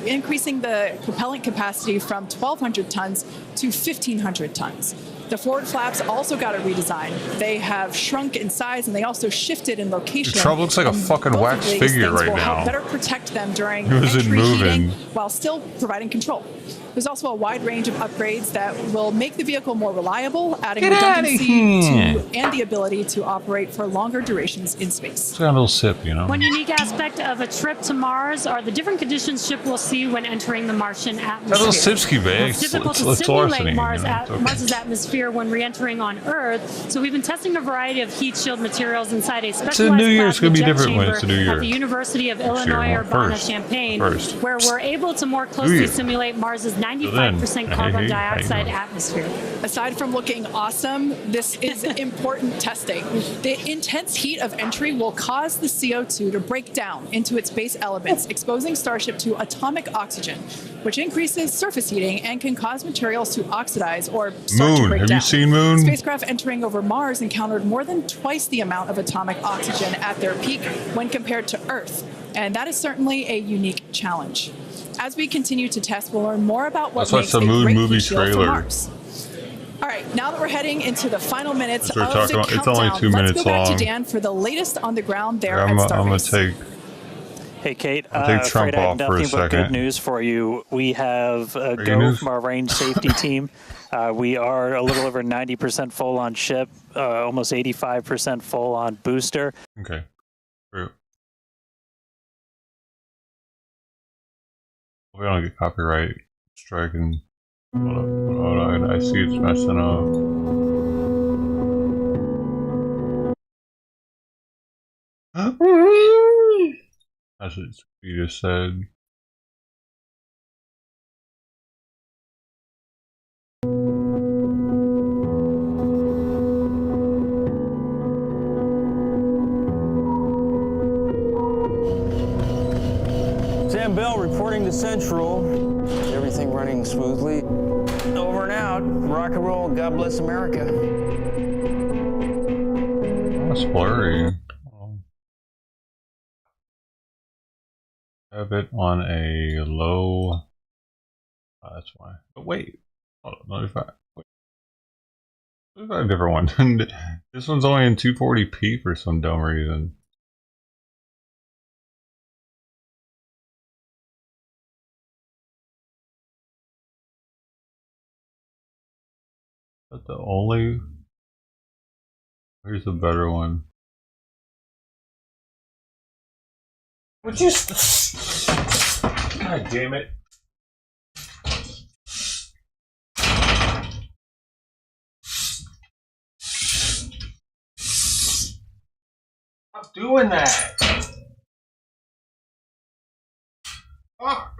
increasing the propellant capacity from 1,200 tons to 1,500 tons. The forward flaps also got a redesign. They have shrunk in size and they also shifted in location. Trump looks like a fucking Both of wax these figure things right will help now. better protect them during He wasn't entry heating moving. while still providing control. There's also a wide range of upgrades that will make the vehicle more reliable, adding Get outta redundancy here. to and the ability to operate for longer durations in space. It's got a little sip, you know. One unique aspect of a trip to Mars are the different conditions ship will see when entering the Martian Got a atmosphere. little sipsky bag. It's difficult to It's larceny, simulate you know, it's okay. Mars's atmosphere when re-entering on Earth, so we've been testing a variety of heat shield materials inside a specialized New Year. It's plasma gonna be jet different when chamber it's the New Year. at the University of Next year, Illinois well, Urbana-Champaign, first. where we're able to more New closely Year. simulate Mars's then, 95% carbon hey, dioxide hey. atmosphere. Aside from looking awesome, this is important testing. The intense heat of entry will cause the CO2 to break down into its base elements, exposing Starship to atomic oxygen, which increases surface heating and can cause materials to oxidize or start to Moon. break Have down. you seen Moon? Spacecraft entering over Mars encountered more than twice the amount of atomic oxygen at their peak when compared to Earth, and that is certainly a unique challenge. As we continue to test, we'll learn more about what Let's watch makes the a Moon great movie heat shield for trailer. Mars. All right, now that we're heading into the final minutes of We're the talking countdown, about- it's only 2 let's minutes go back long. to Dan for the latest on the ground there I'm at gonna Starbase. take. Hey, Kate. I'll take Trump afraid I have off for a nothing but good second. news for you. We have a Great go news? from our range safety team. We are a little over 90% full on ship, almost 85% full on booster. Okay. True. We don't get copyright striking. Hold on, I see it's messing up. That's what you just said. Sam Bell reporting to Central. Everything running smoothly. Over and out. Rock and roll. God bless America. That's blurry. Have it on a low. That's why. But wait. Hold on, notify. Wait. There's a different one. This one's only in 240p for some dumb reason. Is that the only? Here's a better one. Would you? God damn it! Stop doing that! Fuck!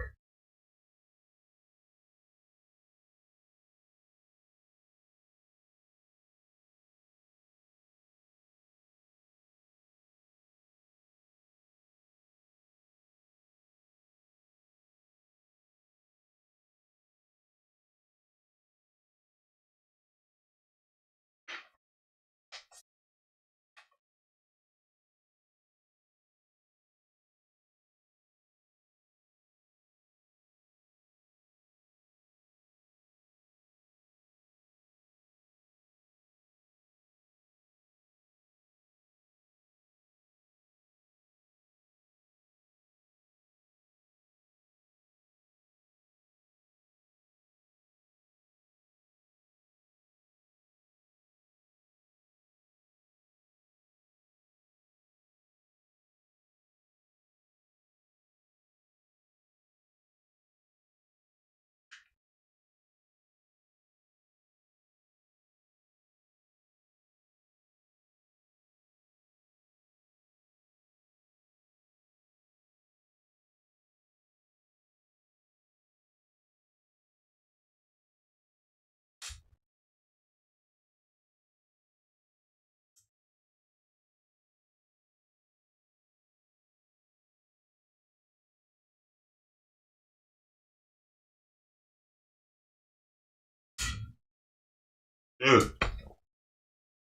Dude.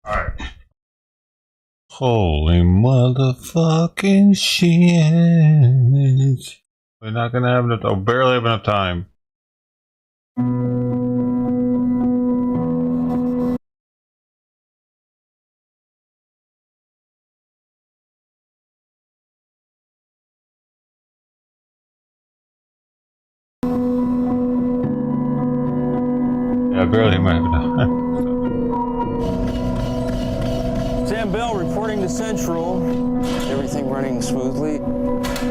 Alright. Holy motherfucking shit. We're not gonna have enough, barely have enough time. Yeah, barely might have enough time. Sam Bell reporting to Central. Everything running smoothly.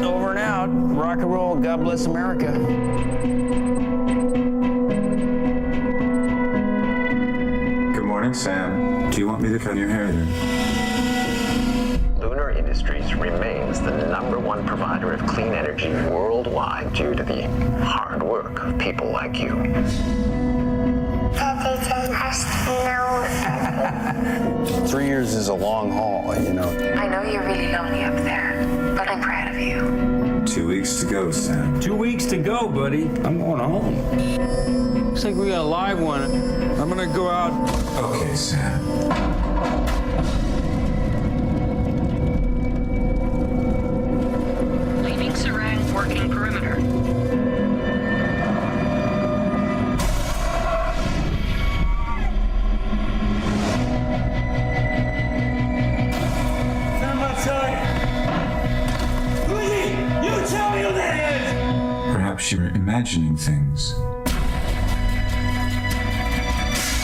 Over and out. Rock and roll. God bless America. Good morning, Sam. Do you want me to cut your hair then? Lunar Industries remains the #1 provider of clean energy worldwide due to the hard work of people like you. That it's a nice to know. 3 years is a long haul, you know. I know you're really lonely up there, but I'm proud of you. 2 weeks to go, Sam. 2 weeks to go, buddy. I'm going home. Looks like we got a live one. I'm gonna go out. Okay, Sam. Leaving Sarang working perimeter. Sam outside. Who is he? You tell me who that is! Perhaps you're imagining things.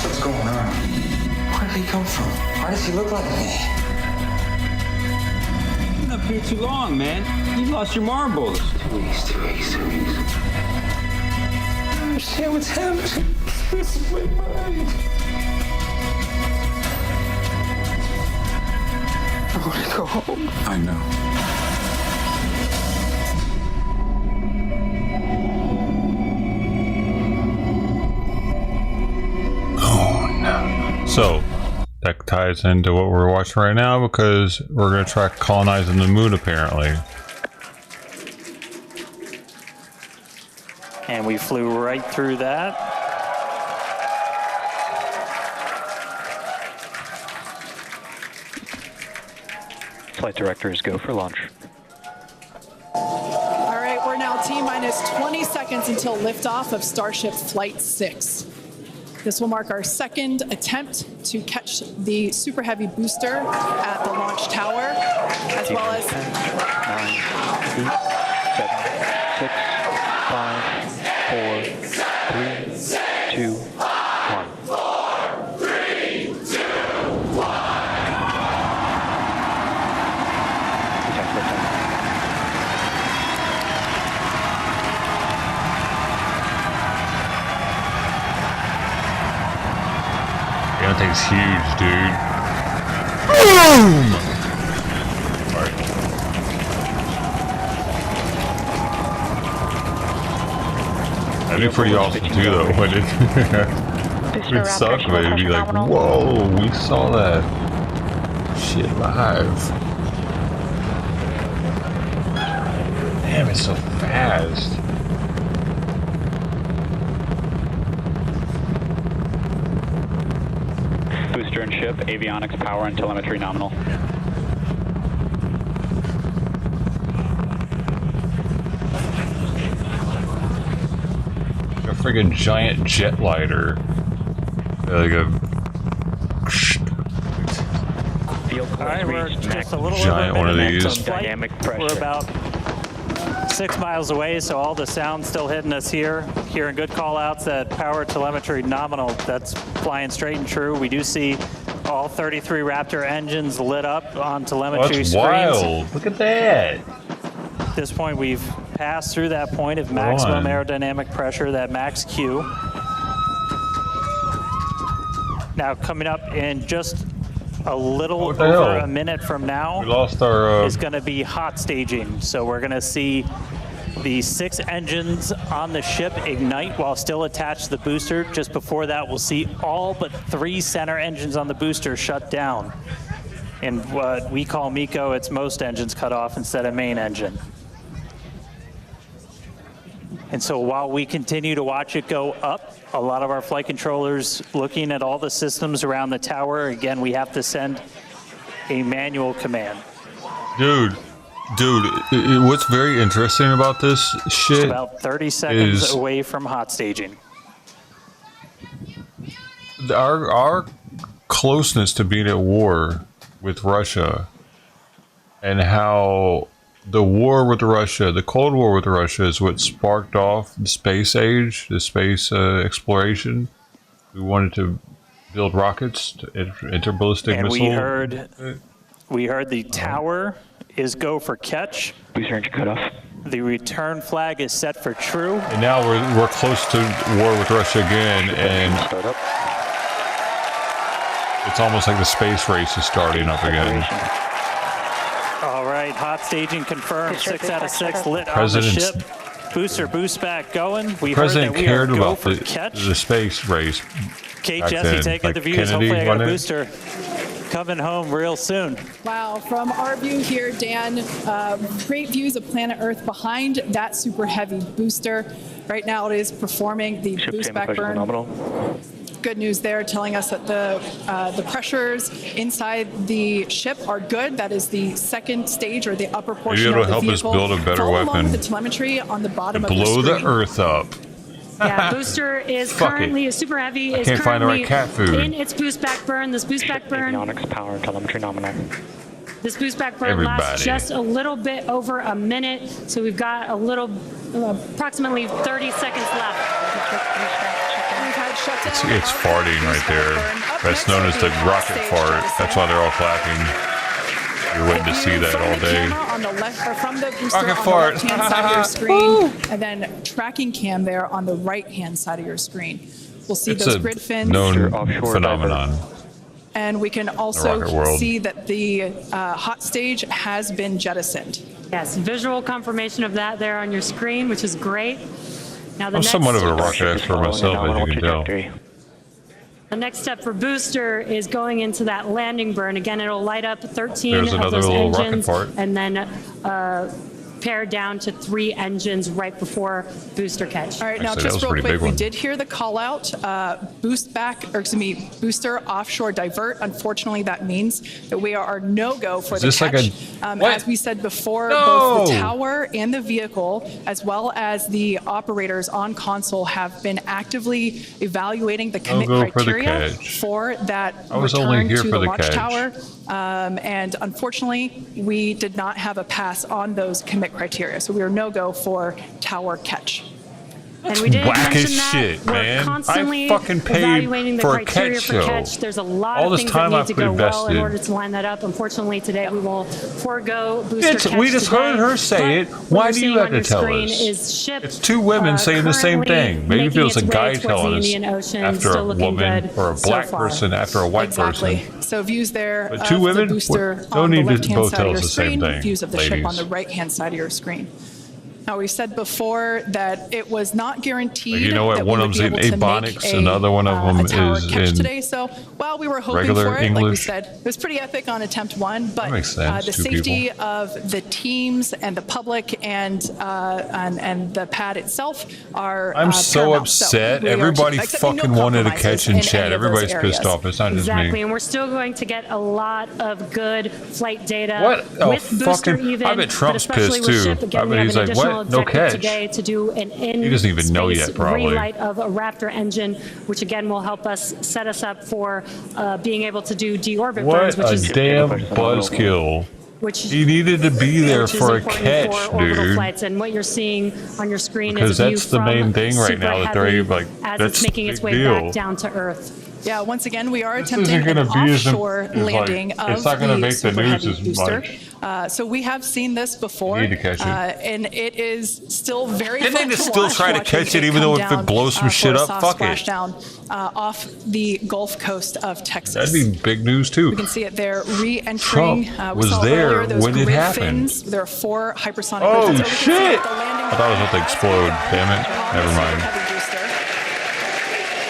What's going on? Where did he come from? Why does he look like me? You've been up here too long, man. You lost your marbles. 2 weeks. I don't understand what's happening. This is my mind. I want to go home. I know. So, that ties into what we're watching right now because we're going to try colonizing the moon apparently. And we flew right through that. Flight directors go for launch. All right, we're now T-minus 20 seconds until liftoff of Starship Flight 6. This will mark our second attempt to catch the Super Heavy booster at the launch tower, as well as 10, 9, 8, 7, 6, 5, 4, 3, 2, 1. 4, 3, 2, 1. That thing's huge, dude. Boom! Alright. That'd be pretty awesome too, though, wouldn't it? It sucks, but it'd be like, whoa, we saw that shit live. Damn, it's so fast. Booster and ship, avionics, power, and telemetry nominal. A friggin' giant jet lighter. Like a All right, we're just a little giant over one of minute these. into flight. We're about 6 miles away, so all the sound's still hitting us here. Hearing good call outs that power telemetry nominal, that's flying straight and true. We do see all 33 Raptor engines lit up on telemetry That's screens. wild. Look at that. At this point, we've passed through that point of maximum aerodynamic pressure, that max Q. Now coming up in just a little over a minute from now, we lost our, is going to be hot staging. So we're going to see the 6 engines on the ship ignite while still attached to the booster. Just before that, we'll see all but 3 center engines on the booster shut down. In what we call MECO, it's most engines cut off instead of main engine. And so while we continue to watch it go up, a lot of our flight controllers looking at all the systems around the tower, again, we have to send a manual command. Dude, what's very interesting about this shit? It's about 30 seconds away from hot staging. Our closeness to being at war with Russia, and how the war with Russia, the Cold War with Russia, is what sparked off the space age, the space exploration. We wanted to build rockets, interballistic And missile. we heard the tower is go for catch. Booster engine cut off. The return flag is set for true. And now we're close to war with Russia again, and it's almost like the space race is starting up again. All right, hot staging confirmed. 6 out of 6 lit on the ship. Booster boost back going. We heard that we are go for catch. The space race. Kate, back Jesse, then. taking the views. Kennedy, Hopefully I got a wasn't it? booster coming home real soon. Wow, from our view here, Dan, great views of planet Earth behind that super heavy booster. Right now it is performing the boost back burn. Good news there, telling us that the pressures inside the ship are good. That is the second stage, or the upper portion Maybe of the it'll help us vehicle. build a better Follow along weapon. with the telemetry on the bottom of the Blow screen. the Earth up. Yeah, booster is Fuck currently it. a super heavy. I Is can't find the currently right cat food. in its boost back burn. This boost back burn. Avionics, power, and telemetry nominal. This boost back burn lasts just a little bit over a minute, so we've got a little, approximately 30 seconds left. It's farting right there. That's known as the rocket fart. That's why they're all clapping. You're waiting to see that all day. On the left, or from the booster Rocket on fart. the left-hand side of your screen, and then tracking cam there on the right-hand side of your screen. We'll see It's those a grid fins. known phenomenon. And we can rocket also world. see that the hot stage has been jettisoned. Yes, visual confirmation of that there on your screen, which is great. Now the I'm next somewhat of a rocket expert myself, as you can tell. The next step for booster is going into that landing burn. Again, it'll light up 13 There's of another those little rocket engines, fart. and then pare down to 3 engines right before booster catch. All right, now just real quick, we did hear the call out, booster offshore divert. Unfortunately, that means that we are no-go for the catch. As we said before, both the tower and the vehicle, as well as the operators on console, have been actively evaluating the commit criteria for that I was only return here to for the the launch catch. tower. And unfortunately, we did not have a pass on those commit criteria. So we are no-go for tower catch. And we did whack as mention that shit, we're man. constantly I fucking paid evaluating the for a criteria catch for show. catch. There's a lot All of this things time that I need to put go well in invested. order to line that up. Unfortunately, today we will forego booster catch We just heard her say it. Why do you have to tell us? It's two women saying the same thing. Maybe if it was a guy telling us after a woman, or a black person after a white person. So views there But of two the women? booster Don't on the need to left-hand both side tell of us your the same screen, thing, views of the ship on ladies. the right-hand side of your screen. Now, we said before that it was not guaranteed Like, you know what? that One we of would them's be in able to make Ebonics, another one of them a tower is catch in today. So while we were hoping regular for it, like we English. said, it was pretty epic on attempt 1, but That makes sense, the two safety of the teams and the public and the pad itself are I'm so paramount. So upset. we are Everybody accepting no fucking wanted a compromises catch in in chat. any of those Everybody's pissed areas. off. It's not just Exactly, me. and we're still going to get a lot of good flight data What? Oh, with booster fucking- even. I bet Trump's but especially pissed with too. Ship. Again, I we bet have he's an like, additional what? No objective catch. today to do an He doesn't even know in-space yet, probably. relight of a Raptor engine, which again will help us set us up for being able to do deorbit burns, What which a is damn buzzkill. He needed to be there which is for a important catch, for orbital dude. flights. And what you're seeing on your screen Because is a view that's the from main thing right super now that they're heavy like, as that's it's making its the way big deal. back down to Earth. Yeah, once again, we are This attempting isn't an gonna be as offshore like, landing of it's not gonna the make the Super news Heavy as booster. much. So we have seen this before, You need to catch it. and it is still very Didn't fun they just to still watch, try to watching catch it even though come if it down, blows some for shit a up, soft fuck it. splashdown, off the Gulf Coast of Texas. That'd be big news too. We can see it there re-entering. Trump We was saw there earlier those when it grid happened. fins. There are 4 hypersonic Oh grid fins. So we can see shit! the landing I thought it was about to explode. Damn it. Never mind.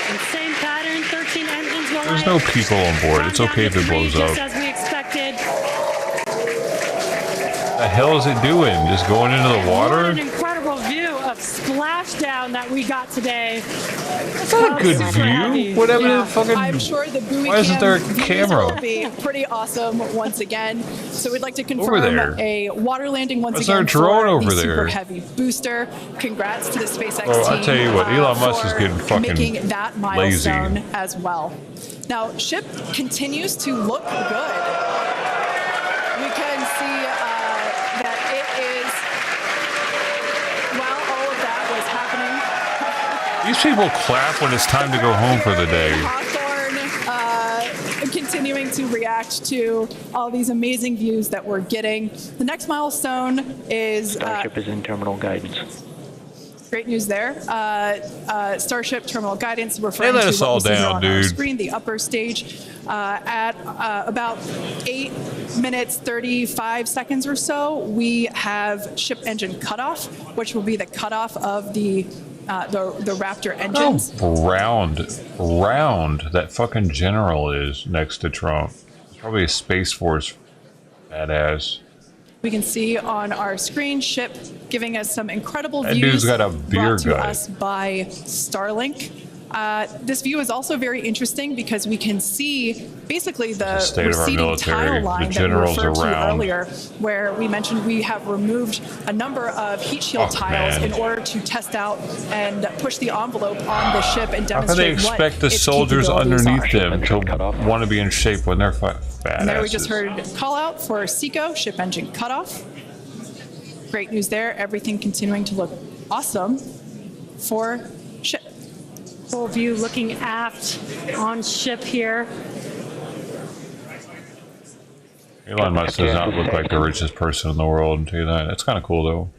And same pattern, 13 engines will There's light no up. people on board. It's okay if it blows Just up. as we expected. The hell is it doing? Just going into the What water? an incredible view of splashdown that we got today. That's not a good view. Whatever the fucking. I'm sure the buoy Why isn't there a views camera? will be pretty awesome once again. So we'd like to Over there. confirm a water landing once Is there a again drone for over the there? Super Heavy booster. Congrats to the SpaceX Well, team. I tell you what, Elon Musk is for getting fucking making that lazy. milestone as well. Now, ship continues to look good. We can see that it is, while all of that was happening, These people clap when it's time to go home for the day. Hawthorne continuing to react to all these amazing views that we're getting. The next milestone is Starship is in terminal guidance. great news there. Starship terminal guidance referring They let to us what all we see here down, on our dude. screen, the upper stage, at about 8 minutes 35 seconds or so. We have ship engine cutoff, which will be the cutoff of the Raptor engines. How round that fucking general is next to Trump. It's probably a Space Force badass. We can see on our screen ship giving us some incredible That views dude's got a beer brought to gut. us by Starlink. This view is also very interesting because we can see basically the state of our receding military. tile The line that we generals referred to around. earlier, where we mentioned we have removed a number of heat shield Fuck, tiles man. in order to test out and push the envelope on the ship and How can they demonstrate what expect the its soldiers capabilities underneath are. them to want to be in shape when they're fat And there we just asses? heard call out for SECO, ship engine cutoff. Great news there. Everything continuing to look awesome for ship. Full view looking aft on ship here. Elon Musk does not look like the richest person in the world, I'll tell you that. That's kind of cool, though.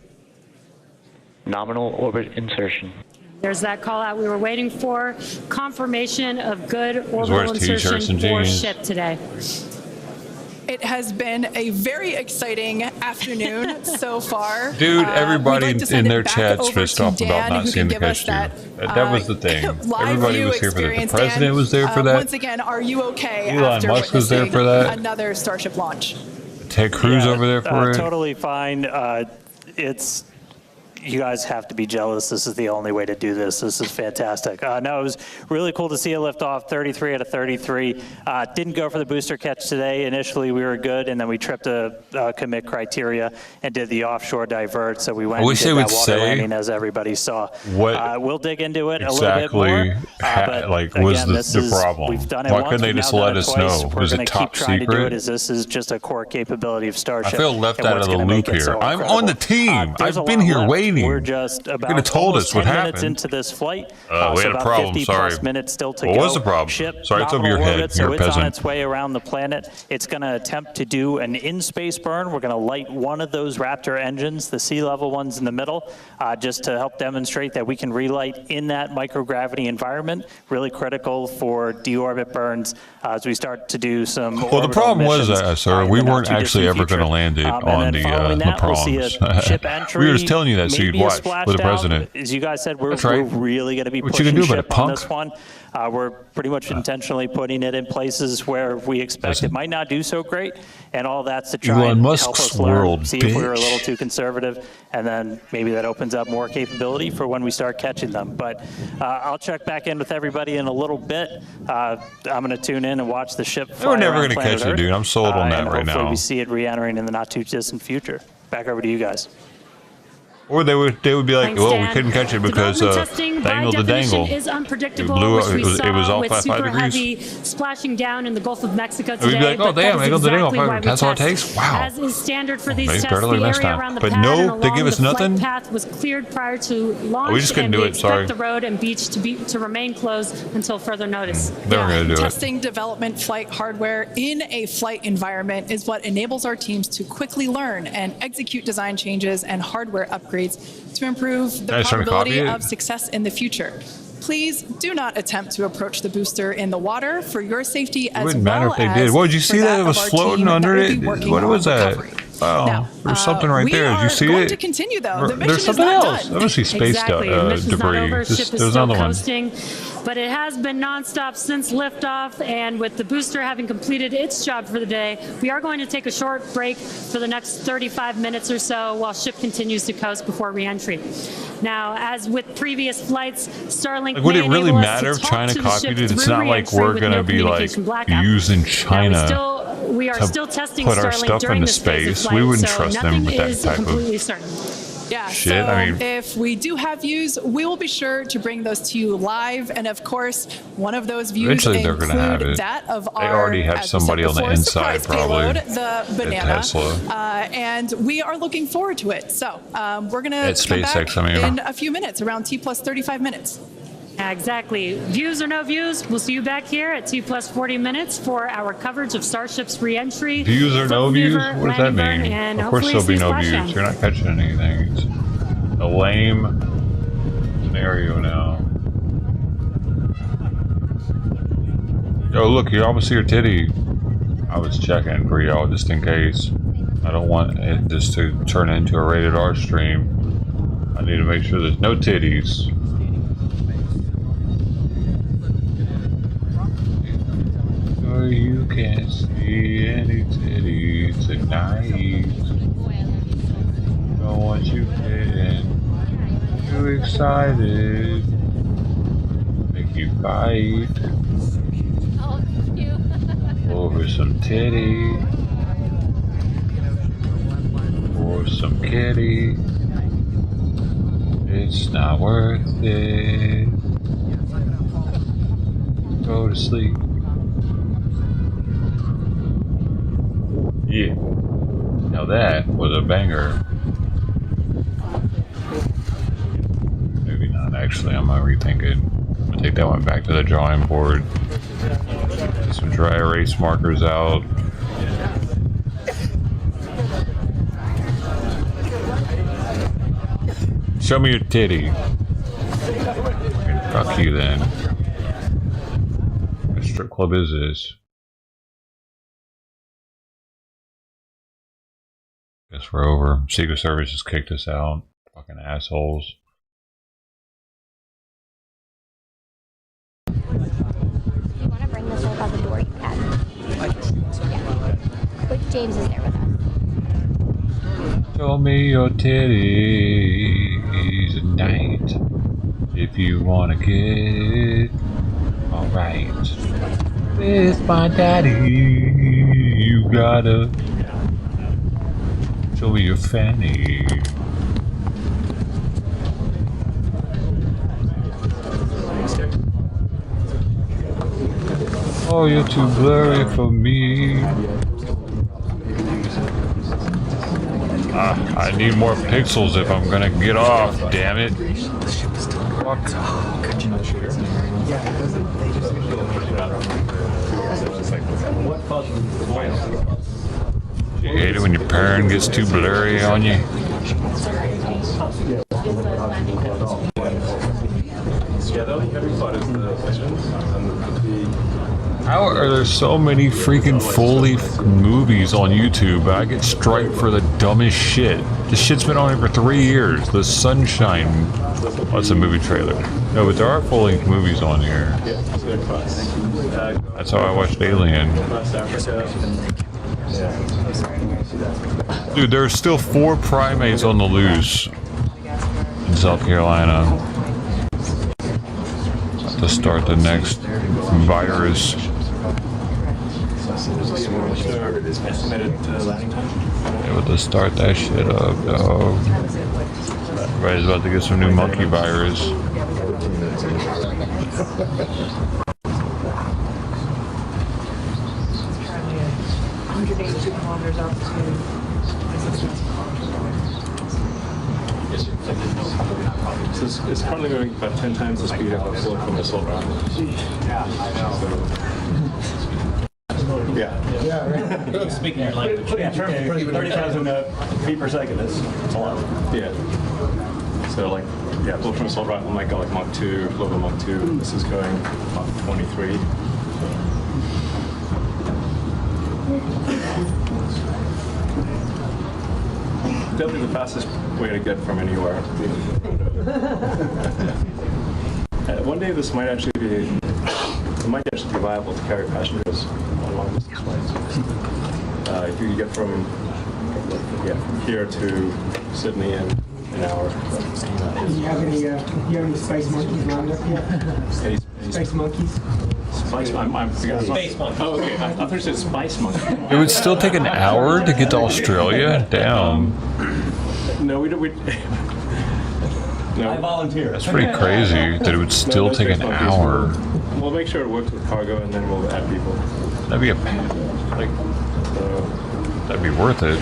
Nominal orbit insertion. There's that call out we were waiting for. Confirmation of good wears orbital t-shirts insertion and for jeans. ship today. It has been a very exciting afternoon so far. Dude, everybody we'd like to in send it their back chat's over pissed to off about Dan, not who seeing can the give us catch that, That was the thing. live Everybody view was here for that. The experience, president Dan. was there for that. Once again, are you okay Elon after Musk was there witnessing for that. another Starship launch? Ted Cruz over there for it. Totally fine. It's you guys have to be jealous. This is the only way to do this. This is fantastic. No, it was really cool to see a lift off, 33 out of 33. Didn't go for the booster catch today. Initially, we were good, and then we tripped a commit criteria and did the offshore divert. So we went and did that water landing, as everybody saw. What we'll dig into it exactly a little bit more. like again, was this the is- problem? We've done it Why once, couldn't they we've just now let done it us twice. know? We're Was going it to keep top trying to do secret? it. This is just a core capability of I Starship. feel left and out what's of the gonna make loop it so here. I'm on the incredible. team. There's a I've been lot here left. waiting. We're just about could have told almost us what 10 minutes happened. into this flight. We So had a about problem. 50 Sorry. plus minutes still to What go. was the problem? Ship Sorry, it's over your nominal head. orbit, You're so a it's on peasant. its way around the planet. It's going to attempt to do an in-space burn. We're going to light one of those Raptor engines, the sea level ones in the middle, just to help demonstrate that we can relight in that microgravity environment. Really critical for deorbit burns as we start to do some. Well, the problem was, sir, we weren't actually ever going to land it on the proms. We were just telling you that so you'd watch with the president. As you guys said, we're That's right. really going to be What you pushing gonna do about ship it, on punk? this one. We're pretty much intentionally putting it in places where we expect it might not do so great, and all that's to try Elon and Musk's help us learn, world, see if we were a bitch. little too conservative, and then maybe that opens up more capability for when we start catching them. But I'll check back in with everybody in a little bit. I'm going to tune in and watch the ship fly We're never around gonna planet catch it, Earth. dude. I'm sold on that and right hopefully now. we see it re-entering in the not-too-distant future. Back over to you guys. Or they would be like, Thanks, well, we Dan. couldn't catch it because Development testing by dangle the definition dangle. is unpredictable, It blew which up. we It was saw off with by 5 super degrees. heavy splashing down in the Gulf of Mexico And we'd today. be like, oh, but that damn, is angle the dangle. exactly why we That's all it test. takes? Wow. As is standard for these Maybe tests, better the next area time. around the But pad no, and they along give us the flight nothing? path was cleared prior to launch, we just couldn't and do we it, sorry. expect the road and beach to remain closed until further notice. They were going to do it. Testing development flight hardware in a flight environment is what enables our teams to quickly learn and execute design changes and hardware upgrades to improve the Guys trying to copy probability it? of success in the future. Please do not attempt to approach the booster in the water for your safety as wouldn't matter well if they as did. What, did you for see that? It was of our floating team under that will it? be working What on was that? recovery. Oh, there's something right there. Did you see we are going it? to continue, though. The mission There's is something not else. done. I must see space Exactly. The mission's not debris. over. Ship is There's still another one. coasting, but it has been nonstop since liftoff. And with the booster having completed its job for the day, we are going to take a short break for the next 35 minutes or so while ship continues to coast before reentry. Now, as with previous flights, Starlink Like, would may it really enable us matter to if talk China to the ship copied it? It's through not like reentry we're with going to no be like communication blackout. using Now, China we are to still testing put our Starlink stuff during into this phase of space. flight, We wouldn't so trust them nothing with that is type of completely certain. Yeah, shit. so I mean, if we do have views, we will be sure to bring those to you live. And of course, one of those views eventually they're include going to have it. that of They our, already have as we somebody said on the before, inside, surprise probably, payload, the at banana. Tesla. And we are looking forward to it. So we're going At to come SpaceX, back I mean. in a few minutes, around T+35 minutes. Exactly. Views or no views, we'll see you back here at T+40 minutes for our coverage of Starship's reentry. Views or no views? maneuver, What does that landing mean? burn, and Of course hopefully there'll be see no splashdown. views. You're not catching anything. It's a lame scenario now. Yo, look, you almost see your titty. I was checking for y'all just in case. I don't want it just to turn into a rated R stream. I need to make sure there's no titties. So you can't see any titties tonight. Don't want you getting too excited. Make you fight over some titty or some kitty. It's not worth it. Go to sleep. Yeah. Now that was a banger. Maybe not, actually. I'm gonna rethink it. I'm gonna take that one back to the drawing board. Get some dry erase markers out. Show me your titty. Fuck you then. What strip club is this? Guess we're over. Secret Service just kicked us out. Fucking assholes. If you want to bring this over by the door, you can. Yeah. But James is there with us. Show me your titties tonight. If you wanna get alright with my daddy, you gotta show me your fanny. Oh, you're too blurry for me. I need more pixels if I'm gonna get off, damn it. Fuck. You hate it when your parent gets too blurry on you? How are there so many freaking fully movies on YouTube? I get striped for the dumbest shit. This shit's been on here for 3 years. The Sunshine. Oh, it's a movie trailer. No, but there are full-length movies on here. That's how I watched Alien. Dude, there's still 4 primates on the loose in South Carolina. To start the next virus. Able to start that shit up, dog. Everybody's about to get some new monkey virus. 182 kilometers altitude. So it's currently going about 10 times the speed of a silicon missile round. Yeah, right. Speaking your language. Yeah, 30,000 feet per second is a lot. Yeah. So like, yeah, bullet missile round might go like Mach 2, global Mach 2. This is going Mach 23. definitely the fastest way to get from anywhere. One day this might actually be, viable to carry passengers on long distance flights. If you get from here to Sydney in an hour. Do you have any space monkeys lined up yet? Space monkeys? Spice Space monkey. Oh, okay. I thought you said spice monkey. It would still take an hour to get to Australia? Damn. No, we don't. No. I volunteer. That's pretty crazy that it would still take an hour. We'll make sure it works with cargo, and then we'll add people. That'd be that'd be worth it.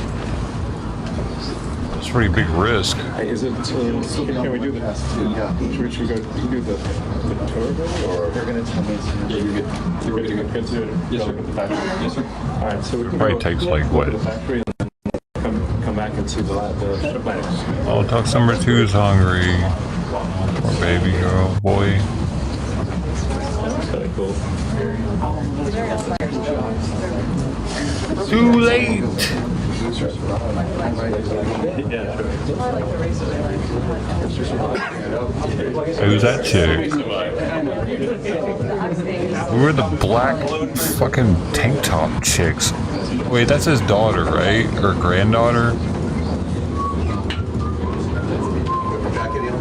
It's a pretty big risk. Is it? Can we do this? Should we go do the tour, or they're going to tell me? Yeah, you're good to go. Good to yes, look at the factory. Yes, sir. All right, so we can probably takes like what? The factory and then come back and see the ship landing. Oh, Tux number 2 is hungry. Poor baby girl, boy. That's kind of cool. Too late. Who's that chick? We were the black fucking tank top chicks. Wait, that's his daughter, right? Or granddaughter?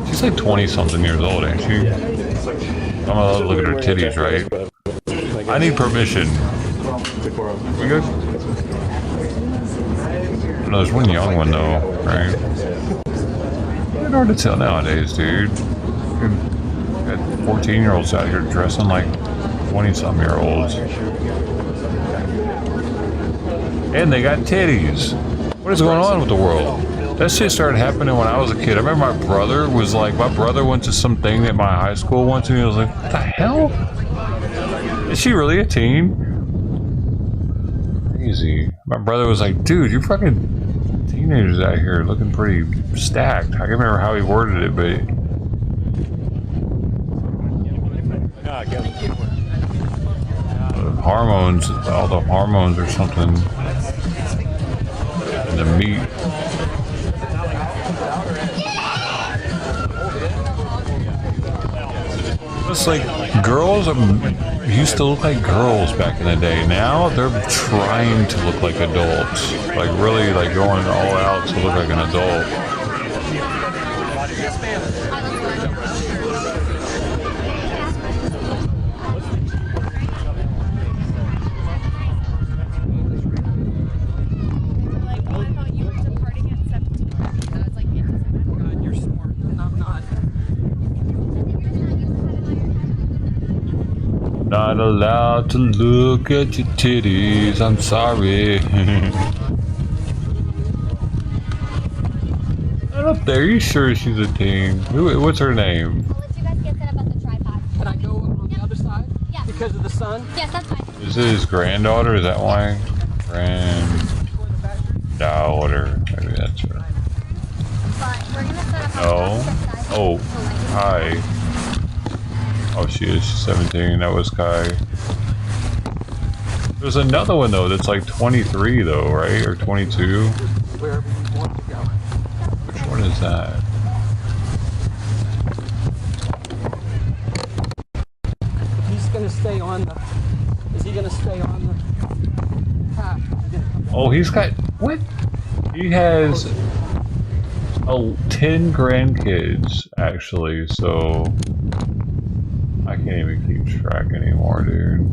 She's like 20-something years old, ain't she? I'm allowed to look at her titties, right? I need permission. We good? No, there's one young one though, right? It's hard to tell nowadays, dude. You got 14-year-olds out here dressing like 20-some-year-olds. And they got titties. What is going on with the world? That shit started happening when I was a kid. I remember my brother went to something at my high school once and he was like, what the hell? Is she really a teen? Crazy. My brother was like, dude, you fucking teenagers out here looking pretty stacked. I can't remember how he worded it, but hormones, all the hormones or something in the meat. It's like girls used to look like girls back in the day. Now they're trying to look like adults, like really like going all out to look like an adult. Not allowed to look at your titties, I'm sorry. Right up there, you sure she's a teen? What's her name? I'll let you guys get set up at the tripod. Can I go on the other side? Yeah. Because of the sun? Yes, that's fine. Is it his granddaughter? Is that why? Granddaughter. Maybe that's her. But we're gonna set up Oh, hi. Oh, she is 17. That was Kai. There's another one though that's like 23 though, right? Or 22? Wherever you want to go. Which one is that? He's gonna stay on the. Is he gonna stay on the path? Oh, he's got what? He has 10 grandkids actually, so I can't even keep track anymore, dude.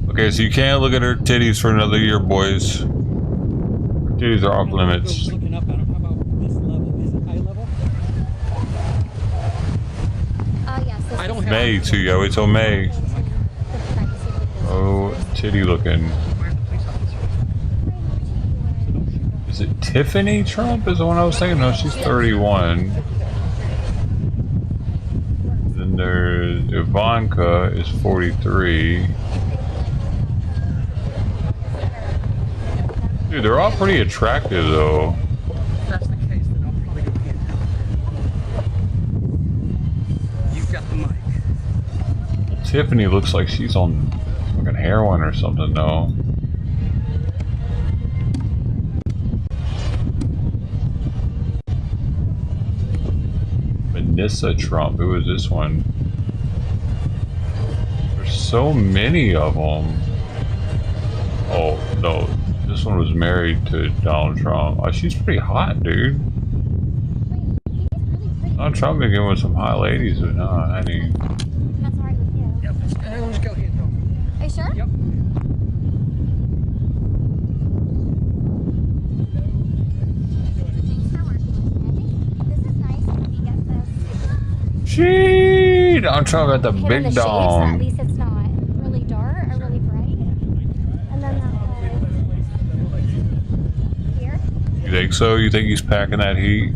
Okay, so you can't look at her titties for another year, boys. Her titties are off limits. Looking up at him. How about this level? Is it eye level? Yes. I don't have May too, yo. Wait till May. Oh, titty looking. Is it Tiffany Trump is the one I was thinking? No, she's 31. Then there's Ivanka is 43. Dude, they're all pretty attractive though. If that's the case, then I'll probably go hand down. You've got the mic. Tiffany looks like she's on Fucking heroin or something, though. Vanessa Trump. Who is this one? There's so many of them. Oh, no. This one was married to Donald Trump. Oh, she's pretty hot, dude. Donald Trump been getting with some hot ladies, but no, honey. That's alright with you. Yep, let's go here. Are you sure? Yep. Thanks for working with me. I think this is nice when we get this. She Donald Trump got the Him in big the shades, so at dong. least it's not really dark or really bright. And then that here. You think so? You think he's packing that heat?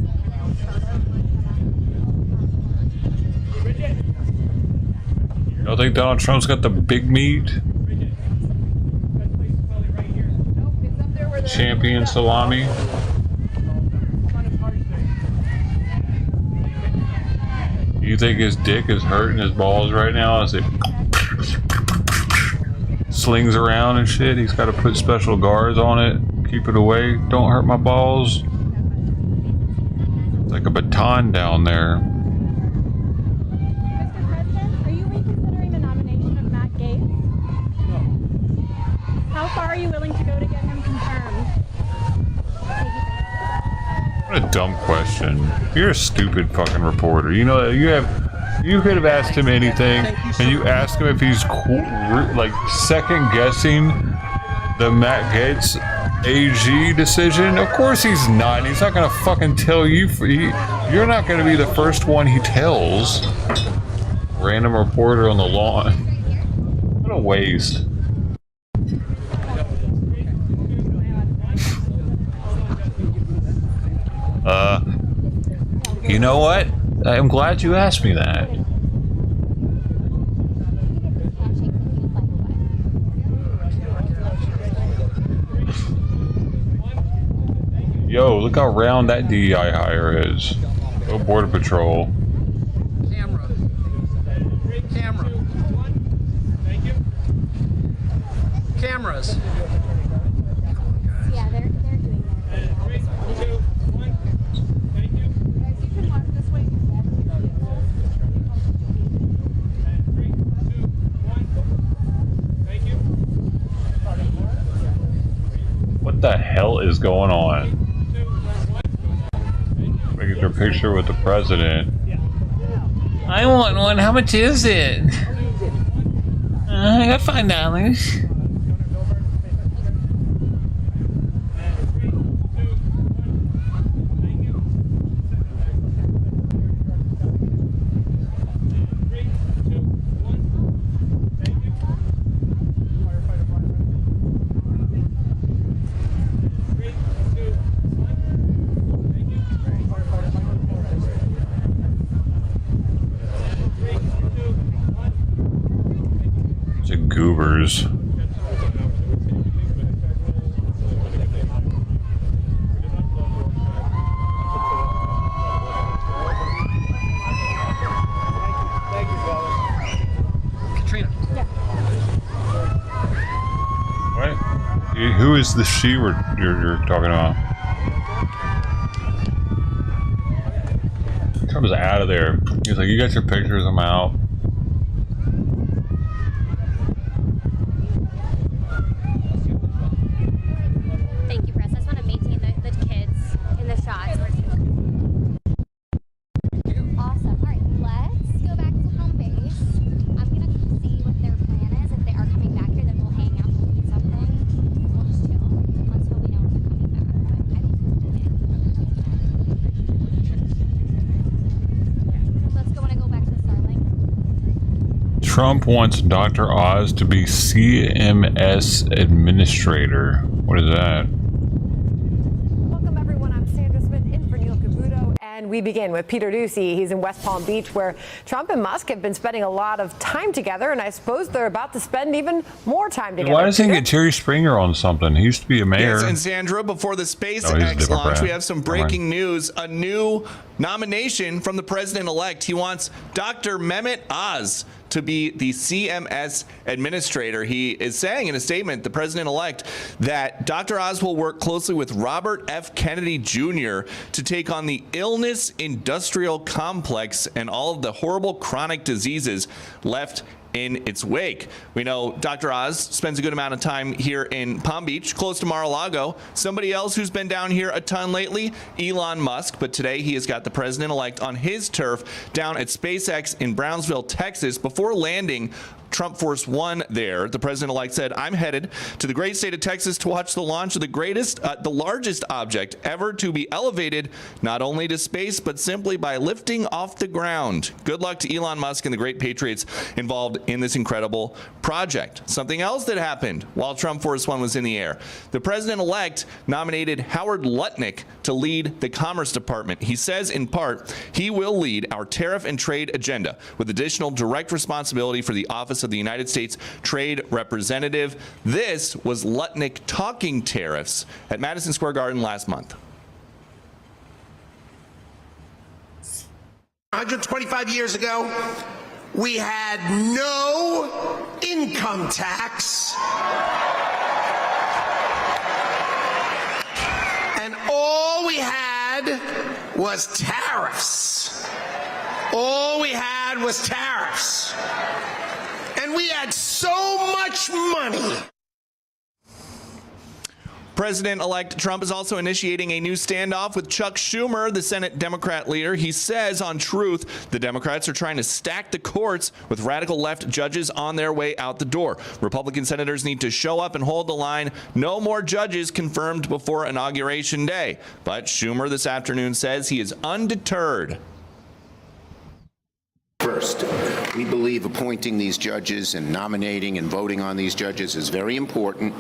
You don't think Donald Trump's got the big meat? Champion salami? You think his dick is hurting his balls right now as it slings around and shit? He's got to put special guards on it. Keep it away. Don't hurt my balls. It's like a baton down there. Mr. President, are you reconsidering the nomination of Matt Gaetz? No. How far are you willing to go to get him confirmed? What a dumb question. You're a stupid fucking reporter. You know, you could have asked him anything, and you ask him if he's like second guessing the Matt Gaetz AG decision. Of course he's not. He's not gonna fucking tell you. You're not gonna be the first one he tells. Random reporter on the lawn. What a waste. You know what? I'm glad you asked me that. Yo, look how round that DEI hire is. Go Border Patrol. Camera. Camera. Cameras. Yeah, they're doing that. 3, 2, 1. Thank you. Guys, you can walk this way. 3, 2, 1. Thank you. What the hell is going on? Making their picture with the president. I want one. How much is it? I got $5. Goobers. Katrina. Yeah. What? Who is the she you're talking about? Trump's out of there. He's like, you got your pictures, I'm out. Thank you, Press. I just want to maintain the kids in the shots. Awesome. All right, let's go back to home base. I'm going to see what their plan is. If they are coming back here, then we'll hang out, we'll eat something. We'll just chill until we know if they're coming back. But I think let's go when I go back to the Starlink. Trump wants Dr. Oz to be CMS administrator. What is that? Welcome, everyone. I'm Sandra Smith in for Neil Caputo. And we begin with Peter Ducey. He's in West Palm Beach, where Trump and Musk have been spending a lot of time together. And I suppose they're about to spend even more time together. Why doesn't he get Terry Springer on something? He used to be a mayor. Yes, and Sandra, before the SpaceX No, he's a different launch, we brand. have some Never mind. breaking news. A new nomination from the president-elect. He wants Dr. Mehmet Oz to be the CMS administrator. He is saying in a statement, the president-elect, that Dr. Oz will work closely with Robert F. Kennedy Jr. to take on the illness industrial complex and all of the horrible chronic diseases left in its wake. We know Dr. Oz spends a good amount of time here in Palm Beach, close to Mar-a-Lago. Somebody else who's been down here a ton lately, Elon Musk, but today he has got the president-elect on his turf down at SpaceX in Brownsville, Texas. Before landing Trump Force One there, the president-elect said, "I'm headed to the great state of Texas to watch the launch of the largest object ever to be elevated not only to space, but simply by lifting off the ground." Good luck to Elon Musk and the great patriots involved in this incredible project. Something else that happened while Trump Force One was in the air. The president-elect nominated Howard Lutnick to lead the Commerce Department. He says, in part, he will lead our tariff and trade agenda with additional direct responsibility for the Office of the United States Trade Representative. This was Lutnick talking tariffs at Madison Square Garden last month. 125 years ago, we had no income tax, and all we had was tariffs. All we had was tariffs. And we had so much money. President-elect Trump is also initiating a new standoff with Chuck Schumer, the Senate Democrat leader. He says on Truth, the Democrats are trying to stack the courts with radical left judges on their way out the door. Republican senators need to show up and hold the line. No more judges confirmed before Inauguration Day. But Schumer this afternoon says he is undeterred. First, we believe appointing these judges and nominating and voting on these judges is very important.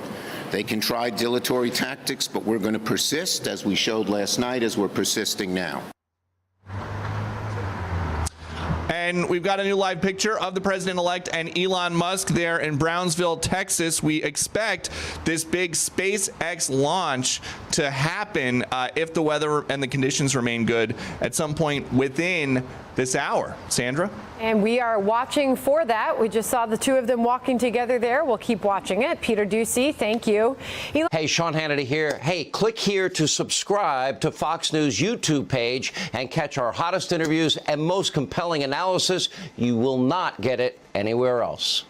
They can try dilatory tactics, but we're going to persist, as we showed last night, as we're persisting now. And we've got a new live picture of the president-elect and Elon Musk there in Brownsville, Texas. We expect this big SpaceX launch to happen if the weather and the conditions remain good at some point within this hour. Sandra? And we are watching for that. We just saw the two of them walking together there. We'll keep watching it. Peter Ducey, thank you. Hey, Sean Hannity here. Hey, click here to subscribe to Fox News YouTube page and catch our hottest interviews and most compelling analysis. You will not get it anywhere else.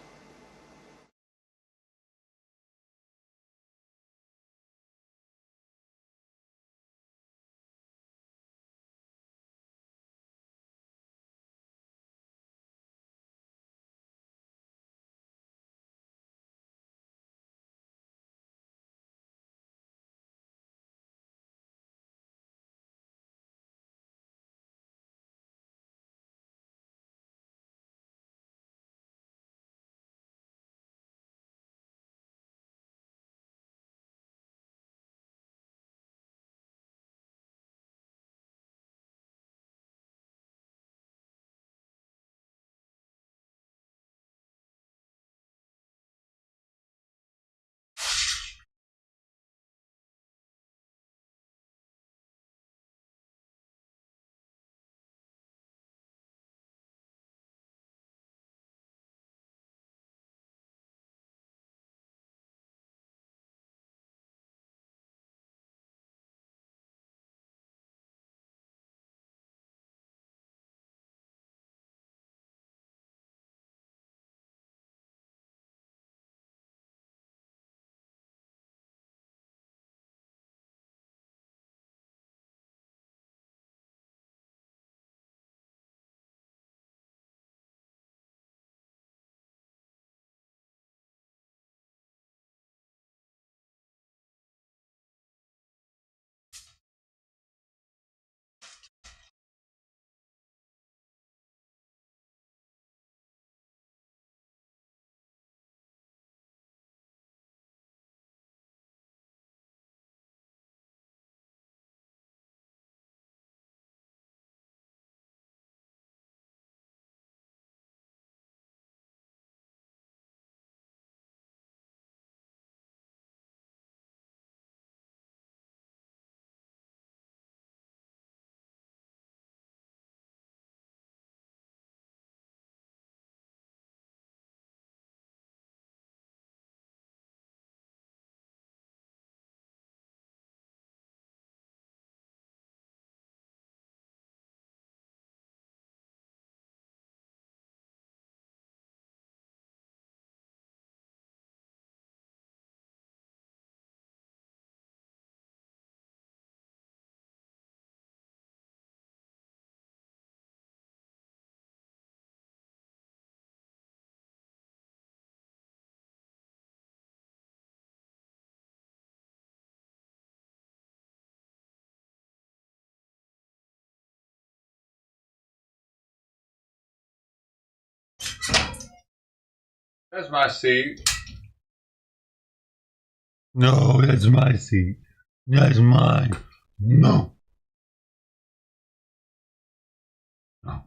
That's my seat. No, that's my seat. That's mine. No. No.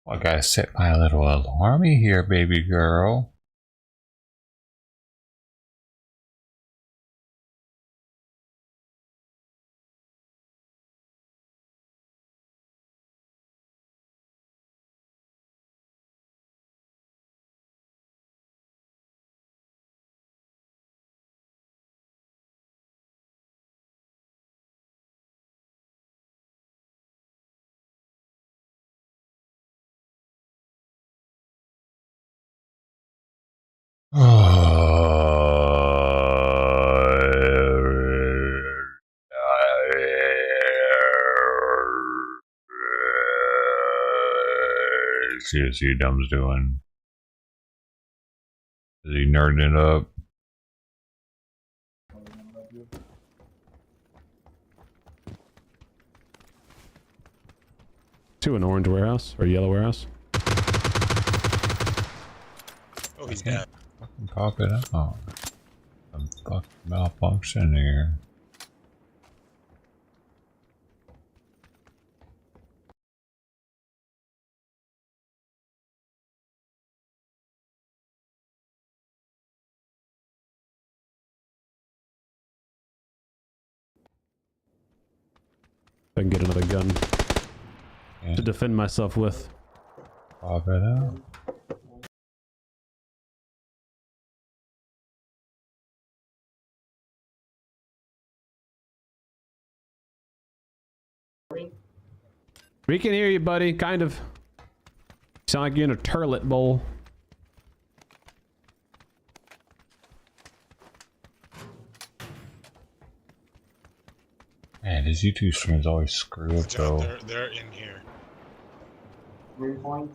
I gotta set my little alarmy here, baby girl. See what C-Dumb's doing. Is he nerding it up? To an orange warehouse or yellow warehouse. Oh, he's dead. Fucking pop it out. Some fucking malfunction here. I can get another gun to defend myself with. Pop it out. We can hear you, buddy. Kind of. Sound like you're in a turlet bowl. Man, his YouTube streams always screw up though. They're in here. 3 points,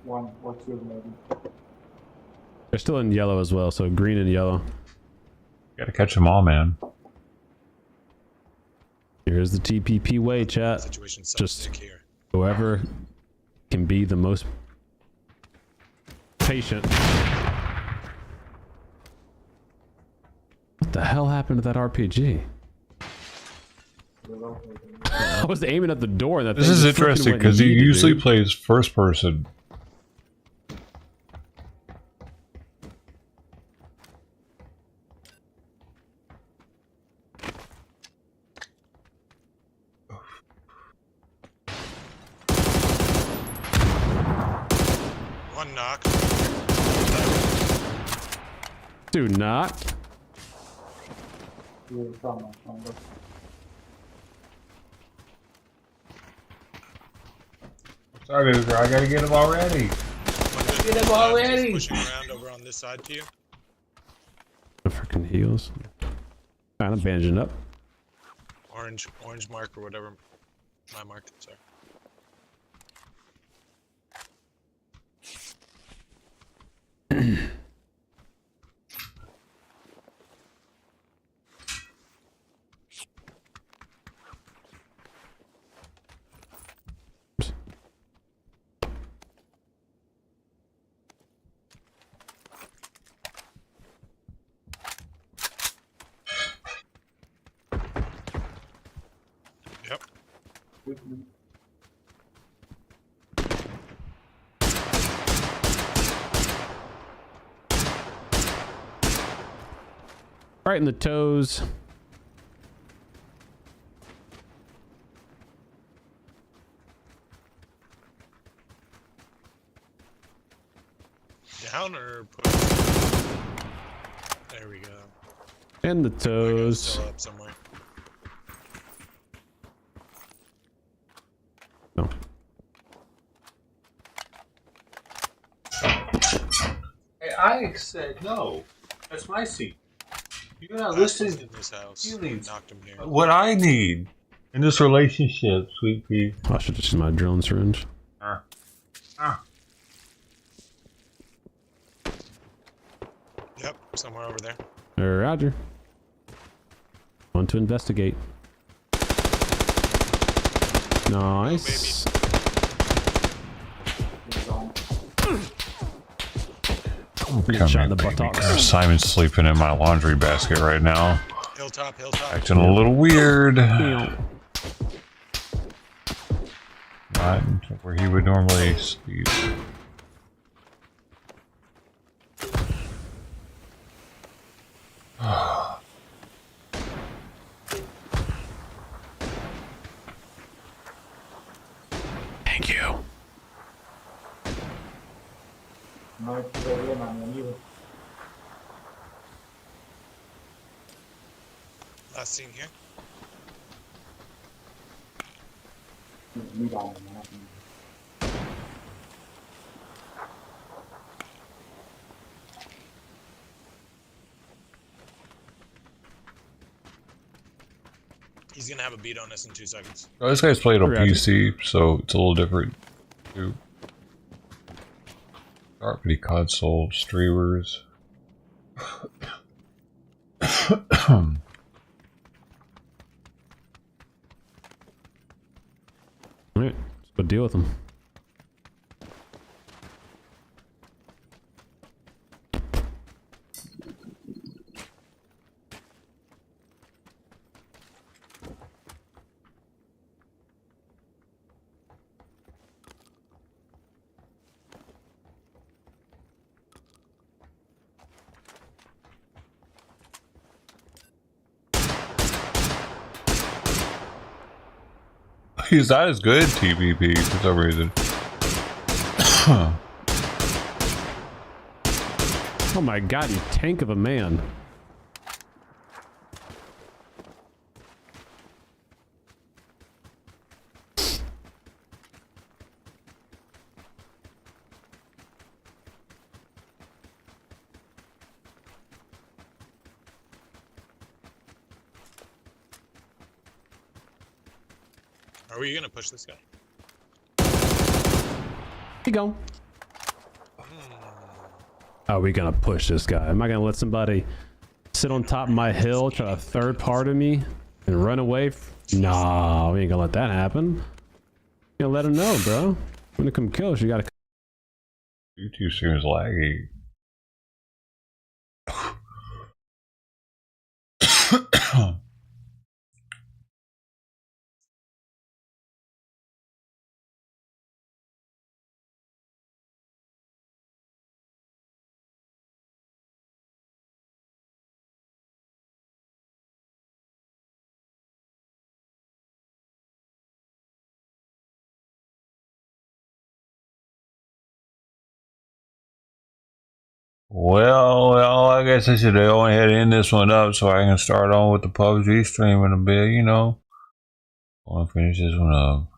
1 or 2 maybe. They're still in yellow as well, so green and yellow. Gotta catch them all, man. Here's the TPP way, chat. Just whoever can be the most patient. What the hell happened to that RPG? I was aiming at the door. And that This is interesting because he usually plays first person. One knock. Do not. Sorry, baby girl, I gotta get him already. Get him already. Pushing around over on this side to you. The freaking heels. Kind of bandaging up. Orange mark or whatever. My mark, sorry. Yep. Right in the toes. Down or push? There we go. And the toes. Up somewhere. No. Hey, I said no. That's my seat. You're not listening In this house. to feelings. Knocked him here. What I need in this relationship, sweet pea. I should just use my drill and syringe. Yep, somewhere over there. Roger. Want to investigate. Nice. Come shot here, in the baby buttocks. girl. Simon's sleeping in my laundry basket right now. Hilltop. Acting a little weird. Not where he would normally sleep. Thank you. No hay problema, mi amigo. Last scene here. Mira, He's gonna have a beat on us in 2 seconds. Oh, this guy's played on Roger. PC, so it's a little different too. Carpety console streamers. Alright, let's go deal with them. He's not as good TVP for some reason. Oh my god, you tank of a man. Are we gonna push this guy? You go. Are we gonna push this guy? Am I gonna let somebody sit on top of my hill, try to third party me, and run away? Nah, we ain't gonna let that happen. You gonna let him know, bro. When it come kill us, you gotta. YouTube seems laggy. Well, I guess I should go ahead and end this one up so I can start on with the PUBG stream in a bit, you know. I want to finish this one up.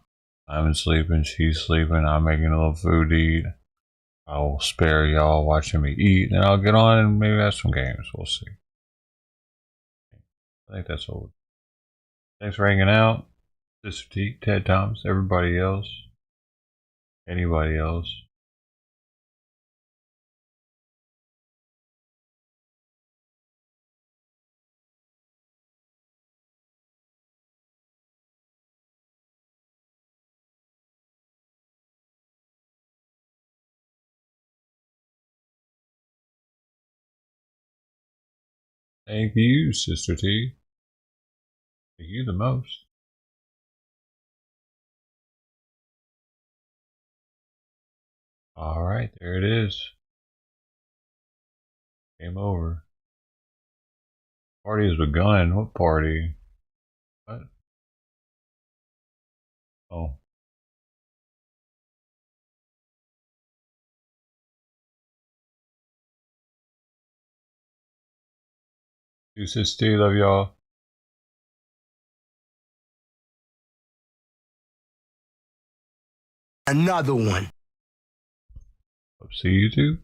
I'm sleeping, she's sleeping, I'm making a little food to eat. I'll spare y'all watching me eat, and I'll get on and maybe have some games. We'll see. I think that's all. Thanks for hanging out. Sister T, Ted Thomas, everybody else. Anybody else. Thank you, Sister T. Thank you the most. Alright, there it is. Game over. Party has begun. What party? What? Oh. Deuces, stay, love y'all. Another one. Hope to see you too.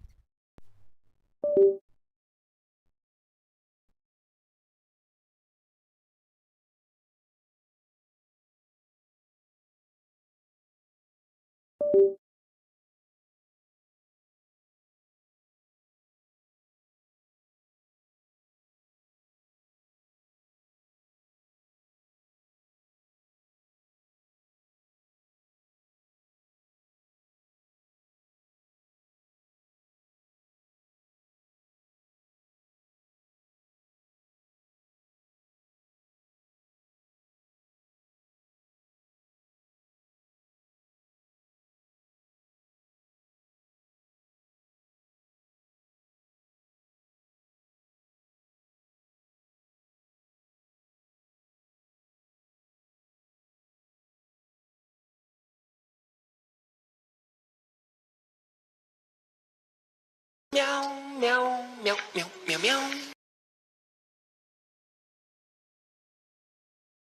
Meow, meow, meow, meow.